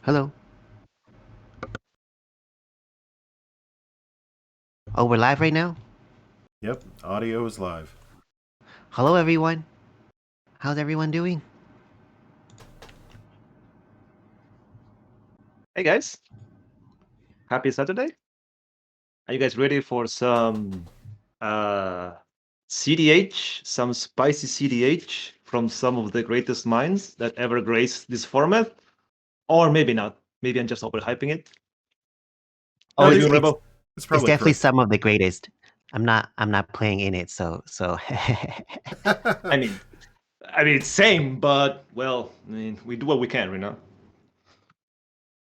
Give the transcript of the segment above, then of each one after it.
Hello. Oh, we're live right now? Yep, audio is live. Hello, everyone. How's everyone doing? Hey guys, happy Saturday. Are you guys ready for some CDH, some spicy CDH from some of the greatest minds that ever graced this format? Or maybe not. Maybe I'm just overhyping it. How Oh, are you it's doing, it's Rebel? It's it's probably definitely correct. some of the greatest. I'm not playing in it, so. I mean, it's same, but well, we do what we can,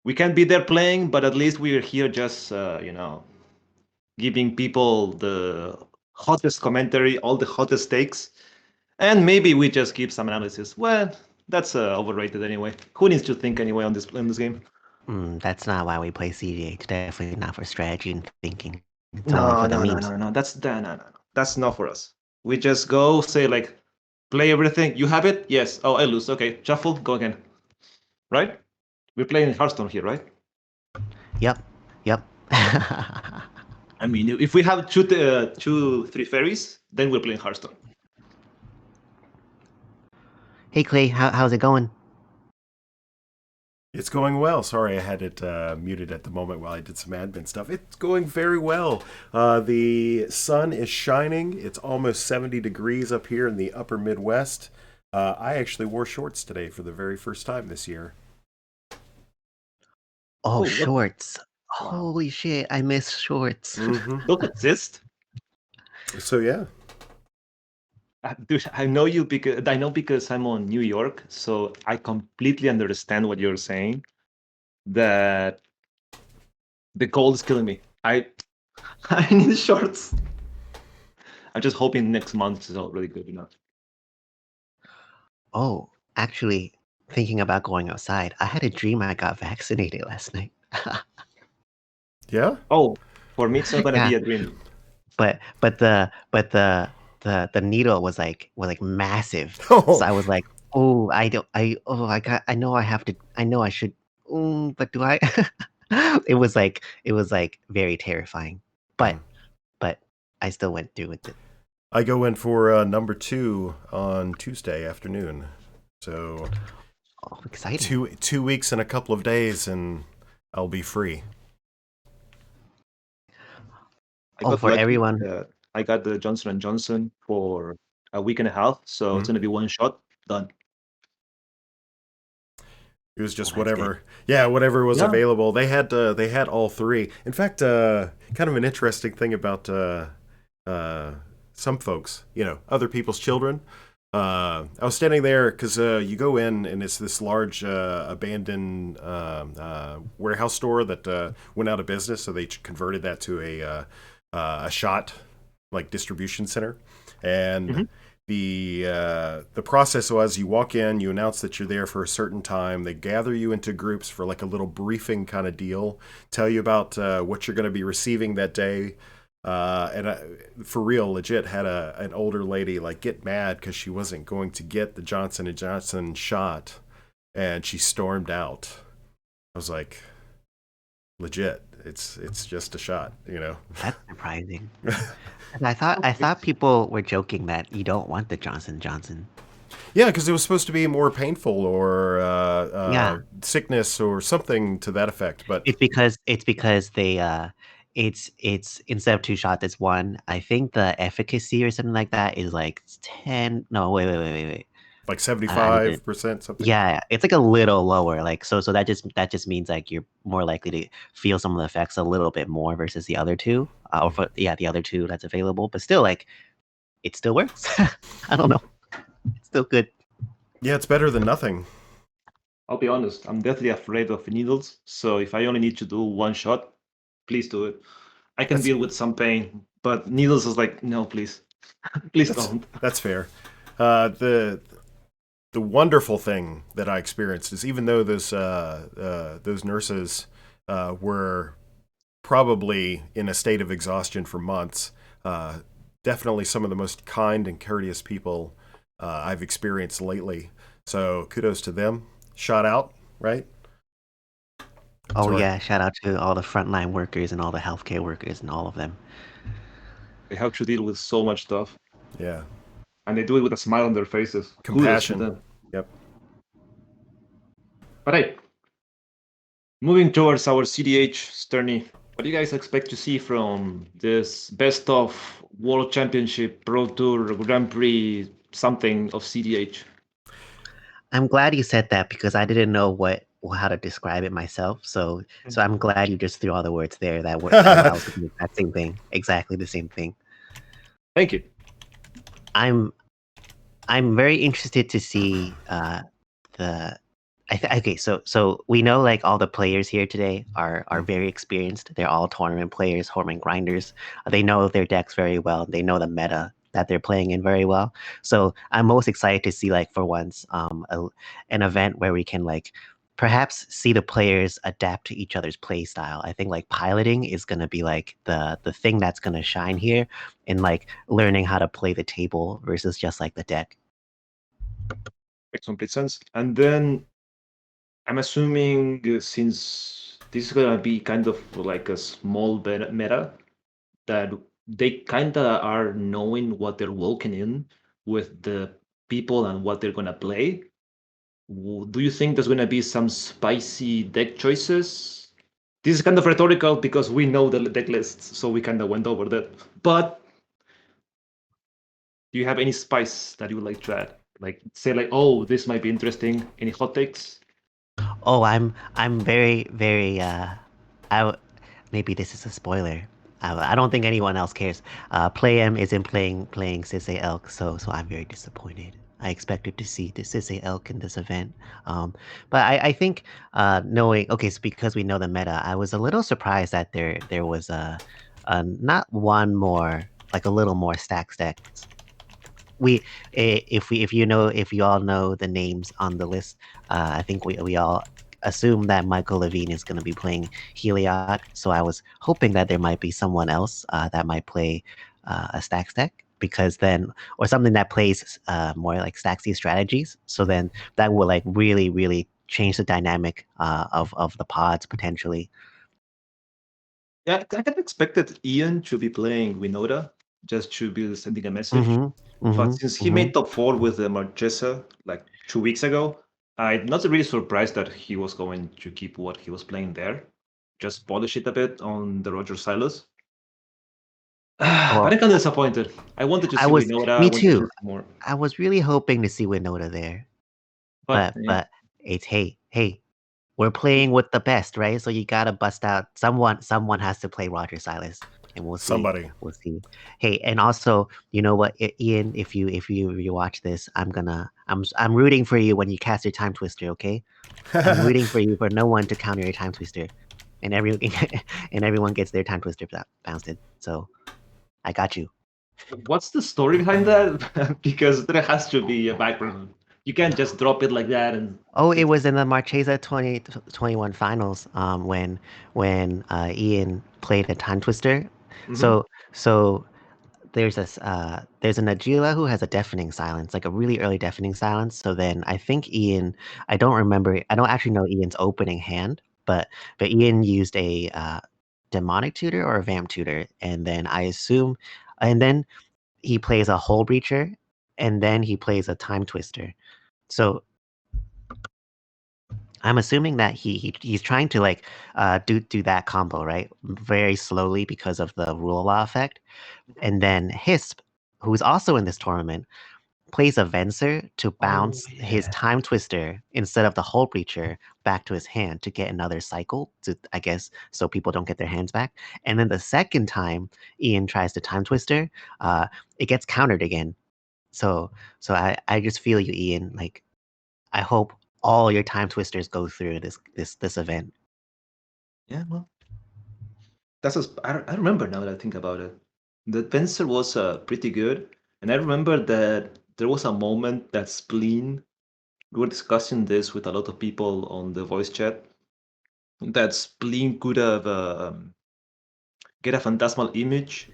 We can't be there playing, but at least we're here just, giving people the hottest commentary, all the hottest takes. And maybe we just give some analysis. Well, that's overrated anyway. Who needs to think anyway on this game? That's not why we play CEDH. Definitely not for strategy and thinking. It's only No, for the no, no, memes. no, no. No. That's not for us. We just go say like, play everything. You have it? Yes. Oh, I lose. Okay, shuffle. Go again. Right? We're playing Hearthstone here, right? Yep. Yep. I mean, if we have two, three fairies, then we're playing Hearthstone. Hey, Clay. How's it going? It's going well. Sorry, I had it muted at the moment while I did some admin stuff. It's going very well. The sun is shining. It's almost 70 degrees up here in the upper Midwest. I actually wore shorts today for the very first time this year. Oh, Oh, what? shorts. Wow. Holy shit! I miss shorts. Mm-hmm. Those exist? So yeah. Dude, I know because I'm on New York, so I completely understand what you're saying. That the cold is killing me. I need shorts. I'm just hoping next month is all really good enough. Oh, actually, thinking about going outside, I had a dream I got vaccinated last night. Yeah? Oh, for me, it's not gonna Yeah, be a dream. but the needle was like massive. So Oh, I was like, oh, I don't I know I have to I know I should but do I it was like very terrifying. But but I still went through with it. I go in for number 2 on Tuesday afternoon. So Oh, exciting. two weeks and a couple of days, and I'll be free. I Oh, got for lucky. everyone. I got the Johnson and Johnson for a week and a half, so it's Mhm. gonna be one shot done. It was Oh, just that's good. whatever. Yeah, whatever was Yeah. available. They had all three. In fact, kind of an interesting thing about uh, some folks, other people's children. I was standing there because you go in and it's this large abandoned warehouse store that went out of business, so they converted that to a shot like distribution center, and Mhm. the process was you walk in, you announce that you're there for a certain time. They gather you into groups for like a little briefing kind of deal, tell you about what you're going to be receiving that day. And I, for real, legit had an older lady like get mad because she wasn't going to get the Johnson and Johnson shot, and she stormed out. I was like, legit, it's just a shot. That's surprising. And I thought people were joking that you don't want the Johnson Johnson. Yeah, because it was supposed to be more painful or Yeah, sickness or something to that effect. But it's because it's instead of two shots, it's one. I think the efficacy or something like that is like 10. No, wait. like I need to. 75% something. Yeah, it's like a little lower. Like so that just means like you're more likely to feel some of the effects a little bit more versus the other two. Or for the other two that's available. But still, like it still works. I don't know. It's still good. Yeah, it's better than nothing. I'll be honest, I'm deathly afraid of needles, so if I only need to do one shot, please do it. I can That's deal with some pain, but needles is like, no, please. Please don't. that's fair. The wonderful thing that I experienced is even though those nurses were probably in a state of exhaustion for months, uh, definitely some of the most kind and courteous people I've experienced lately. So kudos to them. Shot out, right? Oh Sorry. yeah, shout out to all the frontline workers and all the healthcare workers and all of them. They have to deal with so much stuff, Yeah. and they do it with a smile on their faces. Kudos to Compassion. them. Yep. But hey, moving towards our CDH, Sterny, what do you guys expect to see from this best of World Championship, Pro Tour, Grand Prix, something of CDH? I'm glad you said that because I didn't know how to describe it myself. So I'm glad you just threw all the words there that were I was thinking the exact same thing, exactly the same thing. Thank you. I'm very interested to see the okay, so we know like all the players here today are very experienced. They're all tournament players, tournament grinders. They know their decks very well. They know the meta that they're playing in very well. So I'm most excited to see like for once an event where we can like perhaps see the players adapt to each other's play style. I think like piloting is gonna be like the thing that's gonna shine here in like learning how to play the table versus just like the deck. Makes complete sense. And then I'm assuming since this is gonna be kind of like a small meta, that they kind of are knowing what they're walking in with the people and what they're gonna play. Do you think there's gonna be some spicy deck choices? This is kind of rhetorical because we know the deck lists, so we kind of went over that. But do you have any spice that you would like to add? Like say like, oh, this might be interesting. Any hot takes? Oh, I'm very maybe this is a spoiler. I don't think anyone else cares. PlayM isn't playing Sisay Elk, so I'm very disappointed. I expected to see the Sisay Elk in this event. But I think knowing okay, so because we know the meta, I was a little surprised that there was not one more like a little more stacks decks. If you all know the names on the list, I think we all assume that michaelvlevine is going to be playing Heliod. So I was hoping that there might be someone else that might play a stacks deck because then or something that plays more like stacksy strategies. So then that will like really change the dynamic of the pods potentially. Yeah, I kind of expected Ian to be playing Winota, just to be sending a message. But since he made top 4 with the Marchesa like 2 weeks ago, I'm not really surprised that he was going to keep what he was playing there. Just polish it a bit on the Roger Silas. But I'm kind of disappointed. I wanted to see Winota. I Me wanted to too. see more. I was really hoping to see Winota there. But yeah. But it's hey, we're playing with the best, right? So you gotta bust out someone has to play Roger Silas. And we'll see. Somebody. We'll see. Hey, and also, you know what, Ian, if you watch this, I'm rooting for you when you cast your time twister, okay? I'm rooting for you for no one to counter your time twister. And everyone gets their time twister bounced in. So I got you. What's the story behind that? Because there has to be a background. You can't just drop it like that and. Oh, it was in the Marchesa 2021 finals, when Ian played the time twister. So there's an Agila who has a deafening silence, like a really early deafening silence. So then I think Ian, I don't actually know Ian's opening hand, but Ian used a demonic tutor or a vamp tutor, and then and then he plays a hole breacher, and then he plays a time twister. So I'm assuming that he's trying to like do that combo, right? Very slowly because of the rule law effect. And then Hissp, who's also in this tournament, plays a Venser to bounce his time twister instead of the hole breacher back to his hand to get another cycle to, I guess, so people don't get their hands back. And then the second time Ian tries the time twister, it gets countered again. So I just feel you, Ian. Like I hope all your time twisters go through this event. Yeah, well, I remember now that I think about it. The Pencil was pretty good, and I remember that there was a moment that Spleen. We were discussing this with a lot of people on the voice chat. That Spleen could have get a phantasmal image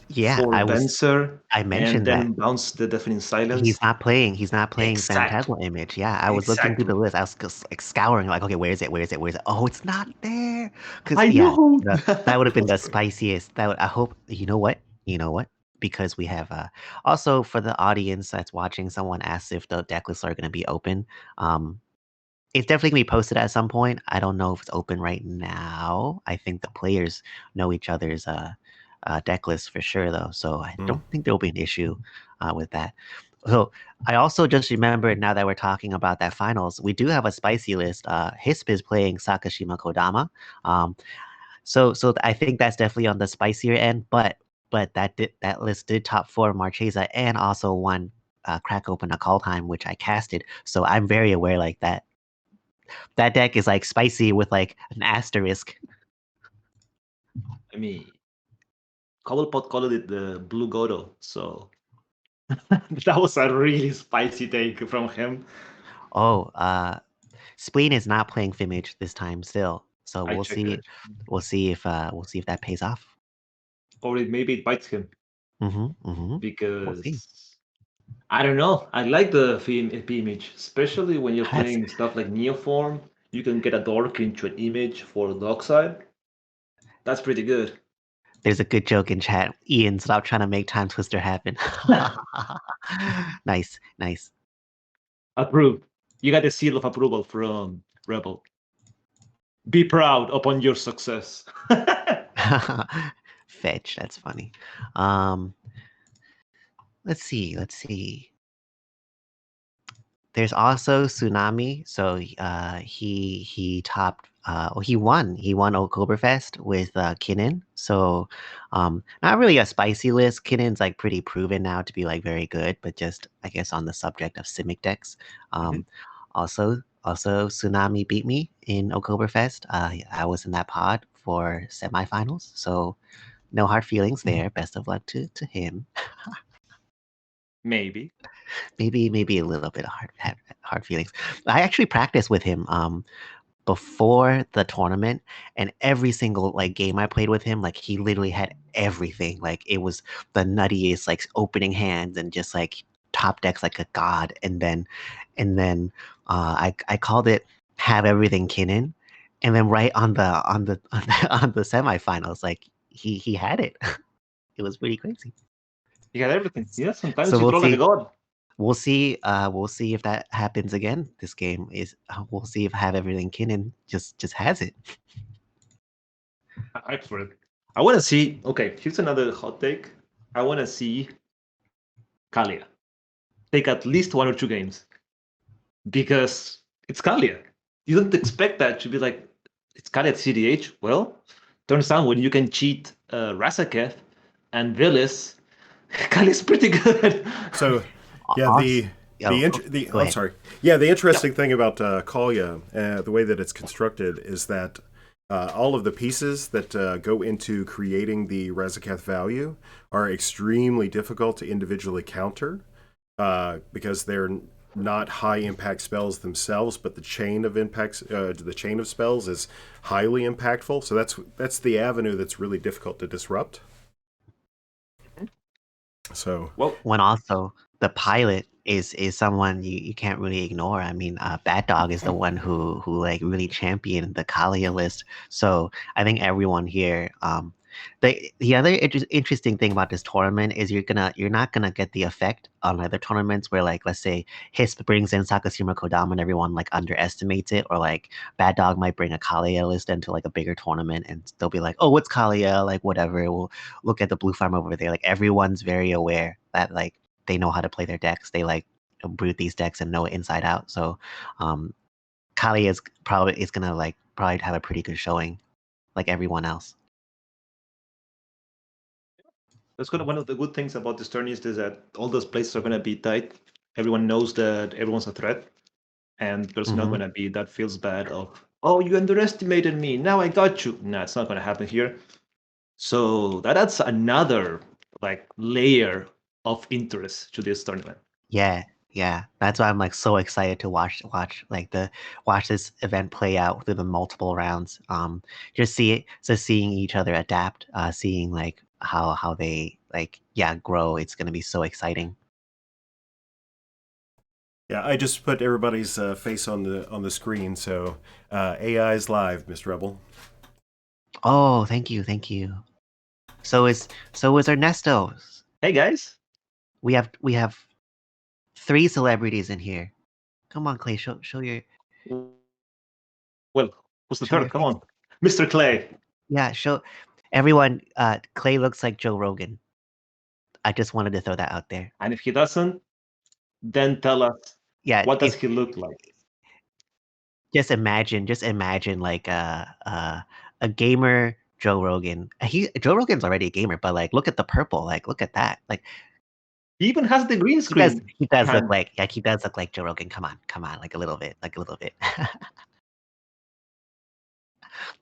Yeah, for Venser I and mentioned that. then bounce the Deafening Silence. He's not playing Exact. Phantasmal Image. Yeah, I was looking through the Exactly. list. I was just like scouring, like, okay, where is it? Where is it? Where is it? Oh, it's not there. Because I yeah, know. that would have been the spiciest. I hope you know what? You know what? Because we have also for the audience that's watching, someone asked if the deck lists are going to be open. It's definitely gonna be posted at some point. I don't know if it's open right now. I think the players know each other's deck lists for sure, though. So I don't think there'll be an issue with that. So I also just remembered now that we're talking about that finals, we do have a spicy list. Hissp is playing Sakashima Kodama. So I think that's definitely on the spicier end. But that list did top 4 Marchesa and also won Crack Open a Call Time, which I casted. So I'm very aware like that deck is like spicy with like an asterisk. I mean, Cobblepot called it the Blue Godo, so that was a really spicy take from him. Oh, Spleen is not playing Fimage this time still. So I we'll checked see. it. We'll see if that pays off. Or maybe it bites him We'll see. because I don't know. I like the image, especially when you're That's- playing stuff like Neoform. You can get a dork into an image for the dog side. That's pretty good. There's a good joke in chat. Ian, stop trying to make Time Twister happen. Nice. Approved. You got the seal of approval from Rebel. Be proud upon your success. Fetch. That's funny. Let's see. There's also Tsunami. So he topped he won Oktoberfest with Kinnan. So not really a spicy list. Kinnan's like pretty proven now to be like very good, but just I guess on the subject of Simic decks. Also Tsunami beat me in Oktoberfest. I was in that pod for semifinals. So no hard feelings there. Best of luck to him. Maybe. Maybe a little bit of hard feelings. I actually practiced with him before the tournament, and every single like game I played with him, like he literally had everything. Like it was the nuttiest like opening hands and just like top decks like a god. And then I called it have everything Kinnan, and then right on the on the semifinals, like he had it. It was pretty crazy. You got everything. Yeah, sometimes So you throw like a god. We'll see if that happens again. This game is we'll see if Have Everything Kinnan just has it. I'm hyped for it. I want to see. Okay, here's another hot take. I want to see Kalia take at least 1 or 2 games because it's Kalia. You don't expect that to be like it's Kalia at cEDH. Well, turns out when you can cheat Rasakev and Villis, Kalia's pretty good. So yeah, I'm sorry. Yeah, the interesting thing about Kalia, the way that it's constructed is that all of the pieces that go into creating the Razaketh value are extremely difficult to individually counter because they're not high impact spells themselves, but the chain of impacts, the chain of spells is highly impactful. So that's the avenue that's really difficult to disrupt. So when also the pilot is someone you can't really ignore. I mean, Bad Dog is the one who like really championed the Kalia list. So I think everyone here. The other interesting thing about this tournament is you're not gonna get the effect on other tournaments where like let's say Hissp brings in Sakashima Kodama and everyone like underestimates it, or like Bad Dog might bring a Kalia list into like a bigger tournament and they'll be like, oh, what's Kalia? Like whatever. We'll look at the blue farm over there. Like everyone's very aware that like they know how to play their decks. They like brute these decks and know it inside out. So Kalia is gonna like probably have a pretty good showing, like everyone else. That's kind of one of the good things about this tournament is that all those places are going to be tight. Everyone knows that everyone's a threat, and there's not going to be that feels bad of, oh, you underestimated me. Now I got you. No, it's not going to happen here. So that adds another like layer of interest to this tournament. Yeah. That's why I'm like so excited to watch this event play out through the multiple rounds. Just seeing each other adapt, seeing like how they like grow. It's gonna be so exciting. Yeah, I just put everybody's face on the screen, so AI is live, Miss Rebel. Oh, thank you. So is Ernesto. Hey guys. We have 3 celebrities in here. Come on, Clay, show your Well, who's the Show your third? Come face. on, Mr. Clay. show everyone. Clay looks like Joe Rogan. I just wanted to throw that out there. And if he doesn't, then tell us Yeah, what does he look like? just imagine like a gamer Joe Rogan. Joe Rogan's already a gamer, but like look at the purple. Like look at that. Like He even has the green screen. he does look hand. like he does look like Joe Rogan. Come on, like a little bit.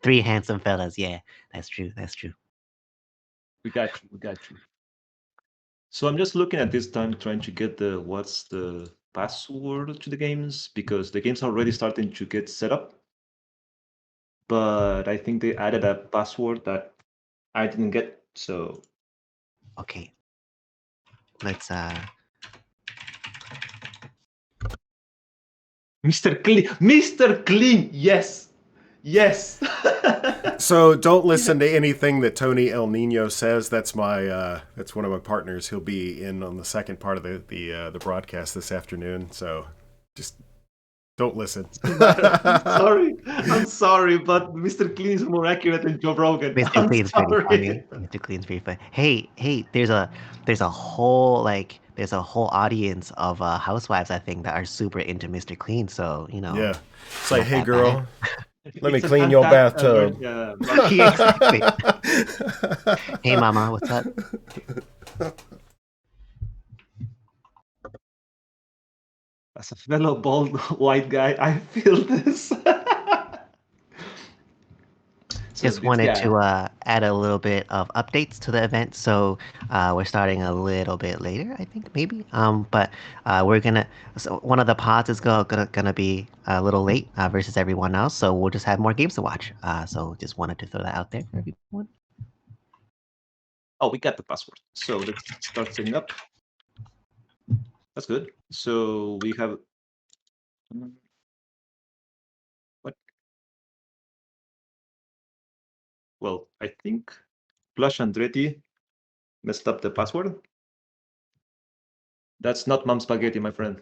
3 handsome fellas. Yeah, that's true. We got you. So I'm just looking at this time, trying to get what's the password to the games, because the games are already starting to get set up. But I think they added a password that I didn't get. So Okay. Let's Mr. Clean, yes. So don't listen to anything that Tony El Nino says. That's that's one of my partners. He'll be in on the second part of the broadcast this afternoon. So just don't listen. I'm sorry, but Mr. Clean is more accurate than Joe Rogan. Mr. Clean's pretty funny. Mr. Clean's pretty funny. Hey, there's a whole audience of housewives, I think, that are super into Mr. Clean. So Yeah, it's like, not hey that girl, let me It's a clean your fantastic, bathtub. Exactly. Hey, mama, what's up? As a fellow bald white guy, I feel this. Just wanted to add a little bit of updates to the event. So we're starting a little bit later, I think, maybe. But we're gonna. So one of the pods is gonna be a little late versus everyone else. So we'll just have more games to watch. So just wanted to throw that out there for everyone. Oh, we got the password. So let's start setting up. That's good. So we have. What? Well, I think Flash Andretti messed up the password. That's not Mom Spaghetti, my friend.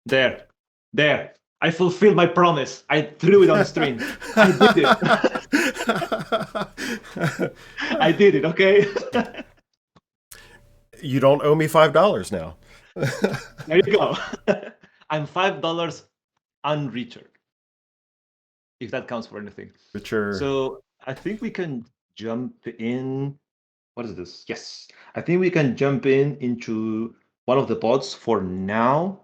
There. I fulfilled my promise. I threw it on the stream. I did it. I did it, okay? You don't owe me $5 now. There you go. I'm $5 unreached, if that counts for anything. Richard. So I think we can jump in. What is this? Yes. I think we can jump into one of the pods for now,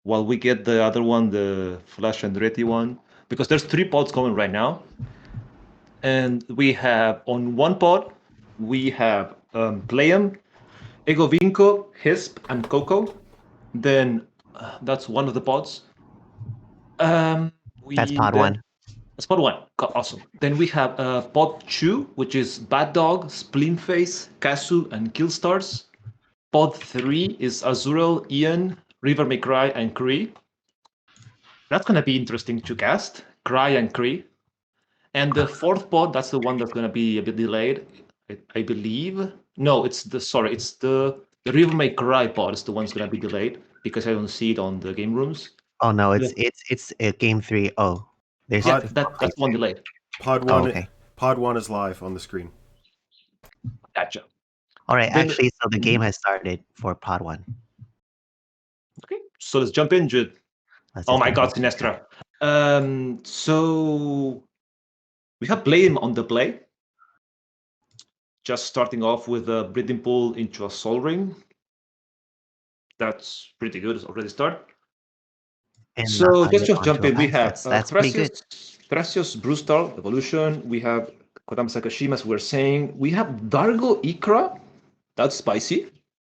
while we get the other one, the Flash Andretti one, because there's 3 pods coming right now. And we have, on one pod, we have PlayM, Egovinco, Hissp, and Coco. Then that's one of the pods. That's pod 1. That's pod 1. Awesome. Then we have pod 2, which is Bad Dog, Spleenface, Kazu, and Killstars. Pod 3 is Azurel, Ian, RiverMayCry, and Chri. That's going to be interesting to cast, Chri and Chri. And the 4th pod, that's the one that's going to be a bit delayed, I believe. No, it's the RiverMayCry pod is the one that's going to be delayed, because I don't see it on the game rooms. Oh no, it's game 3. Oh, there's that's one delayed. Pod 1. Okay. Pod 1 is live on the screen. Gotcha. All right, actually, so the game has started for pod 1. Okay, so let's jump in, Jude. Oh my God, Sinestra. So we have PlayM on the play. Just starting off with a breathing pool into a Soul Ring. That's pretty good. It's already start. And so just jump in. We have Precious Brewstar Evolution. We have Kodama Sakashima, as we're saying. We have Dargo Ikra. That's spicy.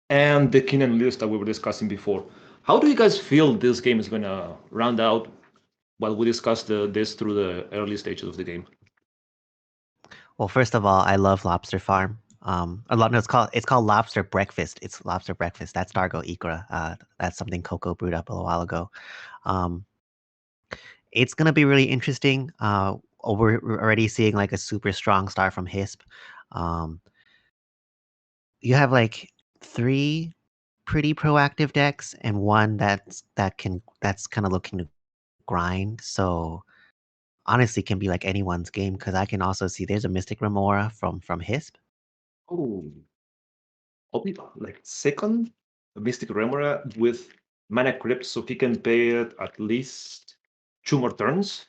And the King and List that we were discussing before. How do you guys feel this game is going to round out while we discuss this through the early stages of the game? Well, first of all, I love Lobster Farm. A lot. No, it's called lobster breakfast. It's lobster breakfast. That's Dargo Ikra. That's something Coco brewed up a little while ago. Um, it's gonna be really interesting. We're already seeing like a super strong start from Hissp. Um, you have like 3 pretty proactive decks and one that's kind of looking to grind. So honestly, can be like anyone's game because I can also see there's a Mystic Remora from Hissp. Oh, I'll be like second Mystic Remora with mana crypt, so he can pay it at least 2 more turns.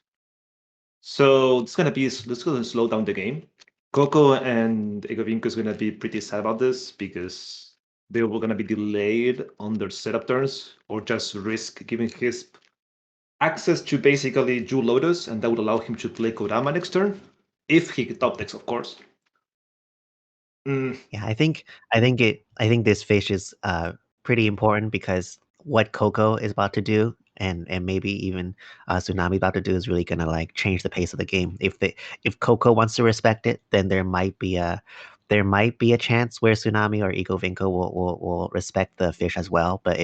So it's gonna slow down the game. Coco and Egovinko is gonna be pretty sad about this because they were gonna be delayed on their setup turns or just risk giving his access to basically Jewel Lotus, and that would allow him to play Kodama next turn if he top decks, of course. Yeah, I think this fish is pretty important because what Coco is about to do and maybe even Tsunami about to do is really gonna like change the pace of the game. If Coco wants to respect it, then there might be a chance where Tsunami or Ego Vinco will respect the fish as well. But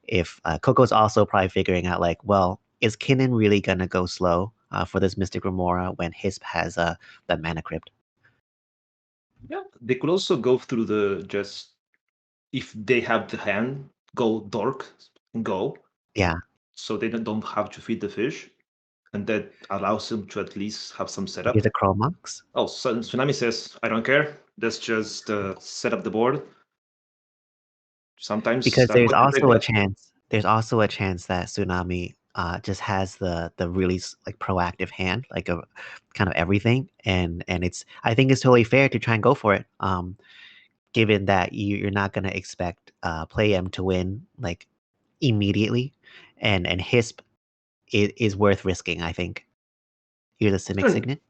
if Coco's also probably figuring out like, well, is Kinnan really gonna go slow for this Mystic Remora when Hisp has that mana crypt? Yeah, they could also go through the just if they have the hand, go dork and go. Yeah. So they don't have to feed the fish, and that allows them to at least have some setup. Here's a Chromox. Oh, so Tsunami says, "I don't care. Let's just set up the board." Sometimes Because that's what they get. there's also a chance that Tsunami just has the really like proactive hand, like a kind of everything, and it's I think it's totally fair to try and go for it. Given that you're not gonna expect PlayM to win like immediately, and Hisp is worth risking. I think. Here's a Simic Signet.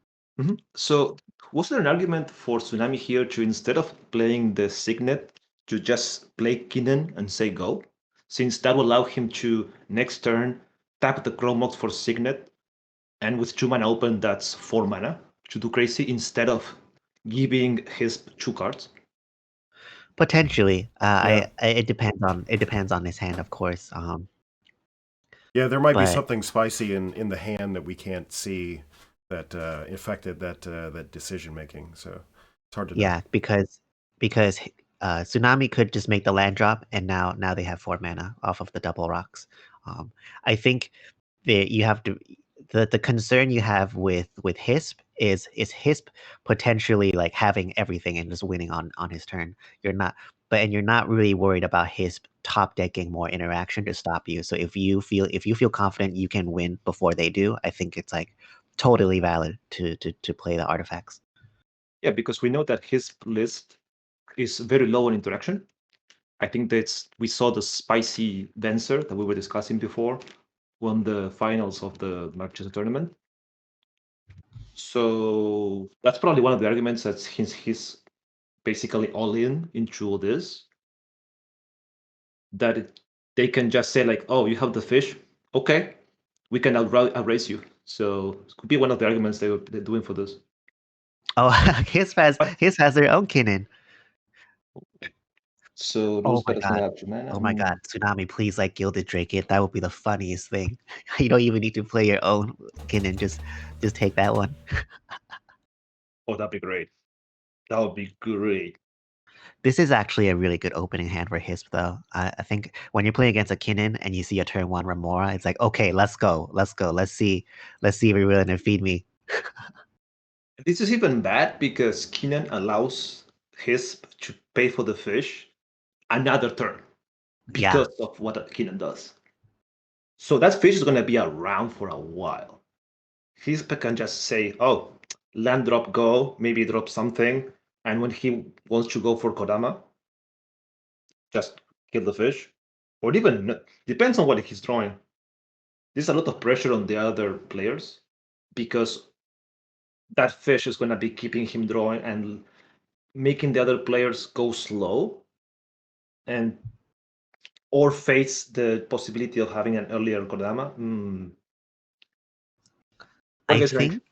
So was there an argument for Tsunami here to instead of playing the Signet to just play Kinnan and say go? Since that will allow him to next turn tap the Chromox for Signet, and with 2 mana open, that's 4 mana to do crazy instead of giving his 2 cards. Potentially, Yeah. it depends on his hand, of course. Yeah, there might be But something spicy in the hand that we can't see that affected that decision making. So it's hard to know. yeah, because Tsunami could just make the land drop, and now they have 4 mana off of the double rocks. I think that you have to the concern you have with Hisp is Hisp potentially like having everything and just winning on his turn. You're not really worried about Hisp top decking more interaction to stop you. So if you feel confident you can win before they do, I think it's like totally valid to play the artifacts. Yeah, because we know that his list is very low on interaction. I think we saw the spicy dancer that we were discussing before won the finals of the Manchester tournament. So that's probably one of the arguments that he's basically all in into this. That they can just say like, "Oh, you have the fish, okay, we can outrace you." So it could be one of the arguments they're doing for this. Oh, his has their own Kinnan. So Oh lose my better god. mana to mana. Oh my god. Tsunami, please like Gilded Drake it. That would be the funniest thing. You don't even need to play your own Kinnan. Just take that one. Oh, that'd be great. That would be great. This is actually a really good opening hand for Hisp though. I think when you're playing against a Kinnan and you see a turn 1 Remora, it's like, okay, let's go. Let's see if you're willing to feed me. This is even bad because Keenan allows Hisp to pay for the fish another turn Yeah. because of what Keenan does. So that fish is going to be around for a while. Hisp can just say, "Oh, land drop, go, maybe drop something," and when he wants to go for Kodama, just kill the fish. Or even, depends on what he's drawing. There's a lot of pressure on the other players because that fish is going to be keeping him drawing and making the other players go slow and or face the possibility of having an earlier Kodama. What do I you think? think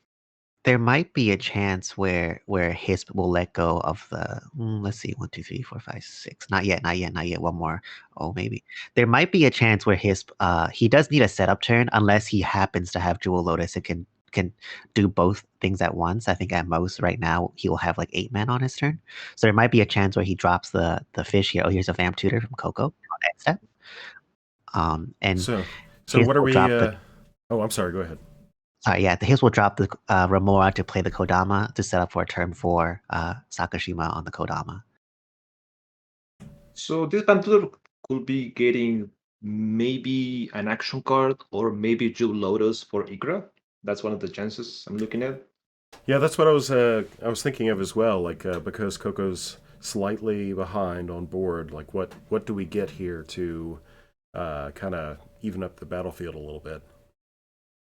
there might be a chance where Hissp will let go of the let's see, 1, 2, 3, 4, 5, 6. Not yet, not yet, not yet. One more. Oh, maybe. There might be a chance where Hissp he does need a setup turn unless he happens to have Jewel Lotus and can do both things at once. I think at most right now he will have like 8 men on his turn. So there might be a chance where he drops the fish here. Oh, here's a Vamp Tutor from Coco on end step. And So Hissp what are will we? drop the Oh, I'm sorry. Go ahead. yeah, the Hissp will drop the Remora to play the Kodama to set up for a turn 4 Sakashima on the Kodama. So this Vampire could be getting maybe an action card or maybe Jewel Lotus for Igra. That's one of the chances I'm looking at. Yeah, that's what I was thinking of as well. Like because Coco's slightly behind on board, like what do we get here to kind of even up the battlefield a little bit?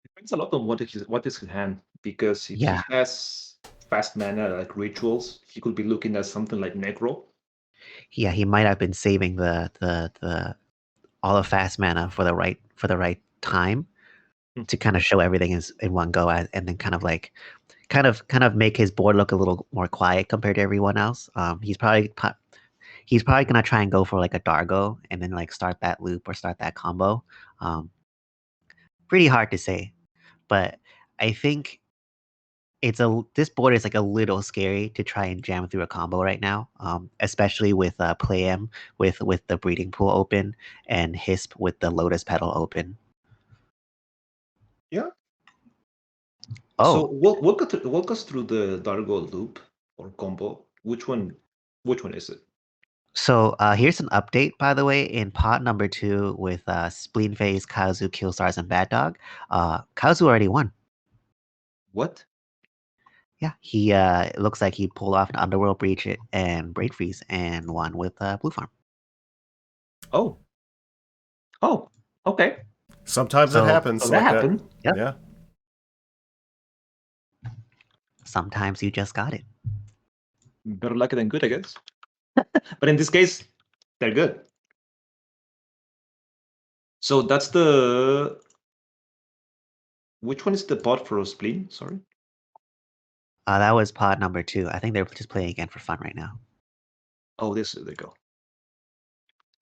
Depends a lot on what is his hand, because if Yeah. he has fast mana like rituals, he could be looking at something like Necro. Yeah, he might have been saving the all the fast mana for the right time to kind of show everything is in one go and then kind of make his board look a little more quiet compared to everyone else. He's probably gonna try and go for like a Dargo and then like start that loop or start that combo. Pretty hard to say, but I think this board is like a little scary to try and jam through a combo right now, especially with PlayM with the breeding pool open and Hissp with the Lotus Petal open. Yeah. Oh, So walk us through the Dargo loop or combo. Which one is it? so here's an update, by the way. In pot number 2 with Spleenface, Kazu, Killstars, and Bad Dog, Kazu already won. What? Yeah, he it looks like he pulled off an Underworld Breach and Braid Freeze and won with Blue Farm. Oh. Oh, okay. Sometimes it So happens. So that Like happened. Yep. Yeah. Sometimes you just got it. Better lucky than good, I guess. But in this case, they're good. So that's the... Which one is the pot for Spleen? Sorry. That was pod number 2. I think they're just playing again for fun right now. Oh, there you go.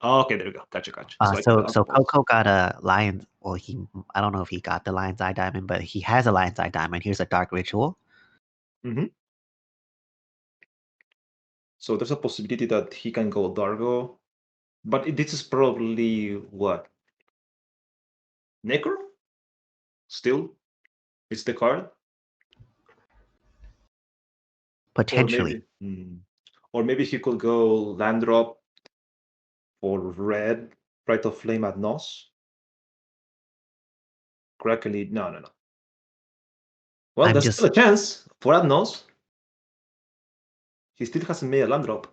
Oh, okay, there we go. Gotcha. So Coco got a lion. Well, I don't know if he got the lion's eye diamond, but he has a lion's eye diamond. Here's a dark ritual. Mm-hmm. So there's a possibility that he can go Dargo, but this is probably what? Necro? Still, it's the card. Potentially. Or maybe he could go land drop for red, right of flame at Nos. Crackly, no. Well, there's still a chance for Adnos. He still hasn't made a land drop.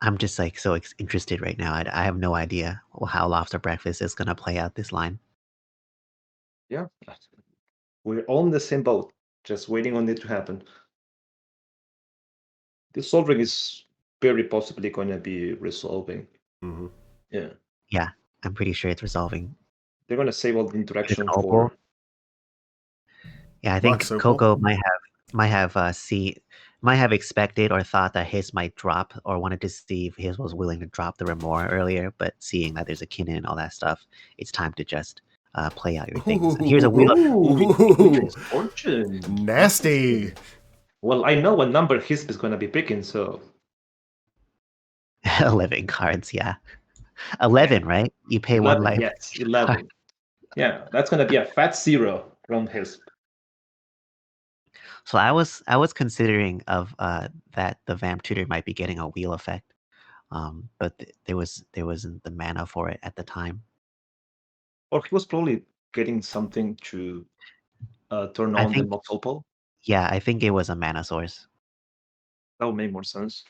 I'm just like so interested right now. I have no idea how Lobster Breakfast is gonna play out this line. Yeah, we're all in the same boat, just waiting on it to happen. This Sol Ring is very possibly going to be resolving. Mm-hmm. Yeah, I'm pretty sure it's resolving. They're going to save all the interaction for... Yeah, I think Coco might have expected or thought that his might drop or wanted to see if his was willing to drop the Remora earlier, but seeing that there's a Kinnan and all that stuff, it's time to just play out your things. And here's a wheel of fortune. Nasty. Well, I know what number Hissp is going to be picking, so 11 cards, yeah. 11, right? You pay 11, 1 life. Yes, 11. Yeah, that's going to be a fat 0 from Hissp. So I was considering of that the Vamp Tutor might be getting a wheel effect, but there wasn't the mana for it at the time. Or he was probably getting something to turn on the Mox Opal. Yeah, I think it was a mana source. That would make more sense.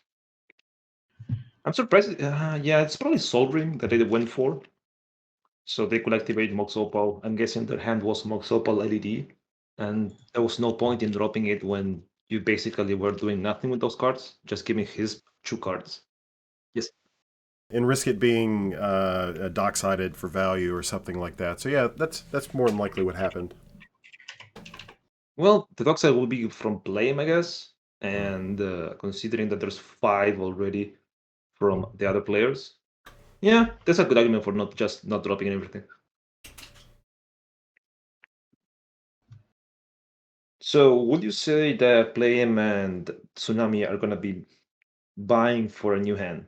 I'm surprised. Yeah, it's probably Sol Ring that they went for. So they could activate Mox Opal. I'm guessing their hand was Mox Opal LED. And there was no point in dropping it when you basically were doing nothing with those cards, just giving his 2 cards. Yes. and risk it being dock-sided for value or something like that. So yeah, that's more than likely what happened. Well, the dockside will be from PlayM, I guess, and considering that there's 5 already from the other players, yeah, that's a good argument for not dropping everything. So, would you say that PlayM and Tsunami are gonna be buying for a new hand?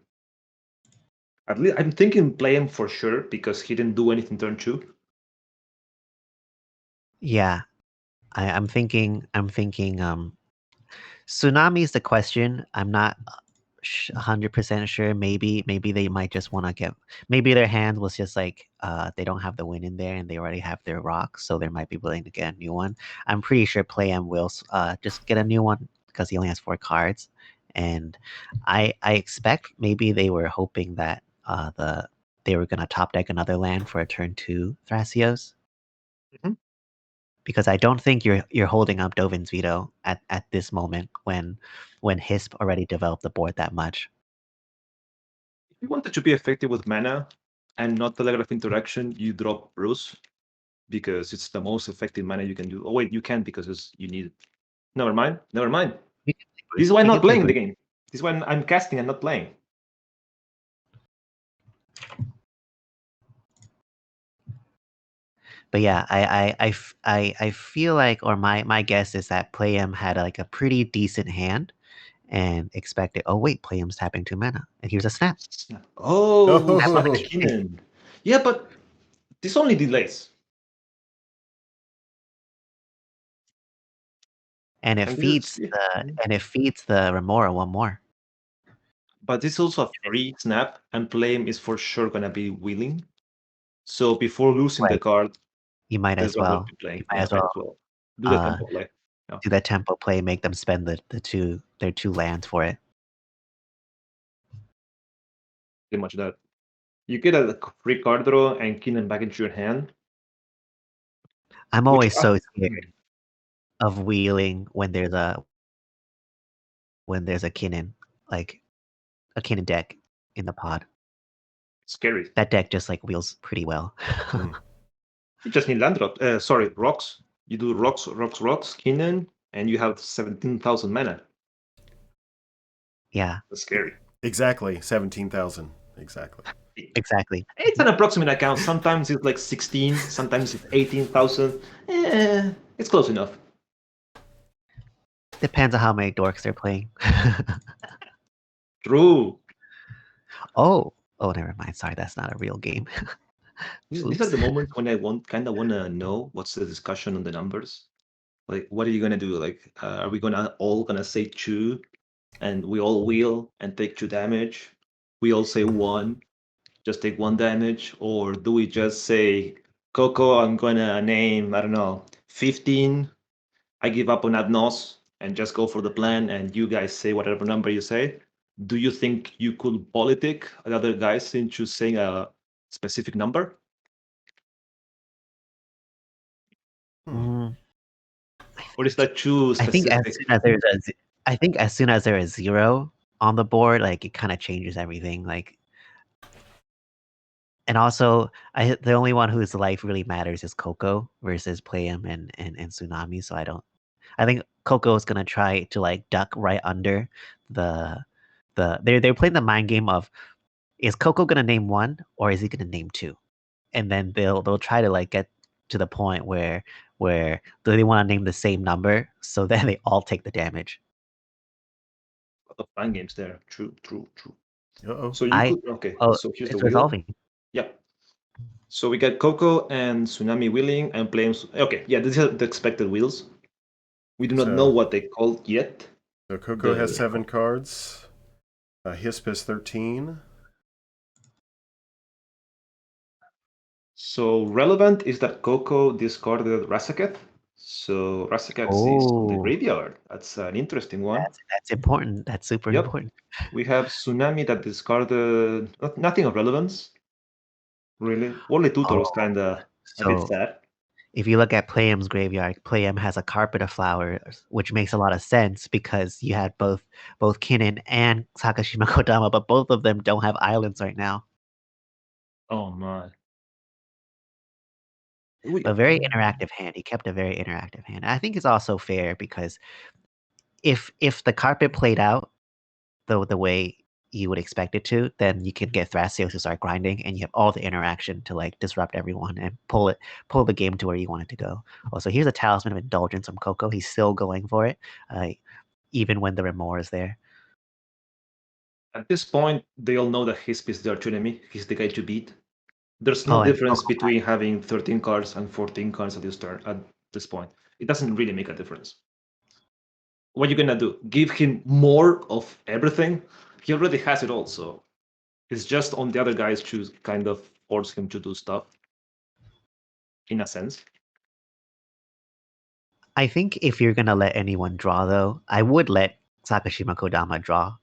At least I'm thinking PlayM for sure because he didn't do anything turn 2. Yeah, I'm thinking. Tsunami is the question. I'm not 100% sure. Maybe they might just want to get. Maybe their hand was just like they don't have the win in there and they already have their rock, so they might be willing to get a new one. I'm pretty sure PlayM will just get a new one because he only has 4 cards, and I expect maybe they were hoping that they were gonna top deck another land for a turn 2 Thrasios. Mhm. Because I don't think you're holding up Dovin's veto at this moment when Hissp already developed the board that much. If you wanted to be effective with mana and not telegraph interaction, you drop Bruce because it's the most effective mana you can do. Oh wait, you can't because you need it. Never mind. Never mind. You can This is why I'm you not can play playing the Bruce. game. This is why I'm casting and not playing. But yeah, I feel like, or my guess is that PlayM had like a pretty decent hand and expected. Oh wait, PlayM's tapping 2 mana, and here's a snap. Oh, Snap on the Oh, Keenan. Keenan. Yeah, but this only delays. And it And this is, feeds the Remora one more. but this is also a free snap, and PlayM is for sure gonna be willing. So before losing the Right. card, You might there's as rather well. be playing. You might Yeah, as might well as well do the uh tempo play. Yeah, do that tempo play, make them spend their 2 lands for it. pretty much that. You get a free card draw and Keenan back into your hand. I'm Which always so scared of wheeling when there's a Kinnan, like a Kinnan deck in the pod. scary. That deck just like wheels pretty well. You just need land drop. Sorry, rocks. You do rocks, Keenan, and you have 17,000 mana. Yeah, That's scary. exactly, 17,000. Exactly. exactly. It's an approximate account. Sometimes it's like 16, sometimes it's 18,000. It's close enough. Depends on how many dorks they're playing. True. Oh, never mind. Sorry, that's not a real game. These are the moments when I kind of want to know what's the discussion on the numbers. Like, what are you gonna do? Like, are we all gonna say 2, and we all wheel and take 2 damage? We all say 1, just take 1 damage, or do we just say, Coco, I'm gonna name, I don't know, 15. I give up on Adnos and just go for the plan, and you guys say whatever number you say. Do you think you could politic the other guys into saying a specific number? Mm, Or is that too I think specific? as soon as there is 0 on the board, like it kind of changes everything. Like, and also, the only one whose life really matters is Coco versus PlayM and Tsunami. So I think Coco is gonna try to like duck right under they're playing the mind game of, is Coco gonna name 1 or is he gonna name 2? And then they'll try to like get to the point where do they want to name the same number so then they all take the damage. A lot of fun games there. True. Uh-oh. So you could, okay, Oh, so here's the it's wheel. resolving. Yeah. So we got Coco and Tsunami wheeling and playing. Okay, yeah, these are the expected wheels. We do not know what they called yet. So Coco has 7 cards. Hissp has 13. So relevant is that Coco discarded Rasaket. So Rasaket is on the Oh, graveyard. That's an interesting one. that's important. That's super Yep. important. We have Tsunami that discarded nothing of relevance, really. Only Tutor was kind of a bit So sad. if you look at PlayM's graveyard, PlayM has a carpet of flowers, which makes a lot of sense because you had both Kinnan and Sakashima Kodama, but both of them don't have islands right now. Oh my. A very interactive hand. He kept a very interactive hand. I think it's also fair because if the carpet played out the way you would expect it to, then you can get Thrasios to start grinding, and you have all the interaction to like disrupt everyone and pull the game to where you want it to go. Also, here's a Talisman of Indulgence from Coco. He's still going for it, even when the Remor is there. At this point, they all know that Hissp is their Tsunami. He's the guy to beat. There's no difference between having 13 cards and 14 cards at this turn. At this point, it doesn't really make a difference. What are you gonna do? Give him more of everything? He already has it all, so it's just on the other guys to kind of force him to do stuff. In a sense. I think if you're gonna let anyone draw, though, I would let Sakashima Kodama draw.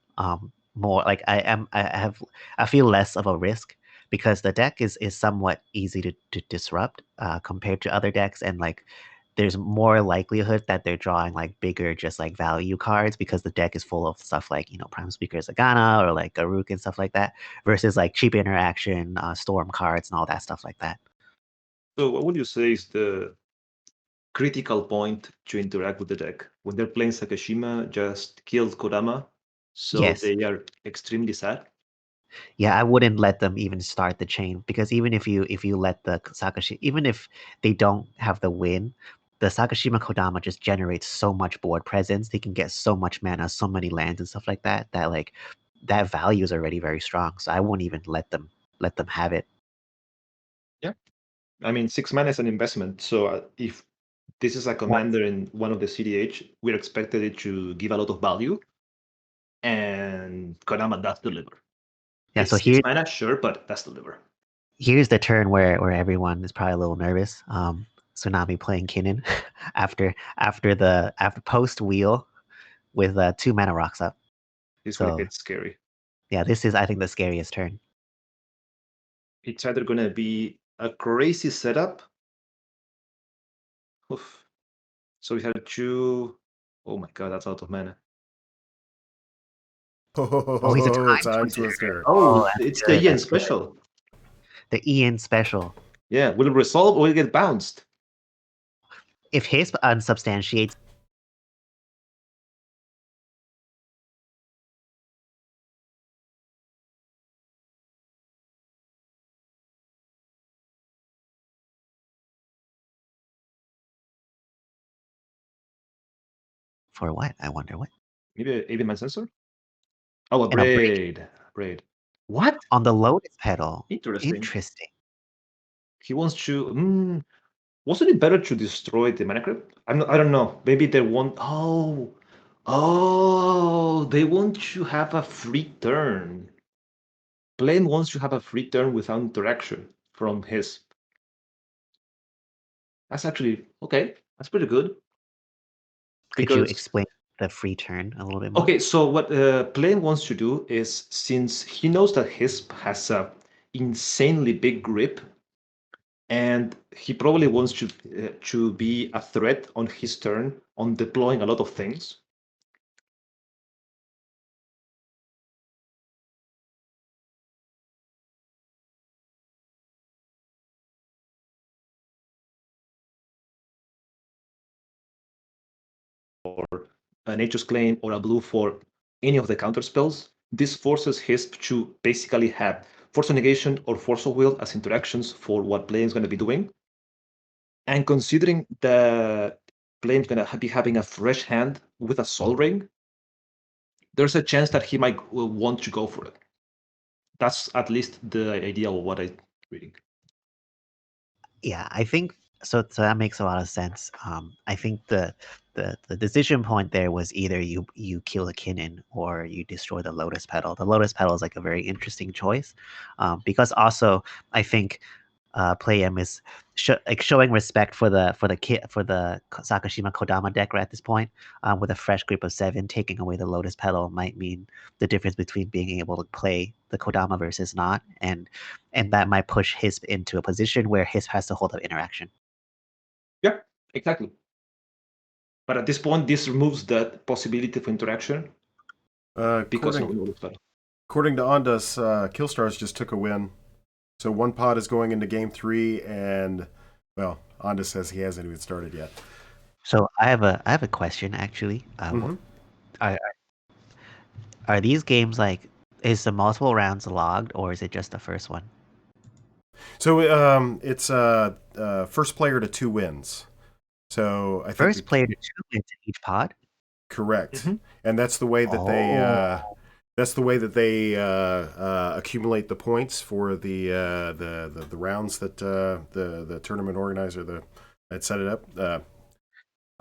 More like I feel less of a risk because the deck is somewhat easy to disrupt compared to other decks, and like there's more likelihood that they're drawing like bigger just like value cards because the deck is full of stuff like, you know, Prime Speaker Zagana or like Garuk and stuff like that versus like cheap interaction, storm cards and all that stuff like that. So what would you say is the critical point to interact with the deck? When they're playing Sakashima, just killed Kodama, so Yes. they are extremely sad. Yeah, I wouldn't let them even start the chain because even if you let the Sakashima, even if they don't have the win, the Sakashima Kodama just generates so much board presence. They can get so much mana, so many lands and stuff like that. That like that value is already very strong. So I won't even let them have it. Yeah, I mean 6 mana is an investment. So if this is a commander in one of the cEDH, we're expected it to give a lot of value, and Kodama does deliver. Yeah, It's so 6 mana, sure, but that's deliver. Here's the turn where everyone is probably a little nervous. Tsunami playing Kinnan after post wheel with 2 mana rocks up. This will get scary. Yeah, this is I think the scariest turn. It's either gonna be a crazy setup. Oof. So we have 2. Oh my god, that's a lot of mana. Oh, he's a time twister. Oh, it's the Ian special. The Ian special. Yeah, will it resolve or will it get bounced? If Hissp unsubstantiates for what? I wonder what. Maybe a 80-man sensor? Oh, a braid. Braid. What? On the Lotus Petal. Interesting. Interesting. He wants to. Wasn't it better to destroy the mana crypt? I don't know. Maybe they want. Oh, they want to have a free turn. PlayM wants to have a free turn without interaction from his. That's actually okay. That's pretty good. Could you explain the free turn a little bit more? Okay, so what PlayM wants to do is, since he knows that Hissp has a insanely big grip, and he probably wants to be a threat on his turn on deploying a lot of things. Or a Nature's Claim or a blue for any of the counter spells. This forces Hissp to basically have Force of Negation or Force of Will as interactions for what PlayM is going to be doing. And considering that PlayM is going to be having a fresh hand with a Sol Ring, there's a chance that he might want to go for it. That's at least the idea of what I'm reading. Yeah, I think so. So that makes a lot of sense. I think the decision point there was either you kill the Kinnan or you destroy the Lotus Petal. The Lotus Petal is like a very interesting choice, because also I think PlayM is showing respect for the Sakashima Kodama deck right at this point. With a fresh grip of 7, taking away the Lotus Petal might mean the difference between being able to play the Kodama versus not, and that might push Hissp into a position where Hissp has to hold up interaction. Exactly. But at this point, this removes that possibility of interaction because no one will battle. According to Ondas, Killstars just took a win. So one pod is going into game 3, and well, Ondas says he hasn't even started yet. So I have a question actually. Are these games like, is the multiple rounds logged or is it just the first one? So it's first player to 2 wins. So I think First player to 2 wins in each pod. correct, and that's the way that they accumulate the points for the rounds that the tournament organizer that set it up.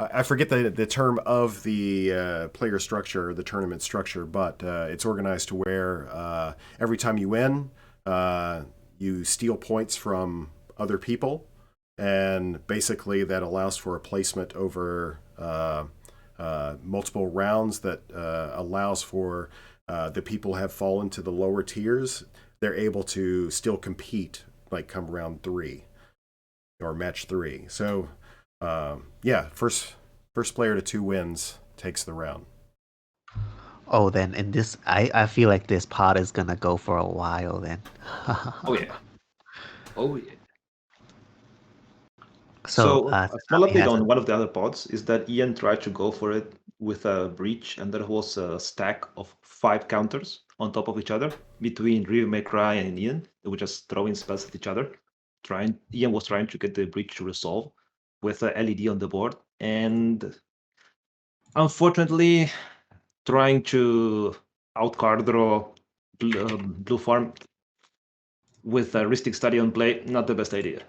I forget the term of the player structure or the tournament structure, but it's organized to where every time you win, you steal points from other people, and basically that allows for a placement over multiple rounds that allows for the people who have fallen to the lower tiers. They're able to still compete, like come round 3 or match 3. So first player to 2 wins takes the round. Oh, then in this, I feel like this pod is gonna go for a while then. Oh yeah. So, So a small Tsunami update has on one of the other pods is that Ian tried to go for it with a breach, and there was a stack of 5 counters on top of each other between RiverMayCry and Ian. They were just throwing spells at each other. Ian was trying to get the breach to resolve with a LED on the board, and unfortunately, trying to outcard draw blue farm with a Ristic Study on play, not the best idea.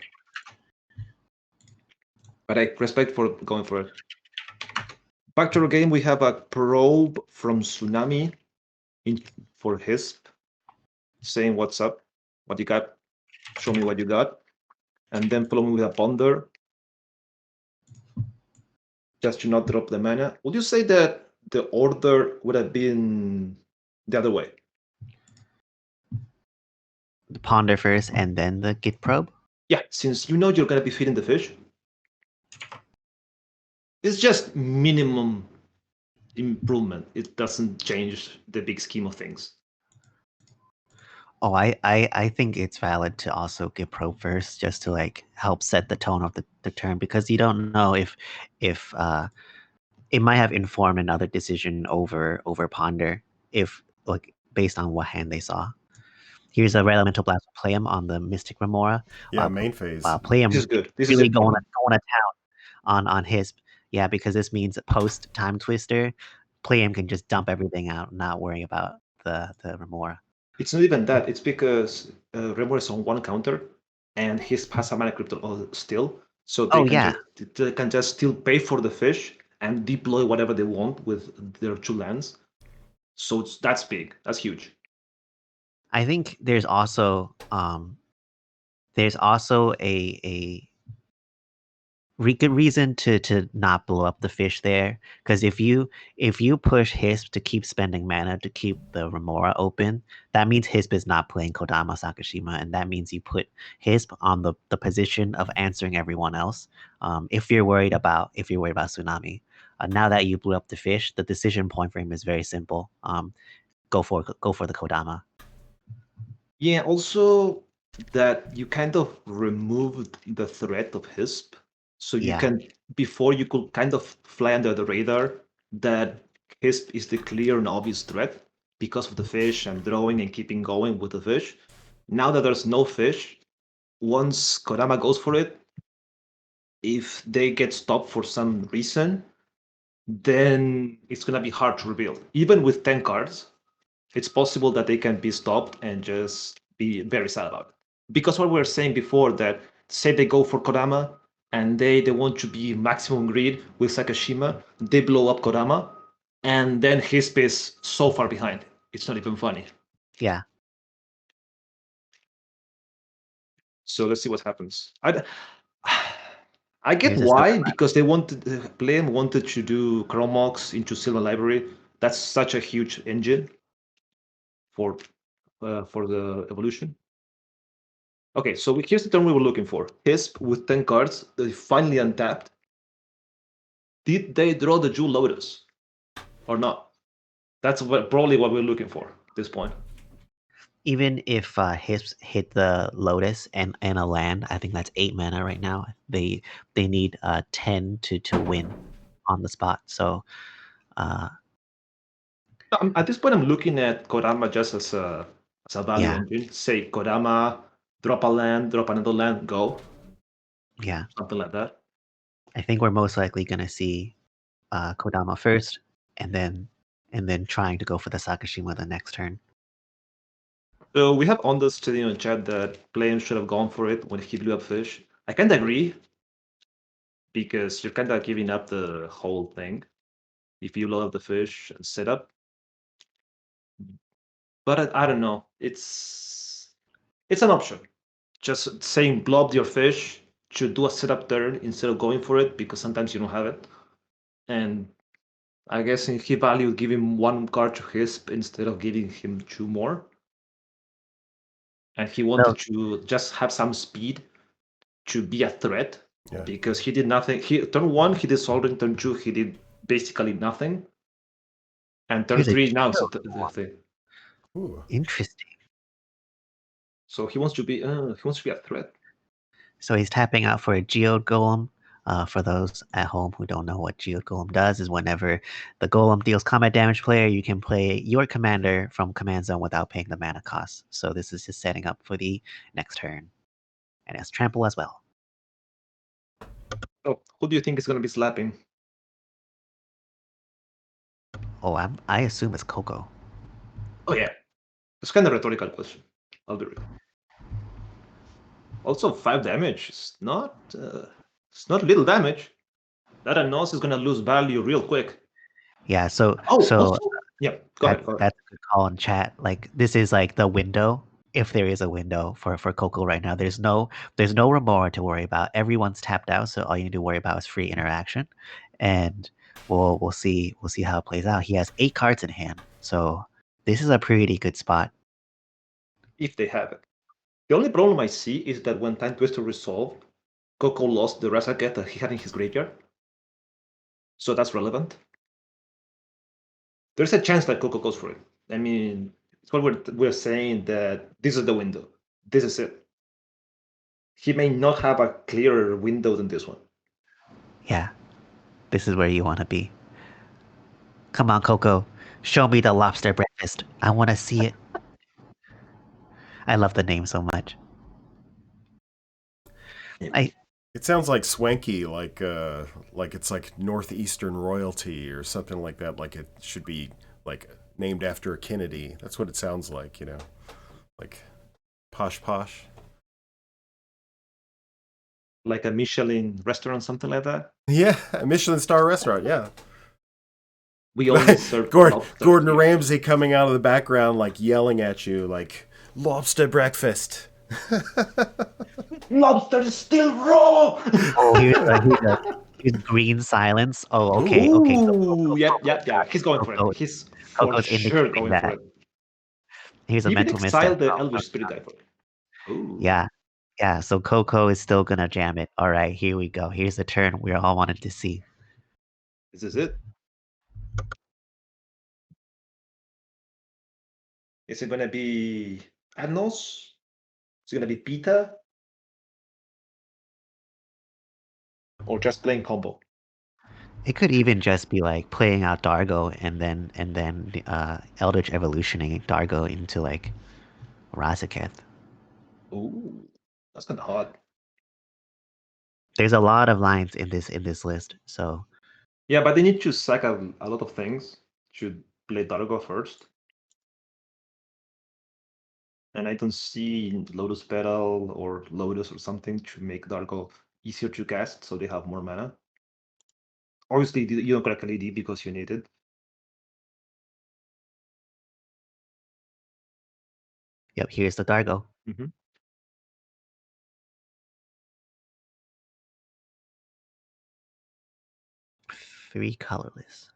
But I respect for going for it. Back to our game, we have a probe from Tsunami for Hissp, saying what's up, what you got, show me what you got, and then follow me with a ponder, just to not drop the mana. Would you say that the order would have been the other way? the ponder first and then the git probe. Yeah, since you know you're going to be feeding the fish, it's just minimum improvement. It doesn't change the big scheme of things. Oh, I think it's valid to also get probe first, just to like help set the tone of the turn, because you don't know if it might have informed another decision over ponder, if like based on what hand they saw. Here's a red elemental blast with PlayM on the Mystic Remora. Main phase. PlayM This is good. This really is going to town on Hissp. Yeah, because this means post time twister, PlayM can just dump everything out, not worry about the Remora. It's not even that. It's because Remora is on 1 counter, and Hissp has a mana crypto still, so they can just still pay for the fish and deploy whatever they want with their 2 lands. So that's big. That's huge. I think there's also a good reason to not blow up the fish there, because if you push Hissp to keep spending mana to keep the Remora open, that means Hissp is not playing Kodama Sakashima, and that means you put Hissp on the position of answering everyone else. If you're worried about Tsunami, now that you blew up the fish, the decision point for him is very simple. Go for the Kodama. Yeah, also that you kind of removed the threat of Hissp. So you can, before you could kind of fly under the radar that Hissp is the clear and obvious threat because of the fish and drawing and keeping going with the fish. Now that there's no fish, once Kodama goes for it, if they get stopped for some reason, then it's going to be hard to rebuild. Even with 10 cards, it's possible that they can be stopped and just be very sad about it. Because what we were saying before, that say they go for Kodama and they want to be maximum greed with Sakashima, they blow up Kodama, and then Hissp is so far behind. It's not even funny. Yeah. So let's see what happens. I get why, because they wanted, PlayM wanted to do Chromox into Sylvan Library. That's such a huge engine for the evolution. Okay, so here's the turn we were looking for. Hissp with 10 cards, they finally untapped, did they draw the Jewel Lotus or not? That's probably what we're looking for at this point. Even if Hissp hit the Lotus and a land, I think that's 8 mana right now. They need 10 to win on the spot. So At this point, I'm looking at Kodama just as a value Yeah. engine. Say Kodama, drop a land, drop another land, go, yeah, something like that. I think we're most likely gonna see Kodama first, and then trying to go for the Sakashima the next turn. So we have Ondas telling in chat that PlayM should have gone for it when he blew up fish. I kind of agree, because you're kind of giving up the whole thing if you load up the fish and set up. But I don't know. It's an option. Just saying blow up your fish should do a setup turn instead of going for it, because sometimes you don't have it. And I guess in his value, give him 1 card to Hissp instead of giving him 2 more. And he wanted to just have some speed to be a threat, Yeah. because he did nothing. Turn 1 he did Soldering, turn 2 he did basically nothing, and turn Here's a 3 now it's Geo the thing. Ooh. Interesting. So he wants to be a threat. So he's tapping out for a Geode Golem. For those at home who don't know what Geode Golem does, is whenever the Golem deals combat damage player, you can play your commander from command zone without paying the mana cost. So this is just setting up for the next turn. And has trample as well. Oh, who do you think is going to be slapping? Oh, I assume it's Coco. Oh yeah, it's kind of a rhetorical question. I'll be real. Also, 5 damage is not little damage. That Annos is going to lose value real quick. Yeah, so Also, yeah, go ahead. that's a good call in chat. Like, this is like the window, if there is a window for Coco right now. There's no Remora to worry about. Everyone's tapped out, so all you need to worry about is free interaction. And we'll see how it plays out. He has 8 cards in hand, so this is a pretty good spot. If they have it. The only problem I see is that when Time Twister resolved, Coco lost the Razaket that he had in his graveyard. So that's relevant. There's a chance that Coco goes for it. I mean, it's what we're saying, that this is the window. This is it. He may not have a clearer window than this one. Yeah, this is where you want to be. Come on, Coco. Show me the lobster breakfast. I want to see it. I love the name so much. It sounds like swanky, like it's like northeastern royalty or something like that. Like it should be like named after a Kennedy. That's what it sounds like, like posh. Like a Michelin restaurant, something like that. Yeah, a Michelin star restaurant. Yeah. We only serve Gordon Ramsay coming out of the background, like yelling at you, like lobster breakfast. Lobster is still raw. Oh, here's green silence. Oh, okay. Ooh, yeah. He's going for it. He's for sure going for it. Here's a mental misstep. Exile the Elvish Spirit guy for it. Ooh. Yeah. So Coco is still gonna jam it. All right, here we go. Here's the turn we all wanted to see. This is it. Is it gonna be Adnos? Is it gonna be Pita? Or just plain combo? It could even just be like playing out Dargo and then Eldritch Evolutioning Dargo into like Razaketh. Ooh, that's kind of hard. There's a lot of lines in this list, so yeah, but they need to sack a lot of things. Should play Dargo first, and I don't see Lotus Petal or Lotus or something to make Dargo easier to cast, so they have more mana. Obviously, you don't crack LED because you need it. Yep, here's the Dargo. Mm-hmm. 3 colorless.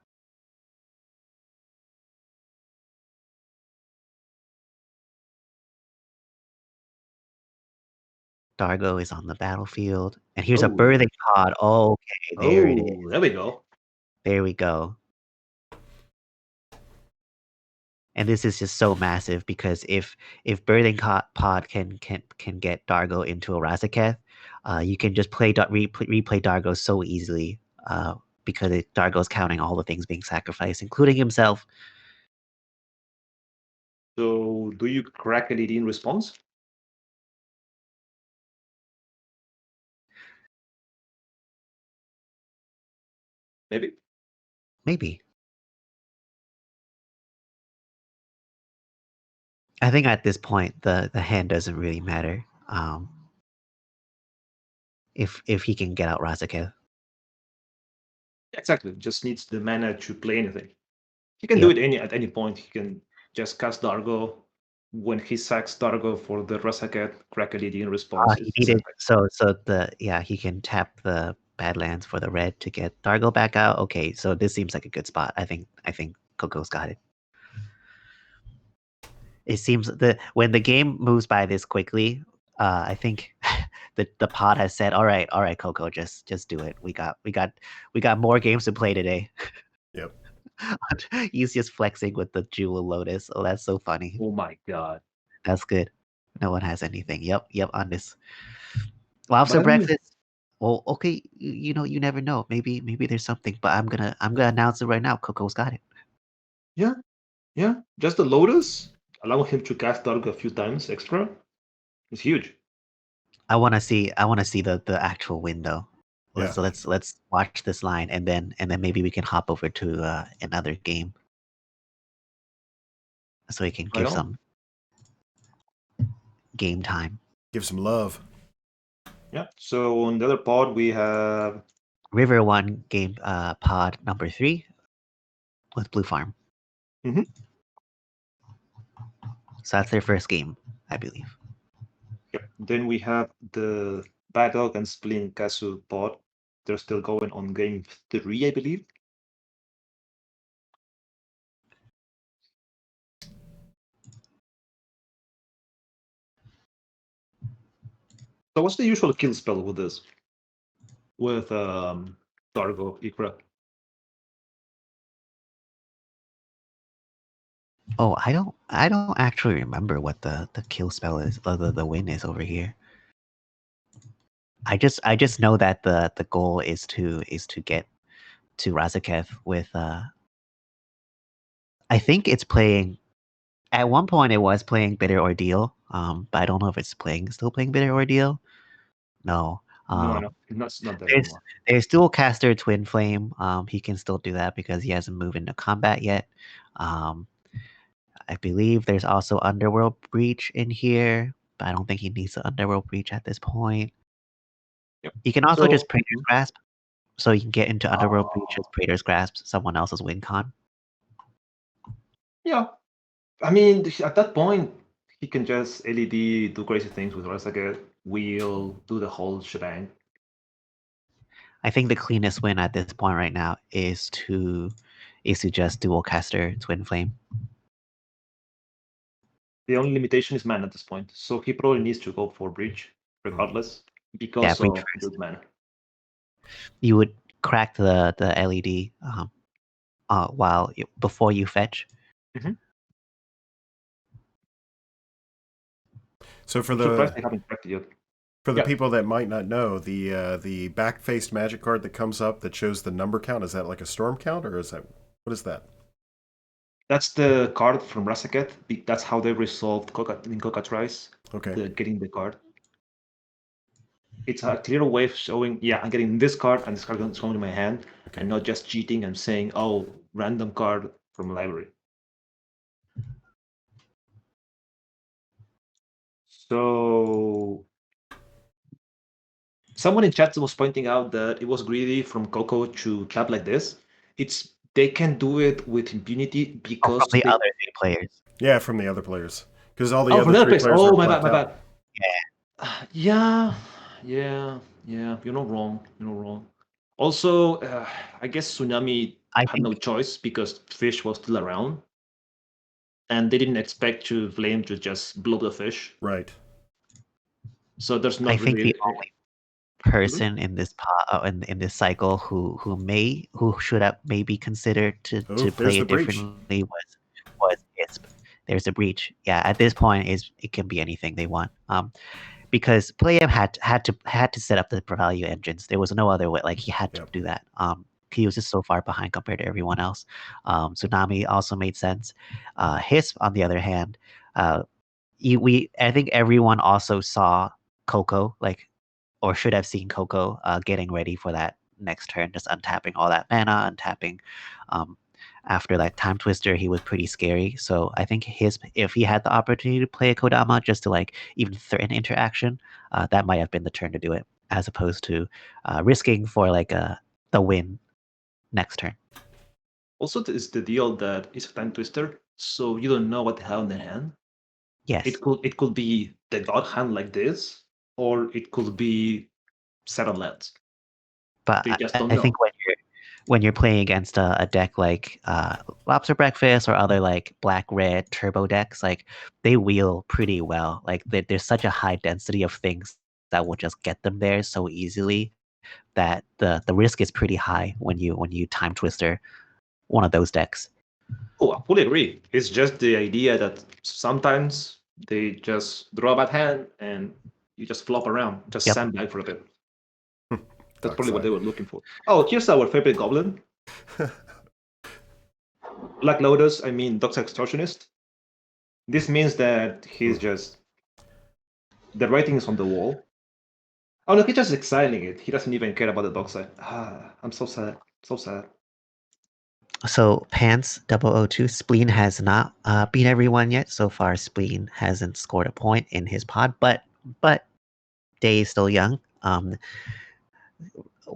Dargo is on the battlefield, and here's a birthing pod. Oh, okay, there it is. There we go. There we go. And this is just so massive because if Birthing Pod can get Dargo into a Razaketh, you can just replay Dargo so easily because Dargo's counting all the things being sacrificed, including himself. So do you crack LED in response? Maybe. Maybe. I think at this point the hand doesn't really matter. If he can get out Razaketh. Exactly. Just needs the mana to play anything. He can do it at any point. He can just cast Dargo. When he sacks Dargo for the Razaketh, crack LED in response. He needed he can tap the Badlands for the red to get Dargo back out. Okay, so this seems like a good spot. I think Coco's got it. It seems when the game moves by this quickly, I think the pod has said, all right, Coco, just do it. We got more games to play today. Yep. He's just flexing with the Jewel Lotus. Oh, that's so funny. Oh my god. That's good. No one has anything. Yep, on this. Lobster breakfast. Well, okay, you know, you never know. Maybe there's something, but I'm gonna announce it right now. Coco's got it. Yeah. Just the Lotus, allowing him to cast Dargo a few times extra, is huge. I want to see the actual window. Yeah. So let's watch this line and then maybe we can hop over to another game so we can give some game time. Give some love. Yeah. So on the other pod we have River 1 game pod number 3 with Blue Farm. Mm-hmm. So that's their first game, I believe. Yep. Then we have the Bad Dog and Spleen Kazu pod. They're still going on game 3, I believe. So what's the usual kill spell with this? With Dargo, Ikra? Oh, I don't actually remember what the kill spell is, the win is over here. I just know that the goal is to get to Razaketh with I think it's playing at one point it was playing Bitter Ordeal, but I don't know if it's still playing Bitter Ordeal. No. No, not that anymore. There's dual caster Twin Flame. He can still do that because he hasn't moved into combat yet. I believe there's also Underworld Breach in here, but I don't think he needs the Underworld Breach at this point. Yep. You can also just Praetor's Grasp, so you can get into Underworld Breach as Praetor's Grasp, someone else's win con. Yeah. I mean, at that point, he can just LED, do crazy things with Razaketh, wheel, do the whole shebang. I think the cleanest win at this point right now is to just dual caster Twin Flame. The only limitation is mana at this point, so he probably needs to go for Breach regardless because of good mana. You would crack the LED before you fetch. Mm-hmm. So for surprised they haven't cracked it yet. For the people that might not know, the back-faced magic card that comes up that shows the number count, is that like a storm count, or what is that? That's the card from Razaketh. That's how they resolved in Cockatrice. Okay. Getting the card. It's a clear way of showing, I'm getting this card and this card is going to my hand, and not just cheating and saying, oh, random card from a library. So someone in chat was pointing out that it was greedy from Coco to tap like this. They can do it with impunity because from the other 3 players. Yeah, from the other players, because all the other 3 players. Oh, my bad. Yeah. Yeah. You're not wrong. Also, I guess Tsunami had no choice because Fish was still around, and they didn't expect Flame to just blow the fish. Right. So there's not really. person in this in this cycle who should have maybe considered to there's play the it breach. differently was Hissp. There's a breach. Yeah, at this point it can be anything they want. Because PlayM had to set up the value engines. There was no other way. Like he had to do that. He was just so far behind compared to everyone else. Tsunami also made sense. Hissp, on the other hand, I think everyone also saw Coco, like, or should have seen Coco getting ready for that next turn, just untapping all that mana, untapping. After that time twister, he was pretty scary. So I think if he had the opportunity to play a Kodama just to like even threaten interaction, that might have been the turn to do it, as opposed to risking for like the win next turn. Also, it's the deal that it's a time twister, so you don't know what they have on their hand. Yes, It could be the god hand like this, or it could be set of lands. but They just don't I know. think when you're playing against a deck like Lobster Breakfast or other like black red turbo decks, like they wheel pretty well. Like there's such a high density of things that will just get them there so easily that the risk is pretty high when you time twister one of those decks. Oh, I fully agree. It's just the idea that sometimes they just draw a bad hand and you just flop around, just Yep. sandbag for a bit. That's Dark probably what side. they were looking for. Oh, here's our favorite goblin. Black Lotus, I mean Doxa Extortionist. This means that he's just... The writing is on the wall. Oh no, he's just exiling it. He doesn't even care about the Doxa. I'm so sad. So sad. So Pants 002, Spleen has not beat everyone yet. So far, Spleen hasn't scored a point in his pod, but Day is still young.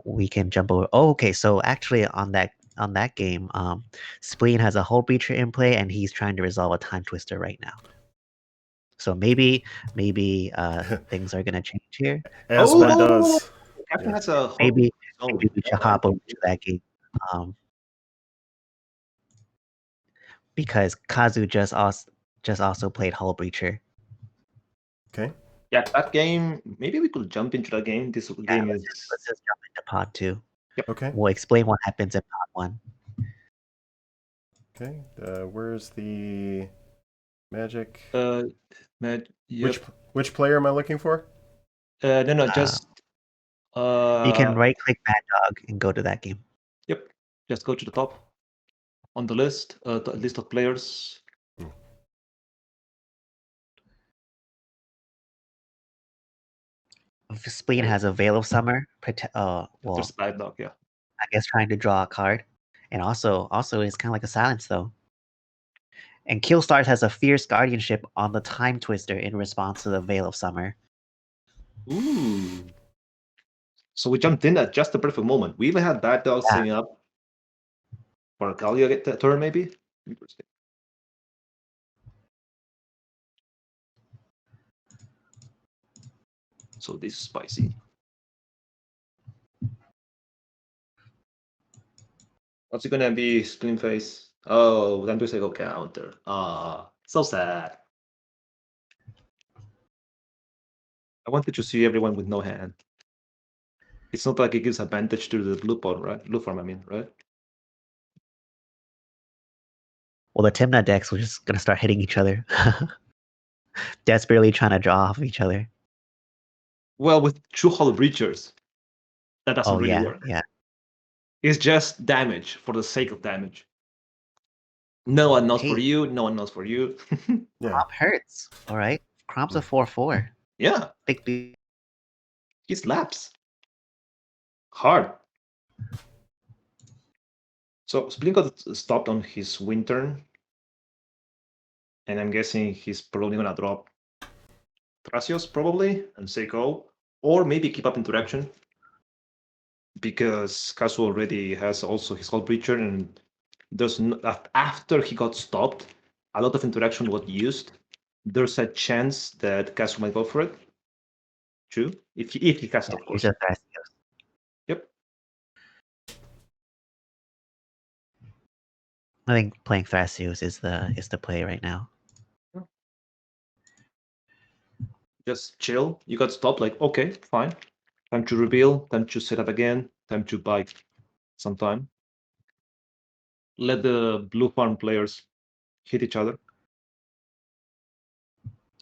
We can jump over. Oh, okay, so actually on that game, Spleen has a Hull Breacher in play, and he's trying to resolve a Time Twister right now. So maybe things are gonna change here. As one does. Captain Yeah. has a Maybe zone. we should hop over to that game, because Kazu just also played Hull Breacher. Okay. Yeah, that game. Maybe we could jump into that game. This game is. Let's just jump into pod 2. Okay. We'll explain what happens in pod 1. Okay. Where's the magic? Yep. Which player am I looking for? No, just. You can right click Mad Dog and go to that game. Yep. Just go to the top on the list. The list of players. Spleen has a Veil of Summer. There's Bad Dog, yeah. I guess trying to draw a card, and also it's kind of like a silence though. And Killstars has a Fierce Guardianship on the Time Twister in response to the Veil of Summer. Ooh. So we jumped in at just the perfect moment. We even had Bad Dog setting up for a Galio turn, maybe. So this is spicy. What's it gonna be? Spleenface. Oh, then to go counter. So sad. I wanted to see everyone with no hand. It's not like it gives advantage to the blue pawn, right? Blue farm, I mean, right? Well, the Timna decks were just gonna start hitting each other, desperately trying to draw off each other. Well, with two Hull Breachers, that doesn't really work. Yeah. It's just damage for the sake of damage. No one knows for you. No one knows for you. Yeah. Cromp hurts. All right. Cromp's a 4/4. Yeah. Big. He slaps. Hard. So Spleen got stopped on his win turn. And I'm guessing he's probably gonna drop Thrasios probably and say go. Or maybe keep up interaction. Because Kazu already has also his Hull Breacher, and there's after he got stopped, a lot of interaction was used. There's a chance that Kazu might go for it. True. If he cast, of course. Yep. I think playing Thrasios is the play right now. Just chill. You got stopped, like, okay, fine. Time to reveal, time to set up again, time to buy some time. Let the blue farm players hit each other.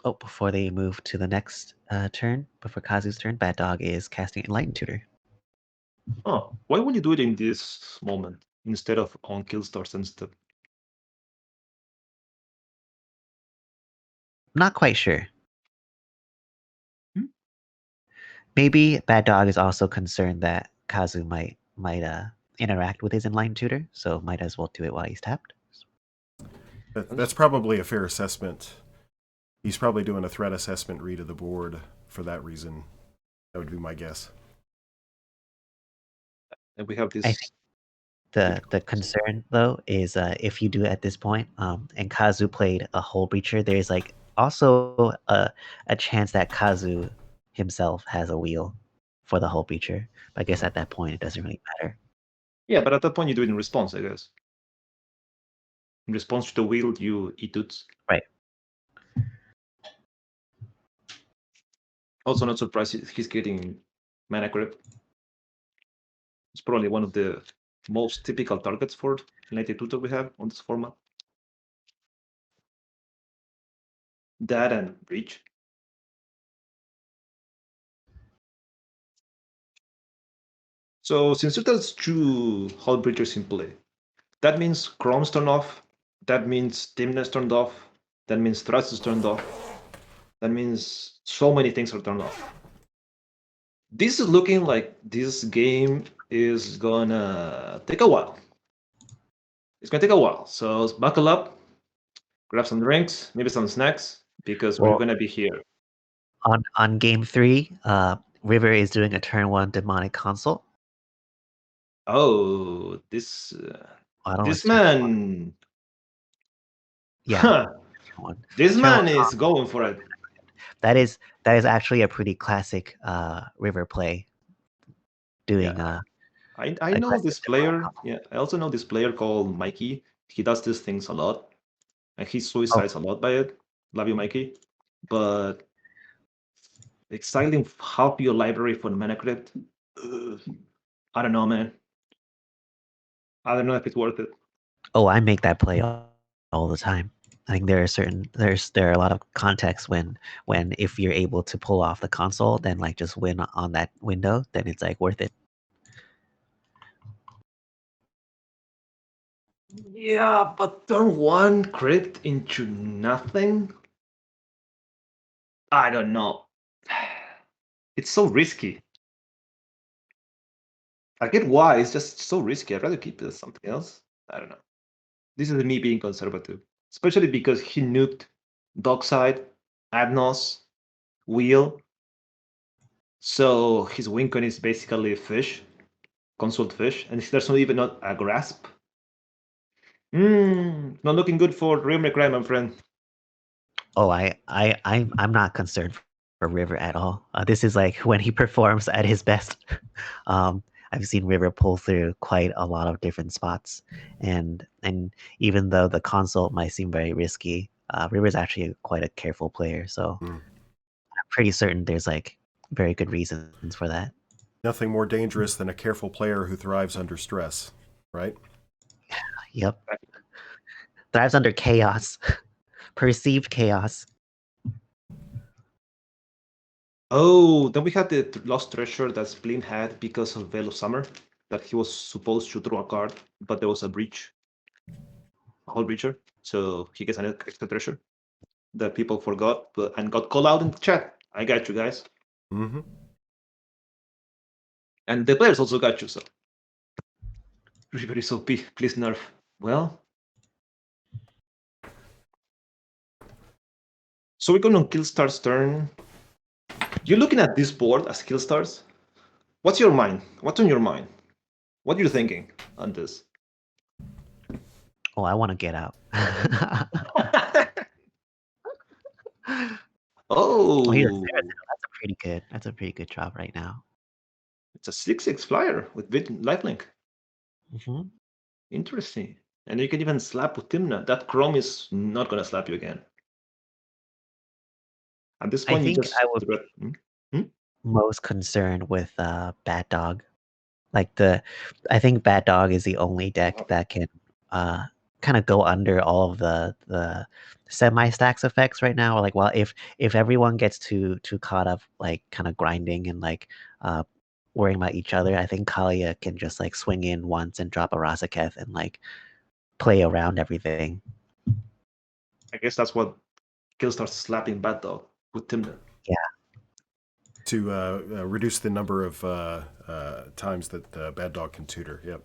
Oh, before they move to the next turn, before Kazu's turn, Bad Dog is casting Enlightened Tutor. Oh, why would you do it in this moment instead of on killstars and stuff? Not quite sure. Hmm? Maybe Bad Dog is also concerned that Kazu might interact with his Enlightened Tutor, so might as well do it while he's tapped. That's probably a fair assessment. He's probably doing a threat assessment read of the board for that reason. That would be my guess. And we have I this. think the concern though is if you do it at this point, and Kazu played a Hull Breacher, there's like also a chance that Kazu himself has a wheel for the Hull Breacher. But I guess at that point it doesn't really matter. Yeah, but at that point you do it in response, I guess. In response to the wheel, you eat it. Right. Also, not surprised he's getting mana creep. It's probably one of the most typical targets for Enlightened Tutor we have on this format. That and Breach. So since there's two Hull Breachers in play, that means Chrome's turned off, that means Dimness turned off, that means Thrust is turned off, that means so many things are turned off. This is looking like this game is gonna take a while. It's gonna take a while, so buckle up, grab some drinks, maybe some snacks, because we're Well, gonna be here. on game 3, River is doing a turn 1 demonic consult. Oh, this I don't know. this It's turn man, Yeah, huh, turn 1. this Turn man 1 is going for it. That is actually a pretty classic River play. Doing Yeah, I know aggressive this demonic player. consult. Yeah, I also know this player called Mikey. He does these things a lot, and he Oh, suicides a lot by it. Love you, Mikey. But exciting half your library for the mana crypt. I don't know, man. I don't know if it's worth it. oh, I make that play all the time. I think there are a lot of contexts when if you're able to pull off the console, then like just win on that window, then it's like worth it. Yeah, but turn 1 crit into nothing? I don't know. It's so risky. I get why, it's just so risky. I'd rather keep it as something else. I don't know. This is me being conservative. Especially because he nuked Dockside, Adnos, Wheel. So his win con is basically a fish, consult fish, and there's not even not a grasp. Not looking good for RiverMayCry, my friend. Oh, I'm not concerned for River at all. This is like when he performs at his best. I've seen River pull through quite a lot of different spots, and even though the consult might seem very risky, River's actually quite a careful player. So I'm pretty certain there's like very good reasons for that. Nothing more dangerous than a careful player who thrives under stress, right? Yep. Thrives under chaos, perceived chaos. Oh, then we had the lost treasure that Splin had because of Veil of Summer, that he was supposed to draw a card, but there was a breach, a whole breacher, so he gets an extra treasure that people forgot and got called out in the chat. I got you guys. Mm-hmm. And the players also got you, so. River is OP, please nerf. Well. So we're going on Killstars' turn. You're looking at this board as Killstars. What's your mind? What's on your mind? What are you thinking on this? Oh, I want to get out. Oh, That's a pretty good job right now. It's a 6/6 flyer with lifelink. Mm-hmm. Interesting. And you can even slap with Timna. That Chrome is not going to slap you again. At this point, I think I would. Hmm? most concerned with Bad Dog. Like I think Bad Dog is the only deck that can kind of go under all of the semi stacks effects right now. Like, well, if everyone gets too caught up, like kind of grinding and like worrying about each other, I think Kalia can just like swing in once and drop a Razaketh and like play around everything. I guess that's what Killstars slapping Bad Dog with Timner. Yeah. To reduce the number of times that Bad Dog can tutor. Yep.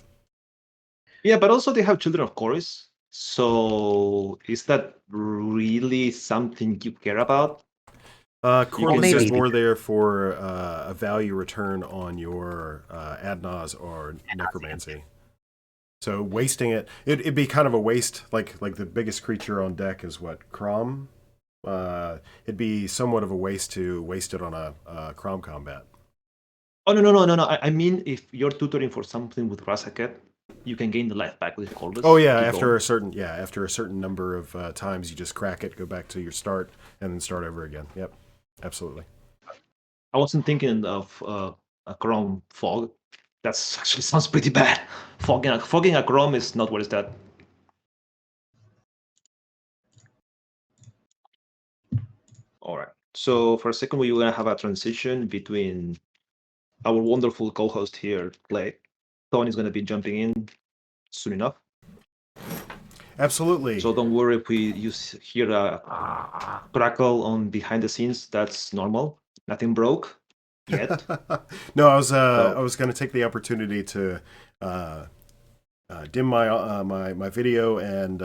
Yeah, but also they have Children of Chorus. So is that really something you care about? Chorus maybe is more there for a value return on your Adnaz or Necromancy. So wasting it'd be kind of a waste. Like the biggest creature on deck is what, Crom? It'd be somewhat of a waste to waste it on a Crom combat. Oh no! I mean, if you're tutoring for something with Razaketh, you can gain the life back with Corvus. Oh yeah, after a certain number of times, you just crack it, go back to your start, and then start over again. Yep, absolutely. I wasn't thinking of a Chrome fog. That's actually sounds pretty bad. Fogging a Chrome is not what is that. All right. So for a second, we're gonna have a transition between our wonderful co-host here, Clay. Tony's gonna be jumping in soon enough. Absolutely. So don't worry if we hear a crackle on behind the scenes. That's normal. Nothing broke yet. No, I was going to take the opportunity to dim my video and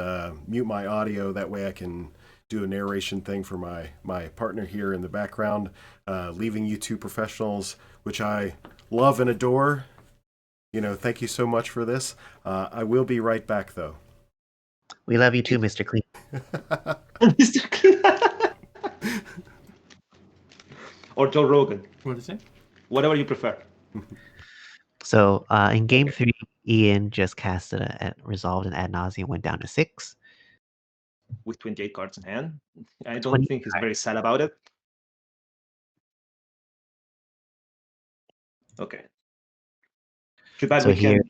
mute my audio. That way I can do a narration thing for my partner here in the background, leaving you two professionals, which I love and adore. Thank you so much for this. I will be right back, though. We love you too, Mr. Clean. Mr. Clean. Or Joe Rogan. What is it? Whatever you prefer. So in game 3, Ian just casted resolved and ad nauseam went down to 6. With 28 cards in hand. I don't think he's very sad about it. Okay. Too bad So we can't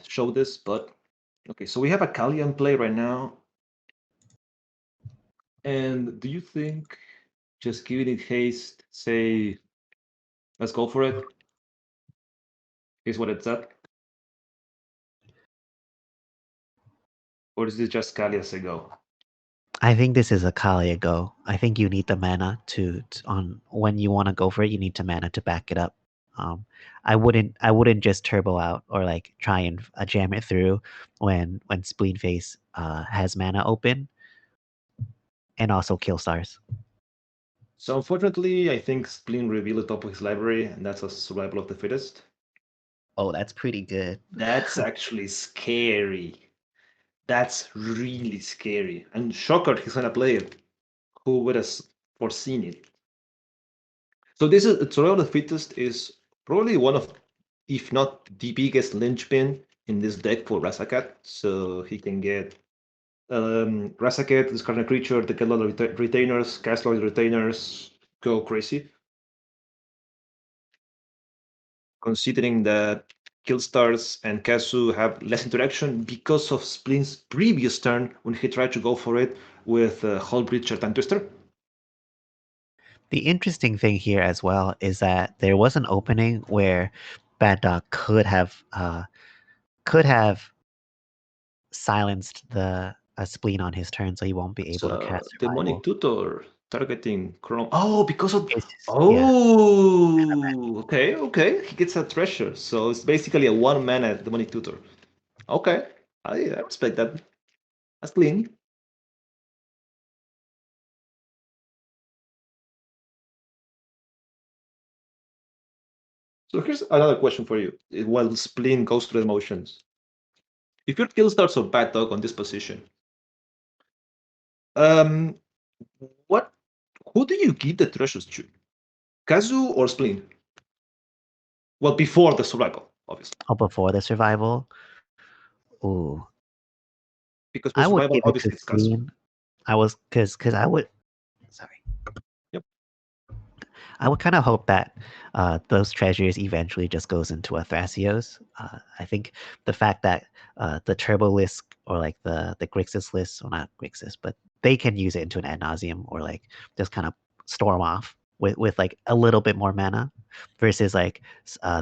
show this, but okay. So we have a Kali in play right now. And do you think just giving it haste, say, let's go for it? Is what it's at? Or is this just Kali as a go? I think this is a Kalia go. I think you need the mana on when you want to go for it. You need to mana to back it up. I wouldn't just turbo out or like try and jam it through when Spleenface has mana open, and also killstars. So unfortunately, I think Spleen revealed the top of his library, and that's a survival of the fittest. Oh, that's pretty good. That's actually scary. That's really scary. And shocker, he's gonna play it. Who would have foreseen it? So this is survival of the fittest is probably one of, if not the biggest linchpin in this deck for Razaketh. So he can get Razaketh, discard a creature, take a lot of retainers, cast a lot of retainers, go crazy. Considering that Killstars and Kazu have less interaction because of Spleen's previous turn when he tried to go for it with Hullbreacher and Twister. The interesting thing here as well is that there was an opening where Bad Dog could have silenced the Spleen on his turn, so he won't be able to cast Survival. Demonic Tutor targeting Chrome. Oh, because of okay. He gets a treasure, so it's basically a 1-mana Demonic Tutor. Okay, I respect that. That's clean. So here's another question for you. While Spleen goes through the motions, if your Killstars or Bad Dog on this position, who do you give the treasures to? Kazu or Spleen? Well, before the survival, obviously. Oh, before the survival? Ooh. Because I would survival, give it obviously, to it's Kazu. Spleen. Because I would. Sorry. Yep. I would kind of hope that those treasures eventually just goes into a Thrasios. I think the fact that the Turbo list or like the Grixis list, well not Grixis, but they can use it into an ad nauseum or like just kind of storm off with like a little bit more mana versus like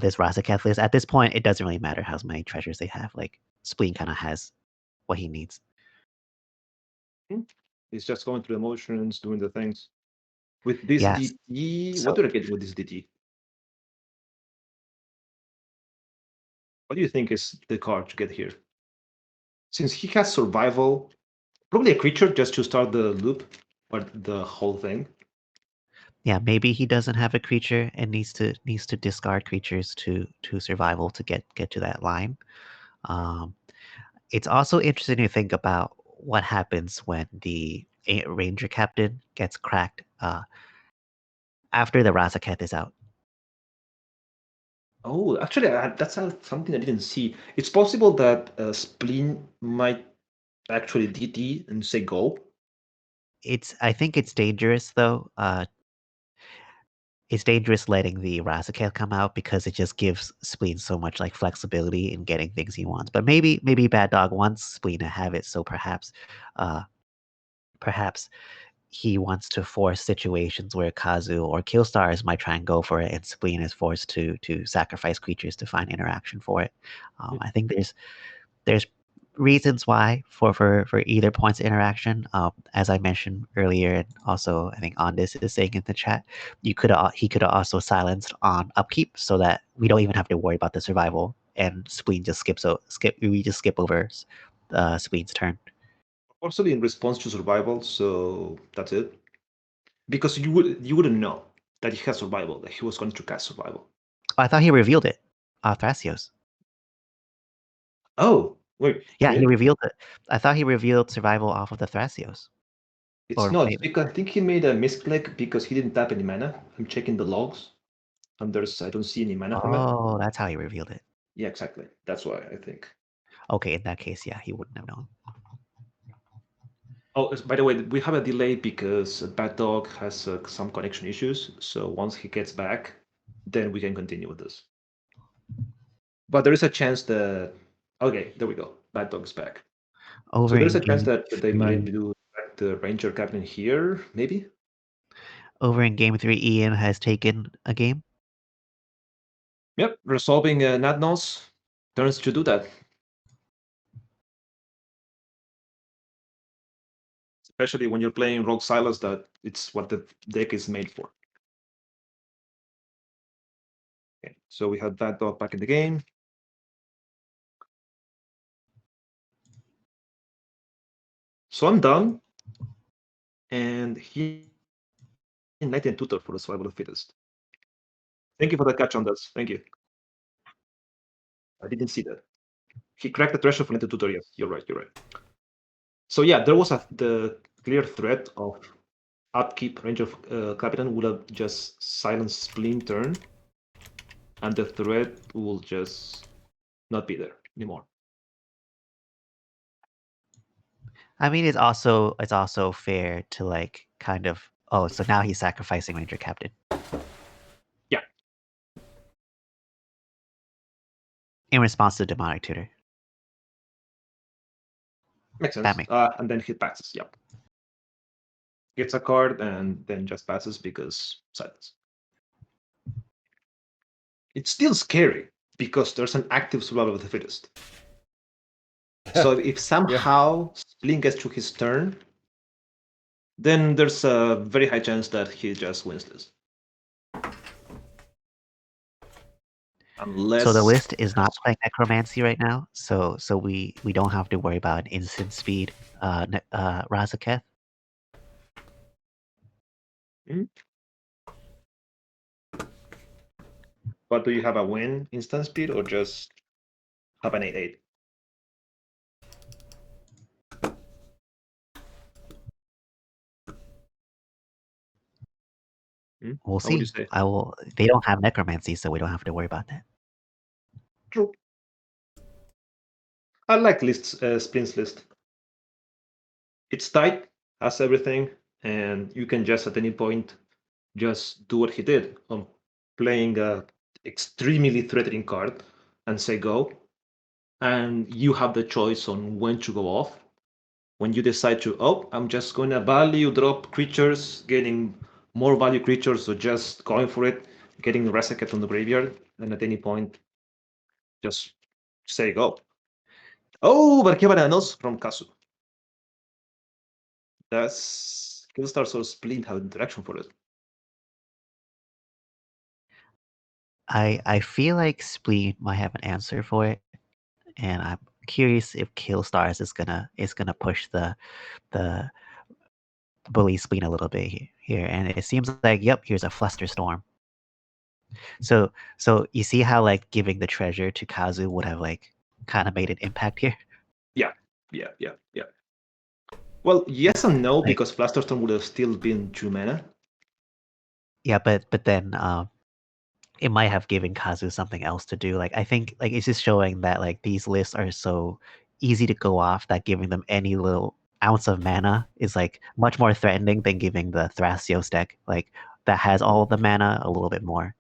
this Razaketh list. At this point, it doesn't really matter how many treasures they have. Like Spleen kind of has what he needs. He's just going through the motions, doing the things. With this Yes. DT, So- what do I get with this DT? What do you think is the card to get here? Since he has survival, probably a creature just to start the loop or the whole thing. Yeah, maybe he doesn't have a creature and needs to discard creatures to survival to get to that line. It's also interesting to think about what happens when the ranger captain gets cracked after the Razaketh is out. Oh, actually, that's something I didn't see. It's possible that Spleen might actually DT and say go. I think it's dangerous though. It's dangerous letting the Razaketh come out because it just gives Spleen so much like flexibility in getting things he wants. But maybe Bad Dog wants Spleen to have it, so perhaps perhaps he wants to force situations where Kazu or Killstars might try and go for it, and Spleen is forced to sacrifice creatures to find interaction for it. I think there's reasons why for either points of interaction. As I mentioned earlier, and also I think Ondas is saying in the chat, he could have also silenced on upkeep so that we don't even have to worry about the survival, and Spleen just we just skip over Spleen's turn. Also in response to survival, so that's it. Because you wouldn't know that he has survival, that he was going to cast survival. Oh, I thought he revealed it. Thrasios. Oh, wait. Yeah, he Really? revealed it. I thought he revealed survival off of the Thrasios. It's Or not, maybe. because I think he made a misclick because he didn't tap any mana. I'm checking the logs, and I don't see any mana from it. Oh, that's how he revealed it. Yeah, exactly. That's why I think. Okay, in that case, yeah, he wouldn't have known. Oh, by the way, we have a delay because Bad Dog has some connection issues. So once he gets back, then we can continue with this. But there is a chance that... Okay, there we go. Bad Dog's back. Over So there's in a chance game that they might do the Ranger Captain here, maybe? over in game 3, Ian has taken a game. Yep, resolving Nadnos turns to do that. Especially when you're playing Rogue Silas, that it's what the deck is made for. Okay, so we have Bad Dog back in the game. So I'm done. And he enlightened tutor for the survival of the fittest. Thank you for the catch on this. Thank you. I didn't see that. He cracked the threshold for Enlightened tutor. Yes, you're right. You're right. So yeah, there was the clear threat of upkeep. Ranger Captain would have just silenced Spleen turn, and the threat will just not be there anymore. I mean, it's also fair to like kind of. Oh, so now he's sacrificing Ranger Captain. Yeah. In response to Demonic Tutor. Makes sense. That makes And then he passes. Yep. Gets a card and then just passes because silence. It's still scary because there's an active survival of the fittest. So if somehow Spleen gets to his turn, then there's a very high chance that he just wins this. Unless... So the list is not playing Necromancy right now, so we don't have to worry about an instant speed Razaketh. But do you have a win instant speed or just have an 8/8? We'll What would you see. say? They don't have Necromancy, so we don't have to worry about that. True. I like Spleen's list. It's tight, has everything, and you can just at any point just do what he did on playing a extremely threatening card and say go, and you have the choice on when to go off. When you decide to, oh, I'm just going to value drop creatures, getting more value creatures, so just going for it, getting the Resecat from the graveyard, and at any point, just say go. Oh, but qué bananos from Kazu. Does Killstars or Spleen have interaction for it? I feel like Spleen might have an answer for it, and I'm curious if Killstars is gonna push the bully Spleen a little bit here. And it seems like, yep, here's a Flusterstorm. So you see how like giving the treasure to Kazu would have like kind of made an impact here. Yeah. Well, yes and no, Like- because Flusterstorm would have still been 2 mana. Yeah, but then it might have given Kazu something else to do. Like I think like it's just showing that like these lists are so easy to go off that giving them any little ounce of mana is like much more threatening than giving the Thrasios deck like that has all the mana a little bit more.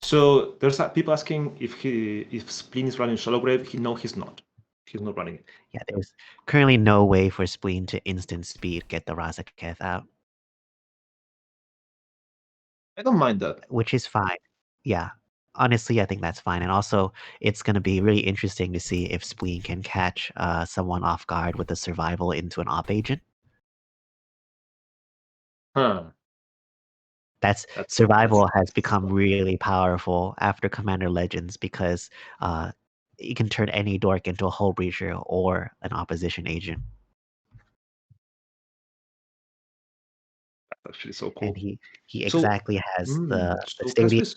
So there's people asking if Spleen is running Shallow Grave. No, he's not. He's not running it. Yeah, there's currently no way for Spleen to instant speed get the Razaketh out, I don't mind that. which is fine. Yeah, honestly, I think that's fine. And also, it's going to be really interesting to see if Spleen can catch someone off guard with a survival into an op agent. Huh. That's That's- survival has become really powerful after Commander Legends because you can turn any dork into a hull breacher or an opposition agent. That's actually so cool. And he So- exactly has the so stadium. Kazu is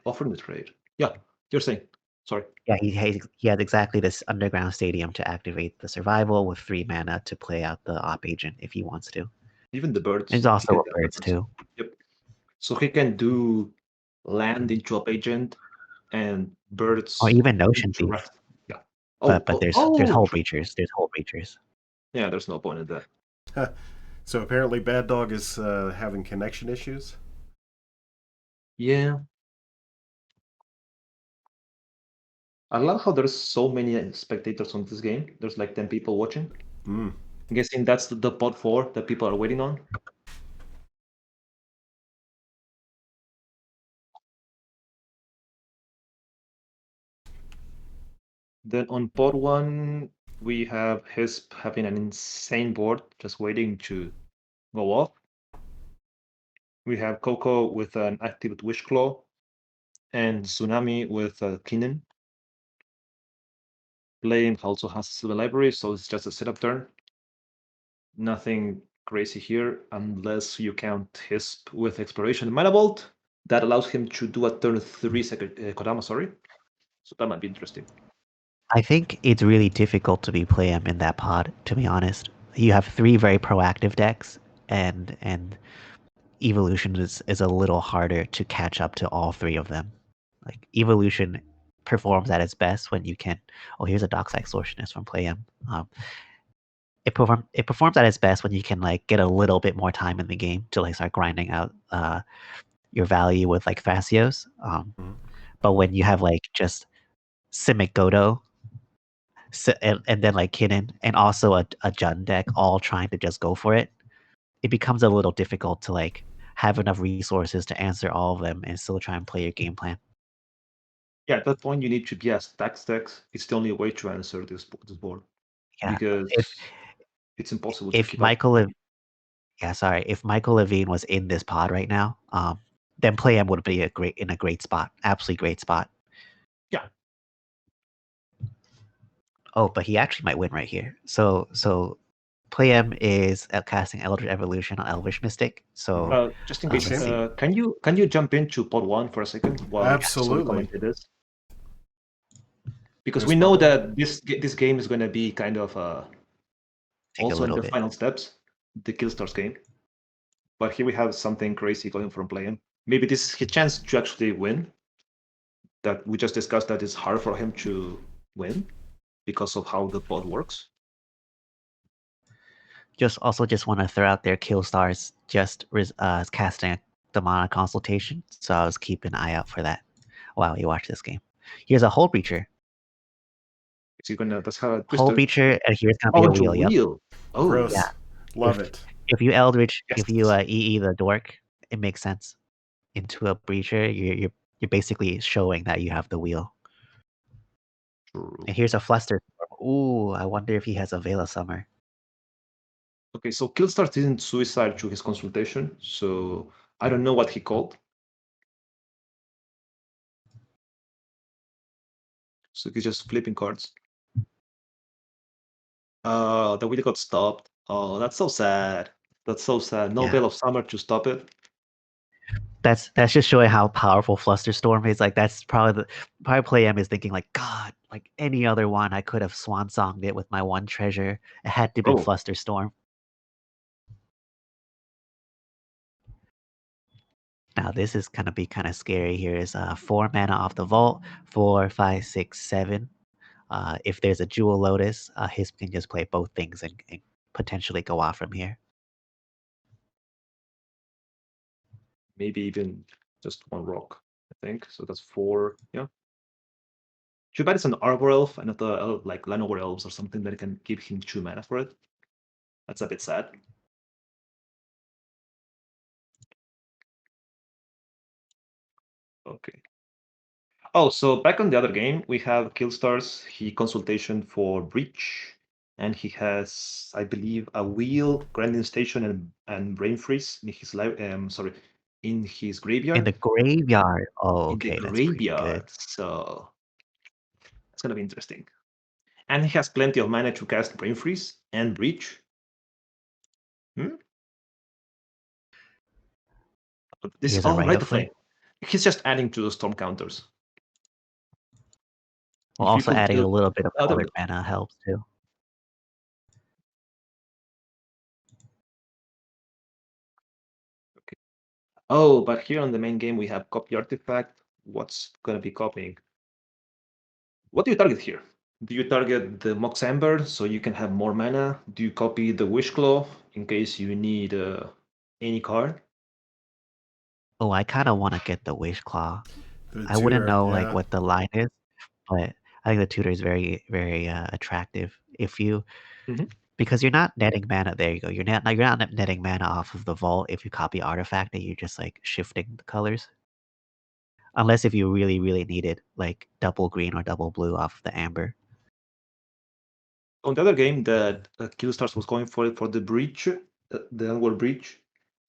offering the trade. Yeah, you're saying. Sorry. Yeah, he has exactly this underground stadium to activate the survival with 3 mana to play out the op agent if he wants to. Even the birds. There's he also can a get birds too. Yep. So he can do land into op agent and birds. Or even Notion into Thief. rest. Yeah. But there's hull breachers. There's hull breachers. Yeah, there's no point in that. So apparently Bad Dog is having connection issues. Yeah. I love how there's so many spectators on this game. There's like 10 people watching. Mm. I'm guessing that's the pod 4 that people are waiting on. Then on pod 1, we have Hissp having an insane board, just waiting to go off. We have Coco with an active Wishclaw, and Tsunami with a Keenan. PlayM also has a Silver Library, so it's just a setup turn. Nothing crazy here, unless you count Hissp with Exploration and Mana Bolt. That allows him to do a turn 3 Kodama, sorry. So that might be interesting. I think it's really difficult to be PlayM in that pod, to be honest. You have 3 very proactive decks, and Evolution is a little harder to catch up to all 3 of them. Like Evolution performs at its best when you can. Oh, here's a Dockside Extortionist from PlayM. It performs at its best when you can like get a little bit more time in the game to like start grinding out your value with like Thrasios. But when you have like just Simic Godo, and then like Kinnan, and also a Jund deck all trying to just go for it, it becomes a little difficult to like have enough resources to answer all of them and still try and play your game plan. Yeah, at that point you need to be as stacks. It's the only way to answer this board. Yeah, because it's impossible if to keep Michael if Michael Levine was in this pod right now, then PlayM would be in a great spot, absolutely great spot. Yeah. Oh, but he actually might win right here. So PlayM is casting Eldritch Evolution on Elvish Mystic. So just in case, let's can you jump into pod 1 for a second while Absolutely. I commentate this? Because There's we know pod that this game is going to be kind of take a also in little the bit. final steps, the Killstars game. But here we have something crazy going from PlayM. Maybe this is his chance to actually win. That we just discussed that it's hard for him to win because of how the pod works. Just want to throw out there Killstars just casting a demonic consultation, so I was keeping an eye out for that while you watch this game. Here's a hole breacher. Is he gonna? That's how. Hole breacher, and here's gonna be Oh, a it's a wheel. Yep. wheel. Oh, Gross. yeah. Love it. If you Eldritch, Yes. if you EE the dork, it makes sense. Into a breacher, you're basically showing that you have the wheel. True. And here's a Fluster. Ooh, I wonder if he has a Veil of Summer. Okay, so Killstars didn't suicide to his consultation, so I don't know what he called. So he's just flipping cards. The wheel got stopped. Oh, that's so sad. That's so sad. No Yeah. Veil of Summer to stop it. That's just showing how powerful Flusterstorm is. Like that's probably PlayM is thinking like, God, like any other one, I could have swan songed it with my one treasure. It had to be Oh. Flusterstorm. Now this is gonna be kind of scary. Here is 4 mana off the vault, 4, 5, 6, 7. If there's a Jewel Lotus, Hissp can just play both things and potentially go off from here. Maybe even just one rock, I think. So that's 4. Yeah. Too bad it's an Arbor Elf and not a like Llanowar Elves or something that can give him 2 mana for it. That's a bit sad. Okay. Oh, so back on the other game, we have Killstars. He consultation for Breach, and he has, I believe, a wheel, grinding station, and brain freeze in his in his graveyard. In the graveyard. Oh, okay, in the that's pretty good. graveyard. So that's gonna be interesting. And he has plenty of mana to cast brain freeze and Breach. This Here's is a Rite right of the Flame. flame. He's just adding to the storm counters. Well, If you also could adding do- a little bit of other- colored mana helps too. Okay. Oh, but here on the main game we have copy artifact. What's gonna be copying? What do you target here? Do you target the Mox Ember so you can have more mana? Do you copy the Wish Claw in case you need any card? Oh, I kind of want to get the Wish Claw. The I wouldn't tutor, know yeah. like what the line is, but I think the tutor is very, very attractive. If you, because you're not netting mana. There you go. You're not netting mana off of the vault. If you copy artifact, and you're just like shifting the colors. Unless if you really, really needed like double green or double blue off the amber. On the other game that Killstars was going for the breach, the Underworld breach,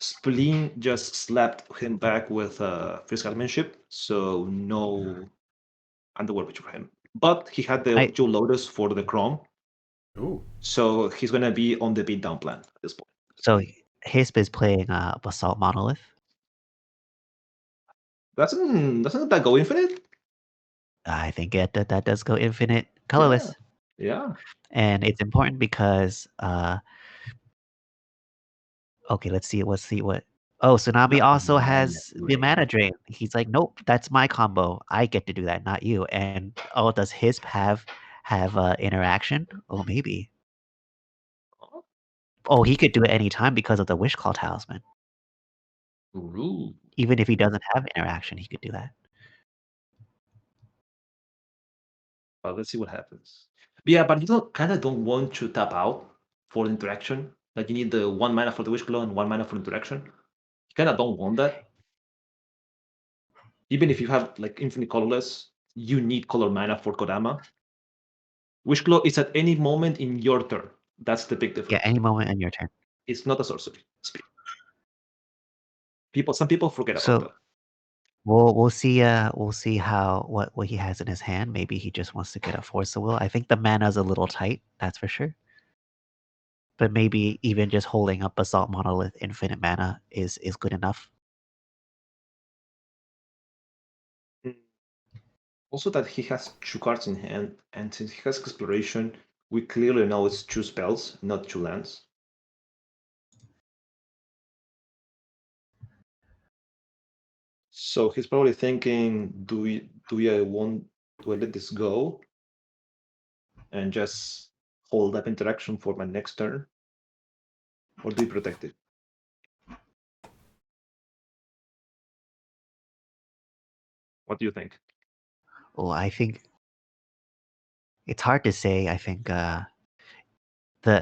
Spleen just slapped him back with Fiskalmanship, so no Underworld breach for him. But he had the Jewel Lotus for the Chrome. Ooh. So he's gonna be on the beatdown plan at this point. So Hissp is playing Basalt Monolith. Doesn't that go infinite? I think that does go infinite colorless. Yeah. And it's important because okay, let's see what. Oh, Tsunami also has the mana drain. He's like, nope, that's my combo. I get to do that, not you. And oh, does Hissp have interaction? Oh, maybe. Oh, he could do it anytime because of the Wish Claw Talisman. Ooh. Even if he doesn't have interaction, he could do that. Well, let's see what happens. But yeah, but you kind of don't want to tap out for interaction. Like you need the 1 mana for the Wish Claw and 1 mana for interaction. You kind of don't want that. Even if you have like infinite colorless, you need color mana for Kodama. Wish Claw is at any moment in your turn. That's the big difference. Yeah, any moment in your turn. It's not a sorcery. Some people forget about that. We'll see how what he has in his hand. Maybe he just wants to get a Force of Will. I think the mana's a little tight, that's for sure. But maybe even just holding up Basalt Monolith infinite mana is good enough. Also that he has 2 cards in hand, and since he has Exploration, we clearly know it's 2 spells, not 2 lands. So he's probably thinking, do I let this go and just hold up interaction for my next turn? Or do you protect it? What do you think? Well, I think it's hard to say. I think the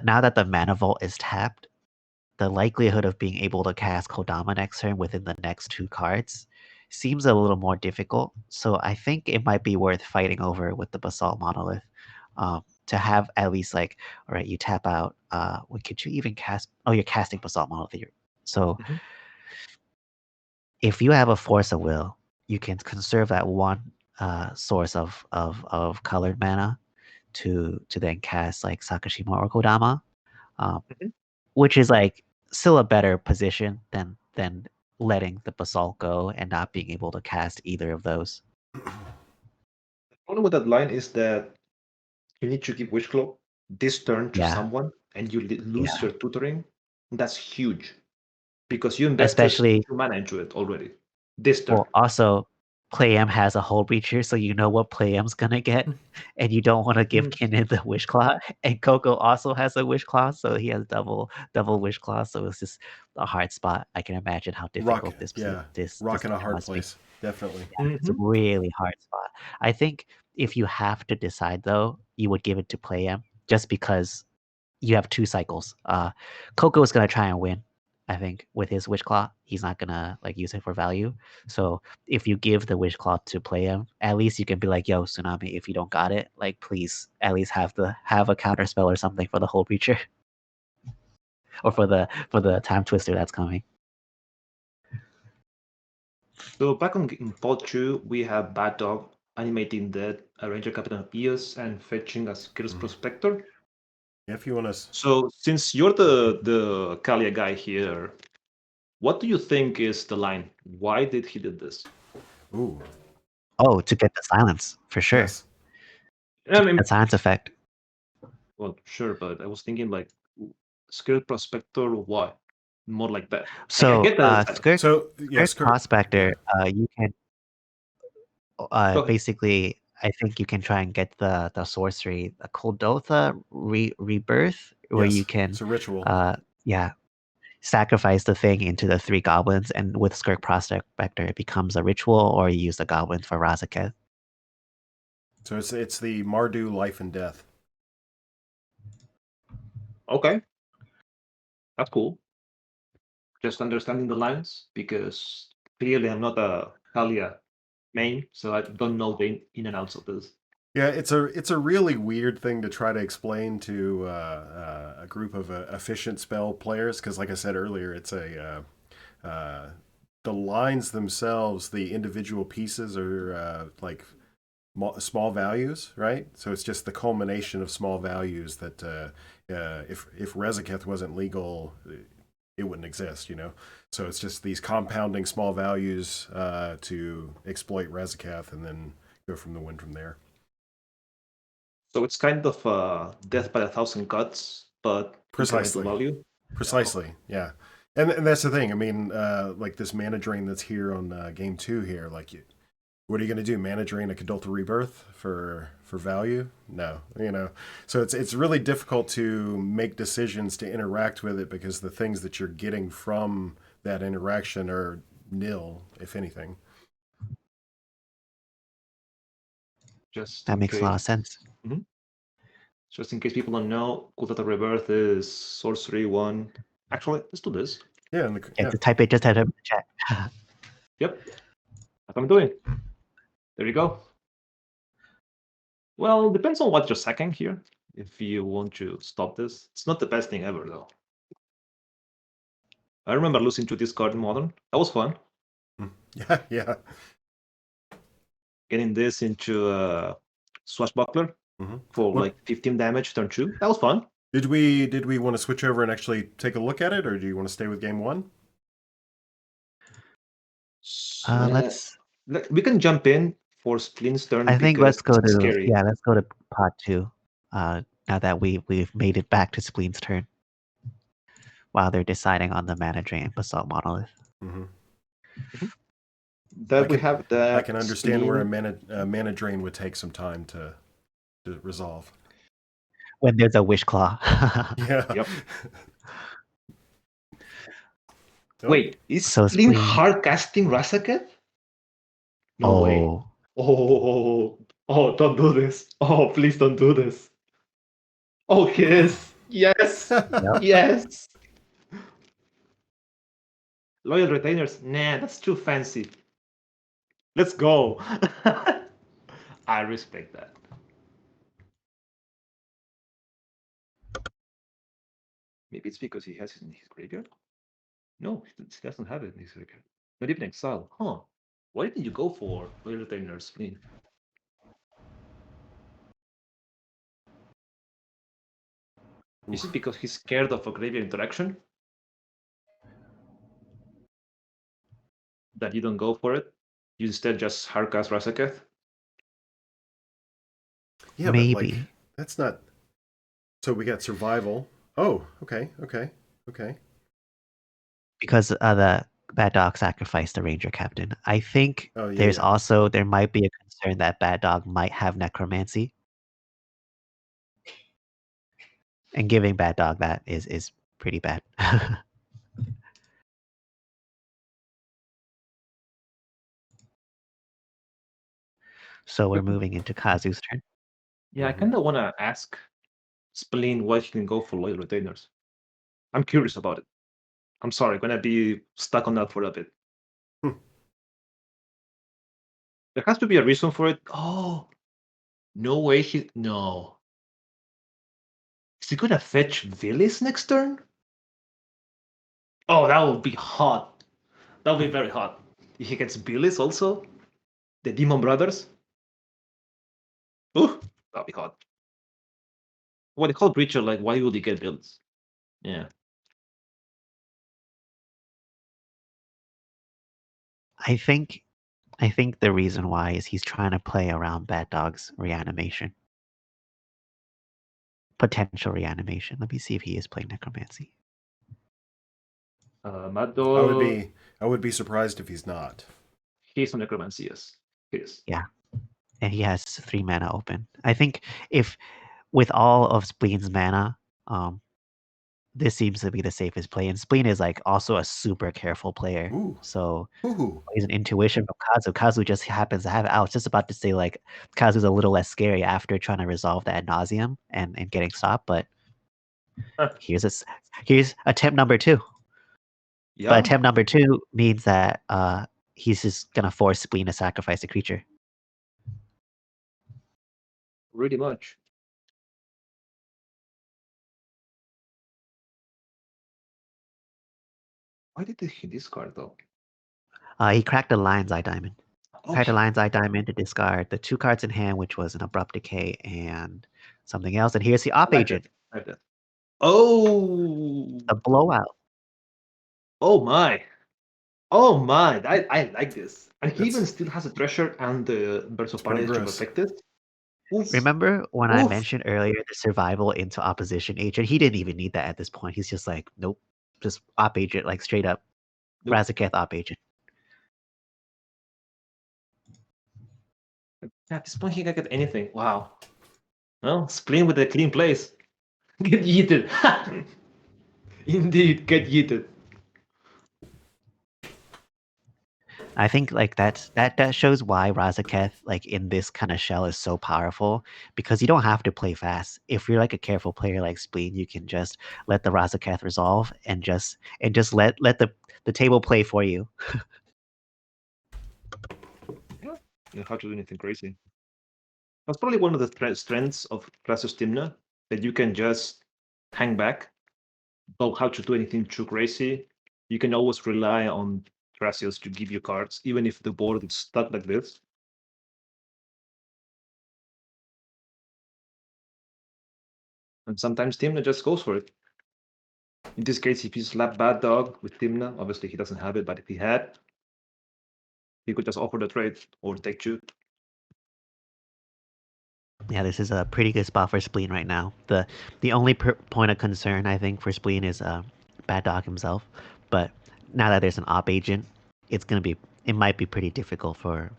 now that the Mana Vault is tapped, the likelihood of being able to cast Kodama next turn within the next 2 cards seems a little more difficult. So I think it might be worth fighting over with the Basalt Monolith. To have at least like, all right, you tap out. Could you even cast? Oh, you're casting Basalt Monolith here. So Mhm. if you have a Force of Will, you can conserve that one source of colored mana to then cast like Sakashima or Kodama, Mhm. which is like still a better position than letting the Basalt go and not being able to cast either of those. The problem with that line is that you need to give Wish Claw this turn to Yeah, someone, and you lose yeah. your tutoring. That's huge because you invested Especially, 2 mana into it already. This turn. well, also PlayM has a Hull Breacher, so you know what PlayM's gonna get, and you don't want to give Mm. Kinnan the Wish Claw. And Coco also has a Wish Claw, so he has double Wish Claw. So it's just a hard spot. I can imagine how difficult this Rocking a turn hard must be. place, definitely. It's a Mhm. really hard spot. I think if you have to decide though, you would give it to PlayM just because you have 2 cycles. Coco is gonna try and win, I think, with his Wish Claw. He's not gonna like use it for value. So if you give the Wish Claw to PlayM, at least you can be like, yo, Tsunami, if you don't got it, like please at least have a counter spell or something for the Hull Breacher. Or for the Time Twister that's coming. So back in Pod 2, we have Bad Dog animating that Ranger Captain of Eos and fetching a Skills Prospector. If you want to, So since you're the Kalia guy here, what do you think is the line? Why did he do this? ooh, Oh, to get the silence, for sure. yes, I mean, The silence effect. well, sure, but I was thinking like Skill Prospector, why? More like that. I So get that. Skirk so yeah, Prospector, you can Go ahead. basically, I think you can try and get the sorcery, the Kuldotha Rebirth, where you yes, can, it's a ritual. yeah, sacrifice the thing into the 3 goblins, and with Skirk Prospector, it becomes a ritual, or you use the goblin for Razaketh. So it's the Mardu life and death. Okay, that's cool. Just understanding the lines because clearly I'm not a Kalia main, so I don't know the in and outs of this. Yeah, it's a really weird thing to try to explain to a group of efficient spell players because, like I said earlier, it's the lines themselves, the individual pieces are like small values, right? So it's just the culmination of small values that if Rezaketh wasn't legal, it wouldn't exist, you know. So it's just these compounding small values to exploit Rezaketh and then go from the wind from there. So it's kind of death by 1,000 cuts, but Precisely. incremental value. Precisely, yeah. And that's the thing. I mean, like this mana drain that's here on game 2 here. Like, what are you going to do? Mana drain a Kadolta Rebirth for value? No, you know. So it's really difficult to make decisions to interact with it because the things that you're getting from that interaction are nil, if anything. Just That in makes a case. lot of sense. Mhm. Just in case people don't know, Kultata Rebirth is sorcery 1. Actually, let's do this. Yeah, Yeah, just type it in the chat. Yep, that's what I'm doing. There you go. Well, depends on what you're sacking here. If you want to stop this, it's not the best thing ever, though. I remember losing to this card in Modern. That was fun. yeah. Getting this into Swashbuckler for What like 15 damage turn 2. That was fun. did we want to switch over and actually take a look at it, or do you want to stay with game 1? We can jump in for Spleen's turn I think because let's go it's to scary. let's go to pot 2. Now that we've made it back to Spleen's turn, while they're deciding on the mana drain and Basalt Monolith. That we have that. I can understand where a Spleen. mana drain would take some time to resolve. When there's a Wish Claw. Yeah. Yep. Oh, Wait, is So Spleen Spleen- hard casting Razaketh? No way. Oh, Oh, don't do this. Oh, please don't do this. Oh, yes. Yes. yep. Yes. Loyal retainers. Nah, that's too fancy. Let's go. I respect that. Maybe it's because he has it in his graveyard? No, he doesn't have it in his graveyard. Not even exile. Huh. Why didn't you go for Loyal retainers, Spleen? Is it because he's scared of a graveyard interaction? That you don't go for it? You instead just hardcast Razaketh? Yeah, Maybe. but like that's not. So we got survival. Oh, okay. Because the Bad Dog sacrificed the Ranger Captain. I think Oh, yeah, there's yeah. also there might be a concern that Bad Dog might have necromancy. And giving Bad Dog that is pretty bad. So we're moving into Kazu's turn. Yeah, I kind of want to ask Spleen why he didn't go for Loyal retainers. I'm curious about it. I'm sorry, I'm gonna be stuck on that for a bit. There has to be a reason for it. Oh, no way. No. Is he gonna fetch Villis next turn? Oh, that would be hot. That would be very hot. If he gets Villis also, the Demon Brothers. Ooh, that'd be hot. What they call Breacher, like, why would he get Villis? Yeah. I think the reason why is he's trying to play around Bad Dog's reanimation. Potential reanimation. Let me see if he is playing necromancy. Mad Dog. I would be surprised if he's not. He's on Necromancy, yes. He is. Yeah. And he has 3 mana open. I think if with all of Spleen's mana, this seems to be the safest play. And Spleen is like also a super careful player. Ooh. So Ooh. he's an intuition from Kazu. Kazu just happens to have it. I was just about to say like Kazu's a little less scary after trying to resolve the ad nauseum and getting stopped, but here's attempt number 2. Yeah. But attempt number 2 means that he's just gonna force Spleen to sacrifice a creature. Pretty much. Why did he discard though? He cracked the Lion's Eye Diamond. Oh, Cracked the Lion's Eye Diamond to discard the 2 cards in hand, which was an Abrupt Decay and something else. And here's the Op Agent. I like that. Oh. A blowout. Oh my. Oh my. I like this. And he even still has a treasure and the Verse of Paradise to protect it. Oof. Remember when I mentioned earlier the survival into opposition agent? He didn't even need that at this point. He's just like, nope, just Op Agent, like straight up. Nope. Razaketh Op Agent. At this point, he can get anything. Wow. Well, Spleen with a clean place. Get yeeted. Indeed, get yeeted. I think like that shows why Razaketh like in this kind of shell is so powerful, because you don't have to play fast. If you're like a careful player like Spleen, you can just let the Razaketh resolve and just let the table play for you. Yeah, you don't have to do anything crazy. That's probably one of the strengths of Classic Tymna, that you can just hang back, don't have to do anything too crazy. You can always rely on Thrasios to give you cards, even if the board is stuck like this. And sometimes Tymna just goes for it. In this case, if you slap Bad Dog with Tymna, obviously he doesn't have it, but if he had, he could just offer the trade or take 2. Yeah, this is a pretty good spot for Spleen right now. The only point of concern I think for Spleen is Bad Dog himself, but now that there's an Op Agent, it might be pretty difficult for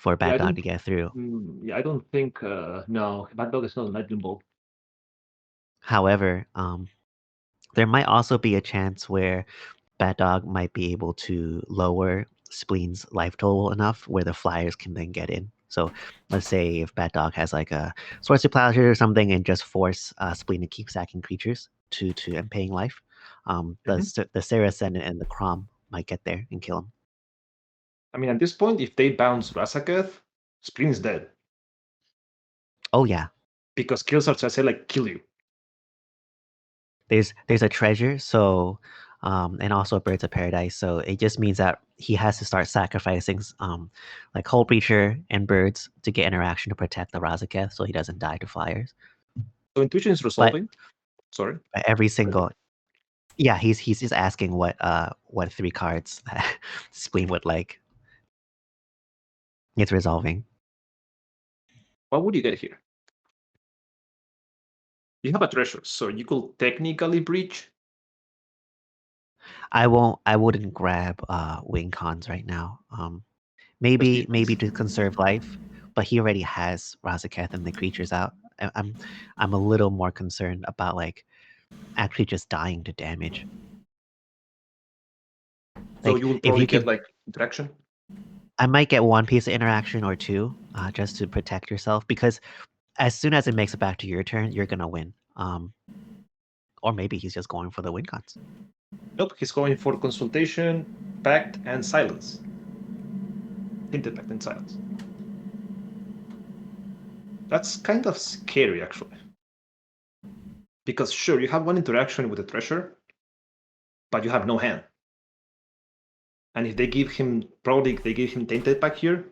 Bad Dog to get through. Yeah, I don't think no, Bad Dog is not a Lightning Bolt. However, there might also be a chance where Bat Dog might be able to lower Spleen's life total enough where the flyers can then get in. So let's say if Bat Dog has like a Sorcery Plaster or something and just force Spleen to keep sacking creatures to and paying life, the Sarah Ascendant and the Crom might get there and kill him. I mean, at this point, if they bounce Razaketh, Spleen is dead. Oh yeah, Because killstars, I say, like, kill you. there's a treasure, so and also Birds of Paradise, so it just means that he has to start sacrificing like Hull Breacher and birds to get interaction to protect the Razaketh so he doesn't die to flyers. So intuition is resolving. Sorry. Every single yeah, he's just asking what 3 cards that Spleen would like. It's resolving. What would you get here? You have a treasure, so you could technically breach. I wouldn't grab wing cons right now. Maybe to conserve life, but he already has Razaketh and the creatures out. I'm a little more concerned about like actually just dying to damage. So Like, you will if probably you get can, like interaction. I might get 1 piece of interaction or 2, just to protect yourself, because as soon as it makes it back to your turn, you're gonna win. Or maybe he's just going for the win cons. Nope, he's going for consultation, pact, and silence. Hinted pact and silence. That's kind of scary, actually. Because sure, you have 1 interaction with the treasure, but you have no hand. And if they give him, probably they give him Tainted Pact here,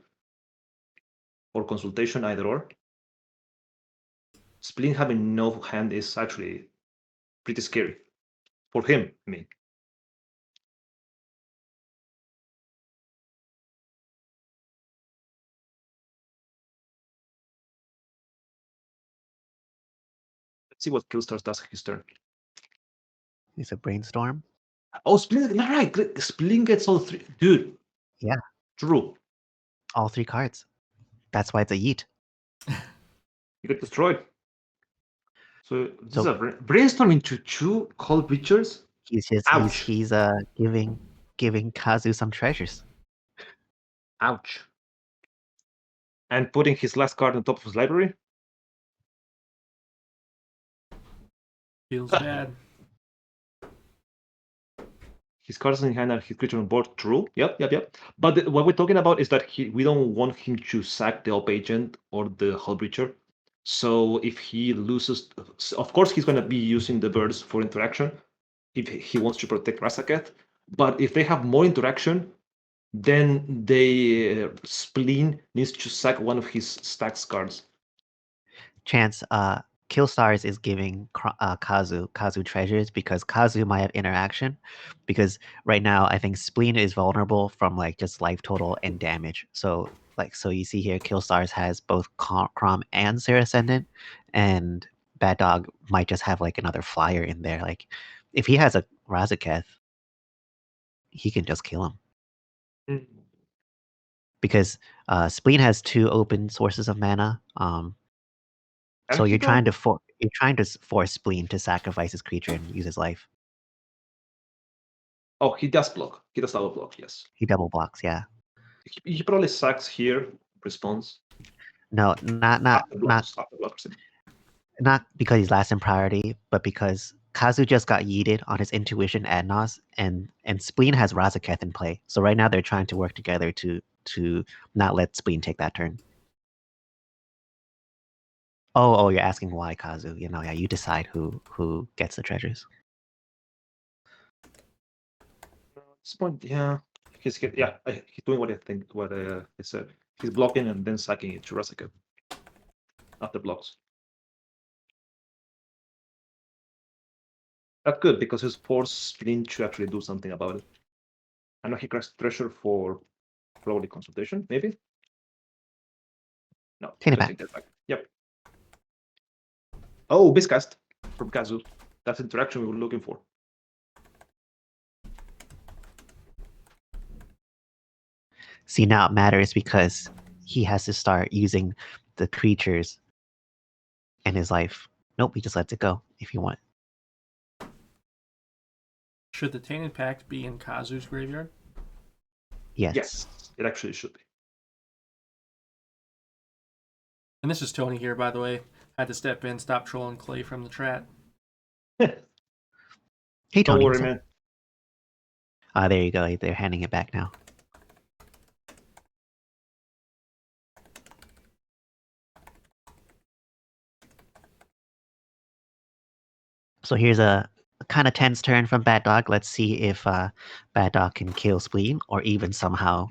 or consultation, either or. Spleen having no hand is actually pretty scary. For him, I mean. Let's see what Killstars does his turn. He's a brainstorm. Oh, Spleen, not right. Spleen gets all 3. Dude. Yeah. True. All 3 cards. That's why it's a yeet. You get destroyed. So this is a brainstorming to 2 cold creatures. He's just he's giving Kazu some treasures. Ouch. And putting his last card on top of his library. Feels bad. His cards in hand and his creature on board. True. Yep. But what we're talking about is that we don't want him to sack the Op Agent or the Hull Breacher. So if he loses, of course he's going to be using the birds for interaction if he wants to protect Razaketh. But if they have more interaction, then they Spleen needs to sack one of his stacks cards. Chance, Killstars is giving Kazu treasures because Kazu might have interaction. Because right now, I think Spleen is vulnerable from like just life total and damage. So you see here, Killstars has both Crom and Sarah Ascendant, and Bad Dog might just have like another flyer in there. Like, if he has a Razaketh, he can just kill him. Because Spleen has 2 open sources of mana. So you're trying to force Spleen to sacrifice his creature and use his life. Oh, he does block. He does double block. Yes. He double blocks. Yeah. He probably sacks here. Response. No, not because he's last in priority, but because Kazu just got yeeted on his intuition Adnos, and Spleen has Razaketh in play. So right now they're trying to work together to not let Spleen take that turn. Oh, you're asking why, Kazu. Yeah, you decide who gets the treasures. At this point, yeah, he's doing what he said. He's blocking and then sacking it to Razaketh after blocks. That's good because he's forced Spleen to actually do something about it. I know he crashed treasure for probably consultation, maybe. No, Take it back. Yep. Oh, Biscast from Kazu. That's interaction we were looking for. See, now it matters because he has to start using the creatures in his life. Nope, he just lets it go if you want. Should the Tainted Pact be in Kazu's graveyard? Yes. Yes, it actually should be. And this is Tony here, by the way. Had to step in, stop trolling Clay from the chat. Hey, Don't Tony. worry, what's up? man. There you go. They're handing it back now. So here's a kind of tense turn from Bad Dog. Let's see if Bad Dog can kill Spleen or even somehow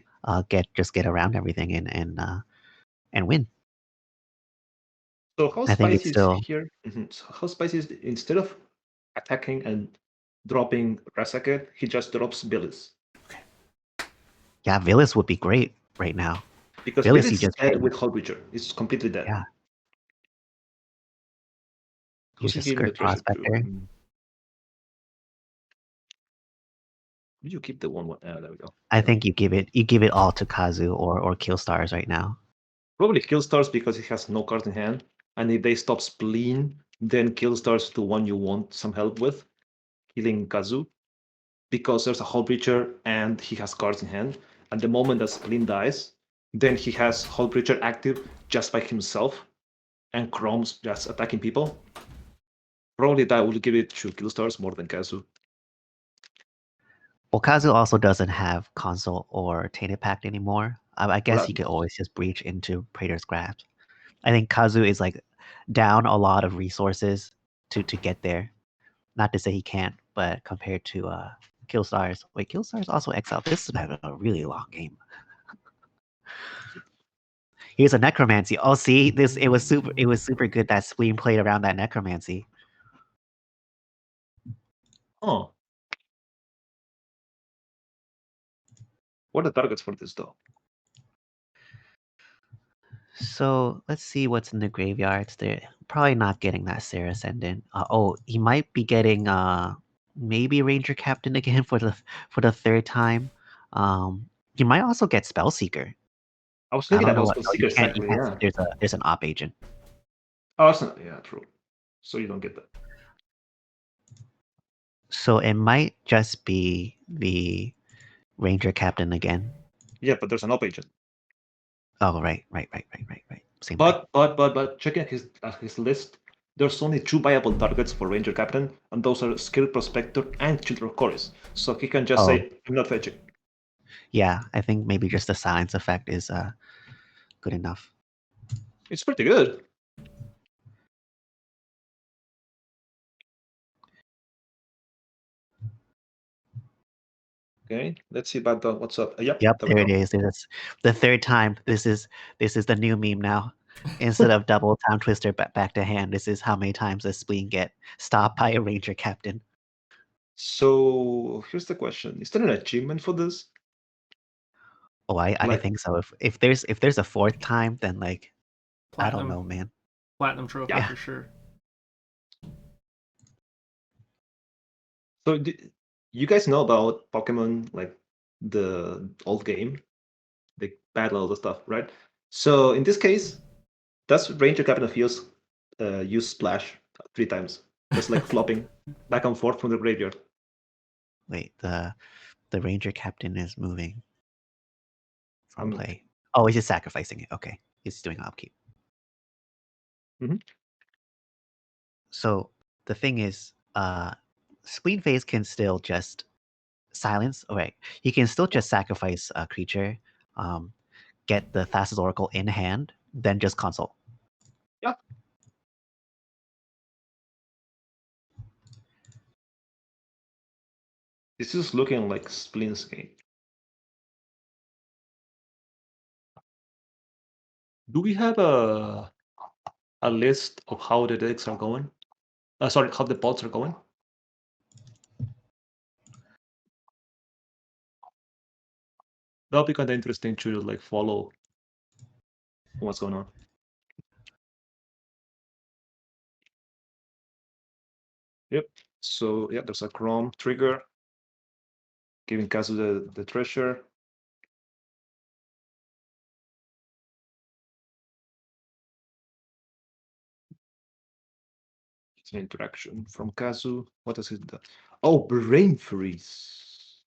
get around everything and win. So how I think it's spicy is still here? So how spicy is instead of attacking and dropping Rasaket, he just drops Billis. yeah. Villas would be great right now. Because Billis, Billis you is just dead can, with Hull Breacher. It's completely dead. yeah. You Who's he just giving the skirt treasure to? prospector. Did you keep the one? There we go. I think you give it all to Kazu or Killstars right now. Probably Killstars because he has no cards in hand. And if they stop Spleen, then Killstars to one you want some help with, killing Kazu. Because there's a Hull Breacher and he has cards in hand. And the moment that Spleen dies, then he has Hull Breacher active just by himself, and Chrome's just attacking people. Probably that will give it to Killstars more than Kazu. Well, Kazu also doesn't have console or Tainted Pact anymore. I guess he Right. could always just breach into Praetor's Grasp. I think Kazu is like down a lot of resources to get there. Not to say he can't, but compared to Killstars. Wait, Killstars also exiled. This has been a really long game. Here's a Necromancy. Oh, see, it was super good that Spleen played around that Necromancy. Oh. What are the targets for this though? So let's see what's in the graveyards. They're probably not getting that Sarah Ascendant. Oh, he might be getting maybe Ranger Captain again for the third time. He might also get Spellseeker. I was I thinking don't know about what. Oh, you Spellseeker can't. You exactly, can't. yeah. There's an op agent. Oh, that's not, yeah, true. So you don't get that. So it might just be the Ranger Captain again. Yeah, but there's an op agent. Oh, right. Same thing. But checking his list, there's only 2 viable targets for Ranger Captain, and those are Skill Prospector and Children of Chorus. So he can just say, I'm not fetching. Yeah, I think maybe just the silence effect is good enough. It's pretty good. Okay, let's see about what's up. Yep, There it is. It's the third time. This is the new meme now. Instead of double time twister back to hand, this is how many times a spleen get stopped by a ranger captain. So here's the question: is there an achievement for this? Oh, I Like, think so. If there's a fourth time, then like I don't Platinum, know, man. platinum trophy Yeah. for sure. so you guys know about Pokemon, like the old game, the battle, all the stuff, right? So in this case, does Ranger Captain of Heals use Splash 3 times, just like flopping back and forth from the graveyard? Wait, the ranger captain is moving from I'm play. Oh, he's just sacrificing it. Okay, he's doing upkeep. Mhm. So the thing is, Spleenface can still just silence. Oh, right, he can still just sacrifice a creature, get the Thassa's Oracle in hand, then just consult. Yeah. This is looking like Spleen's game. Do we have a list of how the decks are going? Sorry, how the pots are going? That'll be kind of interesting to like follow what's going on. Yep. So yeah, there's a Chrome trigger giving Kazu the treasure. It's an interaction from Kazu. What does it do? Oh, Brain Freeze.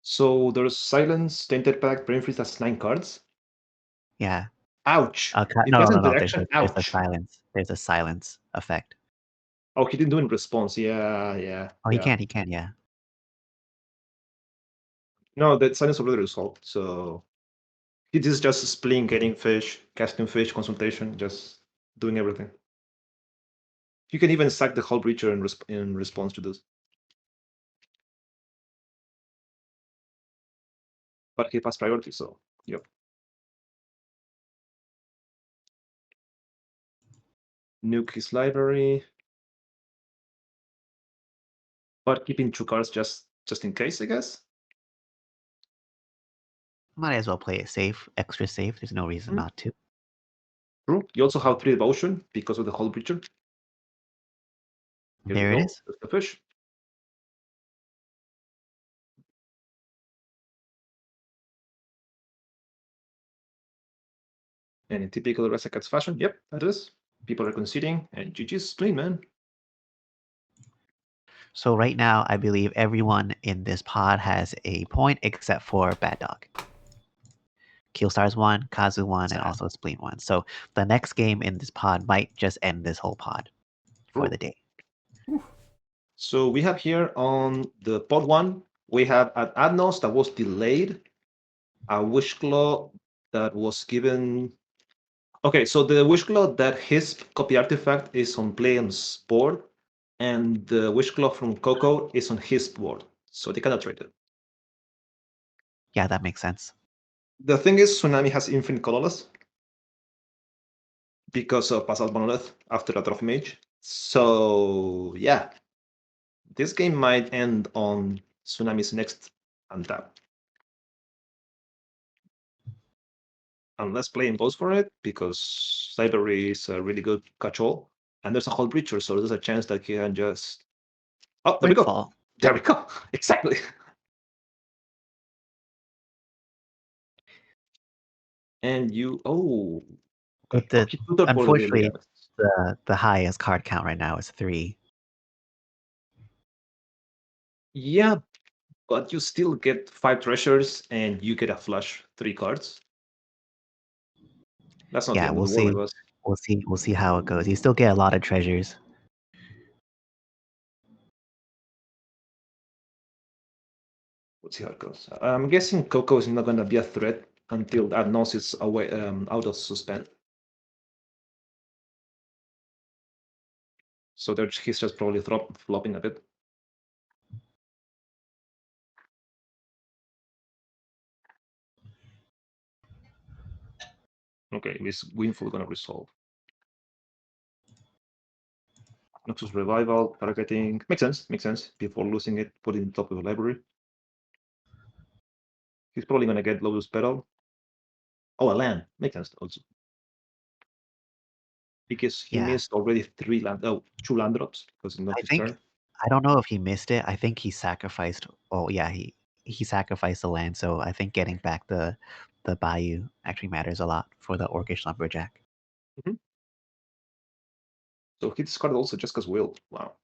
So there's Silence, Tainted Pact, Brain Freeze, that's 9 cards. Yeah. Ouch. It No, was no, no. interaction. There's a Ouch. silence. There's a silence effect. Oh, he didn't do it in response. Yeah. Oh, he can. He can. Yeah. No, that silence already resolved. So it is just Spleen, getting fish, casting fish, consultation, just doing everything. You can even sack the Hull Breacher in response to this. But he passed priority, so yep. Nuke his library. But keeping 2 cards just in case, I guess. Might as well play it safe, extra safe. There's no reason not to. True. You also have 3 devotion because of the Hull Breacher. Here There we it go. is. There's the fish. And in typical Resacats fashion, yep, that is. People are conceding, and GG's Spleen, man. So right now, I believe everyone in this pod has a point except for Bad Dog. Killstars 1, Kazu 1, and also Spleen 1. So the next game in this pod might just end this whole pod for the day. So we have here on the pod 1, we have an Adnos that was delayed, a Wishclaw that was given. Okay, so the Wishclaw that Hissp copy artifact is on PlayM's board, and the Wishclaw from Coco is on his board, so they cannot trade it. Yeah, that makes sense. The thing is, Tsunami has infinite colorless because of Basalt Monolith after a Trophy Mage. So yeah, this game might end on Tsunami's next untap. Unless PlayM goes for it, because library is a really good catch-all, and there's a Hull Breacher, so there's a chance that he can just. Oh, there we go. Windfall. There we go. Exactly. And you. Oh. But Okay, tutor for the unfortunately, Lilias. the highest card count right now is 3. Yeah, but you still get 5 treasures and you get a flush 3 cards. That's not the Yeah, end we'll of the world, see. I guess. We'll see how it goes. You still get a lot of treasures. We'll see how it goes. I'm guessing Coco is not going to be a threat until Adnos is away, out of suspend. So he's just probably flopping a bit. Okay, is Windfall going to resolve? Noxus Revival, targeting. Makes sense. Before losing it, put it in top of the library. He's probably going to get Lotus Petal. Oh, a land. Makes sense also. Because he missed already 2 land drops because it's not his turn. I don't know if he missed it. I think he sacrificed. Oh yeah, he sacrificed the land. So I think getting back the Bayou actually matters a lot for the Orcish Lumberjack. Mm-hmm. So he discarded also just because will. Wow.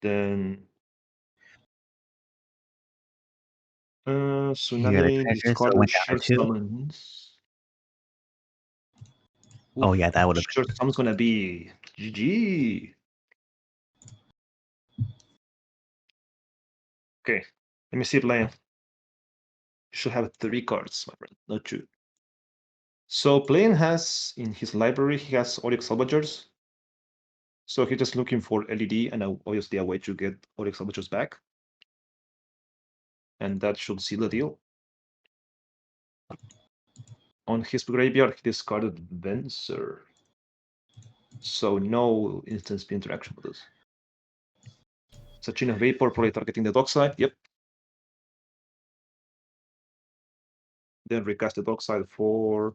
Then Tsunami discarded Short Summons. Oh yeah, that would have Short Summons gonna be GG. Okay, let me see PlayM. You should have 3 cards, my friend, not 2. So PlayM has in his library, he has Oryx Salvagers. So he's just looking for LED and obviously a way to get Oryx Salvagers back. And that should seal the deal. On his graveyard, he discarded Venser. So no instant speed interaction with this. Sachina Vapor probably targeting the dockside. Yep. Then recast the dockside for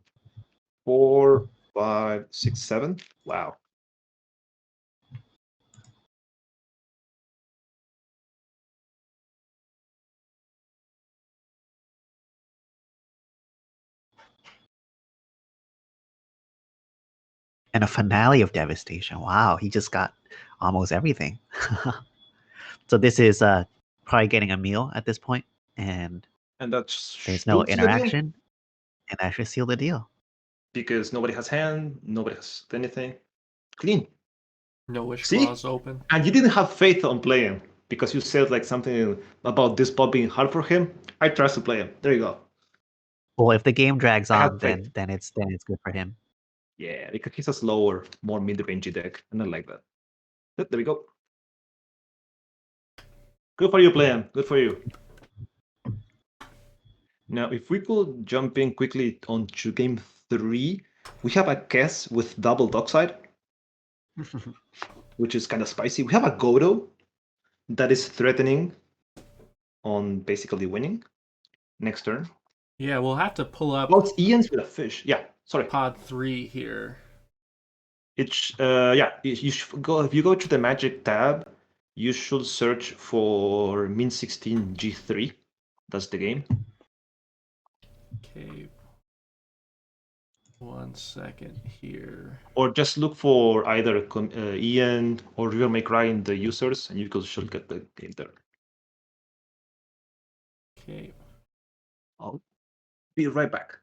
4, 5, 6, 7. Wow. And a finale of devastation. Wow, he just got almost everything. So this is probably getting a meal at this point, and that's there's no should seal the deal, interaction, and that should seal the deal. because nobody has hand, nobody has anything. Clean. No wish See? clause open. And you didn't have faith on PlayM because you said like something about this spot being hard for him. I trust to PlayM. There you go. Well, if the game drags I have on, faith. then it's good for him. Yeah, because he's a slower, more mid-rangey deck, and I like that. There we go. Good for you, PlayM. Good for you. Now, if we could jump in quickly onto game 3, we have a Kess with double Dockside, which is kind of spicy. We have a Godo that is threatening on basically winning next turn. Yeah, we'll have to pull up Oh, it's Ian's with a fish. Yeah, sorry. pod 3 here. It's you should go, if you go to the Magic tab, you should search for Min 16 G3. That's the game. Okay. 1 second here. Or just look for either Ian or RiverMayCry in the users, and you should get the game there. Okay. I'll be right back.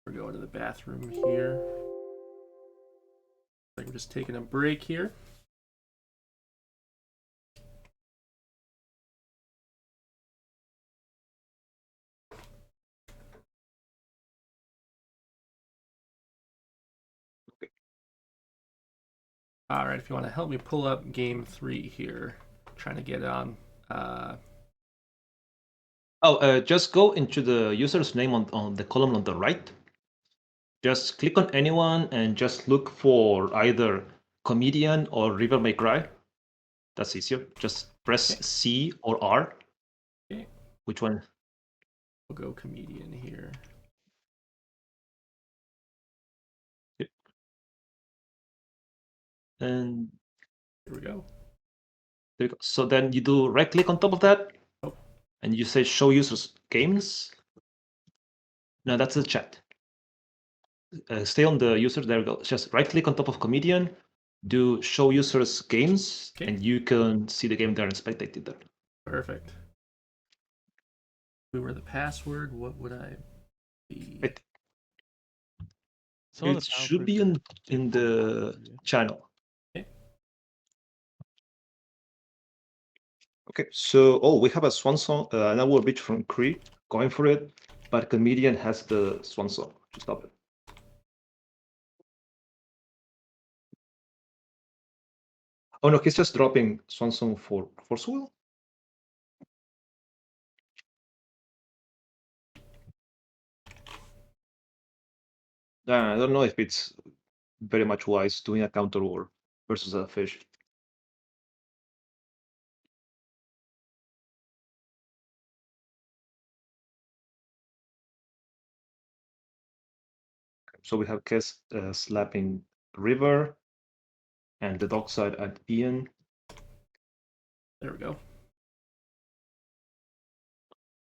We're going to the bathroom here. Like we're just taking a break here. All right, if you want to help me pull up game 3 here, I'm trying to get it on. Just go into the user's name on the column on the right. Just click on anyone and just look for either comedian or RiverMayCry. That's easier. Just press Okay. C or R. Okay. Which one? We'll go comedian here. And Here we go. there you go. So then you do right click on top of that, Oh. and you say show users games. No, that's the chat. Stay on the user. There we go. Just right click on top of comedian, do show users games, Okay. and you can see the game there and spectate it there. Perfect. We were the password. What would I be? It, Some of the it sound should be clips in the channel. Okay. Okay, so we have a swan song, an hour beach from Chri, going for it, but comedian has the swan song to stop it. Oh no, he's just dropping swan song for Force Wheel. I don't know if it's very much wise doing a counter war versus a fish. So we have Kess slapping River and the Dockside at Ian. There we go.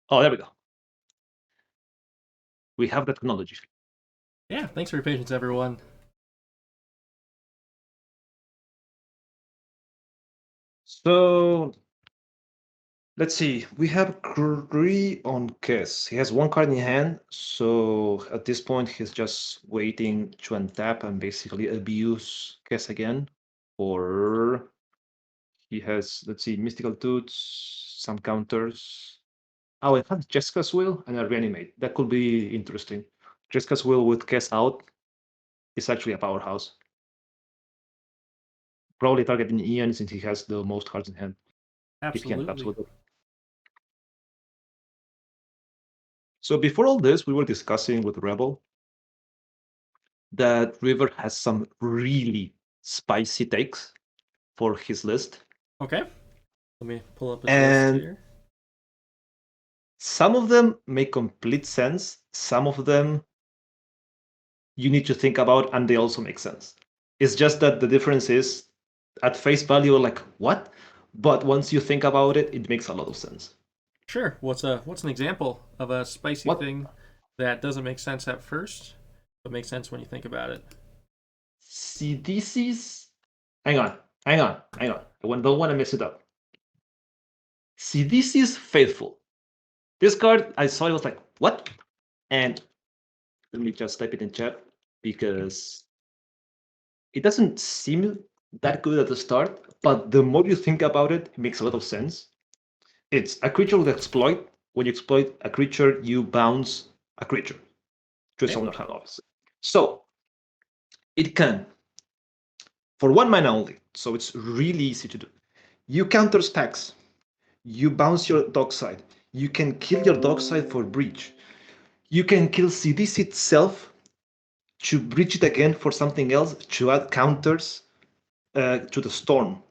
Oh, there we go. We have the technology. Yeah, thanks for your patience, everyone. So let's see. We have Chri on Kess. He has one card in hand, so at this point he's just waiting to untap and basically abuse Kess again. Or he has, let's see, Mystical Toots, some counters. Oh, it has Jessica's Will and a Reanimate. That could be interesting. Jessica's Will with Kess out is actually a powerhouse. Probably targeting Ian since he has the most cards in hand. If he untaps with Absolutely. it. So before all this, we were discussing with Rebel that River has some really spicy takes for his list. Okay. Let me pull up his And list here. some of them make complete sense. Some of them you need to think about, and they also make sense. It's just that the difference is at face value, like, what? But once you think about it, it makes a lot of sense. Sure. What's an example of a spicy What? thing that doesn't make sense at first, but makes sense when you think about it? CDC's. Hang on. I don't want to mess it up. CDC's Faithful. This card, I saw it, was like, what? And let me just type it in chat because it doesn't seem that good at the start, but the more you think about it, it makes a lot of sense. It's a creature with exploit. When you exploit a creature, you bounce a creature to its owner's hand, obviously. So it can, for 1 mana only, so it's really easy to do. You counter stacks. You bounce your dockside. You can kill your dockside for breach. You can kill CDC itself to breach it again for something else to add counters to the storm.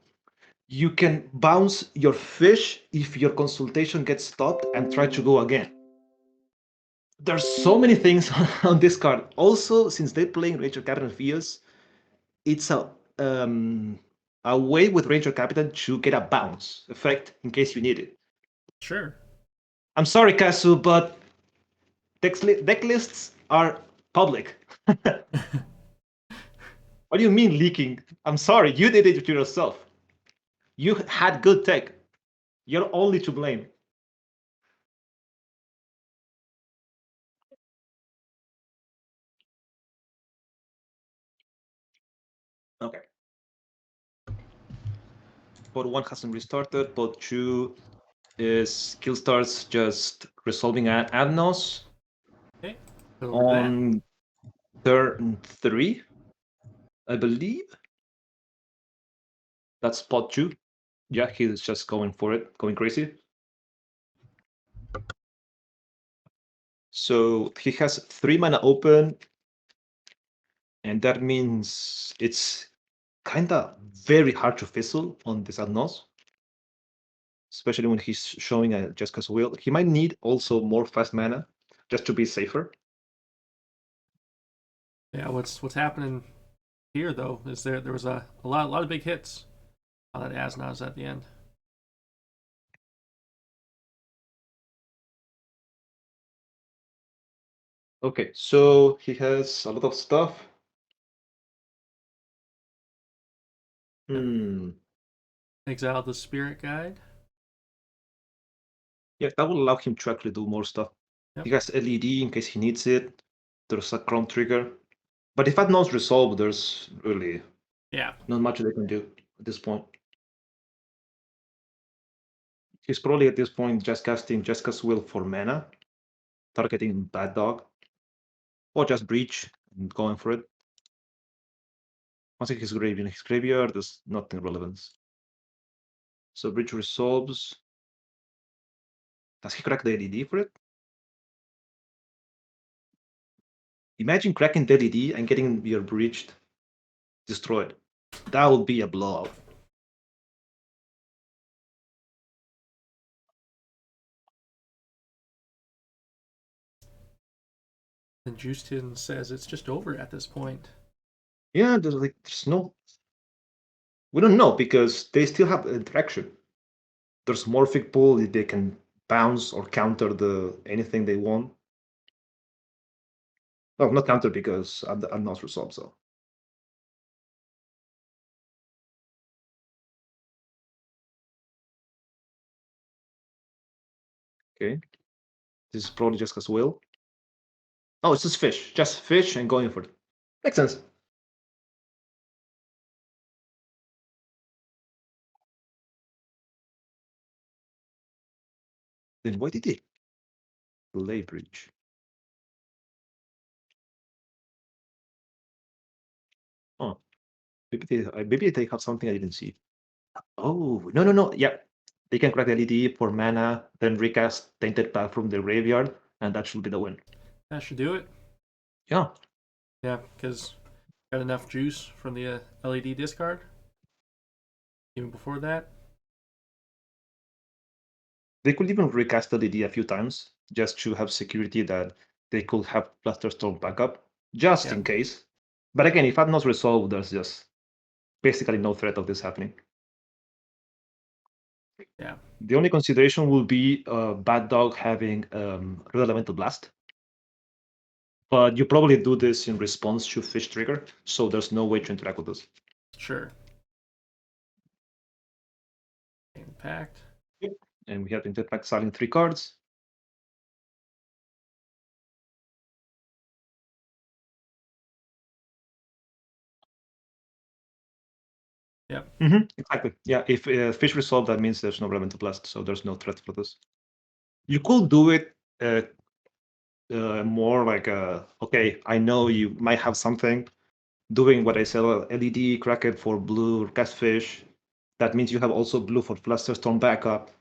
You can bounce your fish if your consultation gets stopped and try to go again. There's so many things on this card. Also, since they're playing Ranger Captain Fios, it's a way with Ranger Captain to get a bounce effect in case you need it. Sure. I'm sorry, Kazu, but deck lists are public. What do you mean leaking? I'm sorry, you did it to yourself. You had good tech. You're only to blame. Okay. Pod 1 hasn't restarted. Pod 2 is Killstars just resolving Adnos. Okay. Over that. On turn 3, I believe. That's Pod 2. Yeah, he's just going for it, going crazy. So he has 3 mana open, and that means it's kinda very hard to fizzle on this Adnos, especially when he's showing a Jessica's Will. He might need also more fast mana just to be safer. Yeah. What's happening here though is there was a lot of big hits on that Asnos at the end. Okay, so he has a lot of stuff. Exile the Spirit Guide. Yeah, that will allow him to actually do more stuff. Yep. He has LED in case he needs it. There's a Chrome trigger. But if Adnon's resolved, there's really not much they can do at this point. He's probably at this point just casting Jessica's Will for mana, targeting Bad Dog, or just Breach and going for it. Once in his graveyard, there's nothing relevant. So Breach resolves. Does he crack the LED for it? Imagine cracking the LED and getting your Breach destroyed. That would be a blowout. And Justin says it's just over at this point. Yeah, there's no. We don't know because they still have interaction. There's Morphic Pool, they can bounce or counter anything they want. Well, not counter because I'm not resolved, so. Okay. This is probably just as well. Oh, it's just fish and going for it. Makes sense. Then why did they play Breach? Oh, maybe they have something I didn't see. Oh, no. Yeah, they can crack the LED for mana, then recast Tainted Path from the graveyard, and that should be the win. That should do it. Yeah. Yeah, because got enough juice from the LED discard. Even before that. They could even recast the LED a few times just to have security that they could have Blasterstorm backup, just in case. But again, if Adnos resolved, there's just basically no threat of this happening. Yeah. The only consideration will be Bad Dog having Red Elemental Blast. But you probably do this in response to Fish Trigger, so there's no way to interact with this. Sure. Impact. And we have Impact selling 3 cards. Yep. Exactly. Yeah, if Fish resolve, that means there's no Elemental Blast, so there's no threat for this. You could do it more like, okay, I know you might have something, doing what I said, LED, crack it for blue, cast Fish. That means you have also blue for Flusterstorm backup.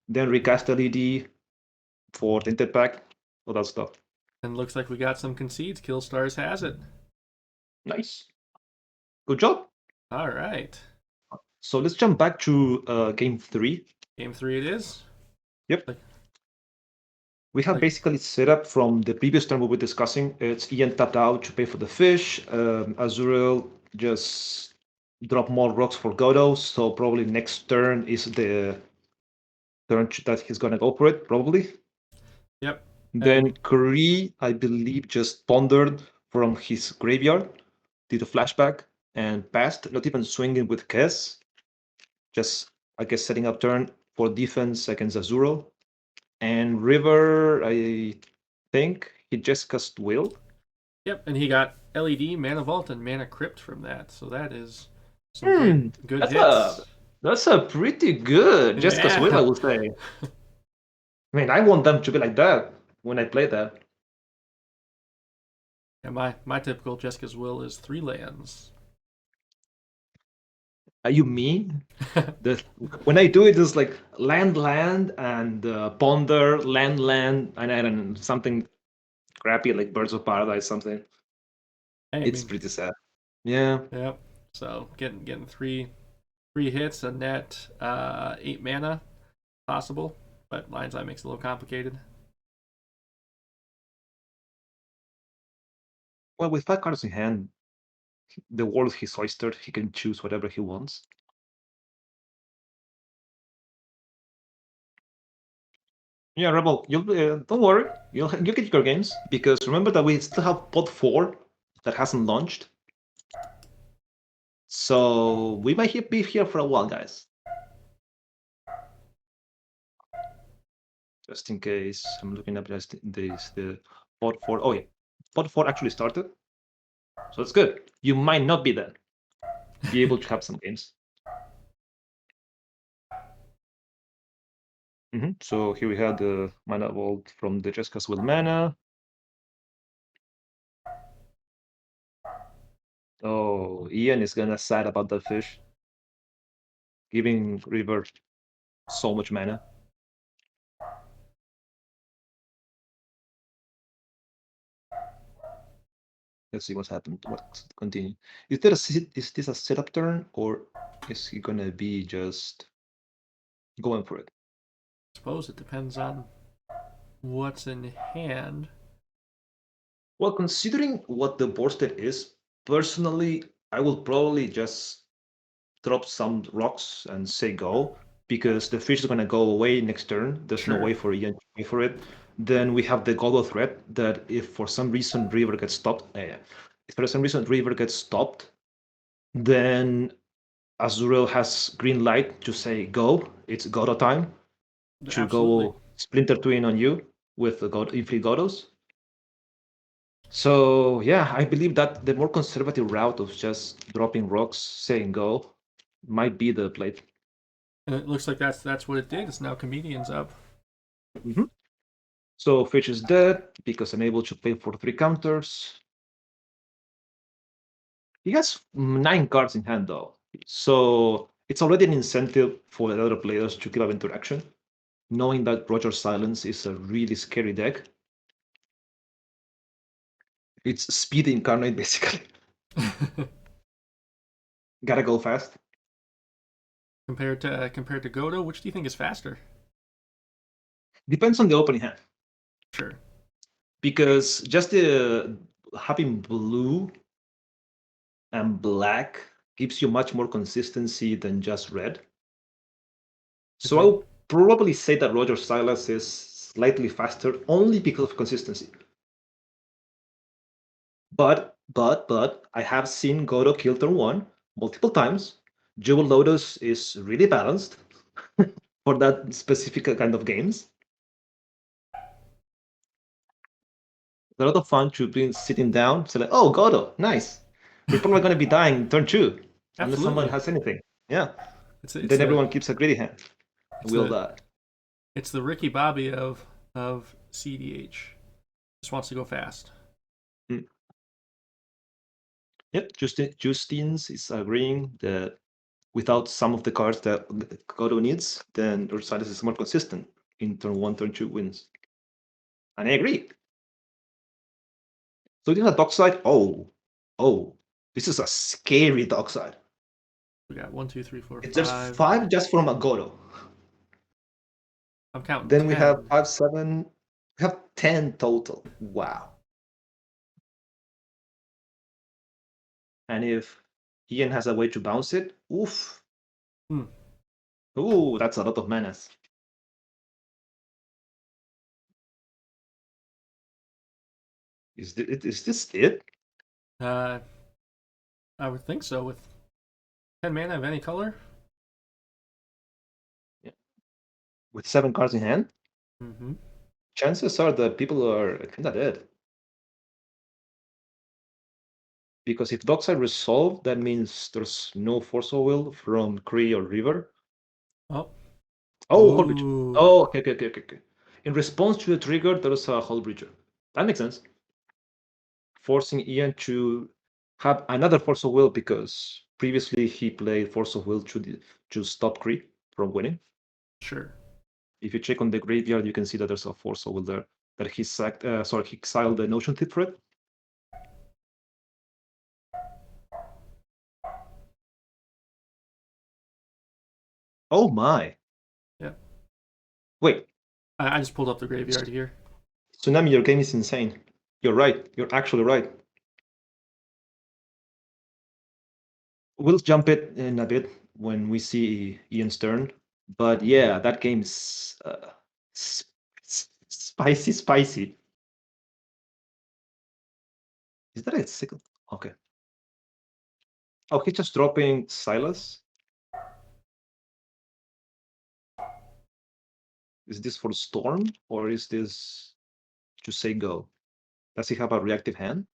Then recast LED for Tinted Pack, all that stuff. And looks like we got some concedes. Killstars has it. Nice. Good job. All right. So let's jump back to game 3. Game 3 it is. Yep. We have basically set up from the previous turn we were discussing. It's Ian tapped out to pay for the fish. Azurel just drop more rocks for Godo. So probably next turn is the turn that he's gonna go for it, probably. Yep. Then Chri, I believe, just pondered from his graveyard, did a flashback, and passed, not even swinging with Kess. Just, I guess, setting up turn for defense against Azurel. And River, I think he just cast Will. Yep, and he got LED, Mana Vault, and Mana Crypt from that. So that is some good hits. That's a pretty good just cast Will, I would say. I mean, I want them to be like that when I play that. Yeah, my typical Jessica's Will is 3 lands. Are you mean? When I do it, it's like land, and ponder, land, and something crappy like Birds of Paradise, something. Hey, It's pretty sad. Yeah. Yep. So getting three hits, a net 8 mana possible, but Lion's Eye makes it a little complicated. Well, with 5 cards in hand, the world he's oystered, he can choose whatever he wants. Yeah, Rebel, you'll don't worry, you'll get your games, because remember that we still have pot 4 that hasn't launched. So we might be here for a while, guys. Just in case, I'm looking up just the pot 4. Oh yeah, pot 4 actually started, so it's good. You might not be there, be able to have some games. So here we had the Mana Vault from the Jessica's Will Mana. Oh, Ian is gonna sad about that fish. Giving River so much mana. Let's see what's happened. What's continue? Is this a setup turn, or is he gonna be just going for it? I suppose it depends on what's in hand. Well, considering what the board state is, personally, I will probably just drop some rocks and say go, because the fish is gonna go away next turn. There's no way for Ian to pay for it. Then we have the Godo threat that if for some reason River gets stopped, if for some reason River gets stopped, then Azurel has green light to say go. It's Godo time to go Splinter Twin on you with the Infinite Godos. So yeah, I believe that the more conservative route of just dropping rocks, saying go, might be the play. And it looks like that's what it did. It's now Comedian's up. So Fish is dead because unable to pay for 3 counters. He has 9 cards in hand though, so it's already an incentive for the other players to give up interaction, knowing that Roger Silence is a really scary deck. It's speed incarnate, basically. Gotta go fast. Compared to Godo, which do you think is faster? Depends on the opening hand. Sure. Because just having blue and black gives you much more consistency than just red. So I would probably say that Roger Silas is slightly faster only because of consistency. But I have seen Godo kill turn 1 multiple times. Jewel Lotus is really balanced for that specific kind of games. It's a lot of fun to be sitting down, say like, oh, Godo, nice. We're probably going to be dying turn 2 unless someone has anything. Yeah. Then everyone keeps a greedy hand. We'll die. It's the Ricky Bobby of cEDH. Just wants to go fast. Yep, Justines is agreeing that without some of the cards that Godo needs, then Ursidus is more consistent in turn 1, turn 2 wins. And I agree. So this is a Dockside. Oh, this is a scary Dockside. We got 1, 2, 3, 4, 5. There's 5 just from a Godo. I'm counting. Then 10. we have 5, 7. We have 10 total. Wow. And if Ian has a way to bounce it, oof. Ooh, that's a lot of manas. Is this it? I would think so. With 10 mana of any color. Yeah. With 7 cards in hand. Mm-hmm. Chances are that people are kind of dead. Because if Dockside resolve, that means there's no Force of Will from Chri or River. Oh, Hull Breacher. Oh, okay. In response to the trigger, there is a Hull Breacher. That makes sense. Forcing Ian to have another Force of Will because previously he played Force of Will to stop Chri from winning. Sure. If you check on the graveyard, you can see that there's a Force of Will there that he exiled the Notion Tip for it. Oh my. Yeah. Wait. I just pulled up the graveyard here. Tsunami, your game is insane. You're right. You're actually right. We'll jump it in a bit when we see Ian's turn. But yeah, that game's spicy. Is that a second? Okay. Oh, he's just dropping Silas. Is this for Storm or is this to say go? Does he have a reactive hand?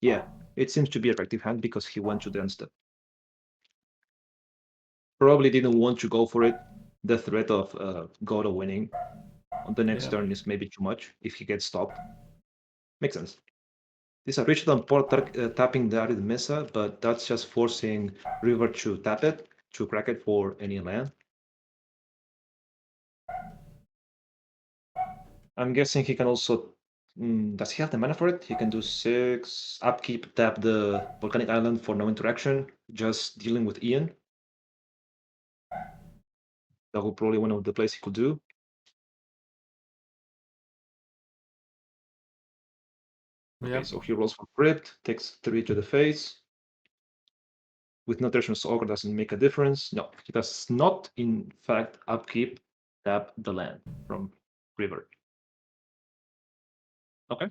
Yeah, it seems to be a reactive hand because he went to the end step. Probably didn't want to go for it. The threat of Godo winning on the next turn is maybe too much if he gets stopped. Makes sense. This is a Richard and Port tapping the Arid Mesa, but that's just forcing River to tap it, to crack it for any land. I'm guessing he can also... does he have the mana for it? He can do 6, upkeep, tap the Volcanic Island for no interaction, just dealing with Ian. That would probably one of the plays he could do. Okay, so he rolls for crit, takes 3 to the face. With Notation's Ogre doesn't make a difference. No, he does not, in fact, upkeep, tap the land from River. Okay.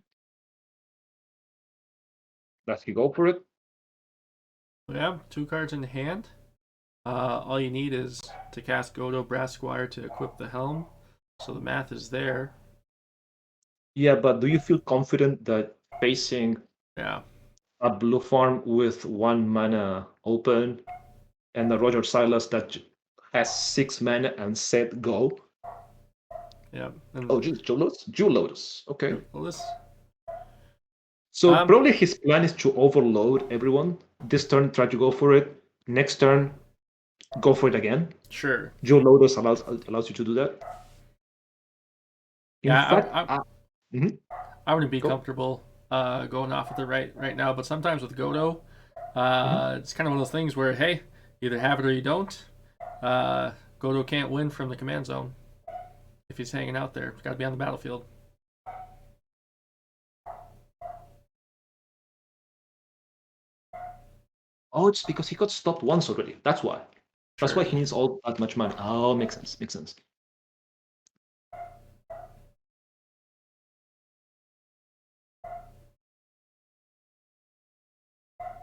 Does he go for it? Yeah, 2 cards in hand. All you need is to cast Godo Brass Squire to equip the helm. So the math is there. Yeah, but do you feel confident that facing a blue farm with 1 mana open and a Roger Silas that has 6 mana and set go? Yeah. Oh, Jewel Lotus. Okay. So probably his plan is to overload everyone. This turn, try to go for it. Next turn, go for it again. Sure. Jewel Lotus allows you to do that. In fact, I wouldn't be comfortable going off with it right now, but sometimes with Godo, it's kind of one of those things where, hey, either have it or you don't. Godo can't win from the command zone if he's hanging out there. He's got to be on the battlefield. Oh, it's because he got stopped once already. That's why. That's why Sure. he needs all that much mana. Oh, makes sense. Makes sense.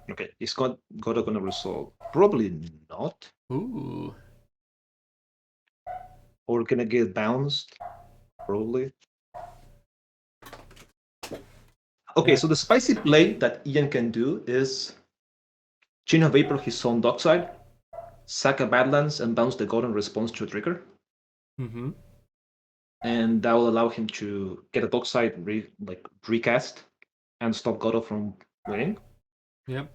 Okay, is Godo gonna resolve? Probably not. Ooh. Or gonna get bounced? Probably. Okay, Yeah. so the spicy play that Ian can do is Chain of Vapor his own dockside, sack a Badlands, and bounce the Godo in response to a trigger. Mm-hmm. And that will allow him to get a dockside recast and stop Godo from winning. Yep.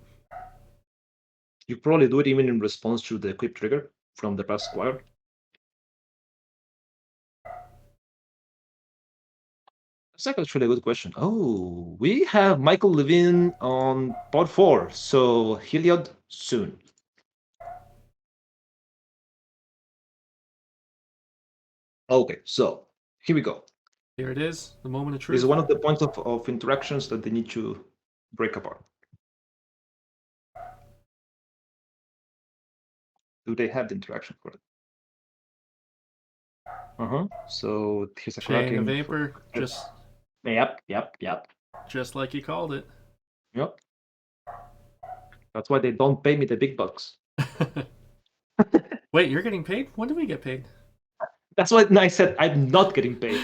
You probably do it even in response to the equip trigger from the past squire. That's actually a good question. Oh, we have michaelvlevine on pod 4, so Heliod soon. Okay, so here we go. Here it is. The moment of This truth. is one of the points of interactions that they need to break apart. Do they have the interaction for it? So here's a Chain of cracking. vapor. Just Yep. like you called it. Yep. That's why they don't pay me the big bucks. Wait, you're getting paid? When do we get paid? That's why I said I'm not getting paid.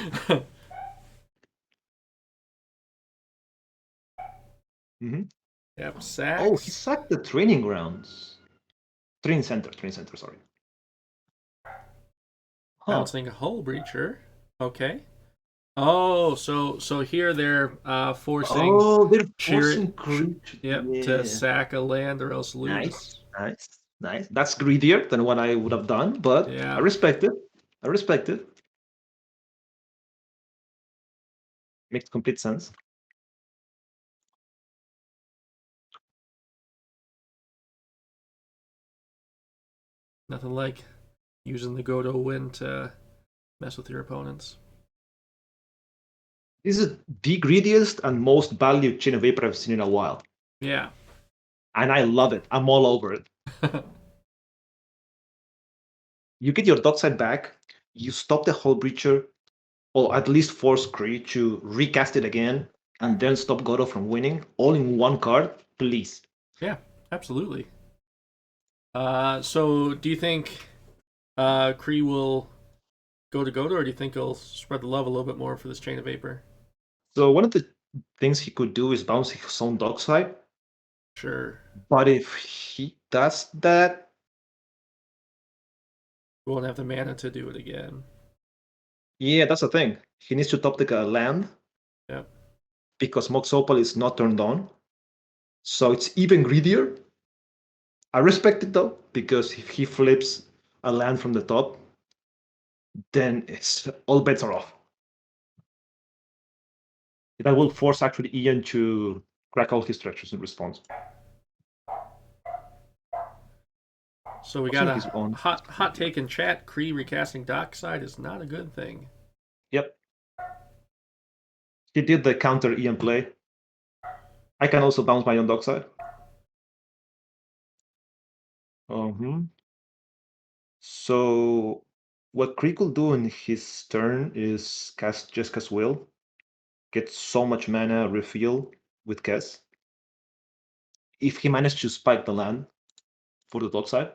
Yep, sacks. Oh, he sacked the training grounds. Training center, sorry. Bouncing a hull breacher. Okay. Oh, so here they're forcing. Oh, they're Chri. forcing Chri. To sack a land or else lose. Nice. That's greedier than what I would have done, but Yeah. I respect it. Makes complete sense. Nothing like using the Godo win to mess with your opponents. This is the greediest and most valued Chain of Vapor I've seen in a while. Yeah. And I love it. I'm all over it. You get your dockside back, you stop the hull breacher, or at least force Chri to recast it again, and then stop Godo from winning, all in one card, please. Yeah, absolutely. So do you think Chri will go to Godo, or do you think he'll spread the love a little bit more for this Chain of Vapor? So one of the things he could do is bounce his own dockside. Sure. But if he does that, We won't have the mana to do it again. yeah, that's the thing. He needs to top the land. Yep. Because Mox Opal is not turned on. So it's even greedier. I respect it though, because if he flips a land from the top, then it's all bets are off. That will force actually Ian to crack all his treasures in response. So we got a hot take in chat. Chri recasting dockside is not a good thing. Yep. He did the counter Ian play. I can also bounce my own dockside. So what Chri could do in his turn is cast Jessica's Will. Get so much mana refill with Kess. If he managed to spike the land for the dockside.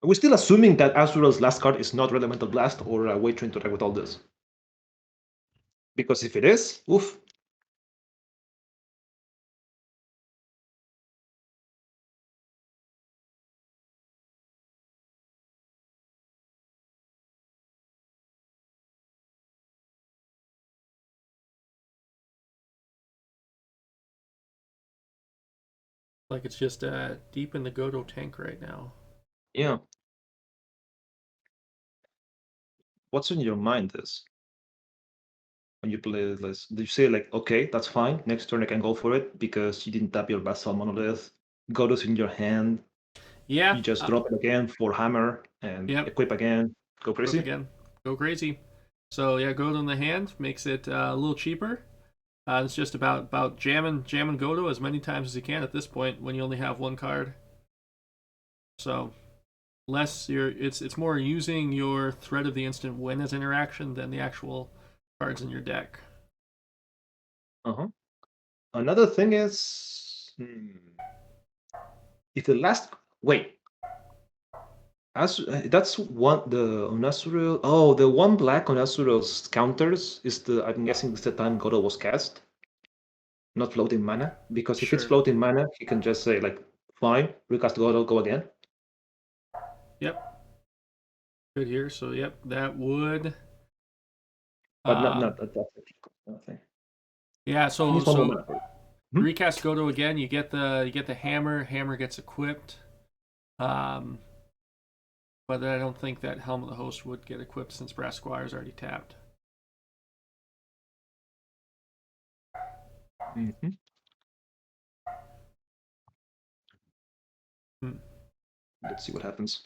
We're still assuming that Azurel's last card is not Elemental Blast or a way to interact with all this. Because if it is, oof. Like it's just deep in the Godo tank right now. Yeah. What's in your mind is when you play this? Do you say like, okay, that's fine. Next turn I can go for it because you didn't tap your Basal Monolith. Godo's in your hand. Yeah. You just drop it again for hammer and equip again. Go crazy. Go crazy. So yeah, Godo in the hand makes it a little cheaper. It's just about jamming Godo as many times as you can at this point when you only have one card. So it's more using your threat of the instant win as interaction than the actual cards in your deck. Another thing is, if the last that's one the on Azurel. Oh, the one black on Azurel's counters is the I'm guessing it's the time Godo was cast, not floating mana. Because if it's Sure. floating mana, he can just say like, fine, recast Godo, go again. Yep. Good here. So yep, that would. But not that's the thing. Yeah. He needs one more mana for it. Recast Godo again. You get the hammer. Hammer gets equipped. But I don't think that Helm of the Host would get equipped since Brass Squire is already tapped. Let's see what happens.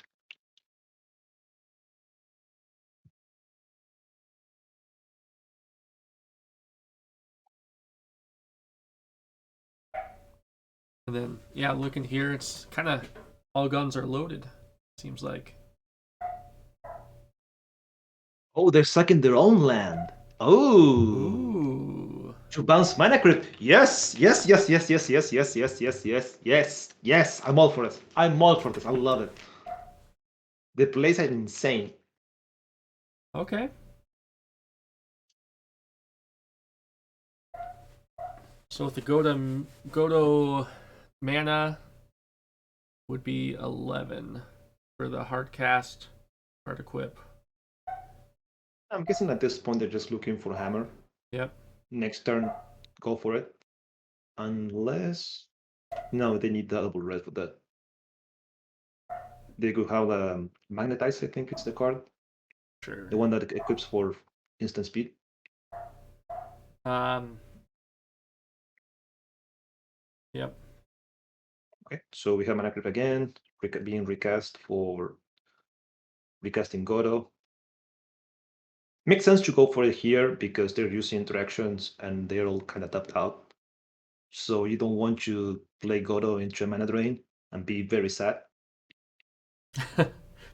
And then, yeah, looking here, it's kind of all guns are loaded, seems like. Oh, they're sucking their own land. Oh. Ooh. To bounce mana creep. Yes. Yes. I'm all for it. I'm all for this. I love it. The plays are insane. Okay. So with the Godo mana would be 11 for the hard cast, hard equip. I'm guessing at this point they're just looking for hammer. Yep. Next turn, go for it. Unless... No, they need double red for that. They could have Magnetize, I think it's the card. Sure. The one that equips for instant speed. Yep. Okay, so we have mana creep again, being recast for recasting Godo. Makes sense to go for it here because they're using interactions and they're all kind of tapped out. So you don't want to play Godo into a mana drain and be very sad.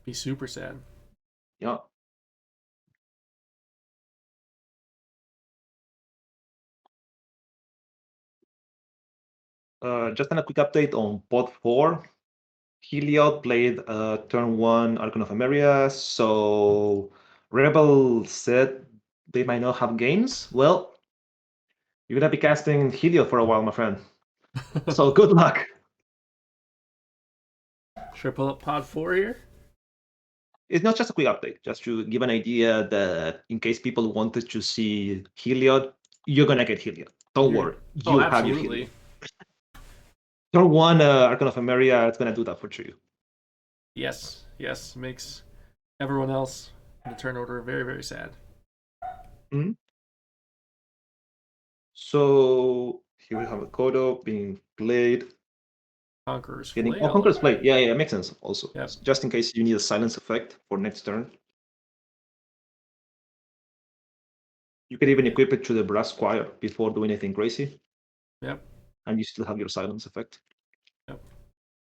Be super sad. Yeah. Just a quick update on pot 4. Heliod played turn 1 Archon of Emeria, so Rebel said they might not have games. Well, you're gonna be casting Heliod for a while, my friend. So good luck. Should I pull up pod 4 here? It's not just a quick update, just to give an idea that in case people wanted to see Heliod, you're gonna get Heliod. Don't worry. Oh, You have your absolutely. Heliod. Turn 1 Archon of Emeria, it's gonna do that for you. Yes. Makes everyone else in the turn order very, very sad. So here we have a Godo being played. Conqueror's Getting Flail. Conqueror's Blade. Yeah, it makes sense also. Yep. Just in case you need a silence effect for next turn. You could even equip it to the Brass Squire before doing anything crazy. Yep. And you still have your silence effect. Yep.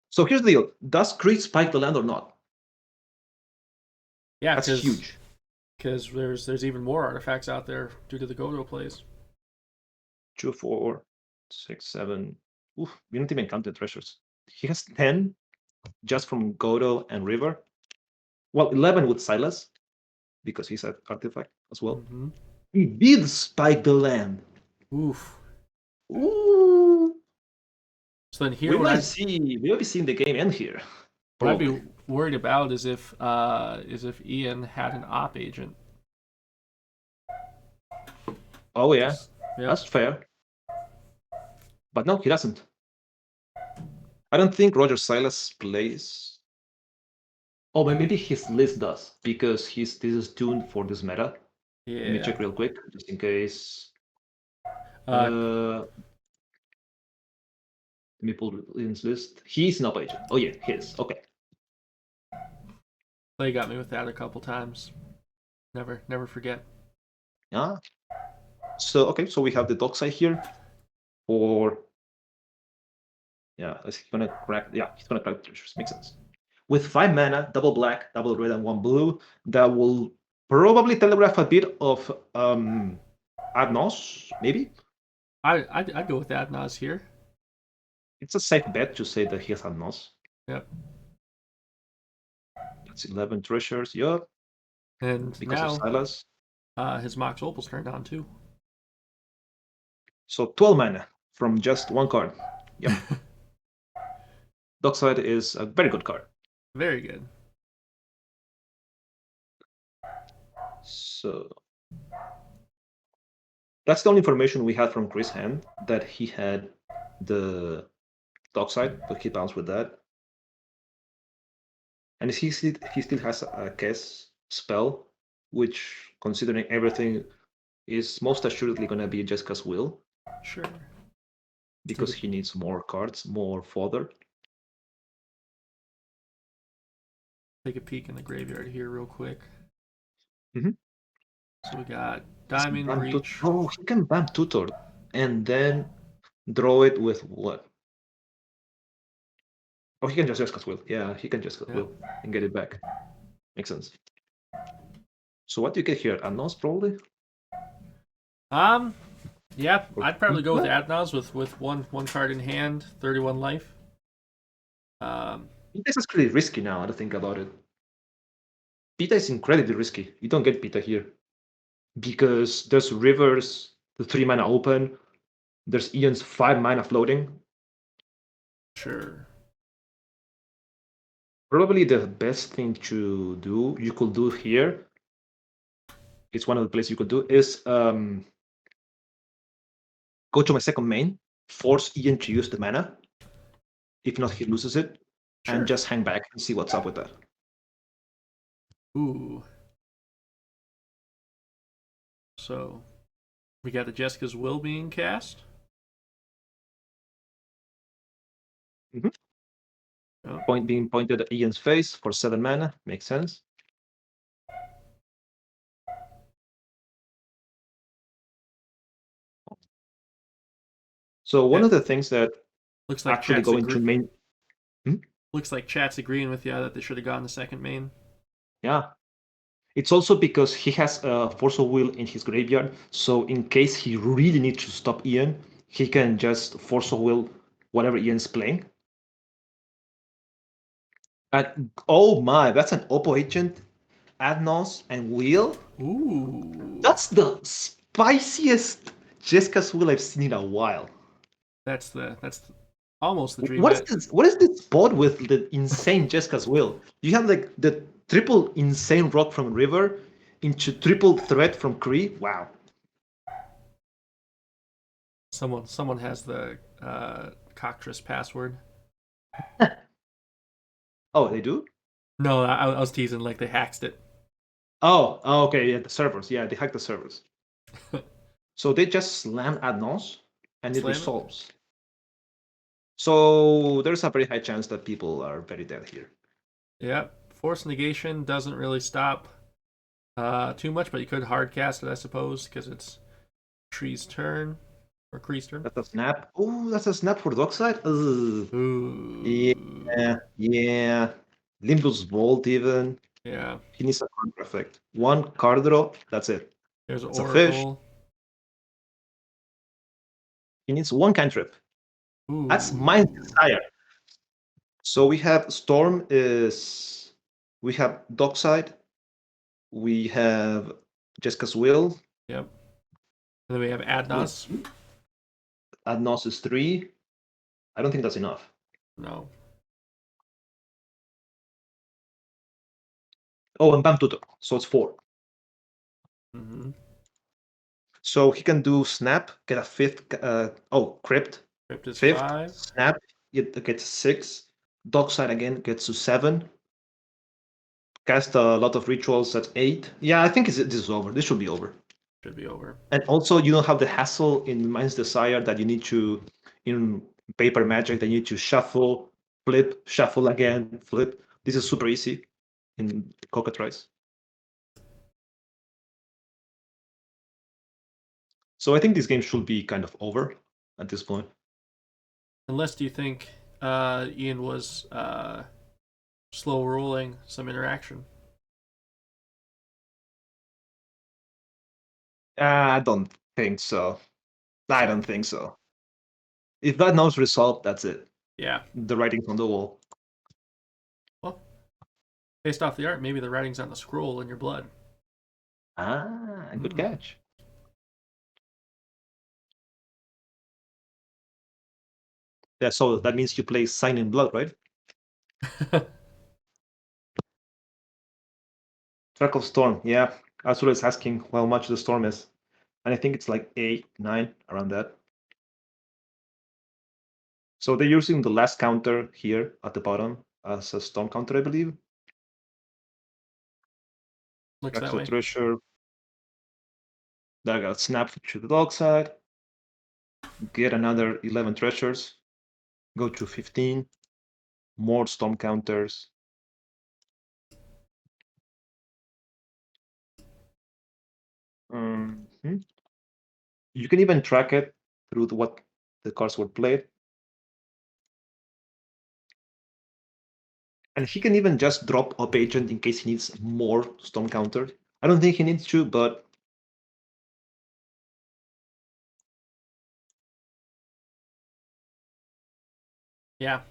So here's the deal. Does Chri spike the land or not? Yeah, That's huge. Because there's even more artifacts out there due to the Godo plays. 2, 4, 6, 7. Oof, we don't even count the treasures. He has 10 just from Godo and River. Well, 11 with Silas, because he's an artifact as well. Mm-hmm. He did spike the land. Oof. Ooh. So then here we might be seeing the game end here. What I'd be worried about is if Ian had an op agent. Oh yeah, Yep. That's fair. But no, he doesn't. I don't think Roger Silas plays. Oh, but maybe his list does because this is tuned for this meta. Yeah. Let me check real quick just in case. Uh, Let me pull Ian's list. He's an op agent. Oh yeah, he is. Okay. Play got me with that a couple times. Never forget. Yeah. So okay, so we have the dockside here for he's gonna crack the treasures. Makes sense. With 5 mana, double black, double red, and 1 blue, that will probably telegraph a bit of Adnos, maybe. I'd go with Adnaz here. It's a safe bet to say that he has Adnos. Yep. That's 11 treasures, yup. And Because now of Silas. his Mox Opal's turned on too. So 12 mana from just 1 card. Yep. Dockside is a very good card. Very good. So that's the only information we had from Chris' hand, that he had the dockside, but he bounced with that. And he still has a Kes spell, which, considering everything, is most assuredly going to be Jessica's Will, Sure. because he needs more cards, more fodder. Take a peek in the graveyard here real quick. Mhm. So we got Diamond Breach. Oh, he can ban Tutor and then draw it with what? Oh, he can just Jessica's Will. Yeah, he can just Will and get it back. Makes sense. So what do you get here? Anos, probably? Yeah, I'd probably go with Adnaz with one card in hand, 31 life. This is pretty risky now, I don't think about it. Pita is incredibly risky. You don't get Pita here. Because there's Rivers, the 3 mana open. There's Ian's 5 mana floating. Sure. Probably the best thing you could do here, it's one of the places you could do, is go to my second main, force Ian to use the mana. If not, he loses it. Sure. And just hang back and see what's up with that. Ooh. So we got the Jessica's Will being cast. Point being pointed at Ian's face for 7 mana. Makes sense. So one of the things that looks like actually go into main... Looks like chat's agreeing with you that they should have gone the second main. Yeah. It's also because he has a Force of Will in his graveyard, so in case he really needs to stop Ian, he can just Force of Will whatever Ian's playing. And oh my, that's an Oppo agent, Adnos, and Will. Ooh. That's the spiciest Jessica's Will I've seen in a while. That's almost the dream. What is this spot with the insane Jessica's Will? You have like the triple insane rock from River into triple threat from Chri. Wow. Someone has the Coctress password. Oh, they do? No, I was teasing. Like they hacked it. Oh, okay. Yeah, the servers. Yeah, they hacked the servers. So they just slam Adnos and it resolves. So there's a very high chance that people are very dead here. Yeah, Force Negation doesn't really stop too much, but you could hard cast it, I suppose, because it's Chri's turn. Or Chri's turn. That's a snap. Oh, that's a snap for Dockside? Ooh. Yeah. Limbus Vault even. Yeah. He needs a counter effect. 1 card draw, that's it. There's It's Oracle. a fish. He needs 1 cantrip. Ooh. That's Mind's Desire. So we have Storm we have Dockside, we have Jessica's Will. Yep. And then we have Adnos. Adnos is 3. I don't think that's enough. No. Oh, and Bam Tutor, so it's 4. Mm-hmm. So he can do Snap, get a 5th. Crypt. Crypt is 5th. 5. Snap, it gets 6. Dockside again gets to 7. Cast a lot of rituals, that's 8. Yeah, I think this is over. This should be over. Should be over. And also, you don't have the hassle in Mind's Desire that you need to, in Paper Magic, that you need to shuffle, flip, shuffle again, flip. This is super easy in Cockatrice. So I think this game should be kind of over at this point. Unless do you think Ian was slow rolling some interaction? I don't think so. I don't think so. If that now's resolved, that's it. Yeah. The writing's on the wall. Well, based off the art, maybe the writing's on the scroll in your blood. Ah, good catch. Yeah, so that means you play Sign in Blood, right? Track of Storm, yeah. Azurel is asking how much the storm is. And I think it's like 8, 9, around that. So they're using the last counter here at the bottom as a storm counter, I believe. Looks that Extra way. treasure. That got snapped to the dog side. Get another 11 treasures. Go to 15. More storm counters. You can even track it through what the cards were played. And he can even just drop up agent in case he needs more storm counter. I don't think he needs to, but Yeah.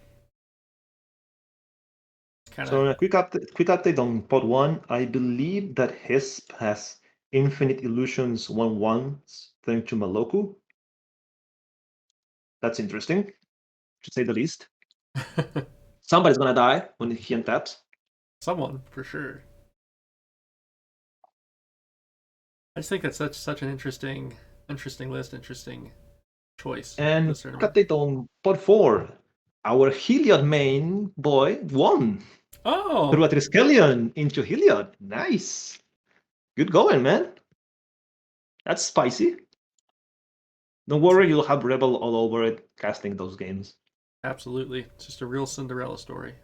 Kinda... So a quick update on pod 1. I believe that Hissp has infinite illusions 1/1s thanks to Maloku. That's interesting, to say the least. Somebody's gonna die when he untaps. Someone, for sure. I just think that's such an interesting list, interesting choice. And this quick tournament. update on pod 4. Our Heliod main boy won. Oh! Through a Triskelion into Heliod. Nice. Good going, man. That's spicy. Don't worry, you'll have Rebel all over it casting those games. Absolutely. It's just a real Cinderella story.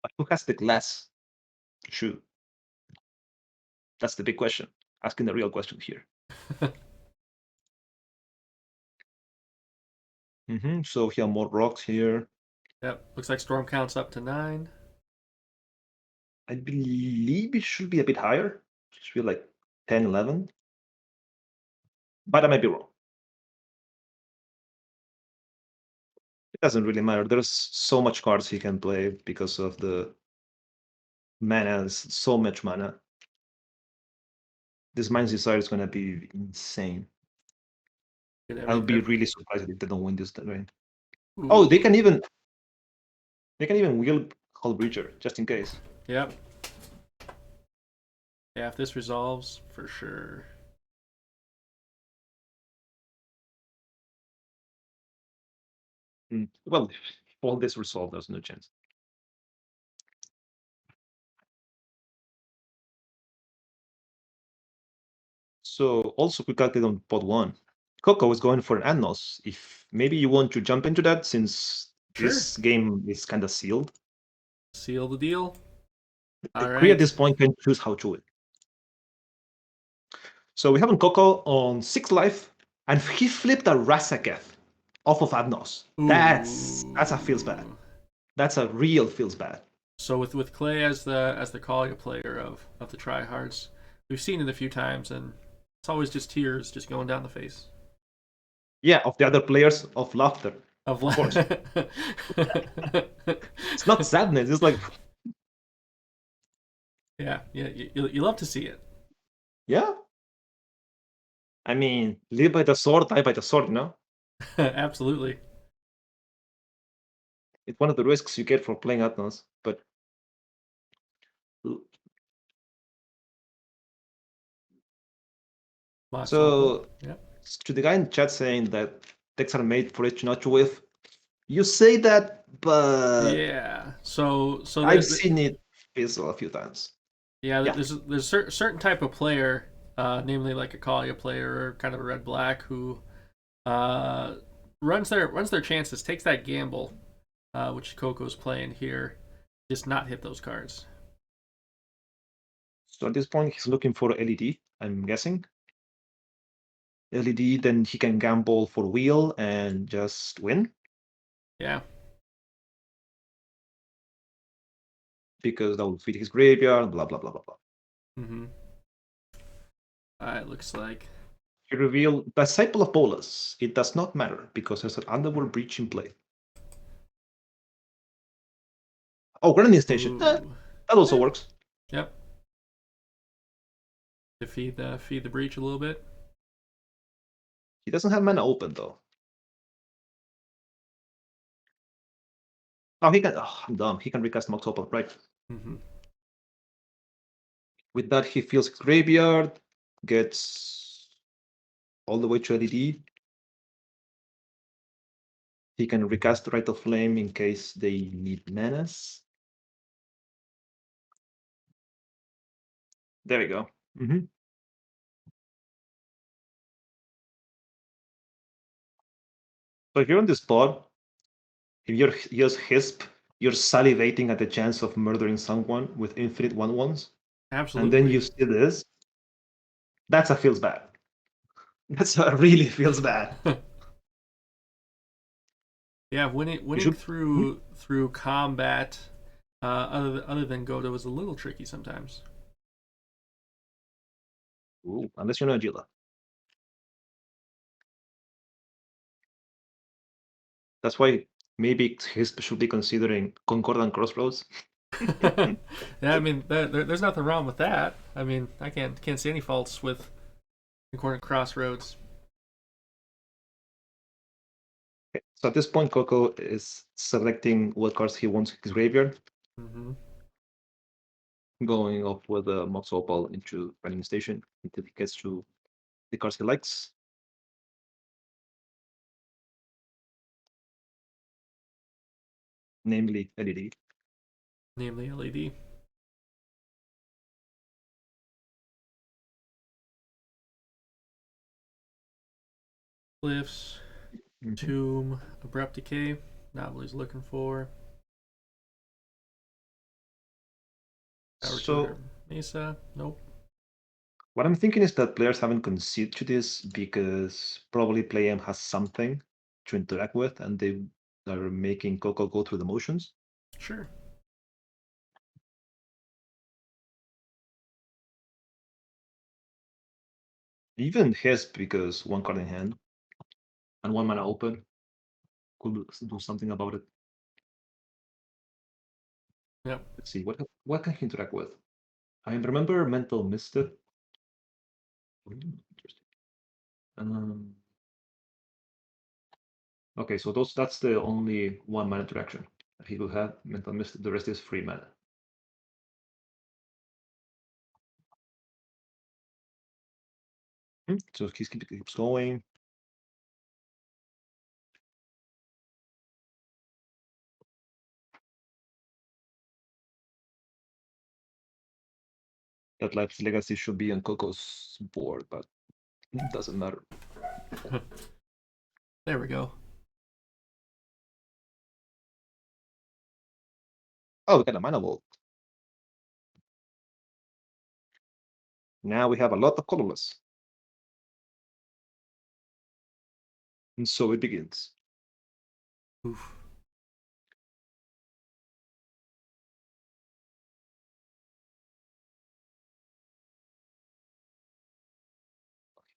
But who has the glass to shoot? That's the big question. Asking the real question here. So we have more rocks here. Yep. Looks like storm counts up to 9. I believe it should be a bit higher. It should be like 10, 11. But I might be wrong. It doesn't really matter. There's so much cards he can play because of the mana. There's so much mana. This Mind's Desire is going to be insane. I'll be really surprised if they don't win this terrain. Oh, they can even wheel Hull Breacher, just in case. Yep. Yeah, if this resolves, for sure. Well, if all this resolved, there's no chance. So also quick update on pod 1. Coco is going for an Ondas. If maybe you want to jump into that since this game is kind of sealed. Seal the deal. All Chri right. at this point can choose how to win. So we have Coco on 6 life, and he flipped a Razaketh off of Adnos. That's a feels bad. That's a real feels bad. So with Clay as the Kalia player of the Tryhards, we've seen it a few times, and it's always just tears just going down the face. Yeah, of the other players, of laughter. Of course. It's not sadness. It's like, yeah. You love to see it. Yeah. I mean, live by the sword, die by the sword, you know? Absolutely. It's one of the risks you get for playing Atnos, but so to the guy in chat saying that decks are made for each notch with, you say that, but yeah. So I've seen it fizzle a few times. Yeah, there's a certain type of player, namely like a Kalia player or kind of a red black, who runs their chances, takes that gamble, which Coco's playing here, just not hit those cards. So at this point, he's looking for LED, I'm guessing. LED, then he can gamble for wheel and just win. Yeah. Because that will feed his graveyard, blah, blah, blah, blah, blah. Mm-hmm. It looks like. He revealed Disciple of Bolas. It does not matter because there's an Underworld Breach in play. Oh, Grinding Station. That also works. Yep. To feed the breach a little bit. He doesn't have mana open though. Oh, he can. Oh, I'm dumb. He can recast Mox Opal, right? Mm-hmm. With that, he fills his graveyard, gets all the way to LED. He can recast Rite of Flame in case they need manas. There we go. Mm-hmm. So if you're on this spot, if you're just Hissp, you're salivating at the chance of murdering someone with infinite 1/1s. Absolutely. And then you see this. That's a feels bad. That's a really feels bad. Yeah, winning through combat, other than Godo, is a little tricky sometimes. Ooh, unless you're not Agila. That's why maybe Hissp should be considering Concordant Crossroads. Yeah, I mean, there's nothing wrong with that. I mean, I can't see any faults with Concordant Crossroads. Okay, so at this point, Coco is selecting what cards he wants in his graveyard, Mm-hmm. going off with a Mox Opal into Running Station until he gets to the cards he likes. Namely LED. Namely LED. Cliffs, Tomb, Abrupt Decay. Not what he's looking for. So Mesa. Nope. what I'm thinking is that players haven't conceded to this because probably PlayM has something to interact with, and they are making Coco go through the motions. Sure. Even Hissp, because one card in hand and one mana open, could do something about it. Yep. Let's see, what can he interact with? I remember Mental Misstep. Interesting. Okay, so that's the only one mana interaction he will have. Mental Misstep, the rest is free mana. So he keeps going. That Life's Legacy should be on Coco's board, but it doesn't matter. There we go. Oh, we got a mana vault. Now we have a lot of colorless. And so it begins. Oof.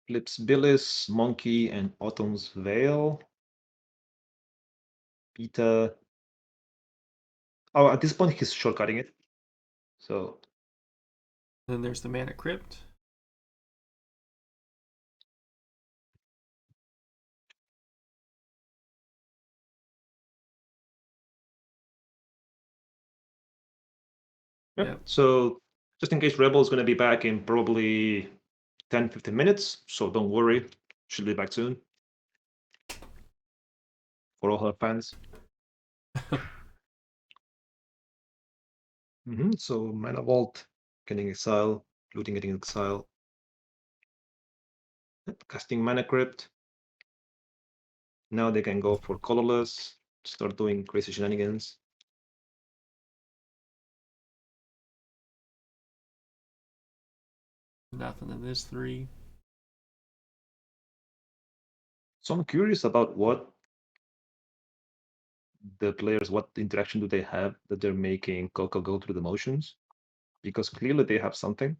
Flips Billis, Monkey, and Autumn's Veil. Beta. Oh, at this point he's shortcutting it. So Then there's the Mana Crypt. yeah. Yep. So just in case Rebel is going to be back in probably 10-15 minutes, so don't worry, she'll be back soon. For all her fans. So Mana Vault, getting exile, looting, getting exile. Casting Mana Crypt. Now they can go for colorless, start doing crazy shenanigans. Nothing in this 3. So I'm curious about what the players, what interaction do they have that they're making Coco go through the motions? Because clearly they have something.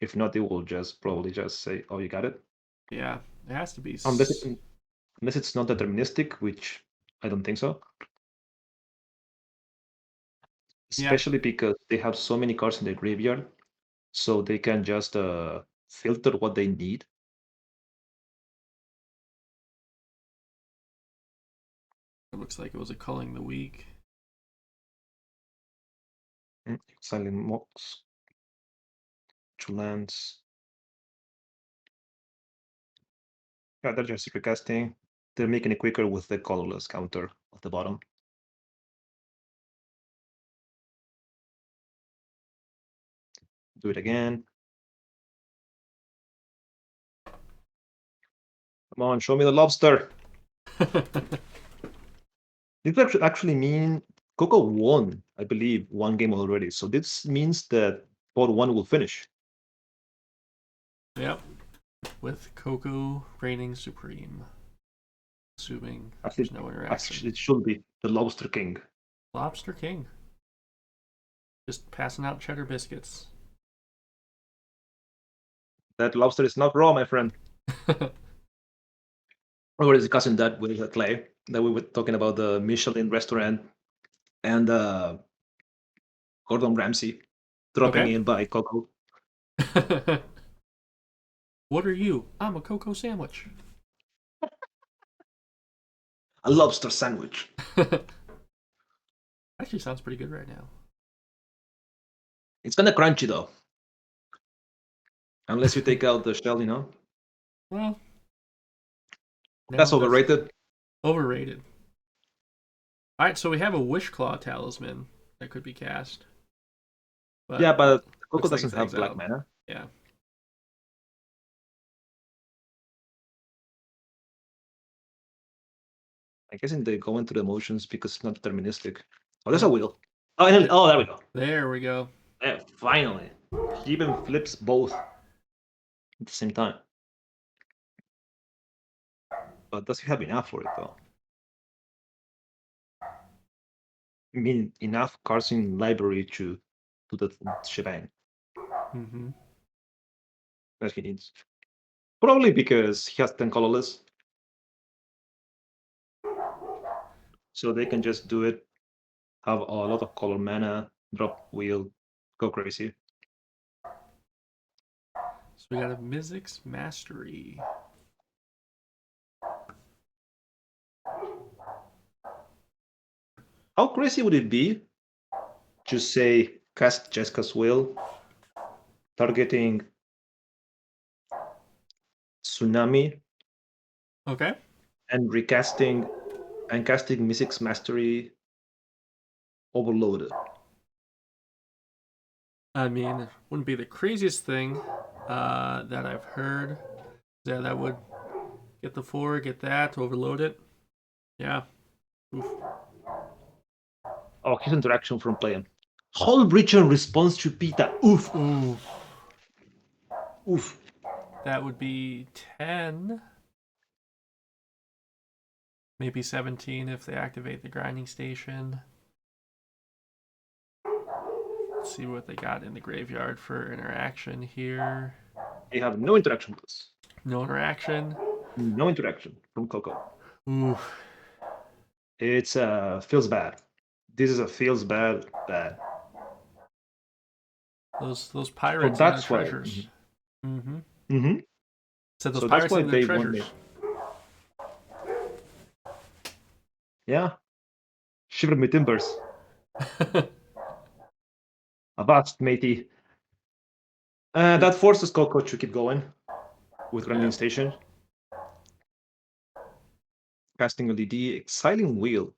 If not, they will just probably just say, "Oh, you got it." Yeah, it has to be. Unless it's not deterministic, which I don't think so. Yeah. Especially because they have so many cards in their graveyard, so they can just filter what they need. It looks like it was a culling the week. Silent Mox, 2 lands. Yeah, they're just recasting. They're making it quicker with the colorless counter at the bottom. Do it again. Come on, show me the lobster. This actually mean Coco won, I believe, 1 game already. So this means that Pod 1 will finish. Yep. With Coco reigning supreme. Assuming Actually, there's no interaction. it should be the Lobster King. Lobster King. Just passing out cheddar biscuits. That lobster is not raw, my friend. We were discussing that with Clay, that we were talking about the Michelin restaurant and Gordon Ramsay dropping Okay. in by Coco. What are you? I'm a Coco sandwich. A lobster sandwich. Actually sounds pretty good right now. It's kind of crunchy though. Unless you take out the shell, you know? Well, That's overrated. Overrated. Alright, so we have a Wishclaw talisman that could be cast. Yeah, but Coco looks like doesn't it's have black exiled. mana. Yeah. I guess they go into the motions because it's not deterministic. Oh, there's a wheel. Oh, there we go. There we go. Yeah, finally. He even flips both at the same time. But does he have enough for it though? I mean, enough cards in library to do the shebang Mm-hmm. that he needs. Probably because he has 10 colorless. So they can just do it, have a lot of color mana, drop wheel, go crazy. So we got a Mizzix Mastery. How crazy would it be to say cast Jessica's Will, targeting Tsunami, Okay. and recasting and casting Mizzix Mastery Overloaded? I mean, it wouldn't be the craziest thing that I've heard. Yeah, that would get the 4, get that, overload it. Yeah. Oof. Oh, his interaction from PlayM. Whole region responds to Pita. Oof. Oof. Oof. That would be 10. Maybe 17 if they activate the grinding station. Let's see what they got in the graveyard for interaction here. They have no interaction with us. No interaction. No interaction from Coco. Oof. It's feels bad. This is a feels bad. Those pirates and that's their why- treasures. Mm-hmm. Mm-hmm. Said those So that's pirates why and their they won treasures. Yeah. Shiver me timbers. Avast, matey. That forces Coco to keep going with grinding Yeah. station. Casting LED, exiling wheel.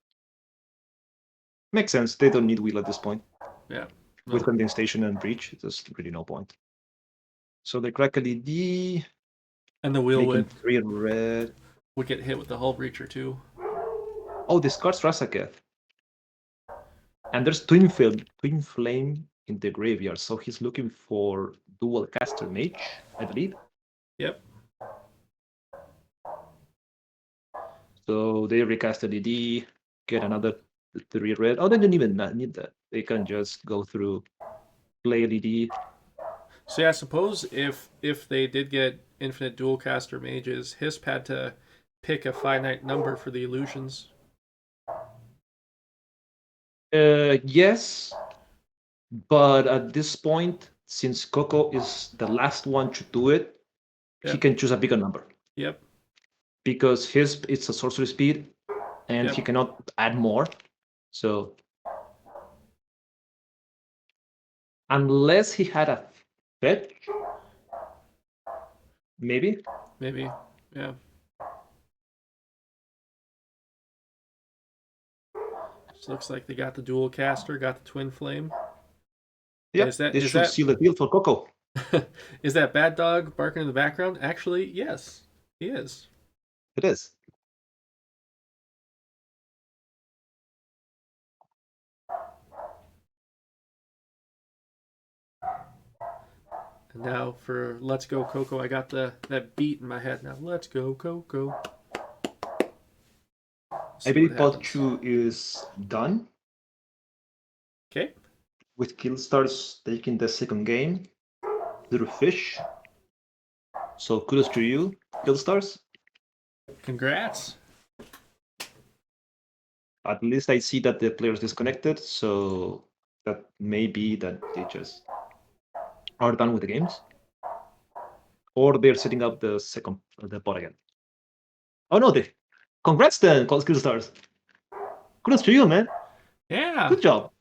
Makes sense. They don't need wheel at this point. Yeah. With No. grinding station and breach, there's really no point. So they crack LED, And the wheel making 3 red. would get hit with the hull breacher too. Oh, discards Rasaketh. And there's Twin Flame in the graveyard, so he's looking for dual caster mage, I believe. Yep. So they recast the DD, get another 3 red. Oh, they don't even need that. They can just go through, play DD. So yeah, I suppose if they did get infinite dual caster mages, Hissp had to pick a finite number for the illusions. Yes, but at this point, since Coco is the last one to do it, he Yep. can choose a bigger number. Yep. Because his it's a sorcery speed, and Yep. he cannot add more. So unless he had a fetch, maybe. Maybe. Yeah. Just looks like they got the dual caster, got the twin flame. Yeah, Is that- this is should that- seal the deal for Coco. Is that bad dog barking in the background? Actually, yes, he is. It is. And now for Let's Go Coco, I got that beat in my head now. Let's go Coco. I believe part 2 is done, Okay. with Killstars taking the second game through Fish. So kudos to you, Killstars. Congrats. At least I see that the players disconnected, so that may be that they just are done with the games, or they're setting up the bot again. Oh no, they congrats then, Killstars. Kudos to you, man. Yeah. Good job.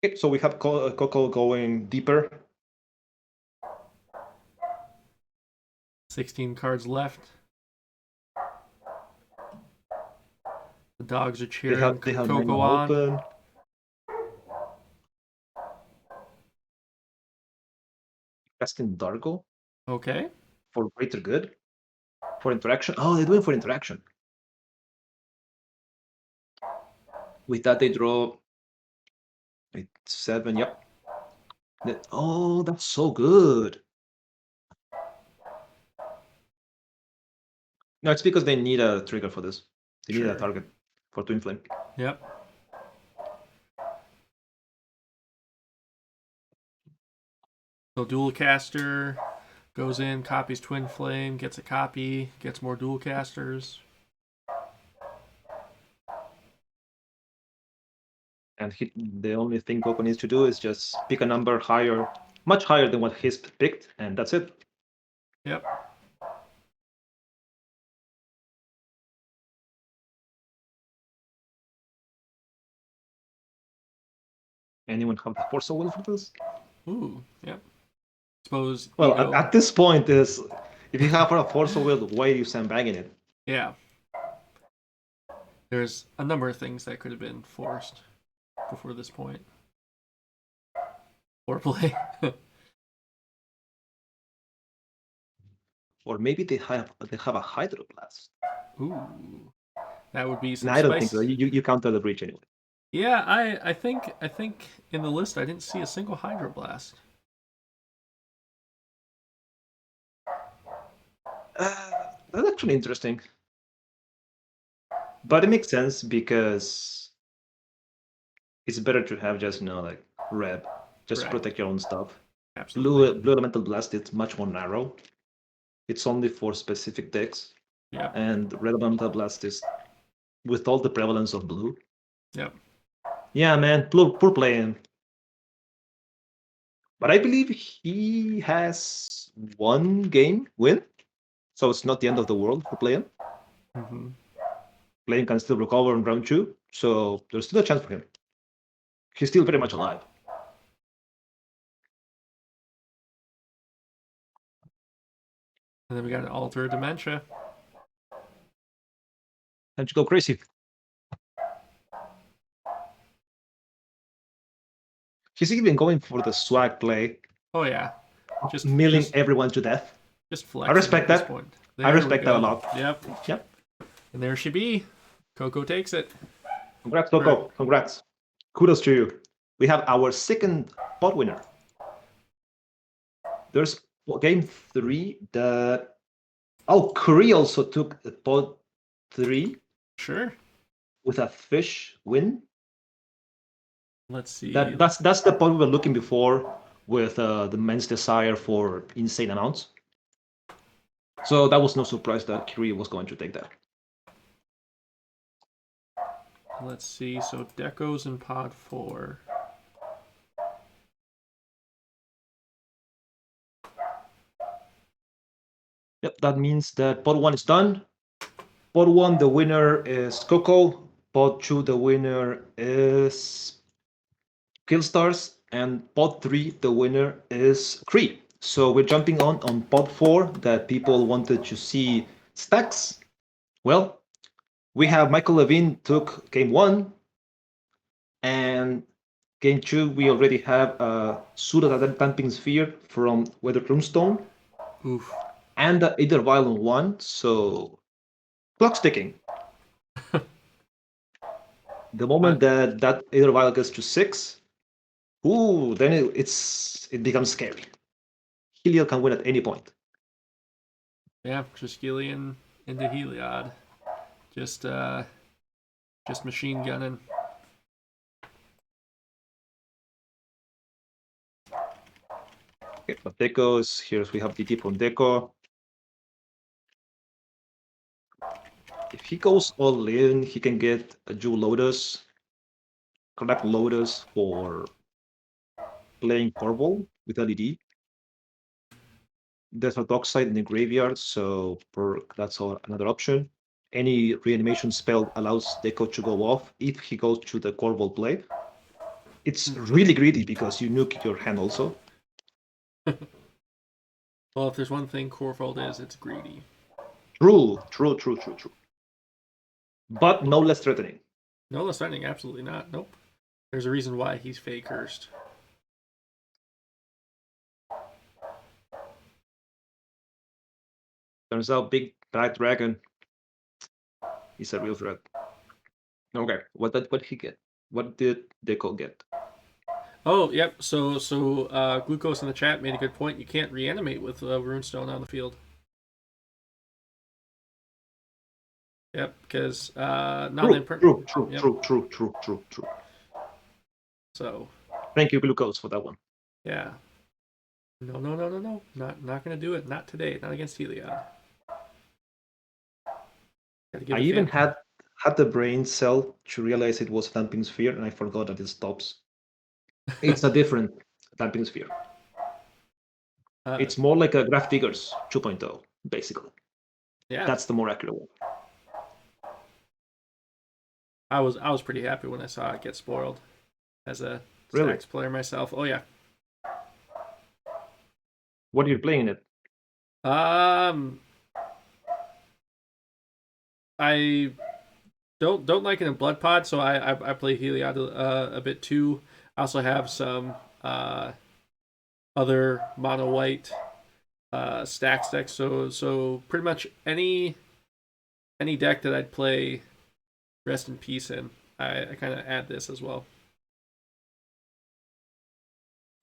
Okay, so we have Coco going deeper. 16 cards left. The dogs are They cheering have Coco Nemo on. open. Casting Dargo Okay. for greater good. For interaction. Oh, they're doing for interaction. With that, they draw 7. Yep. Oh, that's so good. No, it's because they need a trigger for this. They need a Sure. target for Twin Flame. Yep. So dual caster goes in, copies Twin Flame, gets a copy, gets more dual casters. And the only thing Coco needs to do is just pick a number higher, much higher than what Hissp picked, and that's it. Yep. Anyone have the Force of Will for this? Ooh. Yep. Suppose. Well, Ego. at this point, is if you have a Force of Will, why are you sandbagging it? Yeah. There's a number of things that could have been forced before this point. Or play. Or maybe they have a Hydroblast. Ooh. That would be some No, I don't spice. think so. You counter the breach anyway. Yeah, I think in the list I didn't see a single Hydroblast. That's actually interesting. But it makes sense because it's better to have just, like Reb, just Right. protect your own stuff. Absolutely. Blue Elemental Blast is much more narrow. It's only for specific decks. Yeah. And Red Elemental Blast is with all the prevalence of blue. Yep. Yeah, man, poor playing. But I believe he has one game win, so it's not the end of the world for playing. Mm-hmm. Playing can still recover in round 2, so there's still a chance for him. He's still very much alive. And then we got an Alter Dementia. Time to go crazy. He's even going for the swag play, Oh yeah. Just milling everyone to death. Just flexing I respect at this that. point. I There we respect that a go. lot. Yep. Yep. And there she be. Coco takes it. Congrats, Coco. Congrats. Kudos to you. We have our second pot winner. There's game 3 that Oh, Chri also took the pod 3 Sure. with a fish win. Let's see. That's the pod we were looking before with the men's desire for insane amounts. So that was no surprise that Chri was going to take that. Let's see. So Deco's in pod 4. Yep, that means that pod 1 is done. Pod 1, the winner is Coco. Pod 2, the winner is Killstars. And pod 3, the winner is Chri. So we're jumping on pod 4 that people wanted to see stacks. Well, we have michaelvlevine took game 1. And game 2, we already have a pseudo damping sphere from Weather Runestone. Oof. And the Either Violent 1. So clock's ticking. The moment that Either Violent gets to 6, then it becomes scary. Heliod can win at any point. Yeah, Triskelion into Heliod. Just machine gunning. Okay, but Deco is here. We have DT from Deco. If he goes all in, he can get a Jewel Lotus, collect Lotus for playing Corval with LED. There's a Dockside in the graveyard, so that's another option. Any reanimation spell allows Deco to go off if he goes to the Corval play. It's really greedy because you nuke your hand also. Well, if there's one thing Corfold is, it's greedy. True. But no less threatening. No less threatening, absolutely not. Nope. There's a reason why he's fake cursed. Turns out Big Black Dragon is a real threat. Okay, what did he get? What did Deco get? Oh, yep. So Glucose in the chat made a good point. You can't reanimate with Runestone on the field. Yep, because True. So. Thank you, Glucose, for that one. Yeah. No. Not gonna do it. Not today. Not against Heliod. I even had the brain cell to realize it was a damping sphere, and I forgot that it stops. It's a different damping sphere. It's more like a Graph Diggers 2.0, basically. Yeah. That's the more accurate one. I was pretty happy when I saw it get spoiled as a Stacks player myself. Oh yeah. What are you playing it? I don't like it in Blood Pod, so I play Heliod a bit too. I also have some other mono white stacks decks. So pretty much any deck that I'd play Rest in Peace in, I kind of add this as well.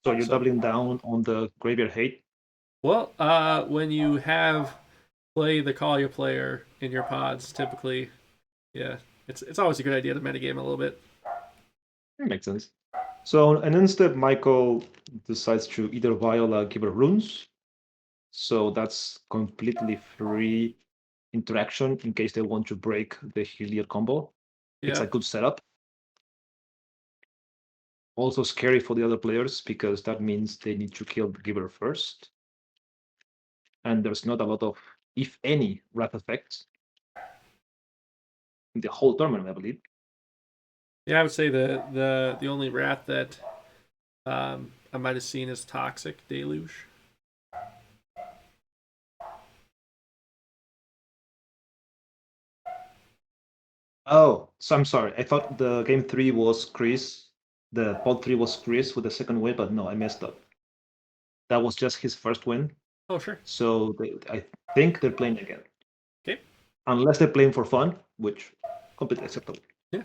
So you're doubling down on the Graveyard Hate? Well, when you have play the Call Your Player in your pods, typically, yeah, it's always a good idea to metagame a little bit. That makes sense. So, and instead, Michael decides to either Viola give her runes. So that's completely free interaction in case they want to break the Heliod combo. Yeah. It's a good setup. Also scary for the other players because that means they need to kill the giver first. And there's not a lot of, if any, wrath effects in the whole tournament, I believe. Yeah, I would say the only wrath that I might have seen is Toxic Deluge. Oh, so I'm sorry. I thought the game 3 was Chris. The pod 3 was Chris with the second win, but no, I messed up. That was just his first win. Oh, sure. So I think they're playing again. Okay. Unless they're playing for fun, which completely acceptable. Yeah.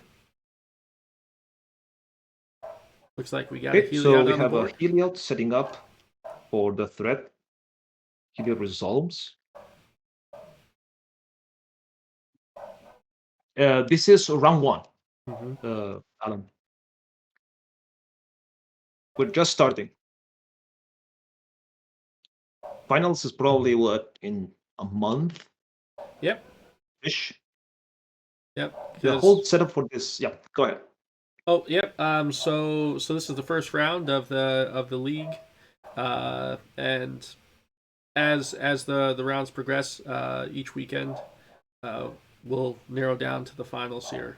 Looks like we got okay, a Heliod so we on have the board. A Heliod setting up for the threat. Heliod resolves. This is round 1, Mm-hmm. Alan. We're just starting. Finals is probably what, in a month Yep. ish. Yep. The whole setup for this. Yeah, go ahead. Oh, yep. So this is the first round of the league, and as the rounds progress, each weekend, we'll narrow down to the finals here.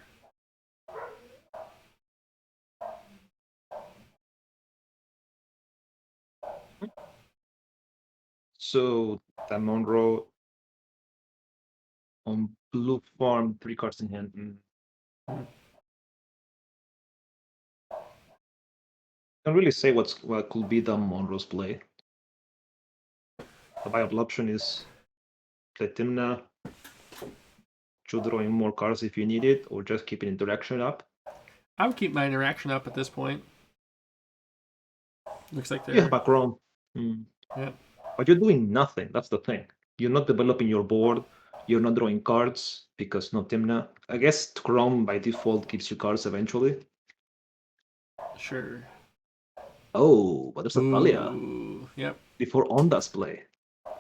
So DamnMonroe on blue farm, 3 cards in hand. Can't really say what could be DamnMonroe's play. The viable option is play Tymna, to drawing more cards if you need it, or just keeping interaction up. I would keep my interaction up at this point. Looks like they're You have a Chrome. Yeah. But you're doing nothing. That's the thing. You're not developing your board. You're not drawing cards because no Tymna. I guess Chrome by default gives you cards eventually. Sure. Oh, but there's a Thalia Ooh, yep. before Ondas play.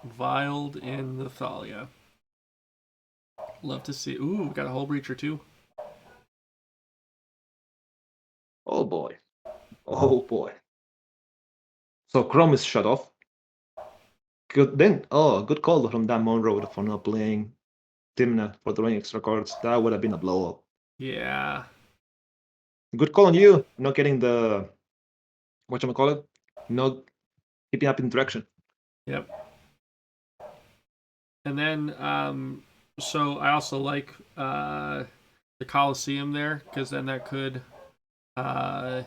Viled in the Thalia. Love to see. Ooh, we got a Hull Breacher too. Oh boy. Oh boy. So Chrome is shut off. Good then. Oh, good call from DamnMonroe for not playing Tymna for drawing extra cards. That would have been a blow up. Yeah. Good call on you, not getting the whatchamacallit, not keeping up interaction. Yep. And then, so I also like the Coliseum there, because then that could, and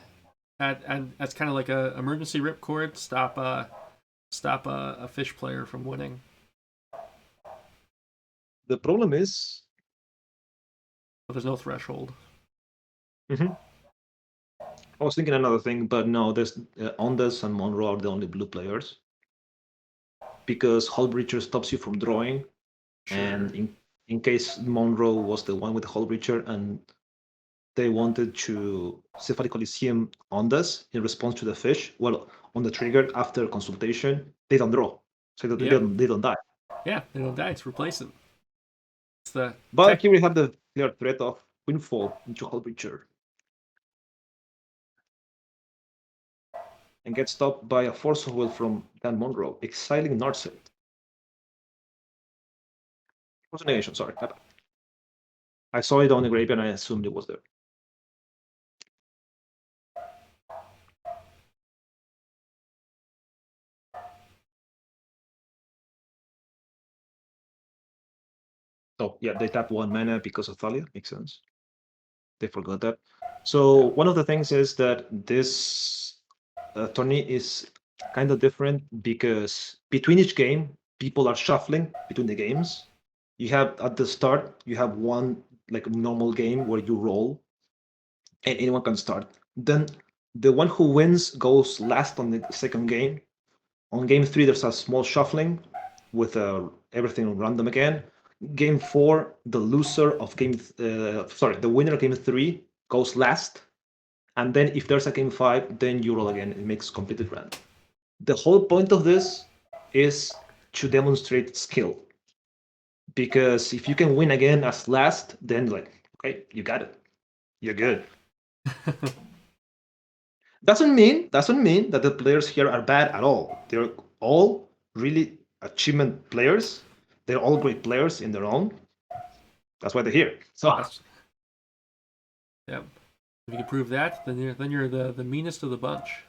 that's kind of like a emergency ripcord, stop a fish player from winning. The problem is, But there's no threshold. I was thinking another thing, but no, there's Ondas and Monroe are the only blue players. Because Hull Breacher stops you from drawing, Sure. and in case Monroe was the one with the Hull Breacher and they wanted to Cephalic Coliseum Ondas in response to the fish, well, on the trigger after consultation, they don't draw. So they don't die. Yeah, they don't die. It's replacing. It's the But here we have the clear threat of Windfall into Hull Breacher. And get stopped by a Force of Will from DamnMonroe, exiling Narset. Was a negation, sorry. I saw it on the graveyard and I assumed it was there. Oh, yeah, they tapped 1 mana because of Thalia. Makes sense. They forgot that. So one of the things is that this tourney is kind of different because between each game, people are shuffling between the games. You have at the start, you have one like normal game where you roll and anyone can start. Then the one who wins goes last on the second game. On game 3, there's a small shuffling with everything random again. Game 4, the loser of the winner of game 3 goes last. And then if there's a game 5, then you roll again. It makes completed random. The whole point of this is to demonstrate skill. Because if you can win again as last, then okay, you got it. You're good. Doesn't mean that the players here are bad at all. They're all really achievement players. They're all great players in their own. That's why they're here. So yeah, if you can prove that, then you're the meanest of the bunch.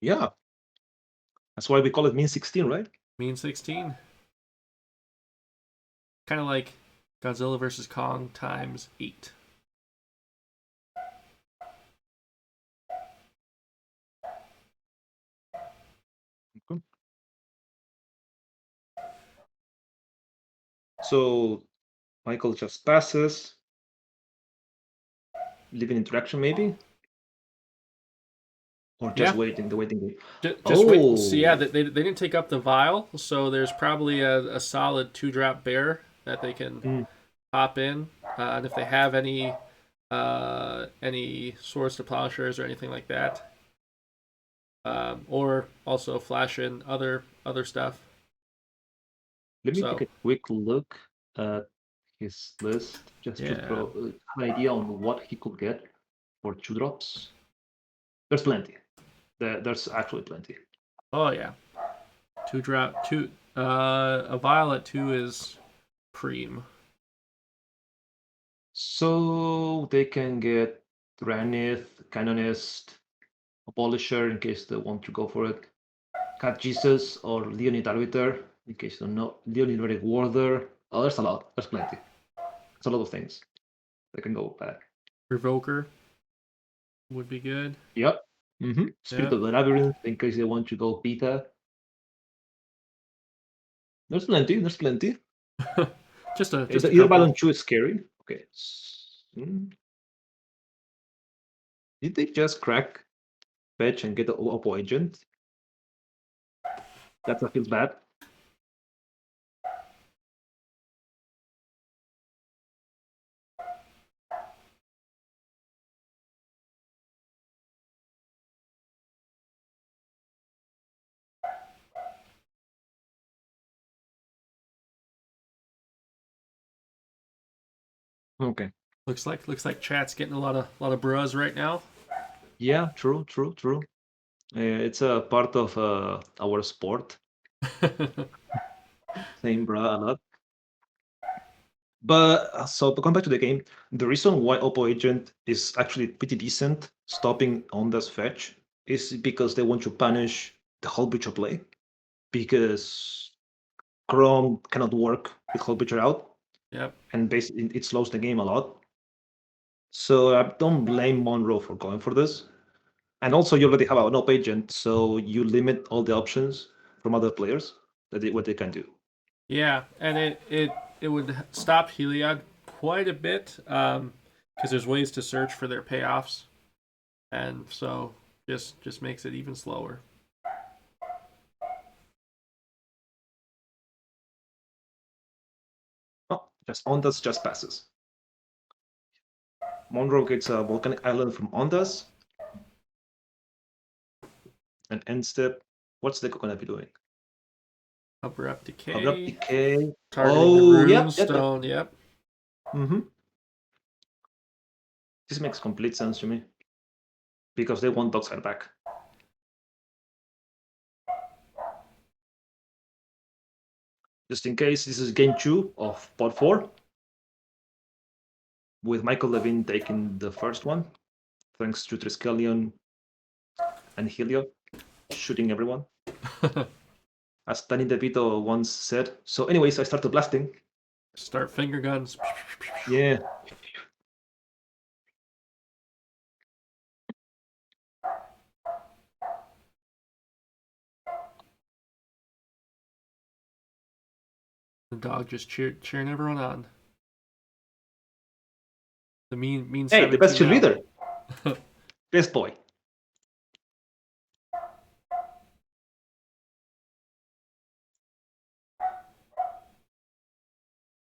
Yeah, that's why we call it mean 16, right? Mean 16. Kind of like Godzilla versus Kong times 8. So Michael just passes. Leaving interaction maybe? Or just waiting, the waiting game? Just wait. So yeah, they didn't take up the vial, so there's probably a solid 2-drop bear that they can hop in. and if they have any swords to plowshares or anything like that, or also flash in other stuff. Let me So- take a quick look at his list just to Yeah. throw an idea on what he could get for 2-drops. There's plenty. There's actually plenty. Oh yeah, 2-drop, a violet 2 is cream. So they can get Granith, Canonist, a Polisher in case they want to go for it, Cat Jesus or Leonid Arbiter in case you don't know, Leonid Relic Warder. Oh, there's a lot. There's plenty. There's a lot of things that can go back. Revoker would be good. Yep. Spirit Yep. of the Labyrinth in case they want to go beta. There's plenty. There's plenty. just a Either couple. Balance 2 is scary. Okay. Did they just crack fetch and get the Oppo agent? That feels bad. Okay. Looks like chat's getting a lot of bras right now. Yeah, true. It's a part of our sport. Saying bra a lot. But so to come back to the game, the reason why Oppo Agent is actually pretty decent stopping Ondas fetch is because they want to punish the whole breacher play. Because Chrome cannot work with whole breacher out. Yep. And basically it slows the game a lot. So I don't blame Monroe for going for this. And also you already have an Oppo Agent, so you limit all the options from other players what they can do. Yeah, and it would stop Heliod quite a bit because there's ways to search for their payoffs, and so just makes it even slower. Oh, Ondas just passes. Monroe gets a volcanic island from Ondas. And end step, what's Deco gonna be doing? Abrupt decay. Abrupt decay. Targeting the runestone. Yep. This makes complete sense to me. Because they want Dockside back. Just in case, this is game 2 of pod 4. With michaelvlevine taking the first one. Thanks to Triskelion and Helio shooting everyone. As Danny DeVito once said. So anyways, I started blasting. Start finger guns. Yeah. The dog just cheering everyone on. The mean. Hey, the best 17 now. cheerleader. Best boy.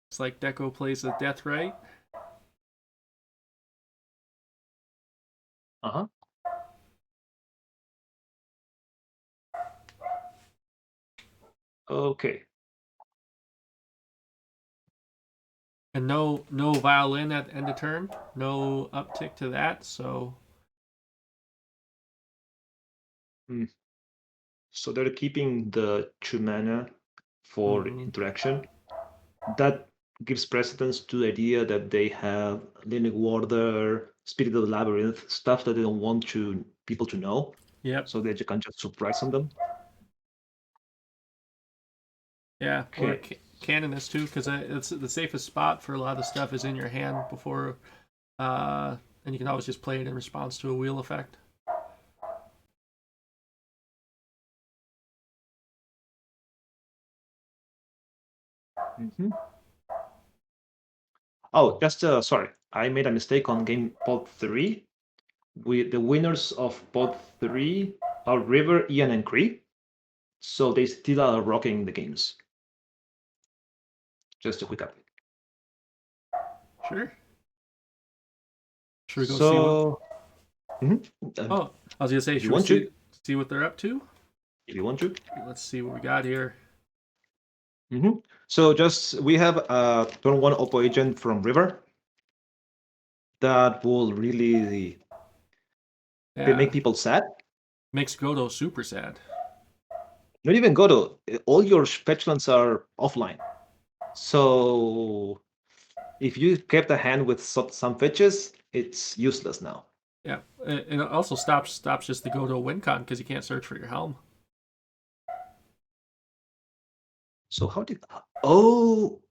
It's like Deco plays the death right. Okay. And no violin at end of turn. No uptick to that, so So they're keeping the 2 mana for interaction. That gives precedence to the idea that they have Linux Warder, Spirit of the Labyrinth, stuff that they don't want people to know. Yep. So they can just surprise on them. Yeah, or Canonist too, because it's the safest spot for a lot of the stuff is in your hand before, and you can always just play it in response to a wheel effect. Oh, just sorry, I made a mistake on game pod 3. The winners of pod 3 are River, Ian, and Chri. So they still are rocking the games. Just a quick update. Sure. Should we go see what? Oh, I was gonna say, should we see what they're up to? If you want to. Let's see what we got here. So we have a turn 1 Oppo agent from River that will really make people sad. Makes Godo super sad. Not even Godo. All your fetchlands are offline. So if you kept a hand with some fetches, it's useless now. Yeah, and it also stops just the Godo win con because you can't search for your helm. So how did? Oh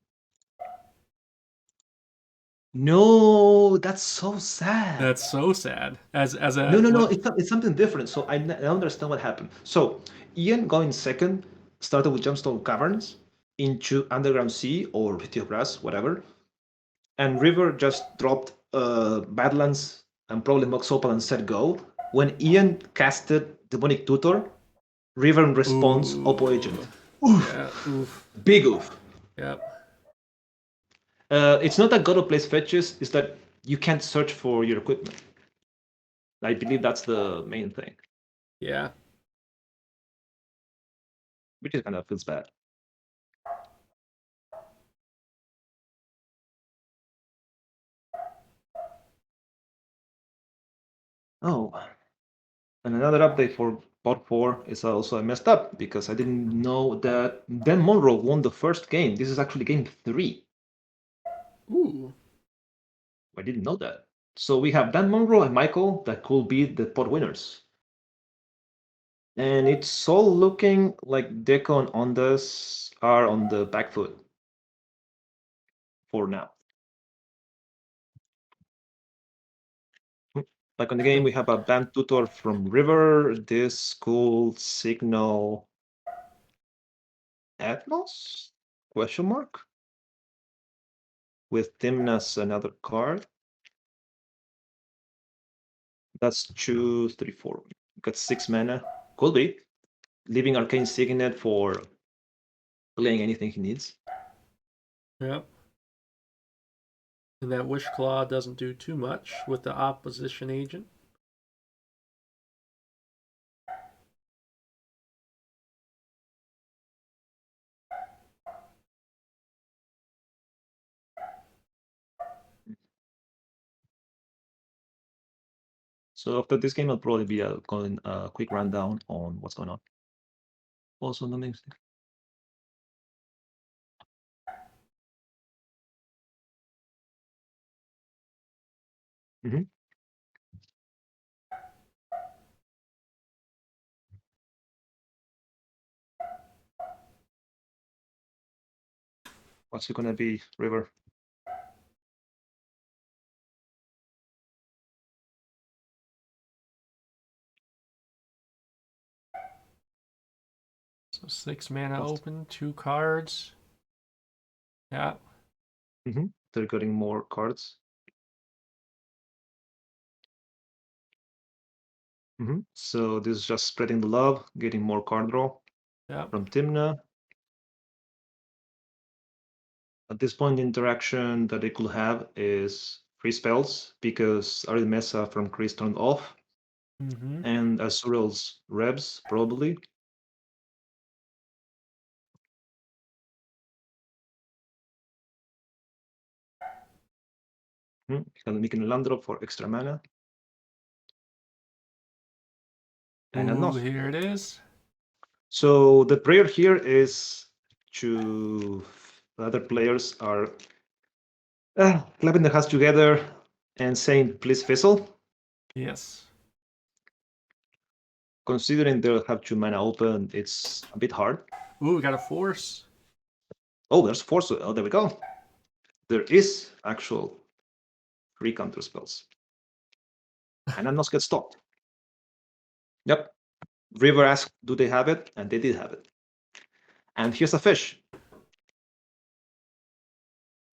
no, that's so sad. That's so sad. As a no, it's something different. So I understand what happened. So Ian going second started with Gemstone Caverns into Underground Sea or City of Brass, whatever, and River just dropped Badlands and probably Mox Opal and said go. When Ian casted Demonic Tutor, River responds Oppo Agent. Oof. Yeah, oof. Big oof. Yep. It's not that Godo plays fetches, it's that you can't search for your equipment. I believe that's the main thing. Yeah. Which is kind of feels bad. Oh, and another update for Bot 4 is also I messed up because I didn't know that DamnMonroe won the first game. This is actually game 3. Ooh. I didn't know that. So we have DamnMonroe and Michael that could be the pot winners. And it's all looking like Deco and Ondas are on the back foot for now. Like on the game, we have a band tutor from River. This cool signal Ethnos? Question mark? With Timnas another card. That's 2, 3, 4. Got 6 mana. Could be. Leaving Arcane Signet for playing anything he needs. Yep. And that Wish Claw doesn't do too much with the opposition agent. So after this game, I'll probably be going a quick rundown on what's going on. Also, the next. What's it gonna be, River? So 6 mana open, 2 cards. Yeah. They're getting more cards. So this is just spreading the love, getting more card draw from Timna. At this point, the interaction that they could have is free spells because Aridmesa from Chri turned off, and Azurel's Rebs probably. Making a land drop for extra mana. And enough. Here it is. So the prayer here is to the other players are clapping their hands together and saying, please fizzle. Yes. Considering they'll have 2 mana open, it's a bit hard. Ooh, we got a force. Oh, there's force. Oh, there we go. There is actual 3 counter spells. And Anos get stopped. Yep. River asked, do they have it? And they did have it. And here's a fish.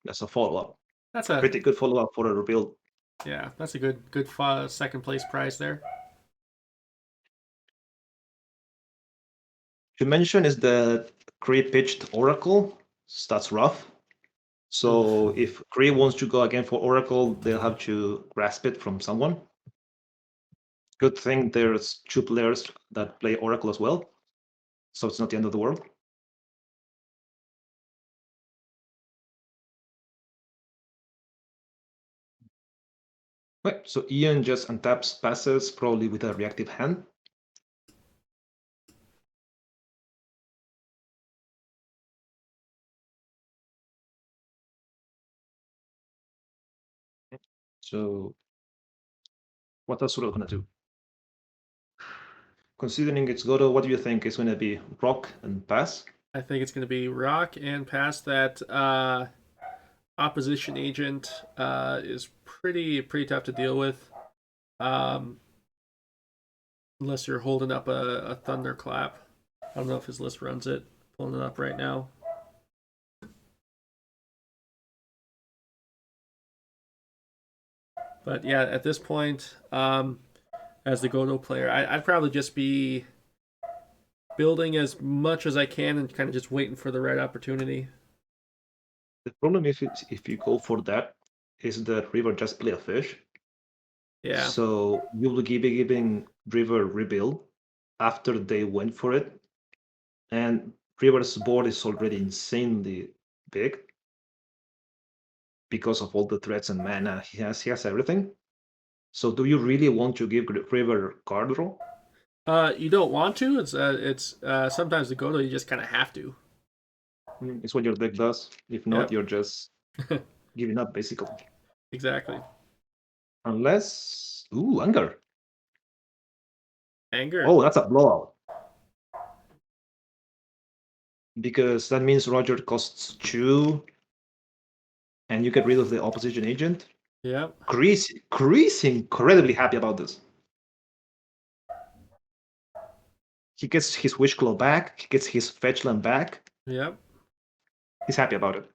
That's a follow-up. That's a pretty good follow-up for a rebuild. Yeah, that's a good second place prize there. To mention is the Chri pitched Oracle. So that's rough. So if Chri wants to go again for Oracle, they'll have to grasp it from someone. Good thing there's 2 players that play Oracle as well, so it's not the end of the world. Right, so Ian just untaps passes, probably with a reactive hand. So what Azurel gonna do? Considering it's Godo, what do you think is gonna be rock and pass? I think it's going to be rock and past that opposition agent is pretty tough to deal with. Unless you're holding up a thunderclap. I don't know if his list runs it. Pulling it up right now. But yeah, at this point, as the Godo player, I'd probably just be building as much as I can and kind of just waiting for the right opportunity. The problem if you go for that is that River just play a fish. Yeah. So you'll be giving River rebuild after they went for it. And River's board is already insanely big because of all the threats and mana he has. He has everything. So do you really want to give River card draw? You don't want to. It's sometimes the Godo you just kind of have to. It's what your deck does. If not, Yep. you're just giving up basically. Exactly. Unless anger. Anger. Oh, that's a blowout. Because that means Roger costs 2 and you get rid of the opposition agent. Yep. Chri's incredibly happy about this. He gets his Wish Claw back, he gets his Fetch Land back. Yep. He's happy about it.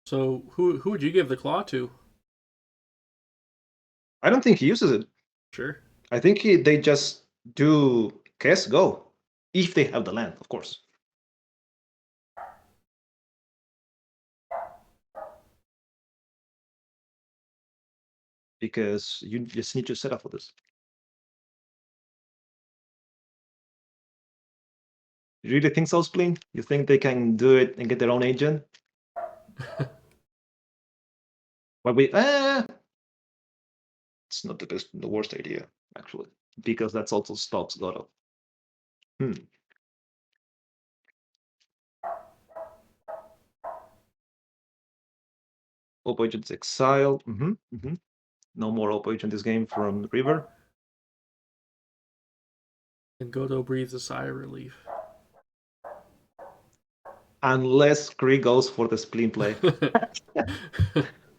So who would you give the claw to? I don't think he uses it. Sure. I think they just do Kess go. If they have the land, of course. Because you just need to set up for this. You really think so, Spleen? You think they can do it and get their own agent? But it's not the worst idea, actually. Because that's also stops Godo. Op agent's exile. No more op agent this game from River. And Godo breathes a sigh of relief. Unless Chri goes for the Spleen play.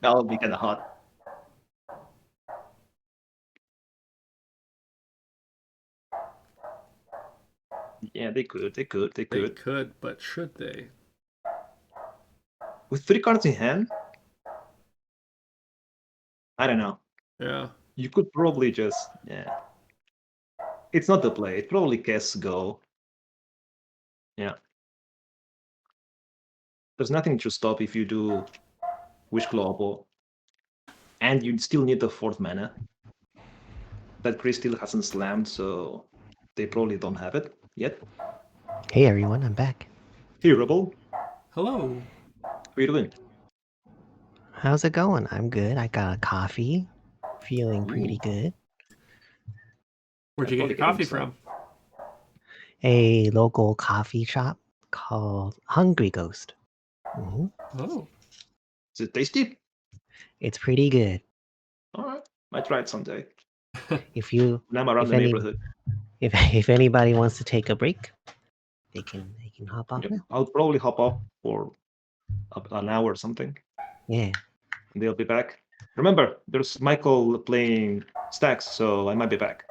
That'll be kind of hot. Yeah, they could. They could, but should they? With 3 cards in hand? I don't know. Yeah. You could probably just, yeah. It's not the play. It's probably Kess go. Yeah. There's nothing to stop if you do Wish Claw Oppo. And you still need the 4th mana. That Chri still hasn't slammed, so they probably don't have it yet. Hey everyone, I'm back. Hey, Rebel. Hello. How are you doing? How's it going? I'm good. I got a coffee. Feeling pretty good. Where'd you get your coffee from? A local coffee shop called Hungry Ghost. Mhm. Oh. Is it tasty? It's pretty good. Alright. Might try it someday. If you When I'm around If the any- neighborhood. if anybody wants to take a break, they can hop off Yeah, now. I'll probably hop off for an hour or something. Yeah. And they'll be back. Remember, there's Michael playing stacks, so I might be back.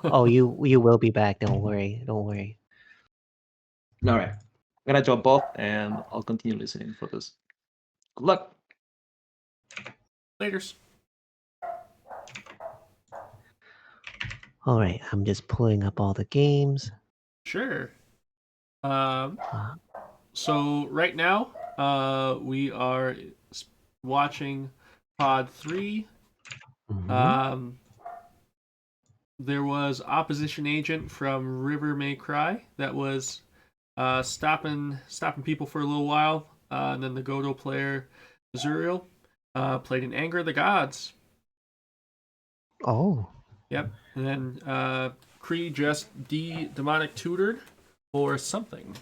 Oh, you will be back. Don't worry. Don't worry. All right. I'm gonna jump off and I'll continue listening for this. Good luck. Laters. All right. I'm just pulling up all the games. Sure. So right now, we are watching Pod 3. Mhm. There was opposition agent from RiverMayCry that was stopping people for a little while, and then the Godo player Azurel played in Anger of the Gods. Oh. Yep, and then Chri just demonic tutored for something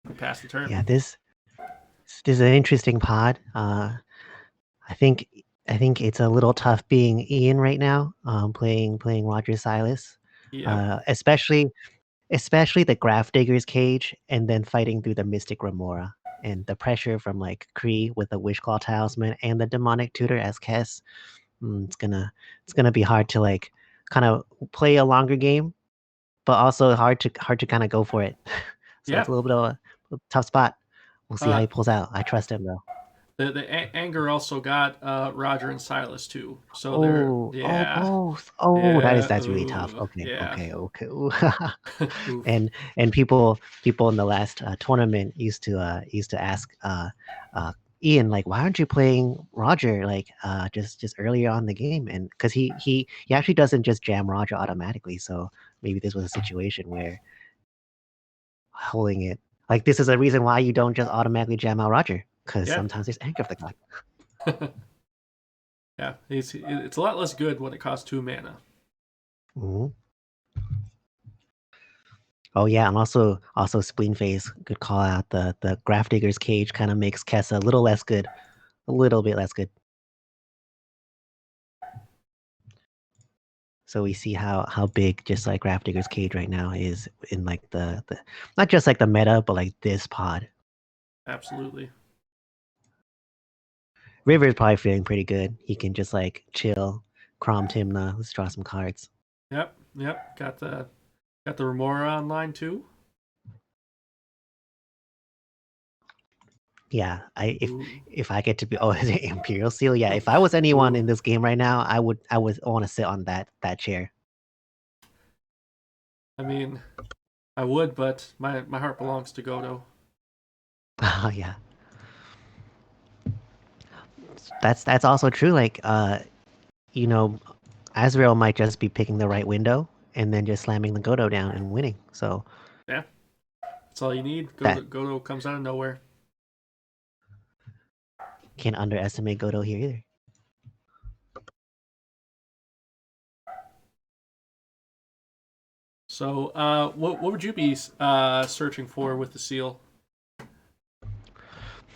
to pass the turn. Yeah, this is an interesting pod. I think it's a little tough being Ian right now, playing Roger Silas, Yep. especially the Grafdigger's Cage, and then fighting through the Mystic Remora, and the pressure from like Chri with the Wishclaw Talisman and the Demonic Tutor as Kess. It's gonna be hard to like kind of play a longer game, but also hard to kind of go for it. So it's a little bit of a tough spot. We'll see how he pulls out. I trust him though. The Anger also got Roger and Silas too. So Oh, they're yeah. both. Oh, Yeah, that's really tough. ooh, Okay, yeah. okay. Oof. and people in the last tournament used to ask Ian, like, why aren't you playing Roger like just earlier on the game? And because he actually doesn't just jam Roger automatically. So maybe this was a situation where holding it like this is a reason why you don't just automatically jam out Roger, because Yep. sometimes there's Anger of the God. Yeah, it's a lot less good when it costs 2 mana. Mhm. Oh yeah, and also Spleenface, good call out. The Grafdigger's Cage kind of makes Kessa a little less good, a little bit less good. So we see how big just like Grafdigger's Cage right now is in like the not just like the meta, but like this pod. Absolutely. River is probably feeling pretty good. He can just like chill, Crom Timna. Let's draw some cards. Yep. Got the Remora online too. Yeah, Ooh. if I get to be is it Imperial Seal? Yeah, if I was anyone in this game right now, I would want to sit on that chair. I mean, I would, but my heart belongs to Godo. Yeah. That's also true. Like, you know, Azurel might just be picking the right window and then just slamming the Godo down and winning. So Yeah, that's all you need. That- Godo comes out of nowhere. can't underestimate Godo here either. So, what would you be searching for with the seal?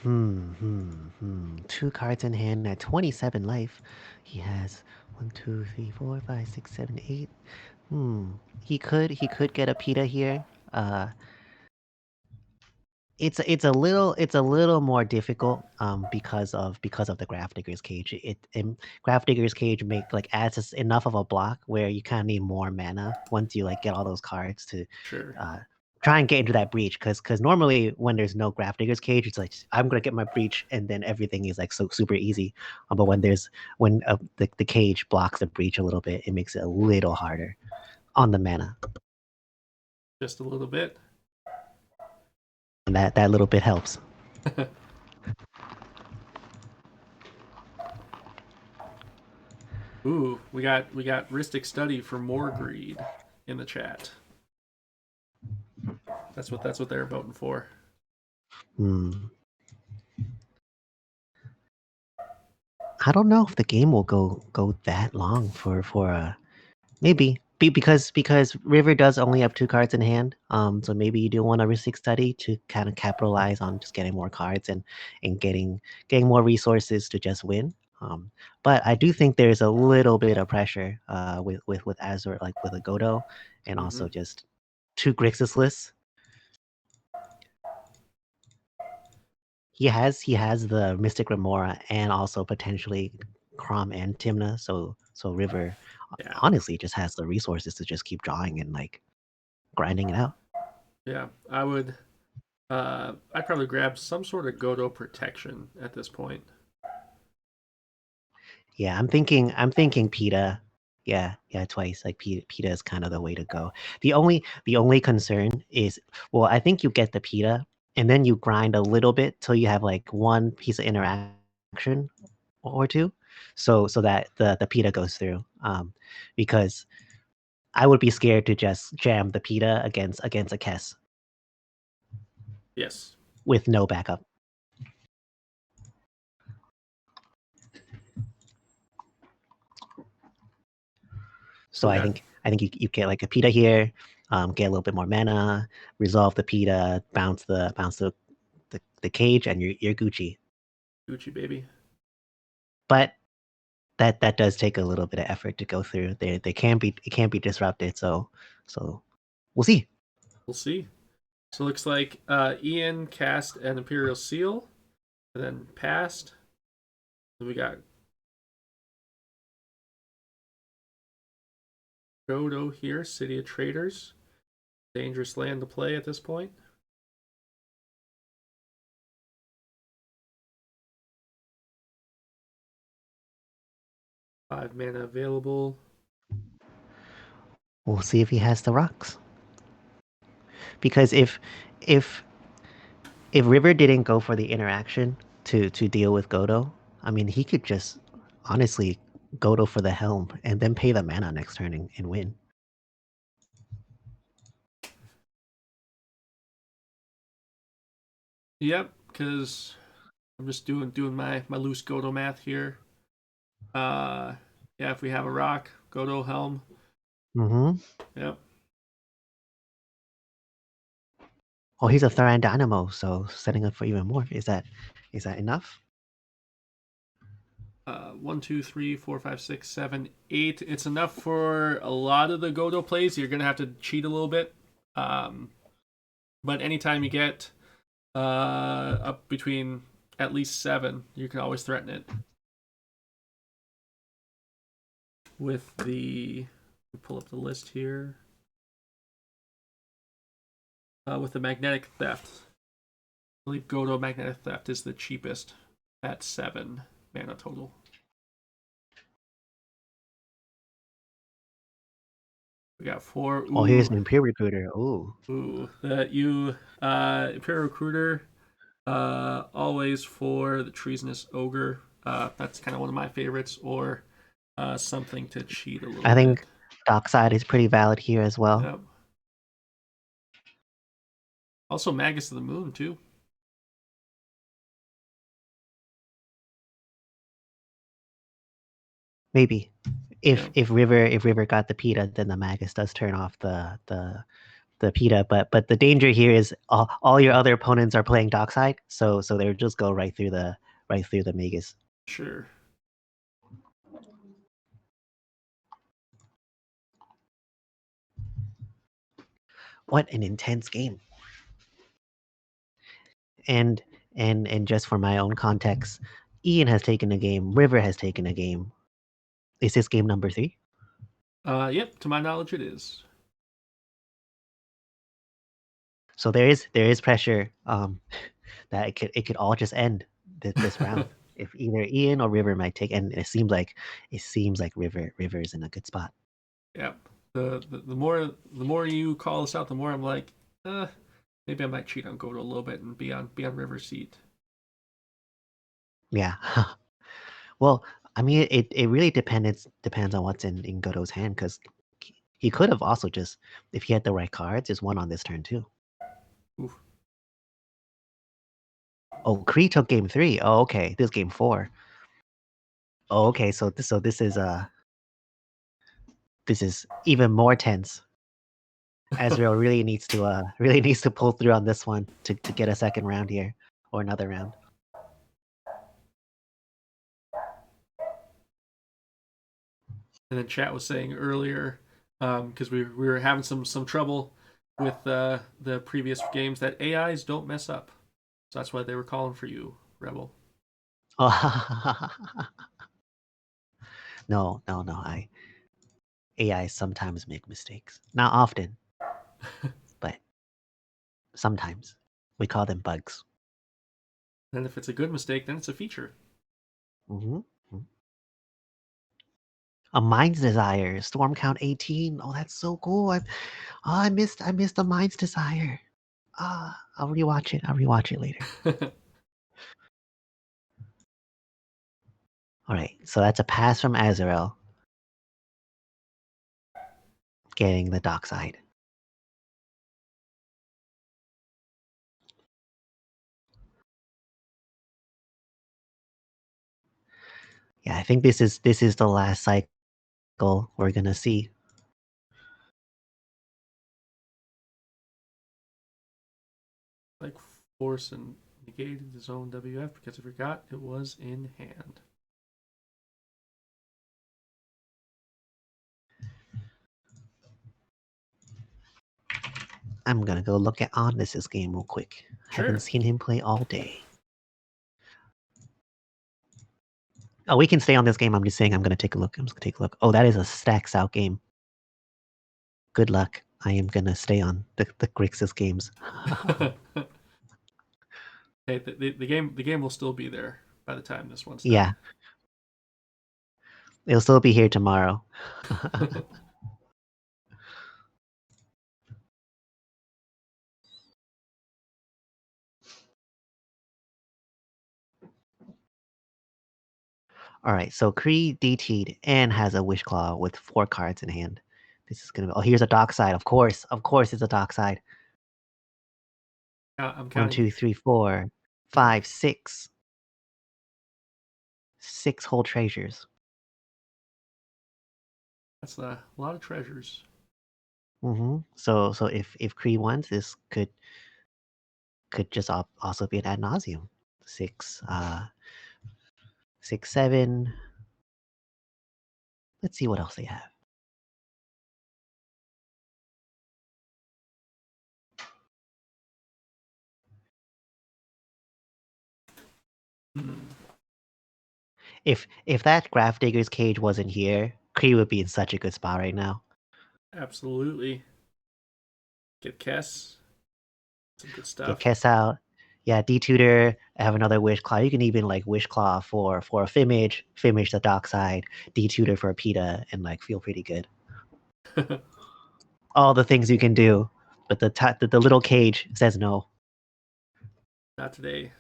2 cards in hand at 27 life. He has 1, 2, 3, 4, 5, 6, 7, 8. He could get a PETA here. It's a little more difficult because of the Grafdigger's Cage. Grafdigger's Cage adds enough of a block where you kind of need more mana once you like get all those cards to Sure. try and get into that breach, because normally when there's no Grafdigger's Cage, it's like I'm gonna get my breach and then everything is like so super easy. But when the cage blocks the breach a little bit, it makes it a little harder on the mana, Just a little bit. and that little bit helps. Ooh, we got Ristic Study for more greed in the chat. That's what they're voting for. I don't know if the game will go that long for maybe because River does only have 2 cards in hand. So maybe you do want a Ristic Study to kind of capitalize on just getting more cards and getting more resources to just win. But I do think there's a little bit of pressure with Azure, like with a Godo, and also just 2 Grixis. He has the Mystic Remora and also potentially Crom and Timna. So River honestly just has the resources to just keep drawing and like grinding it out. Yeah, I would. I'd probably grab some sort of Godo protection at this point. Yeah, I'm thinking PETA. Yeah, twice. Like PETA is kind of the way to go. The only concern is, well, I think you get the PETA, and then you grind a little bit till you have like one piece of interaction or two, so that the PETA goes through. Because I would be scared to just jam the PETA against a Kess Yes. with no backup. So I Okay. think you get like a PETA here, get a little bit more mana, resolve the PETA, bounce the cage, and you're Gucci. Gucci baby. But that does take a little bit of effort to go through. It can be disrupted. So we'll see. We'll see. So it looks like Ian cast an Imperial Seal, and then passed. Then we got Godo here, City of Traders. Dangerous land to play at this point. Five mana available. We'll see if he has the rocks. Because if River didn't go for the interaction to deal with Godo, I mean, he could just honestly Godo for the helm and then pay the mana next turn and win. Yep, because I'm just doing my loose Godo math here. Yeah, if we have a rock, Godo helm. Yep. Oh, he's a Thyran Dynamo, so setting up for even more. Is that enough? 1, 2, 3, 4, 5, 6, 7, 8. It's enough for a lot of the Godo plays. You're gonna have to cheat a little bit. But anytime you get up between at least 7, you can always threaten it. With the, pull up the list here. With the Magnetic Theft. I believe Godo Magnetic Theft is the cheapest at 7 mana total. We got 4. Oh, here's an Imperial Recruiter. Ooh. Imperial Recruiter, always for the Treasonous Ogre. That's kind of one of my favorites, or something to cheat a little bit. I think Dockside is pretty valid here as well. Yep. Also Magus of the Moon, too. Maybe. If River got the PETA, then the Magus does turn off the PETA. But the danger here is all your other opponents are playing Dockside, so they'll just go right through the Magus. Sure. What an intense game. And just for my own context, Ian has taken a game, River has taken a game. Is this game number 3? Yep, to my knowledge it is. So there is pressure that it could all just end this round if either Ian or River might take, and it seems like River is in a good spot. Yep. The more you call this out, the more I'm like, maybe I might cheat on Godo a little bit and be on River's seat. Yeah. Well, I mean, it really depends on what's in Godo's hand, because he could have also just, if he had the right cards, just won on this turn too. Oof. Oh, Chri took game 3. Oh, okay. This is game 4. Oh, okay. So this is even more tense. Azurel really needs to pull through on this one to get a second round here, or another round. And then chat was saying earlier, because we were having some trouble with the previous games, that AIs don't mess up. So that's why they were calling for you, Rebel. No. AI sometimes make mistakes. Not often, but sometimes. We call them bugs. And if it's a good mistake, then it's a feature. A Mind's Desire, Storm Count 18. Oh, that's so cool. I missed a Mind's Desire. I'll rewatch it. I'll rewatch it later. All right, so that's a pass from Azurel. Getting the dockside. Yeah, I think this is the last cycle we're gonna see. Like force and negated his own WF because I forgot it was in hand. I'm gonna go look at Ondas' game real quick. Sure. Haven't seen him play all day. Oh, we can stay on this game. I'm just saying I'm gonna take a look. I'm just gonna take a look. Oh, that is a stacks out game. Good luck. I am gonna stay on the Grixis games. Hey, the game will still be there by the time this one's done. Yeah. It'll still be here tomorrow. All right, so Chri DT'd and has a Wish Claw with 4 cards in hand. This is gonna be. Oh, here's a dockside. Of course, it's a dockside. I'm 1, counting. 2, 3, 4, 5, 6. 6 whole treasures. That's a lot of treasures. So if Chri wants, this could just also be an ad nauseum. 6, 6, 7. Let's see what else they have. If that Grafdigger's Cage wasn't here, Chri would be in such a good spot right now. Absolutely. Get Kess. Some good stuff. Get Kess out. Yeah, D-Tutor, have another Wish Claw. You can even like Wish Claw for a Fimage the Dockside, D-Tutor for a PETA, and like feel pretty good. All the things you can do, but the little cage says no. Not today.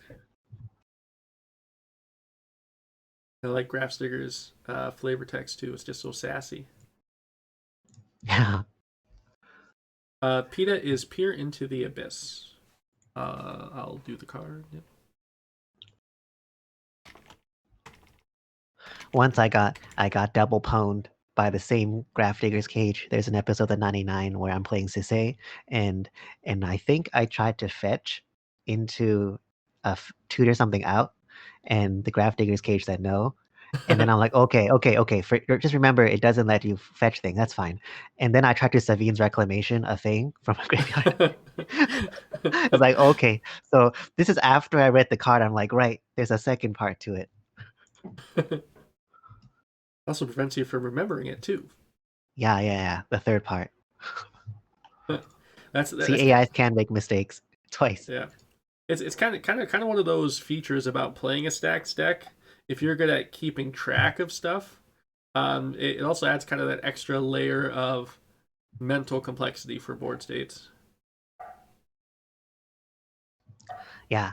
I like Grafdigger's flavor text too. It's just so sassy. Yeah. PETA is Peer into the Abyss. I'll do the card. Yep. Once I got double pwned by the same Grafdigger's Cage. There's an episode of 99 where I'm playing Sisei, and I think I tried to fetch into tutor something out, and the Grafdigger's Cage said no. And then I'm like, okay. Just remember, it doesn't let you fetch things. That's fine. And then I tried to Savine's Reclamation a thing from a graveyard. I was like, okay. So this is after I read the card. I'm like, right, there's a second part to it. Also prevents you from remembering it too. Yeah. The third part. That's AIs can make mistakes twice. Yeah. It's kind of one of those features about playing a stacks deck. If you're good at keeping track of stuff, it also adds kind of that extra layer of mental complexity for board states. Yeah.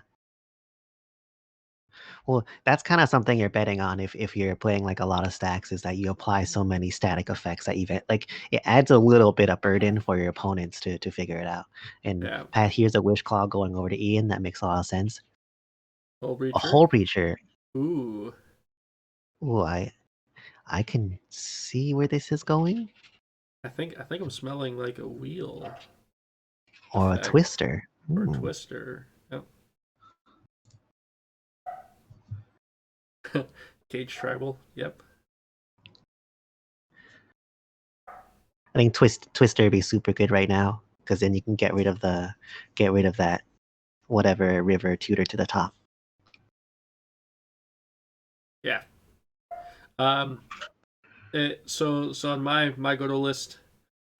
Well, that's kind of something you're betting on if you're playing like a lot of stacks, is that you apply so many static effects that even like it adds a little bit of burden for your opponents to figure it out. And Yeah. Pat, here's a Wish Claw going over to Ian. That makes a lot of sense. Hole Breacher. A Hole Breacher. Ooh. Ooh, I can see where this is going. I think I'm smelling like a wheel. Or a Twister. Or a Twister. Yep. Cage Tribal. Yep. I think Twister would be super good right now, because then you can get rid of that whatever river tutor to the top. Yeah. So on my go-to list,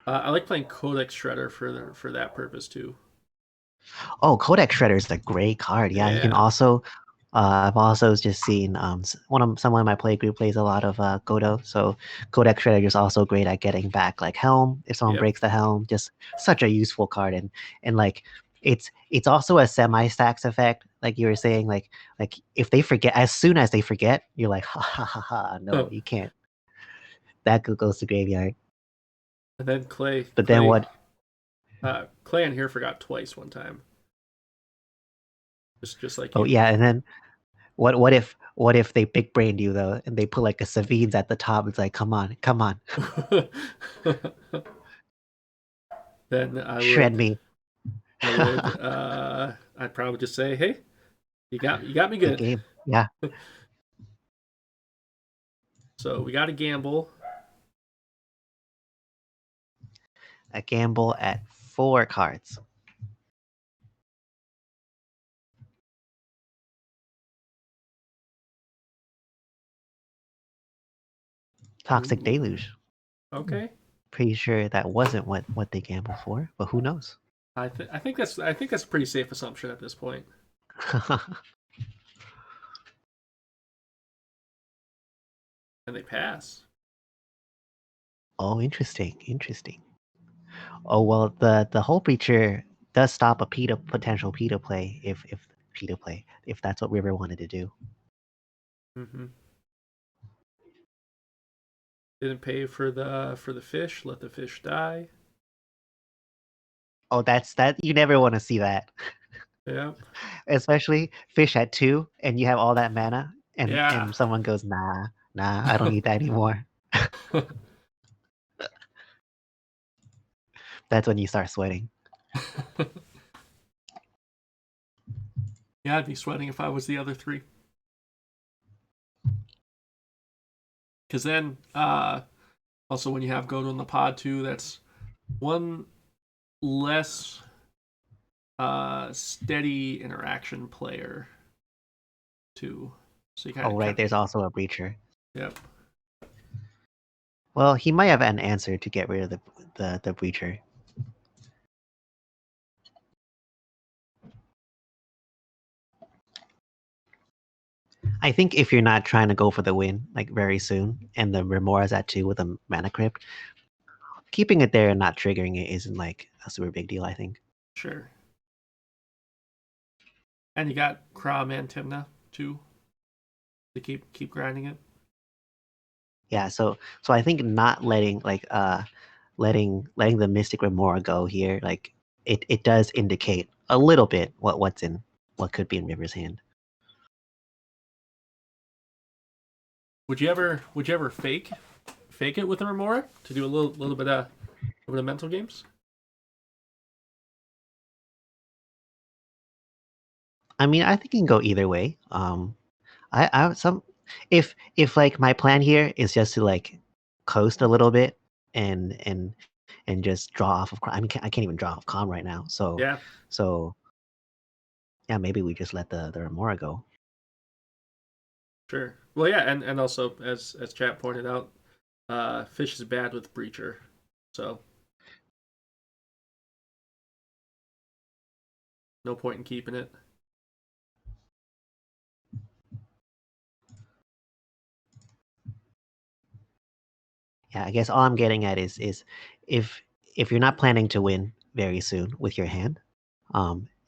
I like playing Codex Shredder for that purpose too. Oh, Codex Shredder is a great card. Yeah, you can also. I've also just seen someone in my play group plays a lot of Godo, so Codex Shredder is also great at getting back like Helm if someone breaks the Helm. Just such a useful card, and like it's also a semi-stacks effect, like you were saying. Like if they forget, as soon as they forget, you're like, ha ha ha ha. No, you can't. That goes to graveyard. And then Clay. But then what? Clay in here forgot twice one time. Just like Oh you. yeah, and then what if they big brained you though, and they put like a Savines at the top? It's like, come on. Then I Shred would. me. I would. I'd probably just say, hey, you got me Good good. game. Yeah. So we got to gamble. A gamble at 4 cards. Toxic Ooh. Deluge. Okay. Pretty sure that wasn't what they gambled for, but who knows? I think that's a pretty safe assumption at this point. And they pass. Oh, interesting. Oh well, the Hull Breacher does stop a potential PETA play if that's what River wanted to do. Mm-hmm. Didn't pay for the fish. Let the fish die. Oh, that you never want to see that. Yeah. Especially fish at 2 and you have all that mana and Yeah. and someone goes, nah, I don't need that anymore. That's when you start sweating. Yeah, I'd be sweating if I was the other 3. Because then, also when you have Godo in the pod too, that's one less steady interaction player too. So you kind of. Oh right, there's also a Breacher. Yep. Well, he might have an answer to get rid of the Breacher. I think if you're not trying to go for the win like very soon, and the Remora's at 2 with a mana crypt, keeping it there and not triggering it isn't like a super big deal, I think. Sure. And you got Krom and Timna too to keep grinding it. Yeah, so I think not letting letting the Mystic Remora go here, like it does indicate a little bit what could be in River's hand. Would you ever fake it with a Remora to do a little bit of mental games? I mean, I think it can go either way. If like my plan here is just to like coast a little bit and just draw off of. I mean, I can't even draw off Calm right now. So Yeah. Yeah, maybe we just let the Remora go. Sure. Well, yeah, and also as chat pointed out, fish is bad with Breacher, so no point in keeping it. Yeah, I guess all I'm getting at is if you're not planning to win very soon with your hand,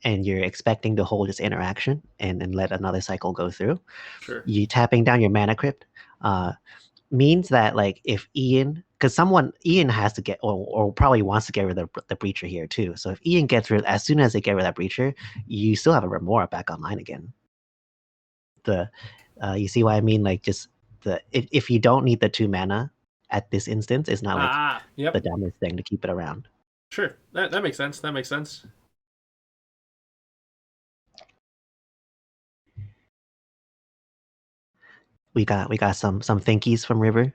and you're expecting to hold this interaction and let another cycle go through, Sure. you tapping down your mana crypt means that like if Ian, because Ian has to get or probably wants to get rid of the Breacher here too. So if Ian gets rid, as soon as they get rid of that Breacher, you still have a Remora back online again. You see what I mean? Like just if you don't need the 2 mana at this instance, it's not like Yep. the dumbest thing to keep it around. Sure. That makes sense. That makes sense. We got some thinkies from River.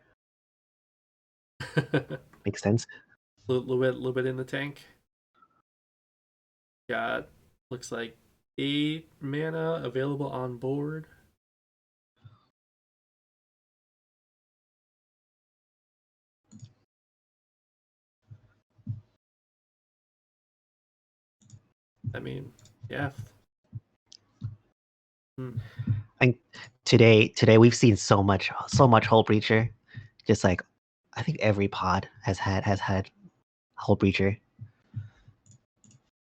Makes sense. little bit in the tank. Got looks like 8 mana available on board. I mean, yeah. And today we've seen so much Hull Breacher. Just like I think every pod has had Hull Breacher.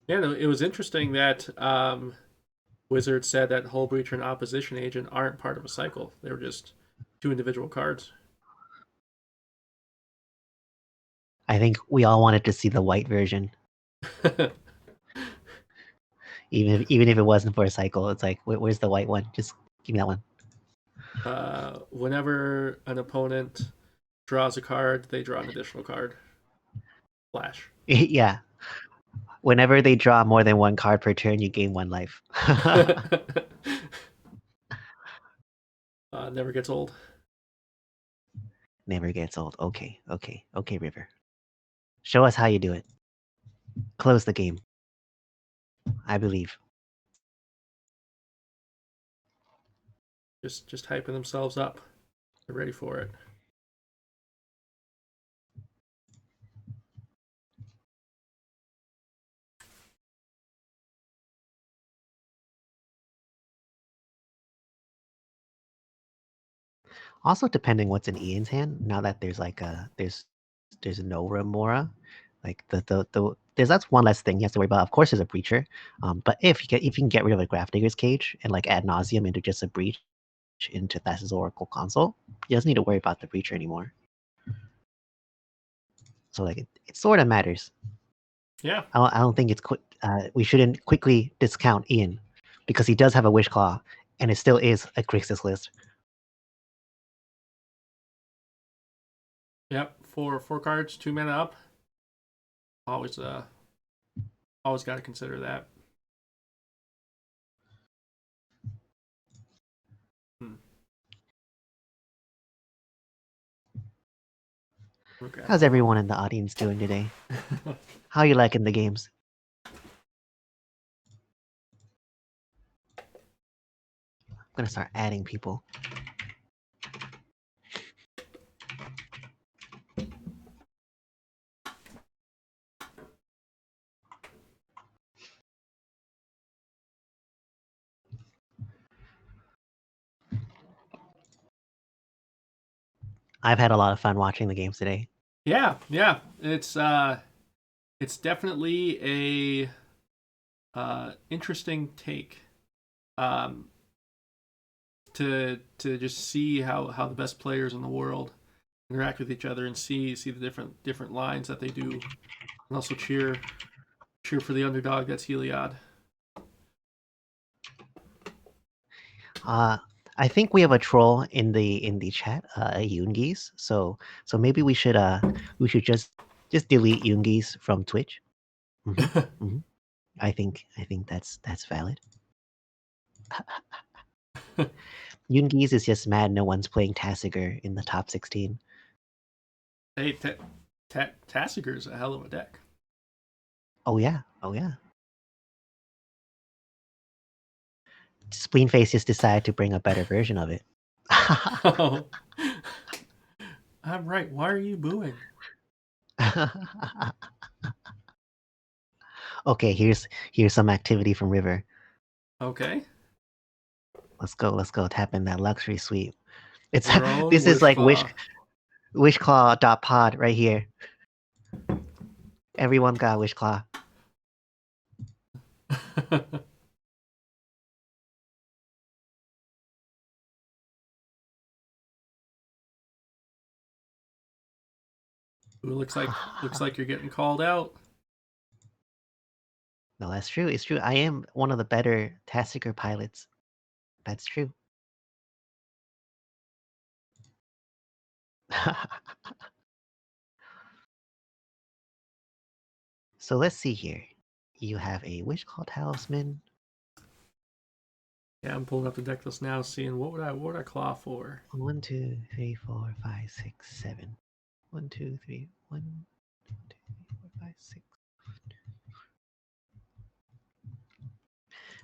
Yeah, no, it was interesting that Wizard said that Hull Breacher and Opposition Agent aren't part of a cycle. They were just 2 individual cards. I think we all wanted to see the white version, even if it wasn't for a cycle. It's like, where's the white one? Just give me that one. Whenever an opponent draws a card, they draw an additional card. Flash. Yeah. Whenever they draw more than one card per turn, you gain 1 life. Never gets old. Never gets old. Okay, River. Show us how you do it. Close the game. I believe. Just hyping themselves up. They're ready for it. Also, depending what's in Ian's hand, now that there's like there's no Remora, like that's one less thing he has to worry about. Of course, there's a breacher, but if you can get rid of a Grafdigger's Cage and like ad nauseum into just a breach into Thassa's Oracle console, he doesn't need to worry about the breacher anymore. So like it sort of matters. Yeah. I don't think it's we shouldn't quickly discount Ian because he does have a Wish Claw, and it still is a Grixis list. Yep. 4 cards, 2 mana up. Always got to consider that. Okay. How's everyone in the audience doing today? How are you liking the games? I'm gonna start adding people. I've had a lot of fun watching the games today. Yeah. It's definitely a interesting take. To just see how the best players in the world interact with each other and see the different lines that they do, and also cheer for the underdog. That's Heliod. I think we have a troll in the chat, Yoongees. So maybe we should just delete Yoongees from Twitch. I think that's valid. Yoongees is just mad no one's playing Tasigur in the top 16. Hey, Tasiger's a hell of a deck. Oh yeah. Spleenface just decided to bring a better version of it. Oh. I'm right. Why are you booing? Okay, here's some activity from River. Okay. Let's go tap in that luxury suite. It's Drone this is like Wishclaw. Wishclaw.pod right here. Everyone's got a Wishclaw. Ooh, looks like you're getting called out. No, that's true. It's true. I am one of the better Tasigur pilots. That's true. So let's see here. You have a Wishclaw Talisman. Yeah, I'm pulling up the deck list now, seeing what would I claw for. 1, 2, 3, 4, 5, 6, 7. 1, 2, 3, 1, 2, 3, 4, 5, 6.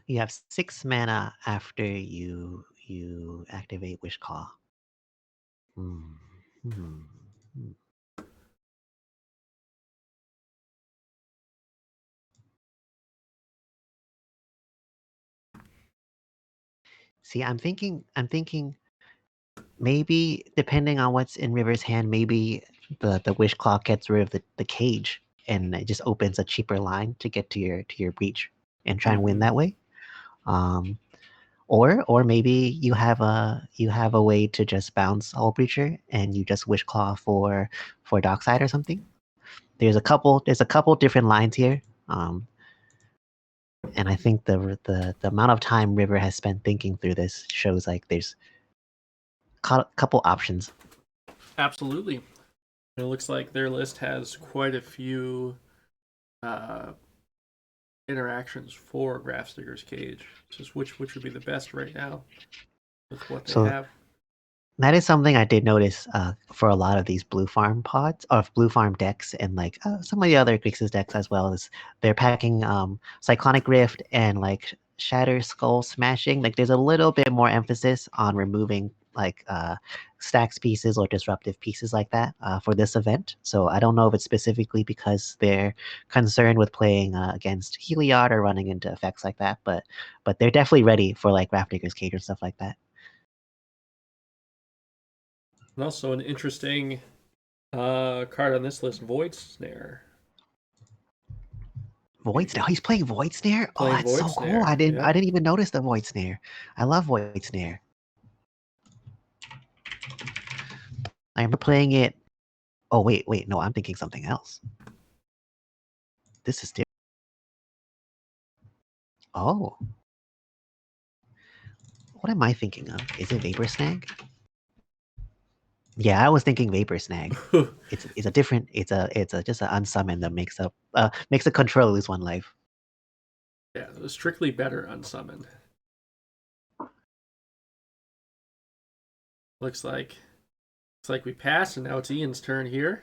You have 6 mana after you activate Wishclaw. See, I'm thinking maybe depending on what's in River's hand, maybe the Wishclaw gets rid of the cage and it just opens a cheaper line to get to your breach and try and win that way. Or maybe you have a way to just bounce Hull Breacher and you just wish claw for Dockside or something. There's a couple different lines here. And I think the amount of time River has spent thinking through this shows like there's a couple options. Absolutely. It looks like their list has quite a few interactions for Grafsticker's Cage. Just which would be the best right now with what they have. That is something I did notice for a lot of these blue farm pods or blue farm decks, and like some of the other Grixis decks as well, is they're packing Cyclonic Rift and like Shatter Skull Smashing. Like there's a little bit more emphasis on removing like stacks pieces or disruptive pieces like that for this event. So I don't know if it's specifically because they're concerned with playing against Heliod or running into effects like that, but they're definitely ready for like Grafdigger's Cage and stuff like that. And also an interesting card on this list, Void Snare. Void Snare. Oh, he's playing Void Snare. Oh, Playing that's Void so Snare, cool. I didn't yeah. even notice the Void Snare. I love Void Snare. I remember playing it. Oh wait, no, I'm thinking something else. This is different. Oh. What am I thinking of? Is it Vapor Snag? Yeah, I was thinking Vapor Snag. It's a different. It's a just an unsummon that makes a control lose 1 life. Yeah, it was strictly better unsummoned. Looks like we passed, and now it's Ian's turn here.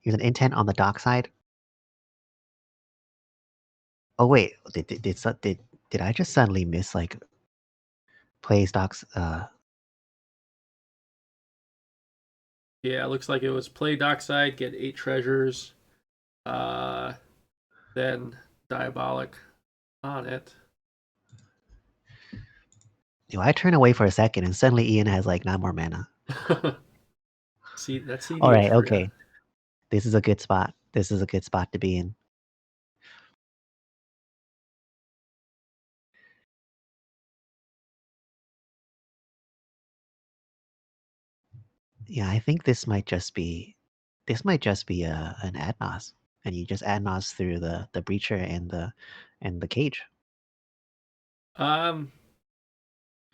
Here's an intent on the dock side. Oh wait, did I just suddenly miss like plays docks? Yeah, it looks like it was play Dockside, get 8 treasures, then Diabolic on it. I turn away for a second, and suddenly Ian has like 9 more mana. See, that's CEDH. All right, for okay. ya. This is a good spot. This is a good spot to be in. Yeah, I think this might just be an Adnos, and you just Adnos through the breacher and the cage.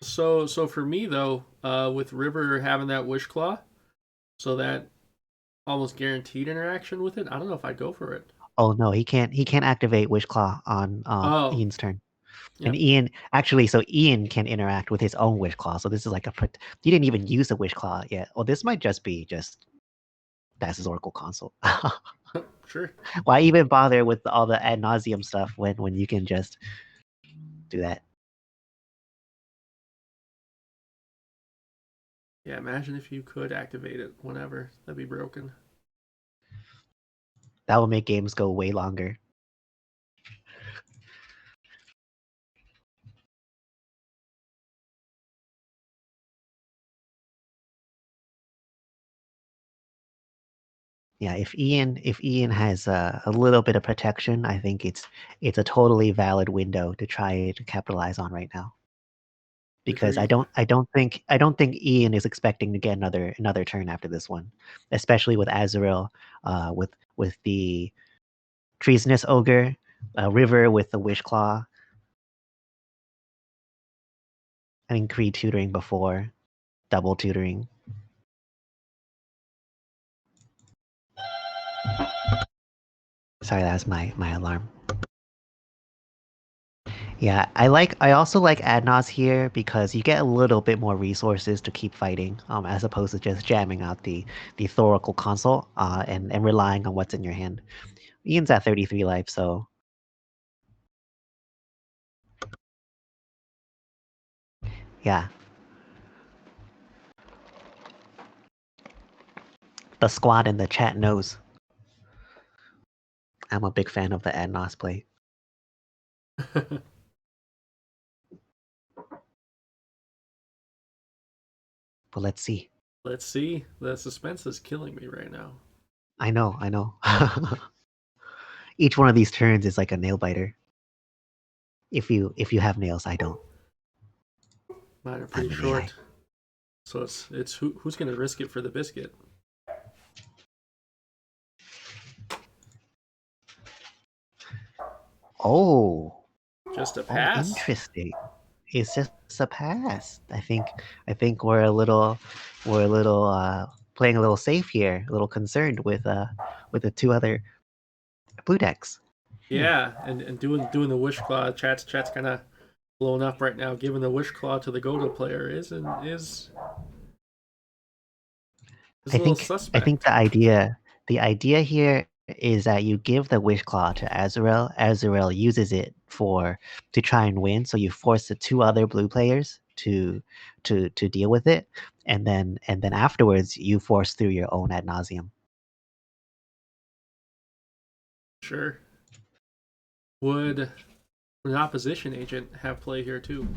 So for me though, with River having that Wish Claw, so that almost guaranteed interaction with it, I don't know if I'd go for it. Oh no, he can't activate Wish Claw on Ian's turn. Yep. And Ian actually, so Ian can interact with his own Wish Claw. So this is like he didn't even use the Wish Claw yet. Well, this might just be that's his Oracle console. Sure. Why even bother with all the ad nauseum stuff when you can just do that? Yeah, imagine if you could activate it whenever. That'd be broken. That will make games go way longer. Yeah, if Ian has a little bit of protection, I think it's a totally valid window to try to capitalize on right now. Because Agreed. I don't think Ian is expecting to get another turn after this one, especially with Azurel, with the Treasonous Ogre, River with the Wish Claw. I think Chri tutoring before, double tutoring. Sorry, that was my alarm. Yeah, I also like Adnos here because you get a little bit more resources to keep fighting, as opposed to just jamming out the Thoracle console, and relying on what's in your hand. Ian's at 33 life, so yeah. The squad in the chat knows. I'm a big fan of the Adnos play. But let's see. Let's see. The suspense is killing me right now. I know. Each one of these turns is like a nail biter. If you have nails, I don't. Mine are pretty Neither may I. short. So it's who's gonna risk it for the biscuit? Oh, Just a pass. interesting. It's just a pass. I think we're a little playing a little safe here, a little concerned with the two other blue decks. Yeah, and doing the wish claw. Chat's kind of blown up right now. Giving the wish claw to the Godo player is a little suspect. I think the idea here is that you give the wish claw to Azurel. Azurel uses it to try and win. So you force the two other blue players to deal with it, and then afterwards you force through your own ad nauseum. Sure. Would an opposition agent have play here too?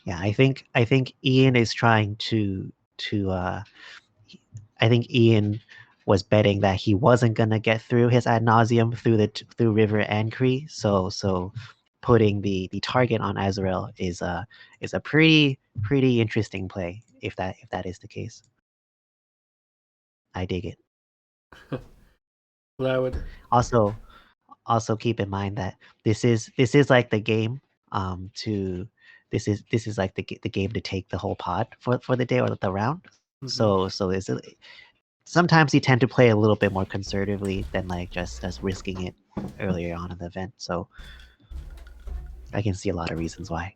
Yeah, I think Ian is trying to I think Ian was betting that he wasn't gonna get through his ad nauseum through River and Chri. So putting the target on Azurel is a pretty interesting play if that is the case. I dig it. Well, I would Also keep in mind that this is like the game this is like the game to take the whole pod for the day or the round. Mhm. So is it, sometimes you tend to play a little bit more conservatively than like just risking it earlier on in the event. So I can see a lot of reasons why.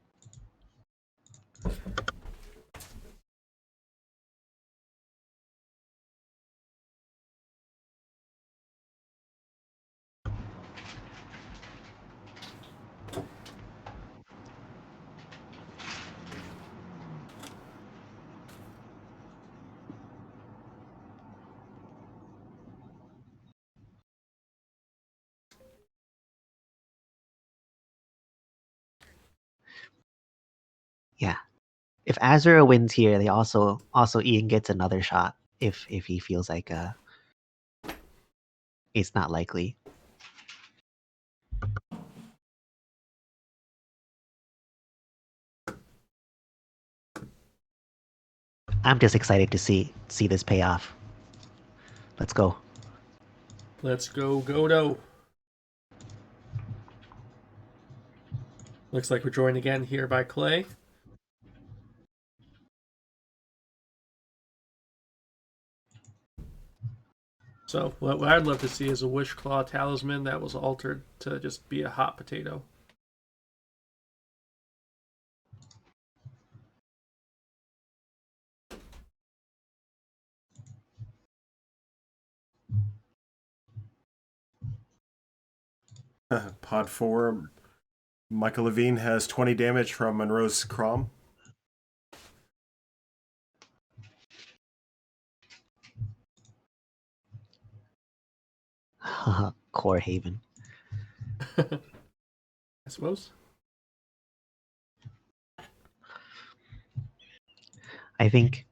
Yeah. If Azura wins here, they also Ian gets another shot if he feels like it's not likely. I'm just excited to see this pay off. Let's go. Let's go, Godo. Looks like we're joined again here by Clay. So what I'd love to see is a Wish Claw talisman that was altered to just be a hot potato. Pod 4, michaelvlevine has 20 damage from Monroe's Crom. Core Haven. I suppose. I think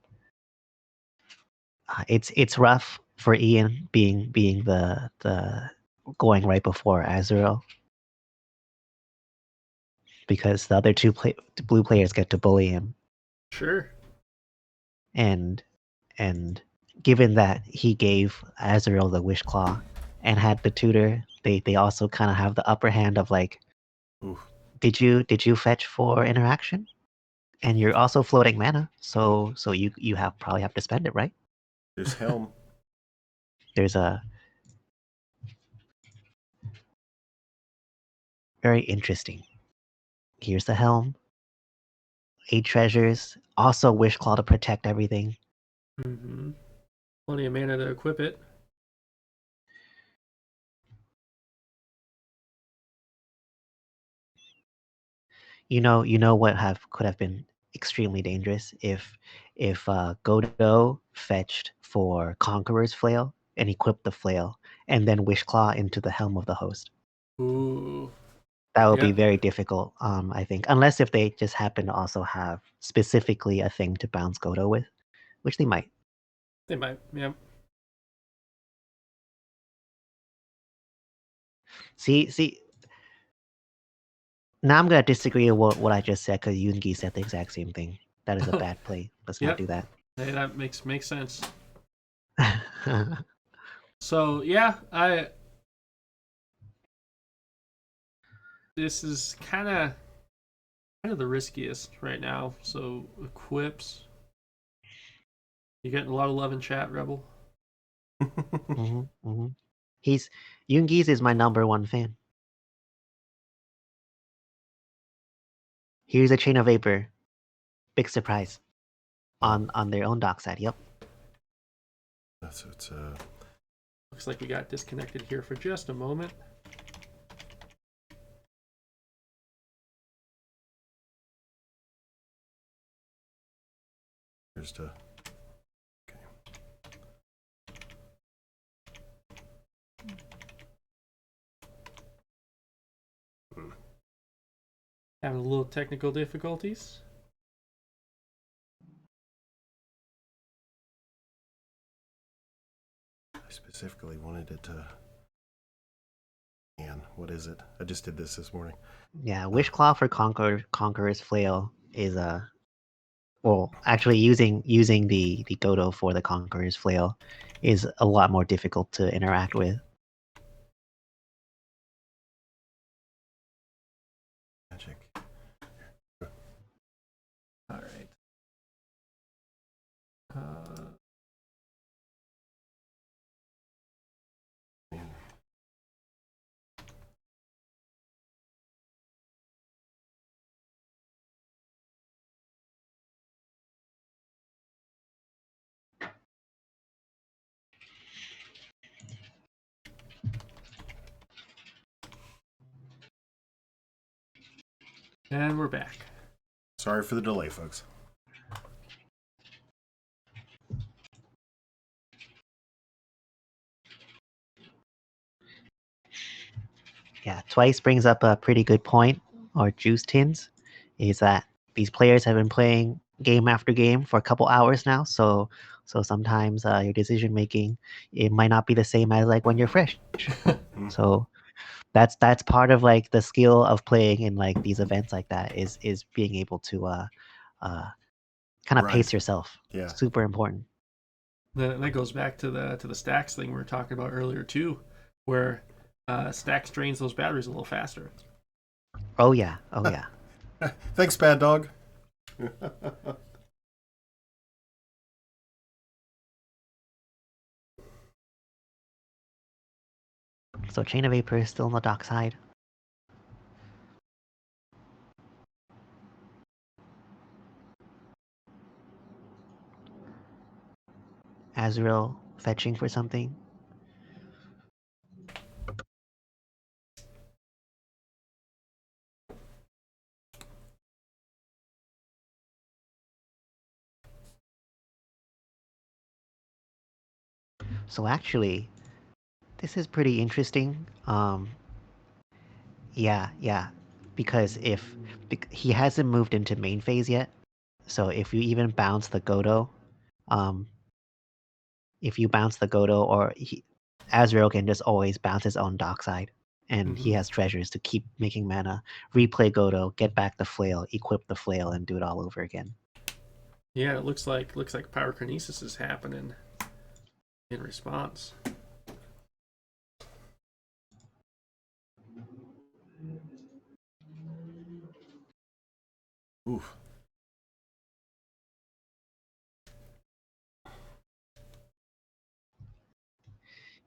it's rough for Ian being the going right before Azurel, because the other two blue players get to bully him, Sure. and given that he gave Azurel the Wish Claw and had the tutor, they also kind of have the upper hand of like, Oof. did you fetch for interaction? And you're also floating mana, so you probably have to spend it, right? There's Helm. There's a very interesting. Here's the Helm. 8 treasures. Also Wish Claw to protect everything. Mm-hmm. Plenty of mana to equip it. You know what could have been extremely dangerous if Godo fetched for Conqueror's Flail and equip the flail, and then Wish Claw into the helm of the host. Ooh. That would be Yeah. very difficult, I think, unless if they just happen to also have specifically a thing to bounce Godo with, which they might. They might. Yeah. See. Now I'm gonna disagree with what I just said because Yoongi said the exact same thing. That is a bad play. Let's not Yep. do that. Hey, that makes sense. So yeah, this is kind of the riskiest right now. So equips. You getting a lot of love in chat, Rebel? Yoongi's is my #1 fan. Here's a Chain of Vapor. Big surprise. On their own dock side. Yep. That's it's Looks like we got disconnected here for just a moment. here's the Having a little technical difficulties. I specifically wanted it to. Man, what is it? I just did this morning. Yeah, Wish Claw for Conqueror's Flail is well, actually using the Godo for the Conqueror's Flail is a lot more difficult to interact with. Magic. All right. And we're back. Sorry for the delay, folks. Yeah, Twice brings up a pretty good point, or Juice Tins, is that these players have been playing game after game for a couple hours now, so sometimes your decision making, it might not be the same as like when you're fresh. So that's part of like the skill of playing in like these events like that is being able to kind of Right. pace yourself. Yeah. Super important. That goes back to the stacks thing we were talking about earlier too, where stacks drains those batteries a little faster. Oh yeah. Thanks, Bad Dog. So Chain of Vapor is still on the dock side. Azurel fetching for something. So actually, this is pretty interesting. Yeah, because he hasn't moved into main phase yet, so if you even bounce the Godo, if you bounce the Godo, or Azrael can just always bounce his own dockside, and he has treasures to keep making mana, replay Godo, get back the flail, equip the flail, and do it all over again. Yeah, it looks like pyrokinesis is happening in response. Oof.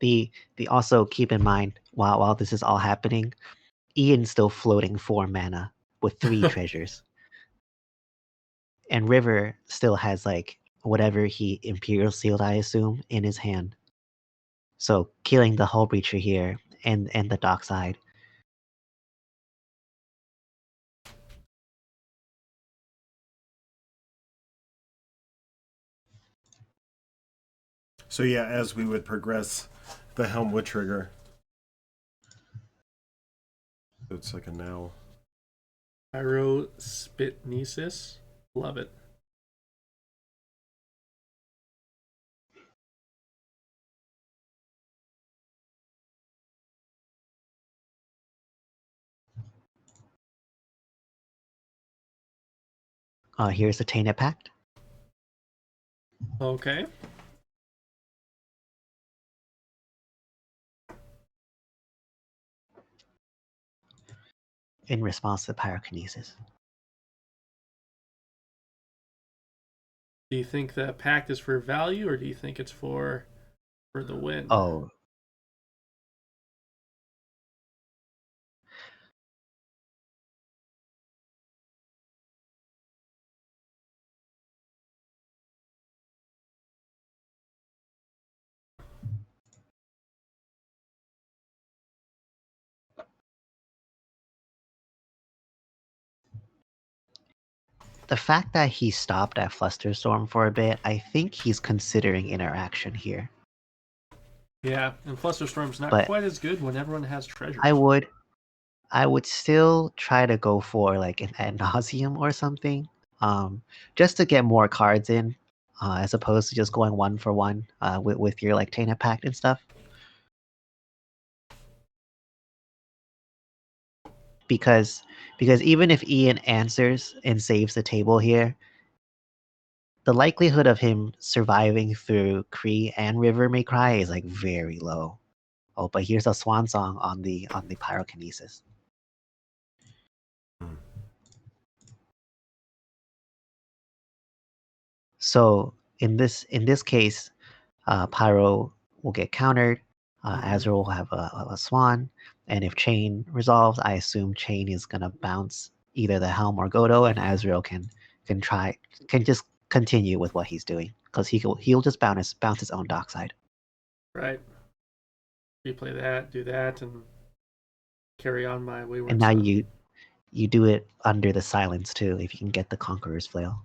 The also keep in mind while this is all happening, Ian's still floating 4 mana with 3 treasures. And River still has like whatever he Imperial Sealed, I assume, in his hand. So killing the Hull Breacher here and the dockside. So yeah, as we would progress, the helm would trigger. So it's like a now. Pyrospitnesis. Love it. Here's the Tainted Pact. Okay. In response to pyrokinesis. Do you think the pact is for value, or do you think it's for the win? Oh. The fact that he stopped at Flusterstorm for a bit, I think he's considering interaction here. Yeah, and Flusterstorm's not But quite as good when everyone has treasures. I would still try to go for like an ad nauseum or something, just to get more cards in, as opposed to just going 1-for-1 with your like Tainted Pact and stuff. Because even if Ian answers and saves the table here, the likelihood of him surviving through Chri and RiverMayCry is like very low. Oh, but here's a swan song on the pyrokinesis. So in this case, Pyro will get countered. Azurel will have a swan, and if Chain resolves, I assume Chain is gonna bounce either the Helm or Godo, and Azurel can just continue with what he's doing because he'll just bounce his own dockside. Right. Replay that, do that, and carry on my wayward And now son. you do it under the silence too, if you can get the Conqueror's Flail.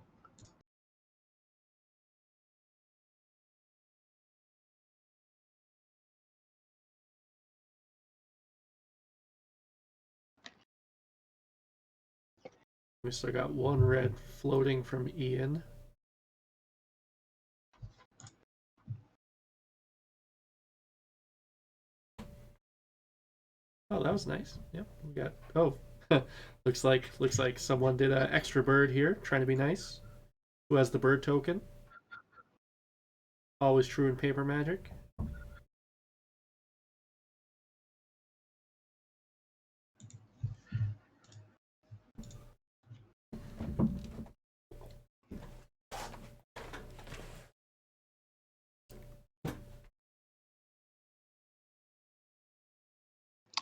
We still got one red floating from Ian. Oh, that was nice. Yep, we got. Oh, looks like someone did an extra bird here, trying to be nice. Who has the bird token? Always true in paper magic.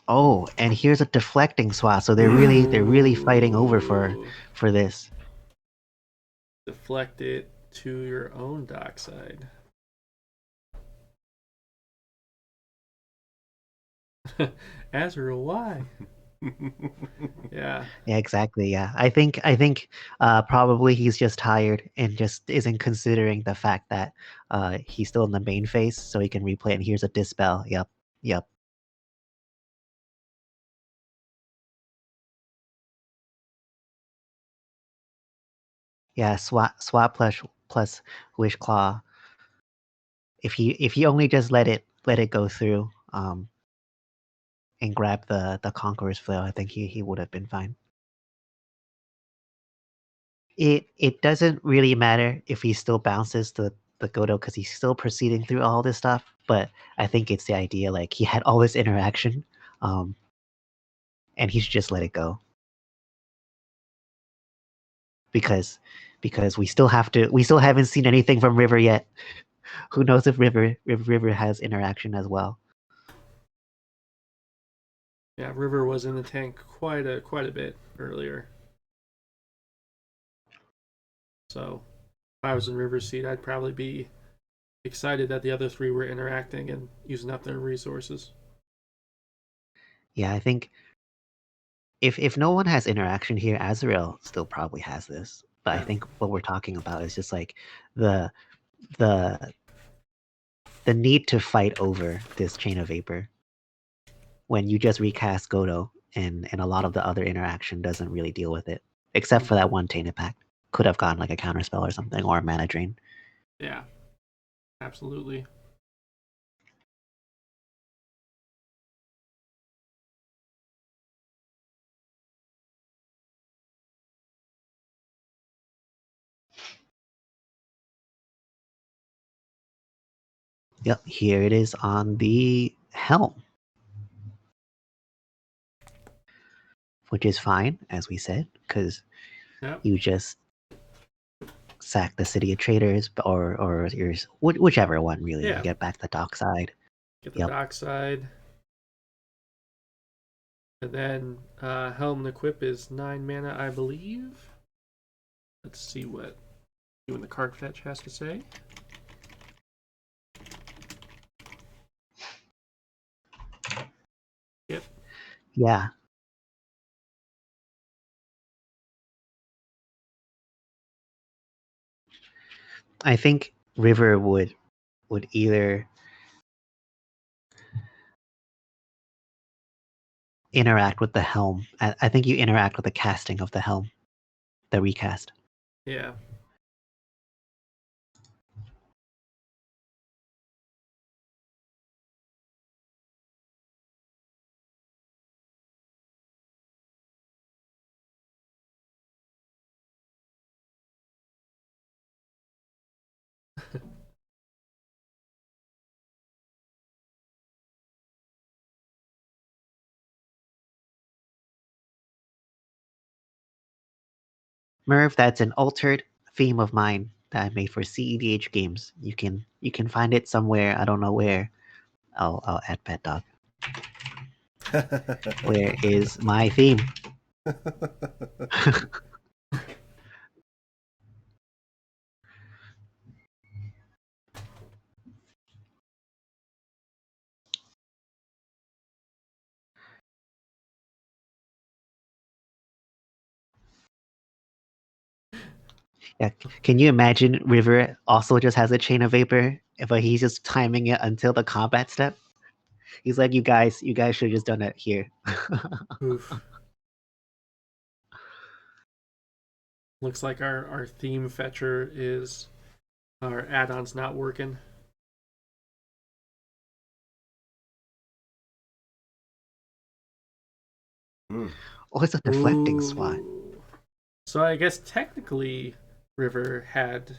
Oh, and here's a deflecting swat. So they're really fighting over for this. Deflect it to your own dockside. Azurel, why? Yeah. Yeah, exactly. Yeah, I think probably he's just tired and just isn't considering the fact that he's still in the main phase, so he can replay. And here's a dispel. Yep. Yeah, swap plus wish claw. If he only just let it go through, and grab the Conqueror's Flail, I think he would have been fine. It doesn't really matter if he still bounces the Godo because he's still proceeding through all this stuff. But I think it's the idea like he had all this interaction, and he should just let it go. Because we still haven't seen anything from River yet. Who knows if River has interaction as well. Yeah, River was in the tank quite a bit earlier. So if I was in River's seat, I'd probably be excited that the other three were interacting and using up their resources. Yeah, I think if no one has interaction here, Azurel still probably has this. But I think what we're talking about is just like the the need to fight over this chain of vapor when you just recast Godo and a lot of the other interaction doesn't really deal with it, except for that one Tainted Pact. Could have gotten like a counterspell or something, or a mana drain. Yeah, absolutely. Yep, here it is on the helm. Which is fine, as we said, because Yep. you just sack the City of Traders, or yours, whichever one really. Yeah. You get back the dock side. Get the Yep. dock side. And then Helm and Equip is 9 mana, I believe. Let's see what you and the card fetch has to say. Yep. Yeah. I think River would either interact with the helm. I think you interact with the casting of the helm, the recast. Yeah. Merv, that's an altered theme of mine that I made for CEDH games. You can find it somewhere. I don't know where. I'll add Pet Dog. Where is my theme? Yeah, can you imagine River also just has a chain of vapor, but he's just timing it until the combat step? He's like, you guys should have just done it here. Oof. Looks like our theme fetcher is our add-on's not working. Oh, it's a deflecting swat. Ooh. So I guess technically River had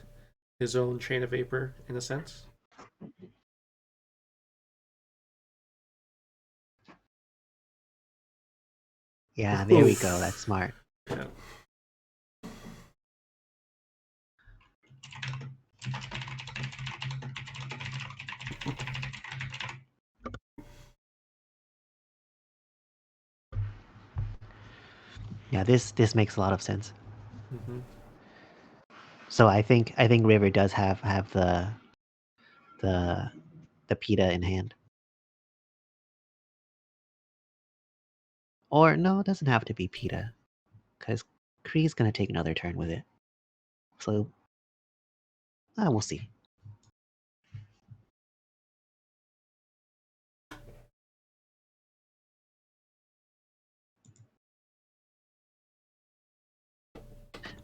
his own chain of vapor in a sense. Yeah, there we Oof. go. That's smart. Yeah. Yeah, this makes a lot of sense. Mm-hmm. So I think River does have the PETA in hand. Or no, it doesn't have to be PETA, because Chri's gonna take another turn with it. So we'll see.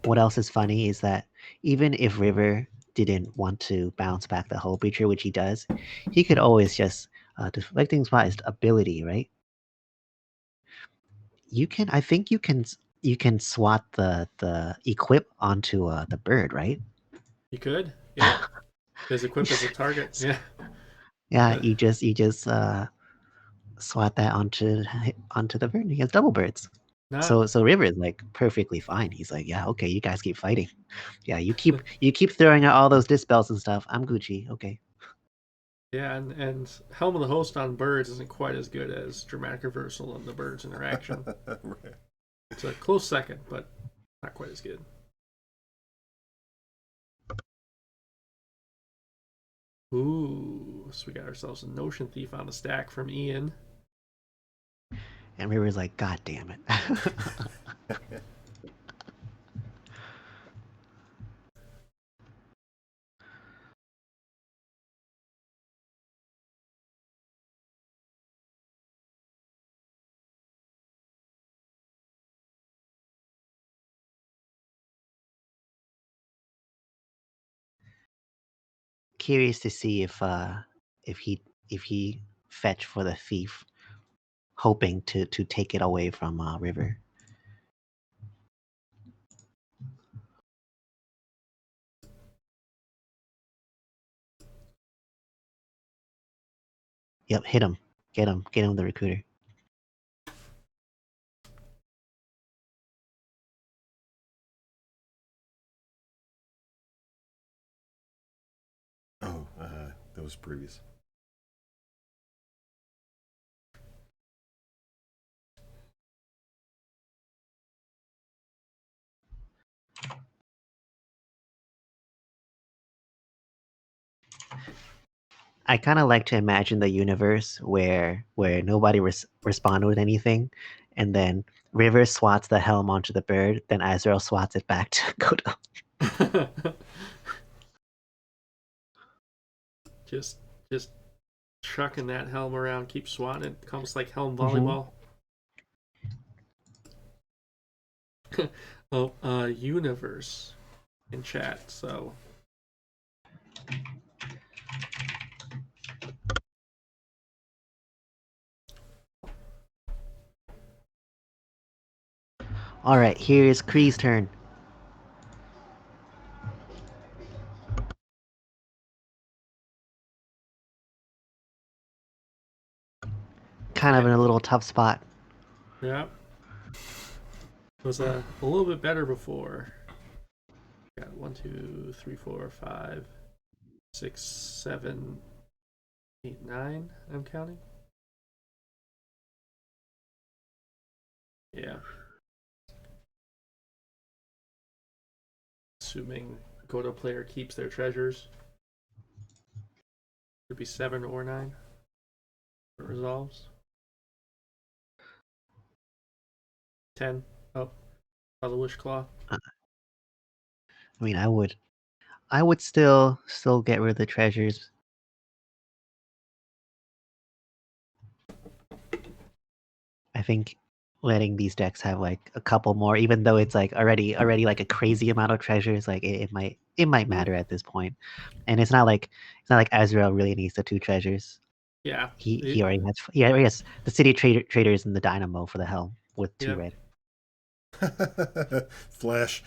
What else is funny is that even if River didn't want to bounce back the Hull Breacher, which he does, he could always just deflecting spot is ability, right? I think you can swat the equip onto the bird, right? You could, yeah. His Equip as a target, yeah. Yeah, you just swat that onto the bird. And he has double birds. Nah, So River is like perfectly fine. He's like, yeah, okay, you guys keep fighting. Yeah, you keep throwing out all those dispels and stuff. I'm Gucci. Okay. yeah, and Helm of the Host on birds isn't quite as good as Dramatic Reversal and the birds interaction. Right. It's a close second, but not quite as good. Ooh, so we got ourselves a Notion Thief on the stack from Ian. And River's like, God damn it. curious to see if he fetch for the thief, hoping to take it away from River. Yep, hit him. Get him the recruiter. Oh, that was previous. I kind of like to imagine the universe where nobody responded with anything, and then River swats the helm onto the bird, then Azurel swats it back to Godo. just chucking that helm around, keep swatting it. Almost like helm volleyball. Oh, universe in chat. So All right, here is Chri's turn. Kind of in a little tough spot. yeah, it was a little bit better before. Got 1, 2, 3, 4, 5, 6, 7, 8, 9. I'm counting. Yeah. Assuming Godo player keeps their treasures. Could be 7 or 9. It resolves. 10. Oh, the wish claw. I mean, I would still get rid of the treasures. I think letting these decks have like a couple more, even though it's like already like a crazy amount of treasures, like it might matter at this point. And it's not like Azurel really needs the 2 treasures. Yeah. He already has the City Traders and the Dynamo for the helm with 2 red. Flash.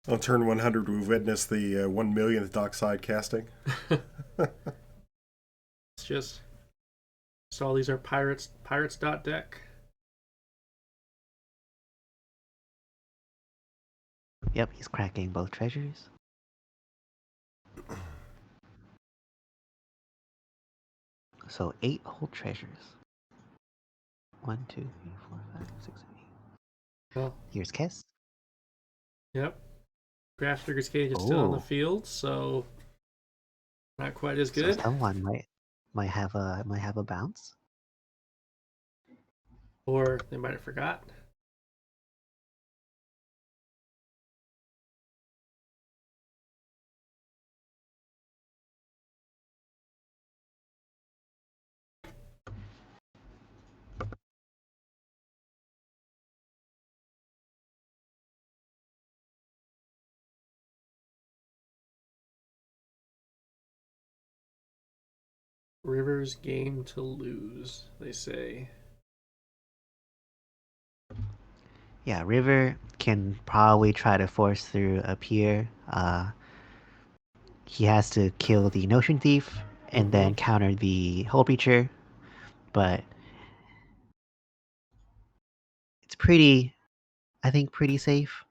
On turn 100, we witnessed the 1 millionth dockside casting. It's just all these are pirates deck. Yep, he's cracking both treasures. So 8 whole treasures. 1, 2, 3, 4, 5, 6, 7, 8. Well, Here's Kess. Yep. Grafdigger's Cage is still on the field, so not quite as good. So someone might have a bounce. Or they might have forgot. River's game to lose, they say. Yeah, River can probably try to force through up here. He has to kill the Notion Thief and then counter the Hull Breacher, but it's pretty safe.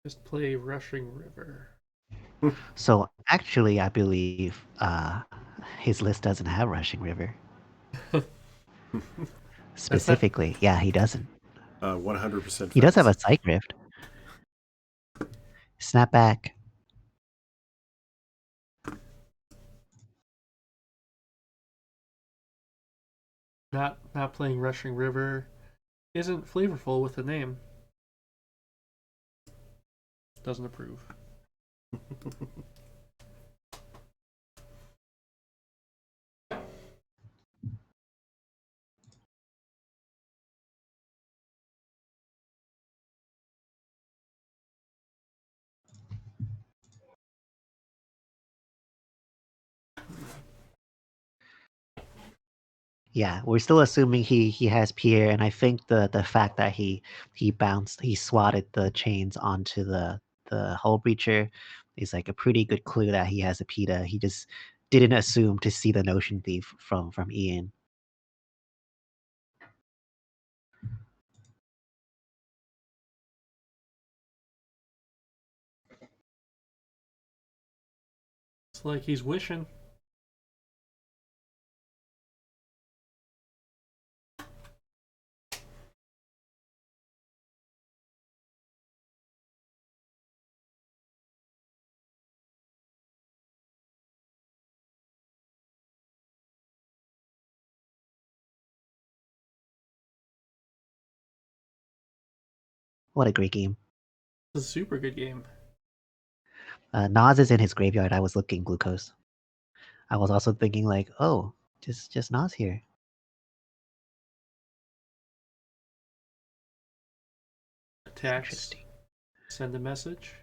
Just play Rushing River. So actually, I believe his list doesn't have Rushing River. Specifically, yeah, he doesn't. 100%. He does have a Psych Rift. Snap back. Not playing Rushing River isn't flavorful with the name. Doesn't approve. Yeah, we're still assuming he has Pier, and I think the fact that he swatted the chains onto the hull breacher is like a pretty good clue that he has a PETA. He just didn't assume to see the Notion Thief from Ian. It's like he's wishing. What a great game. It's a super good game. Nas is in his graveyard. I was looking glucose. I was also thinking like, oh, just Nas here. Attacks. Interesting. Send a message.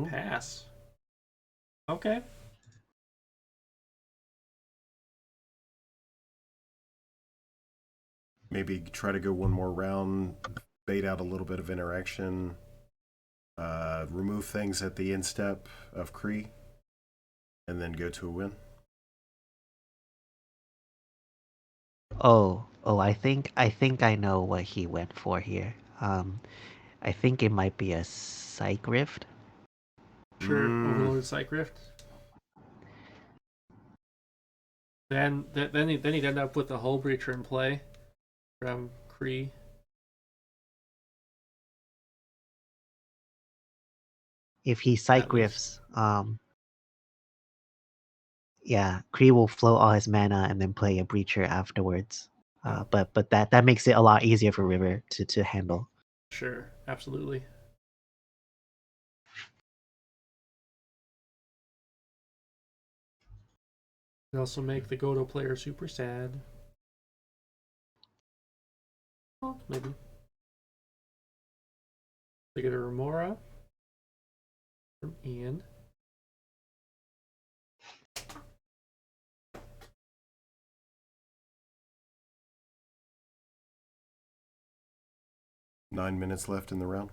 Pass. Okay. Maybe try to go one more round, bait out a little bit of interaction, remove things at the end step of Chri, and then go to a win. Oh, I think I know what he went for here. I think it might be a Psych Rift. Sure. Overloaded Psych Rift. Then he'd end up with the Hull Breacher in play from Chri. If he Psych Rifts, yeah, Chri will float all his mana and then play a Breacher afterwards. But that makes it a lot easier for River to handle. Sure, absolutely. It also make the Godo player super sad. Well, maybe. They get a Remora from Ian. Nine minutes left in the round.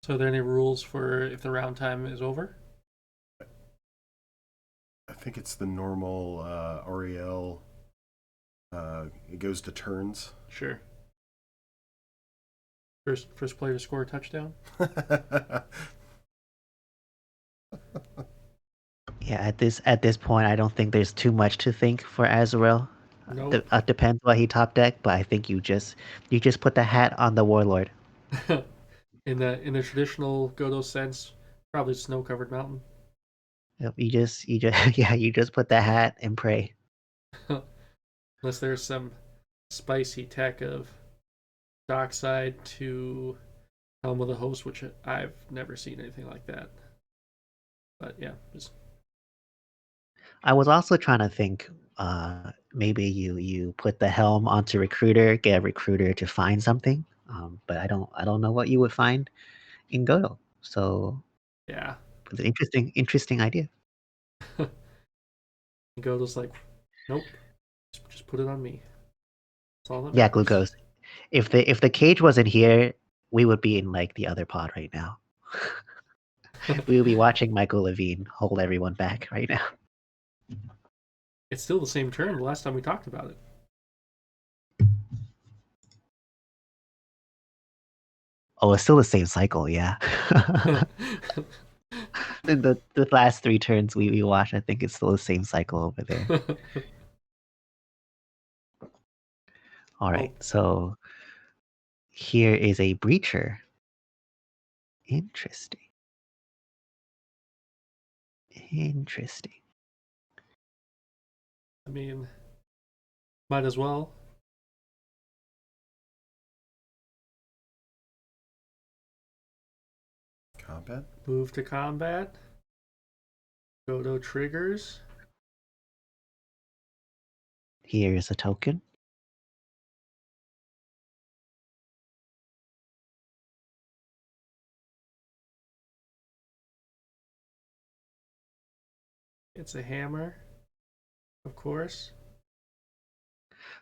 So are there any rules for if the round time is over? I think it's the normal REL. It goes to turns. Sure. First player to score a touchdown. Yeah, at this point, I don't think there's too much to think for Azurel. Nope. Depends what he top deck, but I think you just put the hat on the Warlord. in the traditional Godo sense, probably snow-covered mountain. Yep, you just yeah, you just put the hat and pray. Unless there's some spicy tech of Dockside to Helm of the Host, which I've never seen anything like that. But yeah, just I was also trying to think, maybe you put the helm onto Recruiter, get a Recruiter to find something. But I don't know what you would find in Godo. So yeah. it's an interesting idea. Godo's like, nope, just put it on me. That's all that Yeah, matters. Glucose. If the cage wasn't here, we would be in like the other pod right now. We would be watching michaelvlevine hold everyone back right now. It's still the same turn the last time we talked about it. Oh, it's still the same cycle, yeah. the last 3 turns we watched, I think it's still the same cycle over there. All right, so here is a Breacher. Interesting. Interesting. I mean, might as well. Combat? Move to combat. Godo triggers. Here's a token. It's a hammer, of course.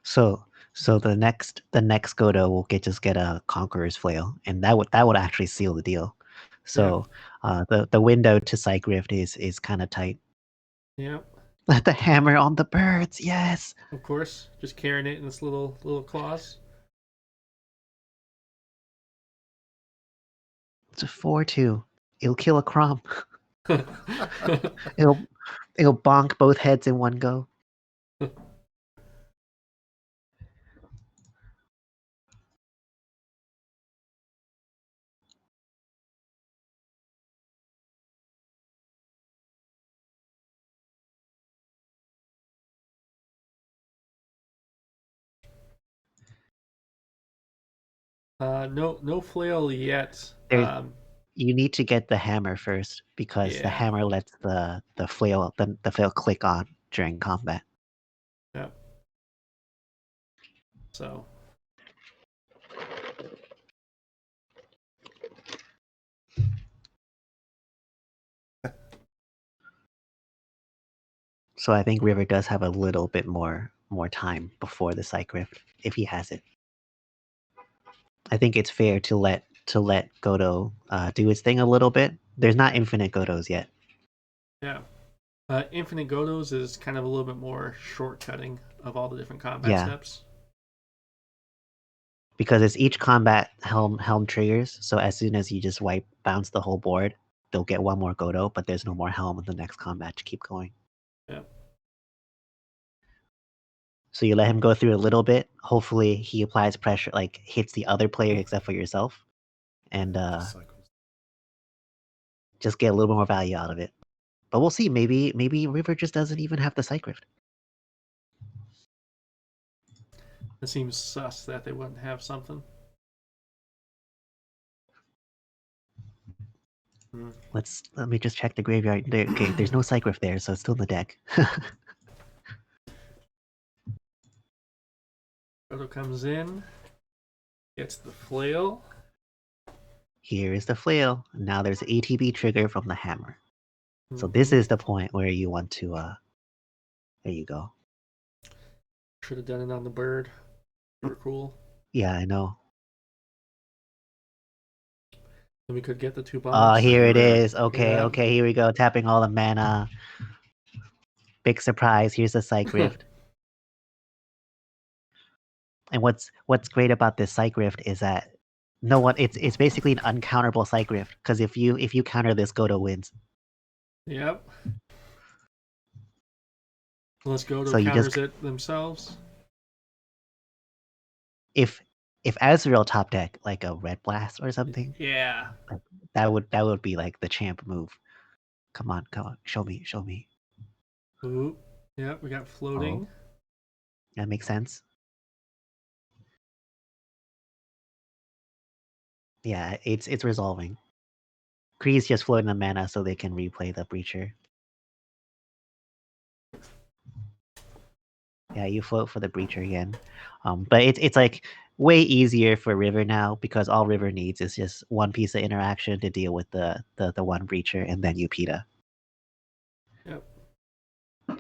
So the next Godo will just get a Conqueror's Flail, and that would actually seal the deal. So the window to Psych Rift is kind of tight. Yep. Let the hammer on the birds, yes. Of course, just carrying it in its little claws. It's a 4/2. It'll kill a Crom. It'll bonk both heads in one go. No flail yet. You need to get the hammer first because the hammer lets the flail click on during combat. Yep. So. So I think River does have a little bit more time before the Psych Rift if he has it. I think it's fair to let Godo do his thing a little bit. There's not infinite Godos yet. Yeah. Infinite Godos is kind of a little bit more shortcutting of all the different combat steps. Because it's each combat helm triggers, so as soon as you just bounce the whole board, they'll get one more Godo, but there's no more helm in the next combat to keep going. Yeah. So you let him go through a little bit. Hopefully he applies pressure, like hits the other player except for yourself, and just get a little more value out of it. But we'll see. Maybe River just doesn't even have the Psych Rift. It seems sus that they wouldn't have something. Let me just check the graveyard. Okay, there's no Psych Rift there, so it's still in the deck. Godo comes in, gets the flail. Here is the flail. Now there's an ATB trigger from the hammer. So this is the point where you want to there you go. Should have done it on the bird. Super cool. Yeah, I know. Then we could get the 2 bombs. Here it is. Okay, here we go. Tapping all the mana. Big surprise. Here's the Psych Rift. And what's great about this Psych Rift is that it's basically an uncounterable Psych Rift, because if you counter this, Godo wins. Yep. Unless Godo So counters it themselves. If Azurel top deck like a Red Blast or something, like, that would be like the champ move. Come on, show me. Ooh, yep, we got floating. Oh, that makes sense. Yeah, it's resolving. Chri's just floating the mana so they can replay the Breacher. Yeah, you float for the Breacher again. But it's like way easier for River now, because all River needs is just one piece of interaction to deal with the one Breacher, and then you PETA. Yep.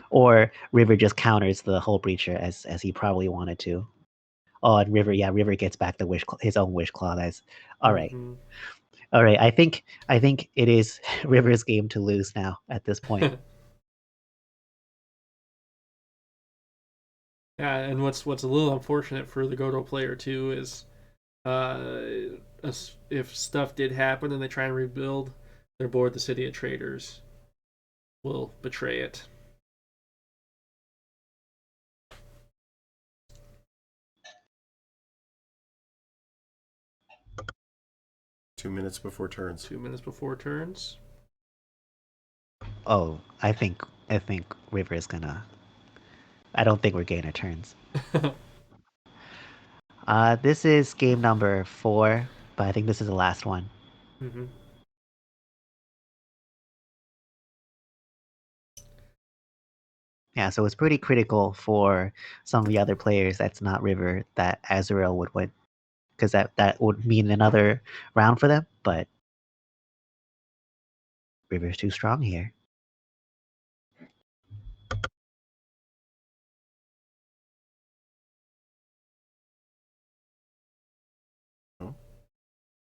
Or River just counters the whole Breacher as he probably wanted to. Oh, and River gets back the his own Wish Claw. That's all right. All right, I think it is River's game to lose now at this point. Yeah, and what's a little unfortunate for the Godo player too is, if stuff did happen and they try and rebuild their board, the City of Traders will betray it. 2 minutes before turns. 2 minutes before turns. Oh, I think River is gonna. I don't think we're getting our turns. This is game number 4, but I think this is the last one. Mm-hmm. Yeah, so it's pretty critical for some of the other players that's not River that Azurel would win, because that would mean another round for them. But River's too strong here.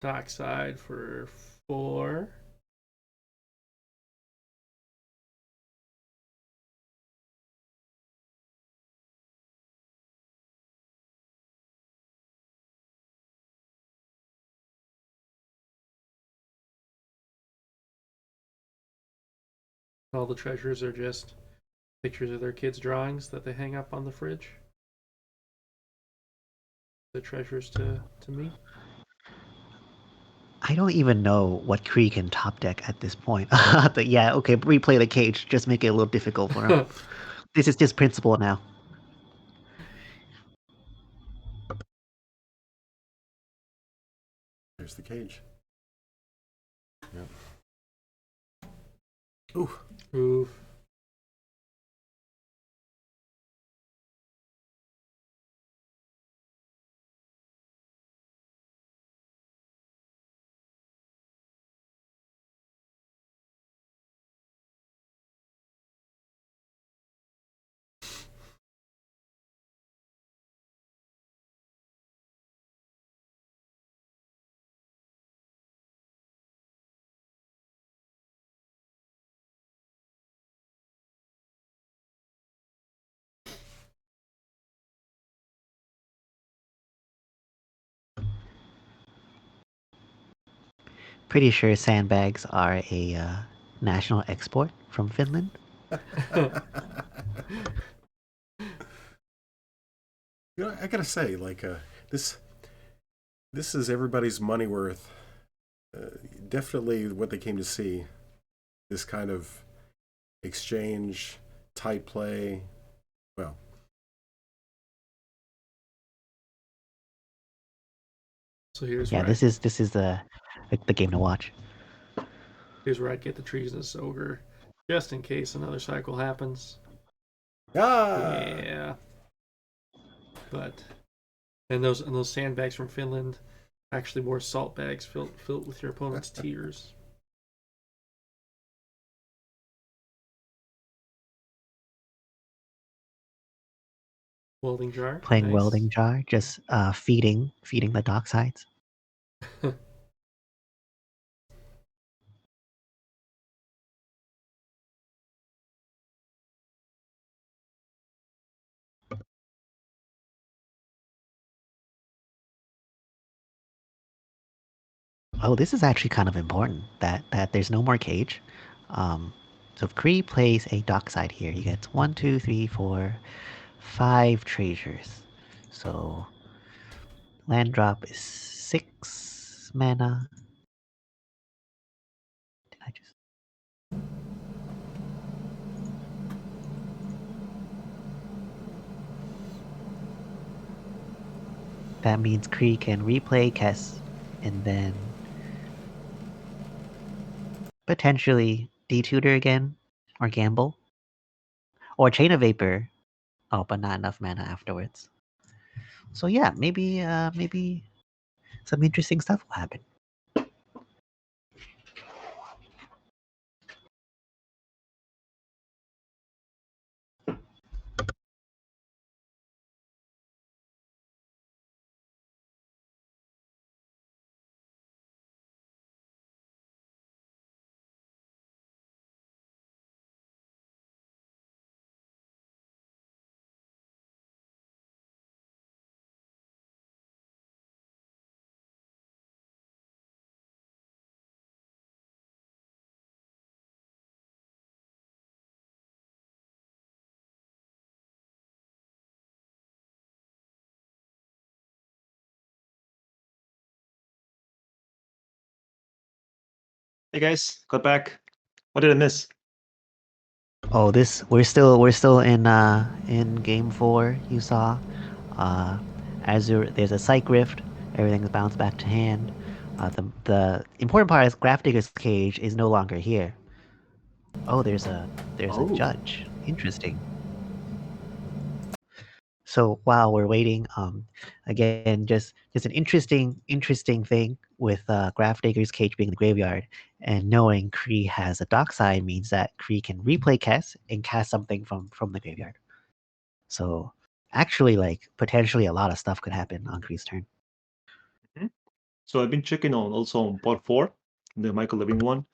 Dockside for 4. All the treasures are just pictures of their kids' drawings that they hang up on the fridge. The treasures to me. I don't even know what Chri can top deck at this point. But yeah, okay, replay the cage. Just make it a little difficult for him. This is just principle now. There's the cage. Yep. Ooh. Oof. Pretty sure sandbags are a national export from Finland. You know, I gotta say, like, this is everybody's money worth. Definitely what they came to see. This kind of exchange, tight play. Well, So here's Yeah, where this is the game to watch. here's where I'd get the Treasonous Ogre, just in case another cycle happens. ah, Yeah. But and those sandbags from Finland, actually more salt bags filled with your opponent's tears. Welding jar. Playing Nice. welding jar, just feeding the dock sides. Oh, this is actually kind of important that there's no more cage. So if Chri plays a dockside here, he gets 1, 2, 3, 4, 5 treasures. So land drop is 6 mana. Did I just? That means Chri can replay Kess and then potentially detutor again or gamble or chain of vapor. Oh, but not enough mana afterwards. So yeah, maybe some interesting stuff will happen. Hey guys, got back. What did I miss? Oh, we're still in game 4. You saw, there's a psych rift. Everything's bounced back to hand. The important part is Grafdigger's cage is no longer here. Oh, there's a Oh. judge. Interesting. So while we're waiting, again, just an interesting thing with Grafdigger's cage being in the graveyard, and knowing Chri has a dock side means that Chri can replay cast and cast something from the graveyard. So actually, like, potentially a lot of stuff could happen on Chri's turn. So I've been checking on part 4, the Michael Levine one.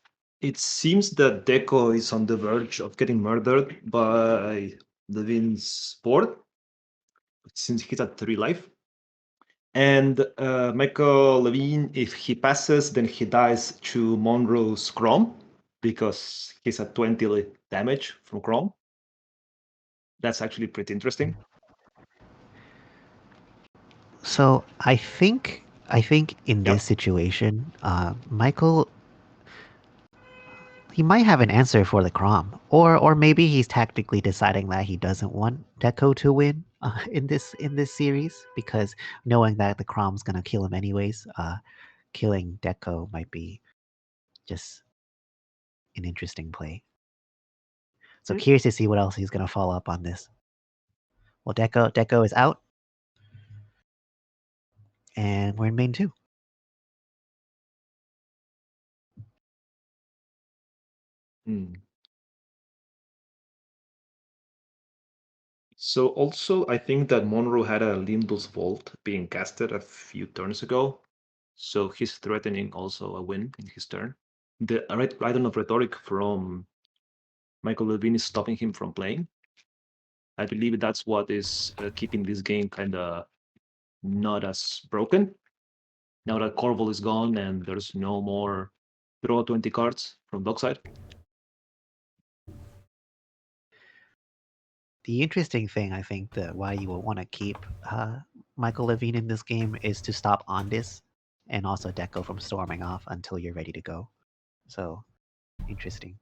It seems that Deco is on the verge of getting murdered by Levine's board, since he's at 3 life. And Michael Levine, if he passes, then he dies to Monroe's Chrome, because he's at 20 damage from Chrome. That's actually pretty interesting. So I think in this situation, Michael, he might have an answer for the Crom, or maybe he's tactically deciding that he doesn't want Deco to win in this series, because knowing that the Crom's gonna kill him anyways, killing Deco might be just an interesting play. So curious to see what else he's gonna follow up on this. Well, Deco is out, and we're in main 2. So also, I think that Monroe had a Limbus Vault being casted a few turns ago, so he's threatening also a win in his turn. The item of rhetoric from Michael Levine is stopping him from playing. I believe that's what is keeping this game kind of not as broken. Now that Corval is gone and there's no more draw 20 cards from dockside. The interesting thing, I think, that why you will want to keep Michael Levine in this game is to stop Ondas and also Deco from storming off until you're ready to go. So, interesting.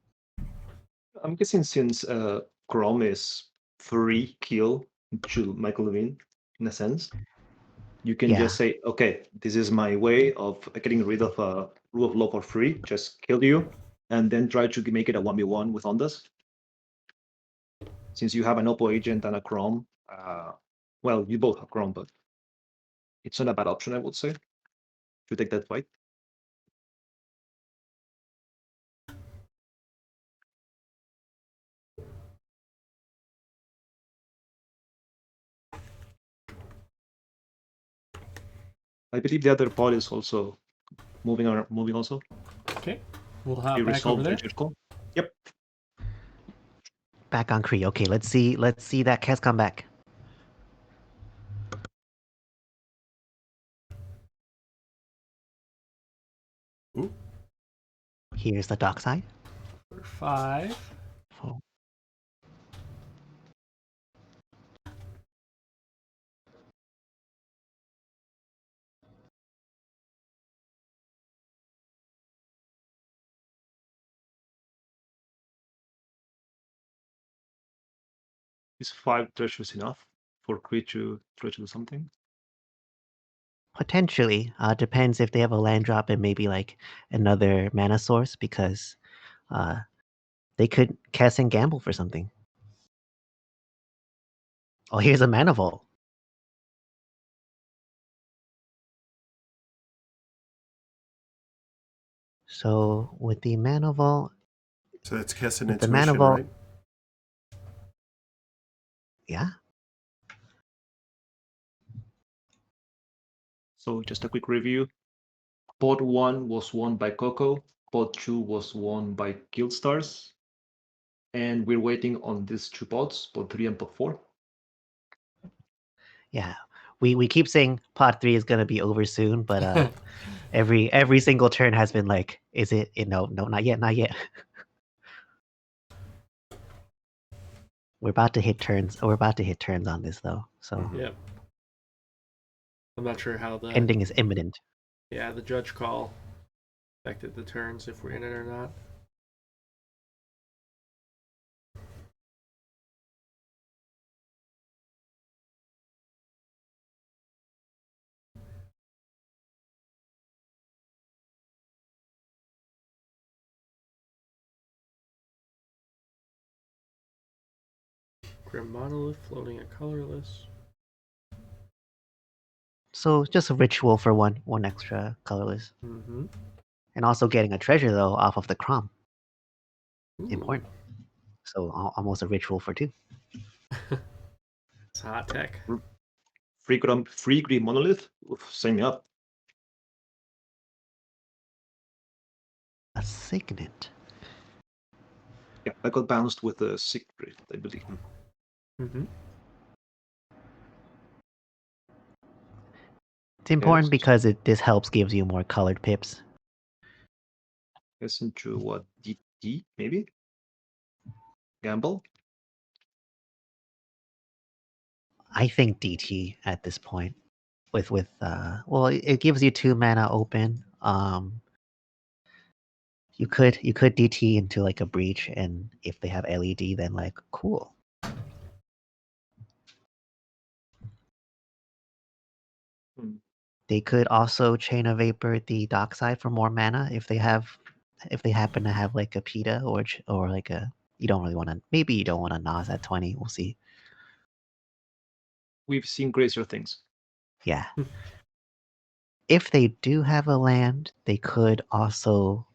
I'm guessing since Chrome is free kill to Michael Levine, in a sense, you can just say, okay, this is my way of getting rid of a rule of law for free, just kill you, and then try to make it a 1v1 with Ondas. Since you have an Oppo agent and a Chrome, well, you both have Chrome, but it's not a bad option, I would say, to take that fight. I believe the other pod is also moving also. Okay, we'll hop You back over resolved there. the call. Yep. Back on Chri. Okay, let's see that Kes come back. Ooh. Here's the dock side. 5. Oh. Is 5 treasures enough for Chri to try to do something? Potentially, depends if they have a land drop and maybe like another mana source, because they could cast and gamble for something. Oh, here's a mana vault. So with the mana vault, So that's Kessin the mana Intuition, vault, right? yeah. So just a quick review. Pod 1 was won by Coco. Pod 2 was won by Killstars. And we're waiting on these 2 pods, pod 3 and pod 4. Yeah, we keep saying pod 3 is gonna be over soon, but every single turn has been like, is it? No, not yet. We're about to hit turns. We're about to hit turns on this though. So Yep. I'm not sure how the ending is imminent. Yeah, the judge call affected the turns if we're in it or not. Grim Monolith floating at colorless. So just a ritual for one extra colorless. Mm-hmm. And also getting a treasure, though, off of the Crom. Ooh, Important. So almost a ritual for 2. it's hot tech. Free Grim Monolith? Oof, sign me up. A signet. Yeah, I got bounced with a secret, I believe. Mm-hmm. It's important Yes. because this helps gives you more colored pips. Listen to what? DT, maybe? Gamble? I think DT at this point. With well, it gives you 2 mana open. You could DT into like a breach, and if they have LED, then like cool. Hmm. They could also chain a vapor the dockside for more mana if they happen to have like a PETA or like a you don't really want to maybe you don't want to Nas at 20. We'll see. We've seen crazier things. Yeah. If they do have a land, they could also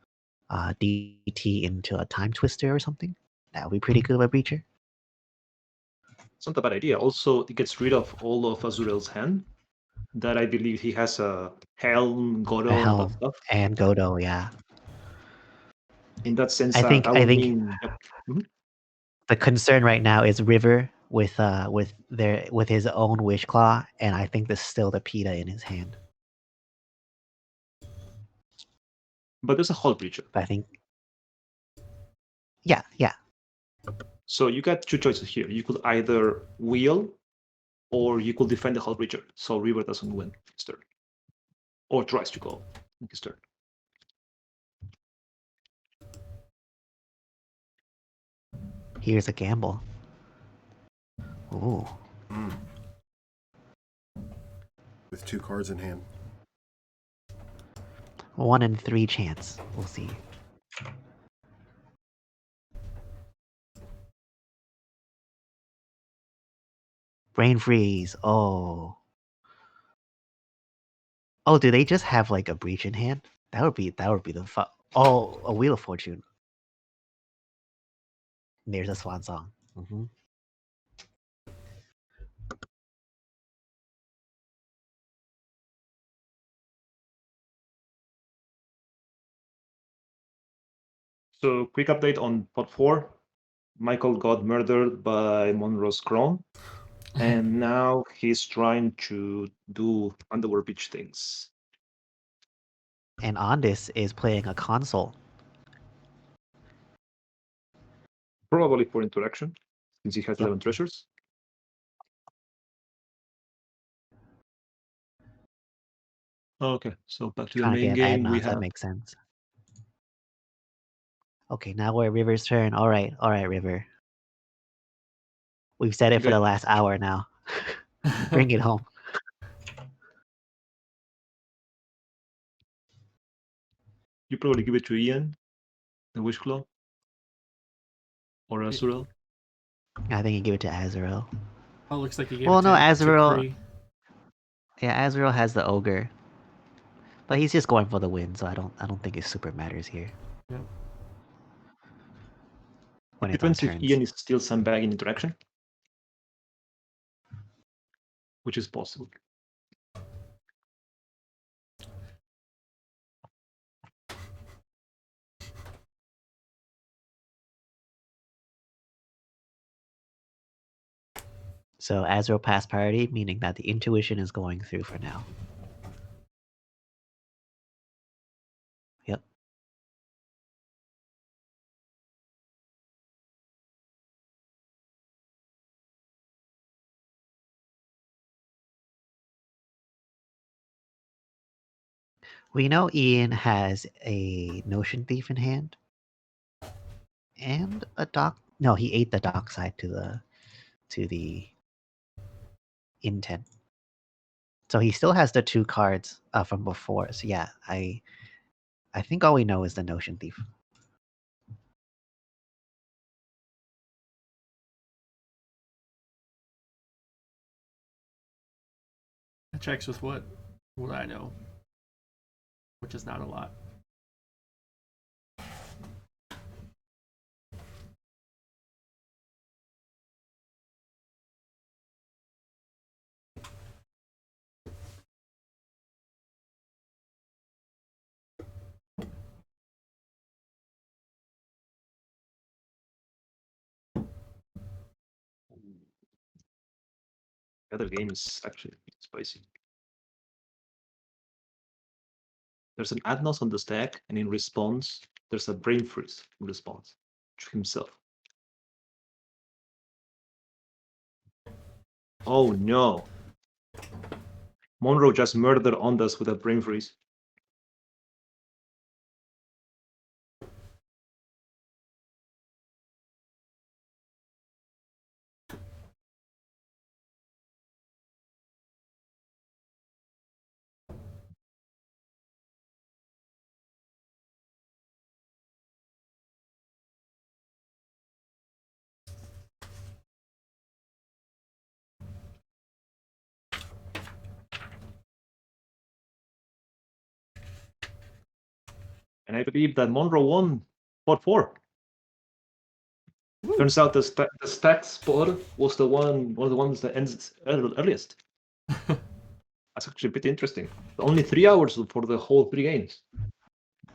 DT into a time twister or something. That would be pretty good with Breacher. It's not a bad idea. Also, it gets rid of all of Azurel's hand. That I believe he has a Helm, A Goro, and all that Helm stuff. and Godo, yeah. In that sense, I think that I would think mean... Yep. Mhm. the concern right now is River with his own Wish Claw, and I think there's still the PETA in his hand. But there's a Hull Breacher. But I think yeah. So you got 2 choices here. You could either wheel, or you could defend the Hull Breacher, so River doesn't win his turn. Or tries to go in his turn. Here's a gamble. Ooh. With 2 cards in hand. 1 in 3 chance. We'll see. Brain freeze. Oh. Oh, do they just have like a breach in hand? That would be the Oh, a Wheel of Fortune. There's a swan song. Mm-hmm. So quick update on pot 4. Michael got murdered by Monroe's crone. And now he's trying to do Underworld Beach things. And Ondas is playing a console. Probably for interaction, since he has 11 Yep. treasures. Okay, so back to the Trying to main get ad game. We nods. That have makes sense. Okay, now we're at River's turn. All right, River. We've said it for Good. the last hour now. Bring it home. You probably give it to Ian, the Wish Claw, or Azurel. I think you give it to Azurel. Oh, looks like you gave Well, it no, to Azurel. Chri. Yeah, Azurel has the ogre, but he's just going for the win, so I don't think it super matters here. Yeah. When It it's on depends if turns. Ian is still sandbagging interaction, which is possible. So Azurel pass priority, meaning that the intuition is going through for now. Yep. We know Ian has a Notion Thief in hand. And a dock. No, he ate the dock side to the intent. So he still has the 2 cards from before. So yeah, I think all we know is the Notion Thief. It checks with what I know, which is not a lot. The other game is actually spicy. There's an Adnos on the stack, and in response, there's a brain freeze in response to himself. Oh no. Monroe just murdered Ondas with a brain freeze. And I believe that Monroe won spot 4. Turns out the stack spot was one of the ones that ends earliest. That's actually pretty interesting. Only 3 hours for the whole 3 games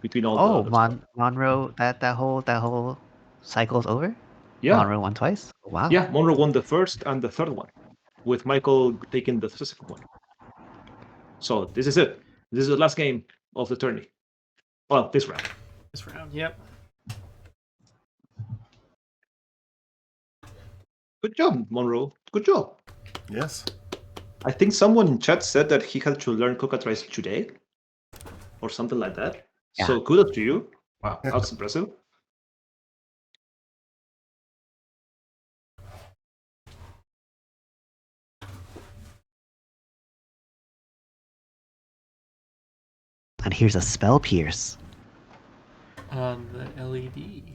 between all Oh, the other stuff. Monroe, that whole cycle's over? Yeah. Monroe won twice? Wow. Yeah, Monroe won the first and the third one, with Michael taking the second one. So this is it. This is the last game of the tourney. Well, this round. This round, yep. Good job, Monroe. Good job. Yes. I think someone in chat said that he had to learn Cocoloco today, or something like that. Yeah. So kudos to you. Wow, that's impressive. And here's a Spell Pierce. On the LED.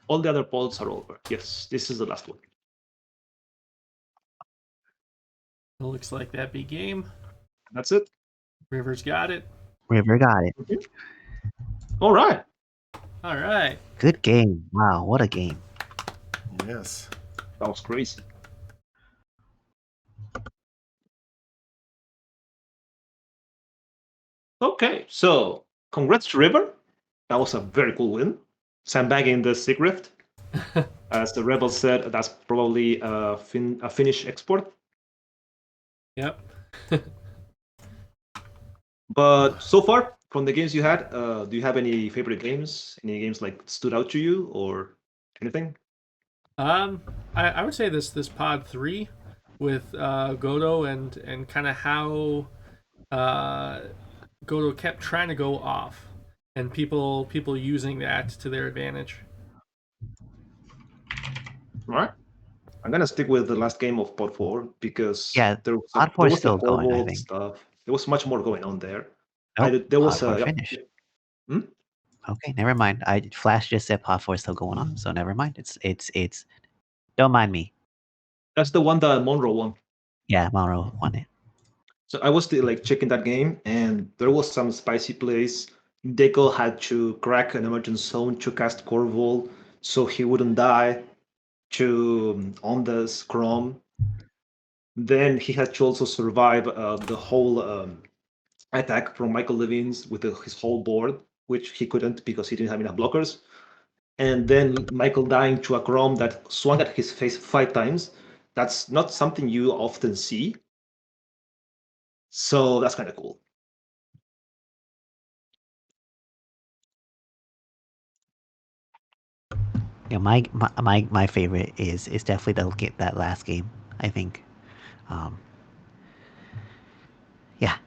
All the other polls are over. Yes, this is the last one. It looks like that big game. That's it. River's got it. River got it. All right. All right. Good game. Wow, what a game. Yes. That was crazy. Okay, so congrats to River. That was a very cool win. Sandbagging the Sig Rift. As the Rebel said, that's probably a Finnish export. Yep. But so far, from the games you had, do you have any favorite games? Any games like stood out to you or anything? I would say this pod 3 with Godo and kind of how Godo kept trying to go off and people using that to their advantage. All right. I'm gonna stick with the last game of Pod 4 because Yeah, there was Pod 4 is the still going, I forward think. stuff. There was much more going on there. Nope, There was Pod 4 a finished. Hmm? Okay, never mind. Flash just said Pod 4 is still going on, so never mind. It's don't mind me. That's the one that Monroe won. Yeah, Monroe won it. So I was still like checking that game, and there was some spicy plays. Deco had to crack an emergent zone to cast Corvol so he wouldn't die to Ondas Chrome. Then he had to also survive the whole attack from michaelvlevine's with his whole board, which he couldn't because he didn't have enough blockers. And then Michael dying to a Chrome that swung at his face 5 times. That's not something you often see. So that's kind of cool. Yeah, my favorite is definitely that last game. I think, um, yeah,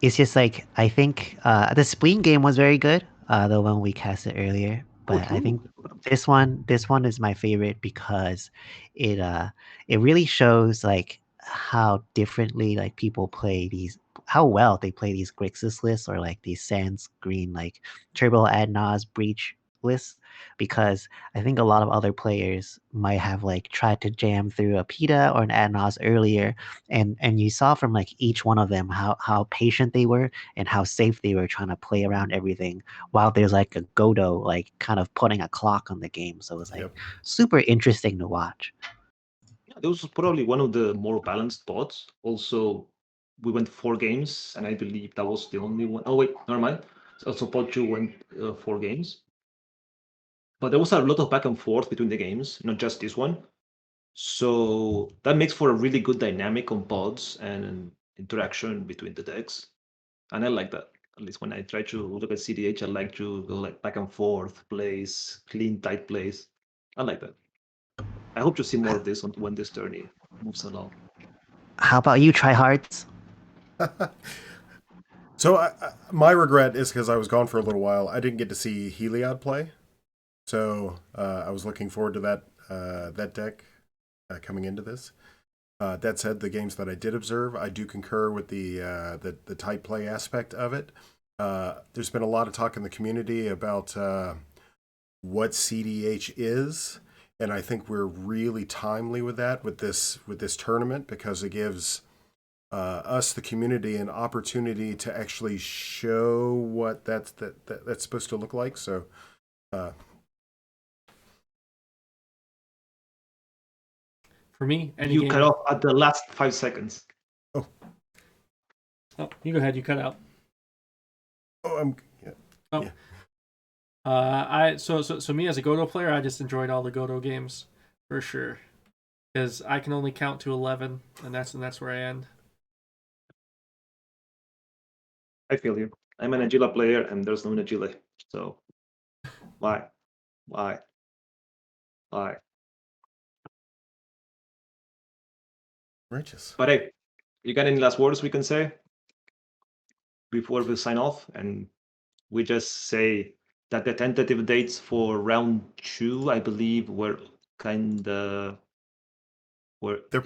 it's just like I think the Spleen game was very good, the one we casted earlier. But I think this one is my favorite because it uh it really shows like how differently like people play these, how well they play these Grixis lists or like these Sans Green like Turbo Adnaz Breach lists, because I think a lot of other players might have like tried to jam through a PETA or an Adnaz earlier, and you saw from like each one of them how patient they were and how safe they were trying to play around everything, while there's like a Godo like kind of putting a clock on the game. So it's like Yep. super interesting to watch. Yeah, this was probably one of the more balanced bots. Also, we went 4 games, and I believe that was the only one. Oh wait, never mind. Also, pot 2 went 4 games, but there was a lot of back and forth between the games, not just this one. So that makes for a really good dynamic on pods and interaction between the decks, and I like that. At least when I try to look at CDH, I like to go like back and forth plays, clean tight plays. I like that. I hope to see more of this when this tourney moves along. How about you, Tryhards? So my regret is because I was gone for a little while. I didn't get to see Heliod play, so I was looking forward to that deck coming into this. That said, the games that I did observe, I do concur with the tight play aspect of it. There's been a lot of talk in the community about what cEDH is, and I think we're really timely with that with this tournament, because it gives us, the community, an opportunity to actually show what that's supposed to look like. So For me, any You game. cut off at the last 5 seconds. Oh, you go ahead. You cut out. Yeah. Oh. Yeah. So me as a Godo player, I just enjoyed all the Godo games for sure, because I can only count to 11, and that's where I end. I feel you. I'm an Agila player, and there's no Agila. So why? Righteous. But hey, you got any last words we can say before we sign off? And we just say that the tentative dates for round 2, I believe, were kind of They're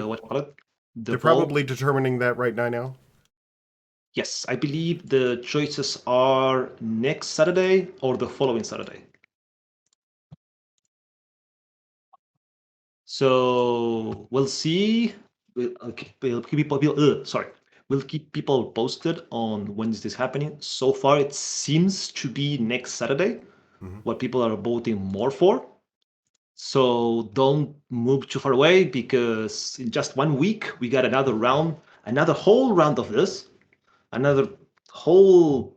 what call it? The They're poll? probably determining that right now. Yes, I believe the choices are next Saturday or the following Saturday. So we'll see. We'll keep people posted on when is this happening. So far, it seems to be next Saturday, what people are voting more for. So don't move too far away, because in just 1 week we got another whole round of this, another whole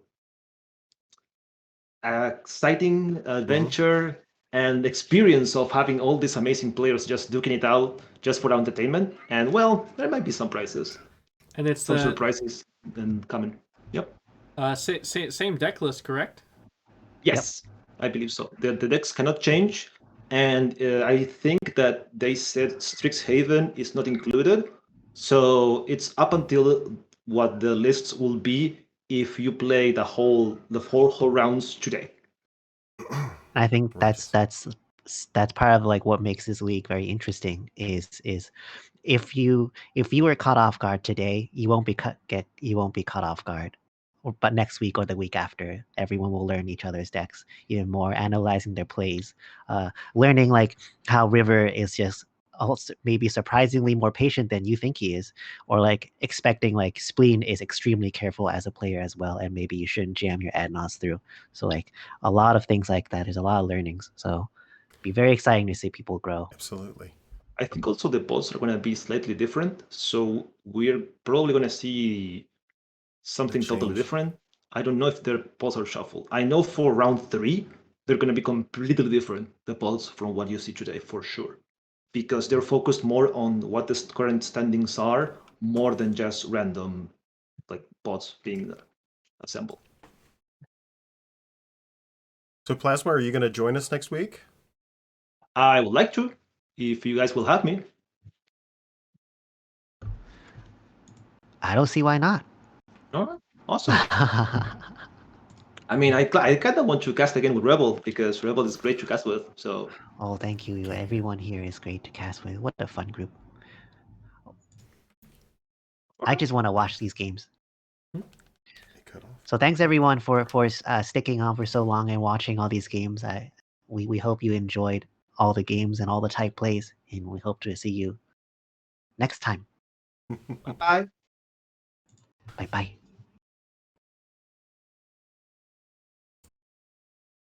exciting adventure and experience of having all these amazing players just duking it out just for entertainment. And well, there might be some prizes, And it's some surprises and coming. Yep. Same deck list, correct? Yes, I believe so. The decks cannot change, and I think that they said Strixhaven is not included, so it's up until what the lists will be if you play the 4 whole rounds today. I think that's part of like what makes this league very interesting is if you were caught off guard today, you won't be caught off guard. But next week or the week after, everyone will learn each other's decks even more, analyzing their plays, learning like how River is just also maybe surprisingly more patient than you think he is, or like expecting like Spleen is extremely careful as a player as well, and maybe you shouldn't jam your Adnos through. So like a lot of things like that. There's a lot of learnings. So be very exciting to see people grow. Absolutely. I think also the pods are going to be slightly different, so we're probably going to see something totally different. I don't know if their pods are shuffled. I know for round 3, they're going to be completely different, the pods, from what you see today, for sure. Because they're focused more on what the current standings are, more than just random like bots being assembled. So Plasma, are you going to join us next week? I would like to, if you guys will have me. I don't see why not. All right, awesome. I mean, I kind of want to cast again with Rebel because Rebel is great to cast with. So Oh, thank you. Everyone here is great to cast with. What a fun group. I just want to watch these games. Cut off. So thanks everyone for sticking on for so long and watching all these games. We hope you enjoyed all the games and all the type plays, and we hope to see you next time. bye. Bye bye.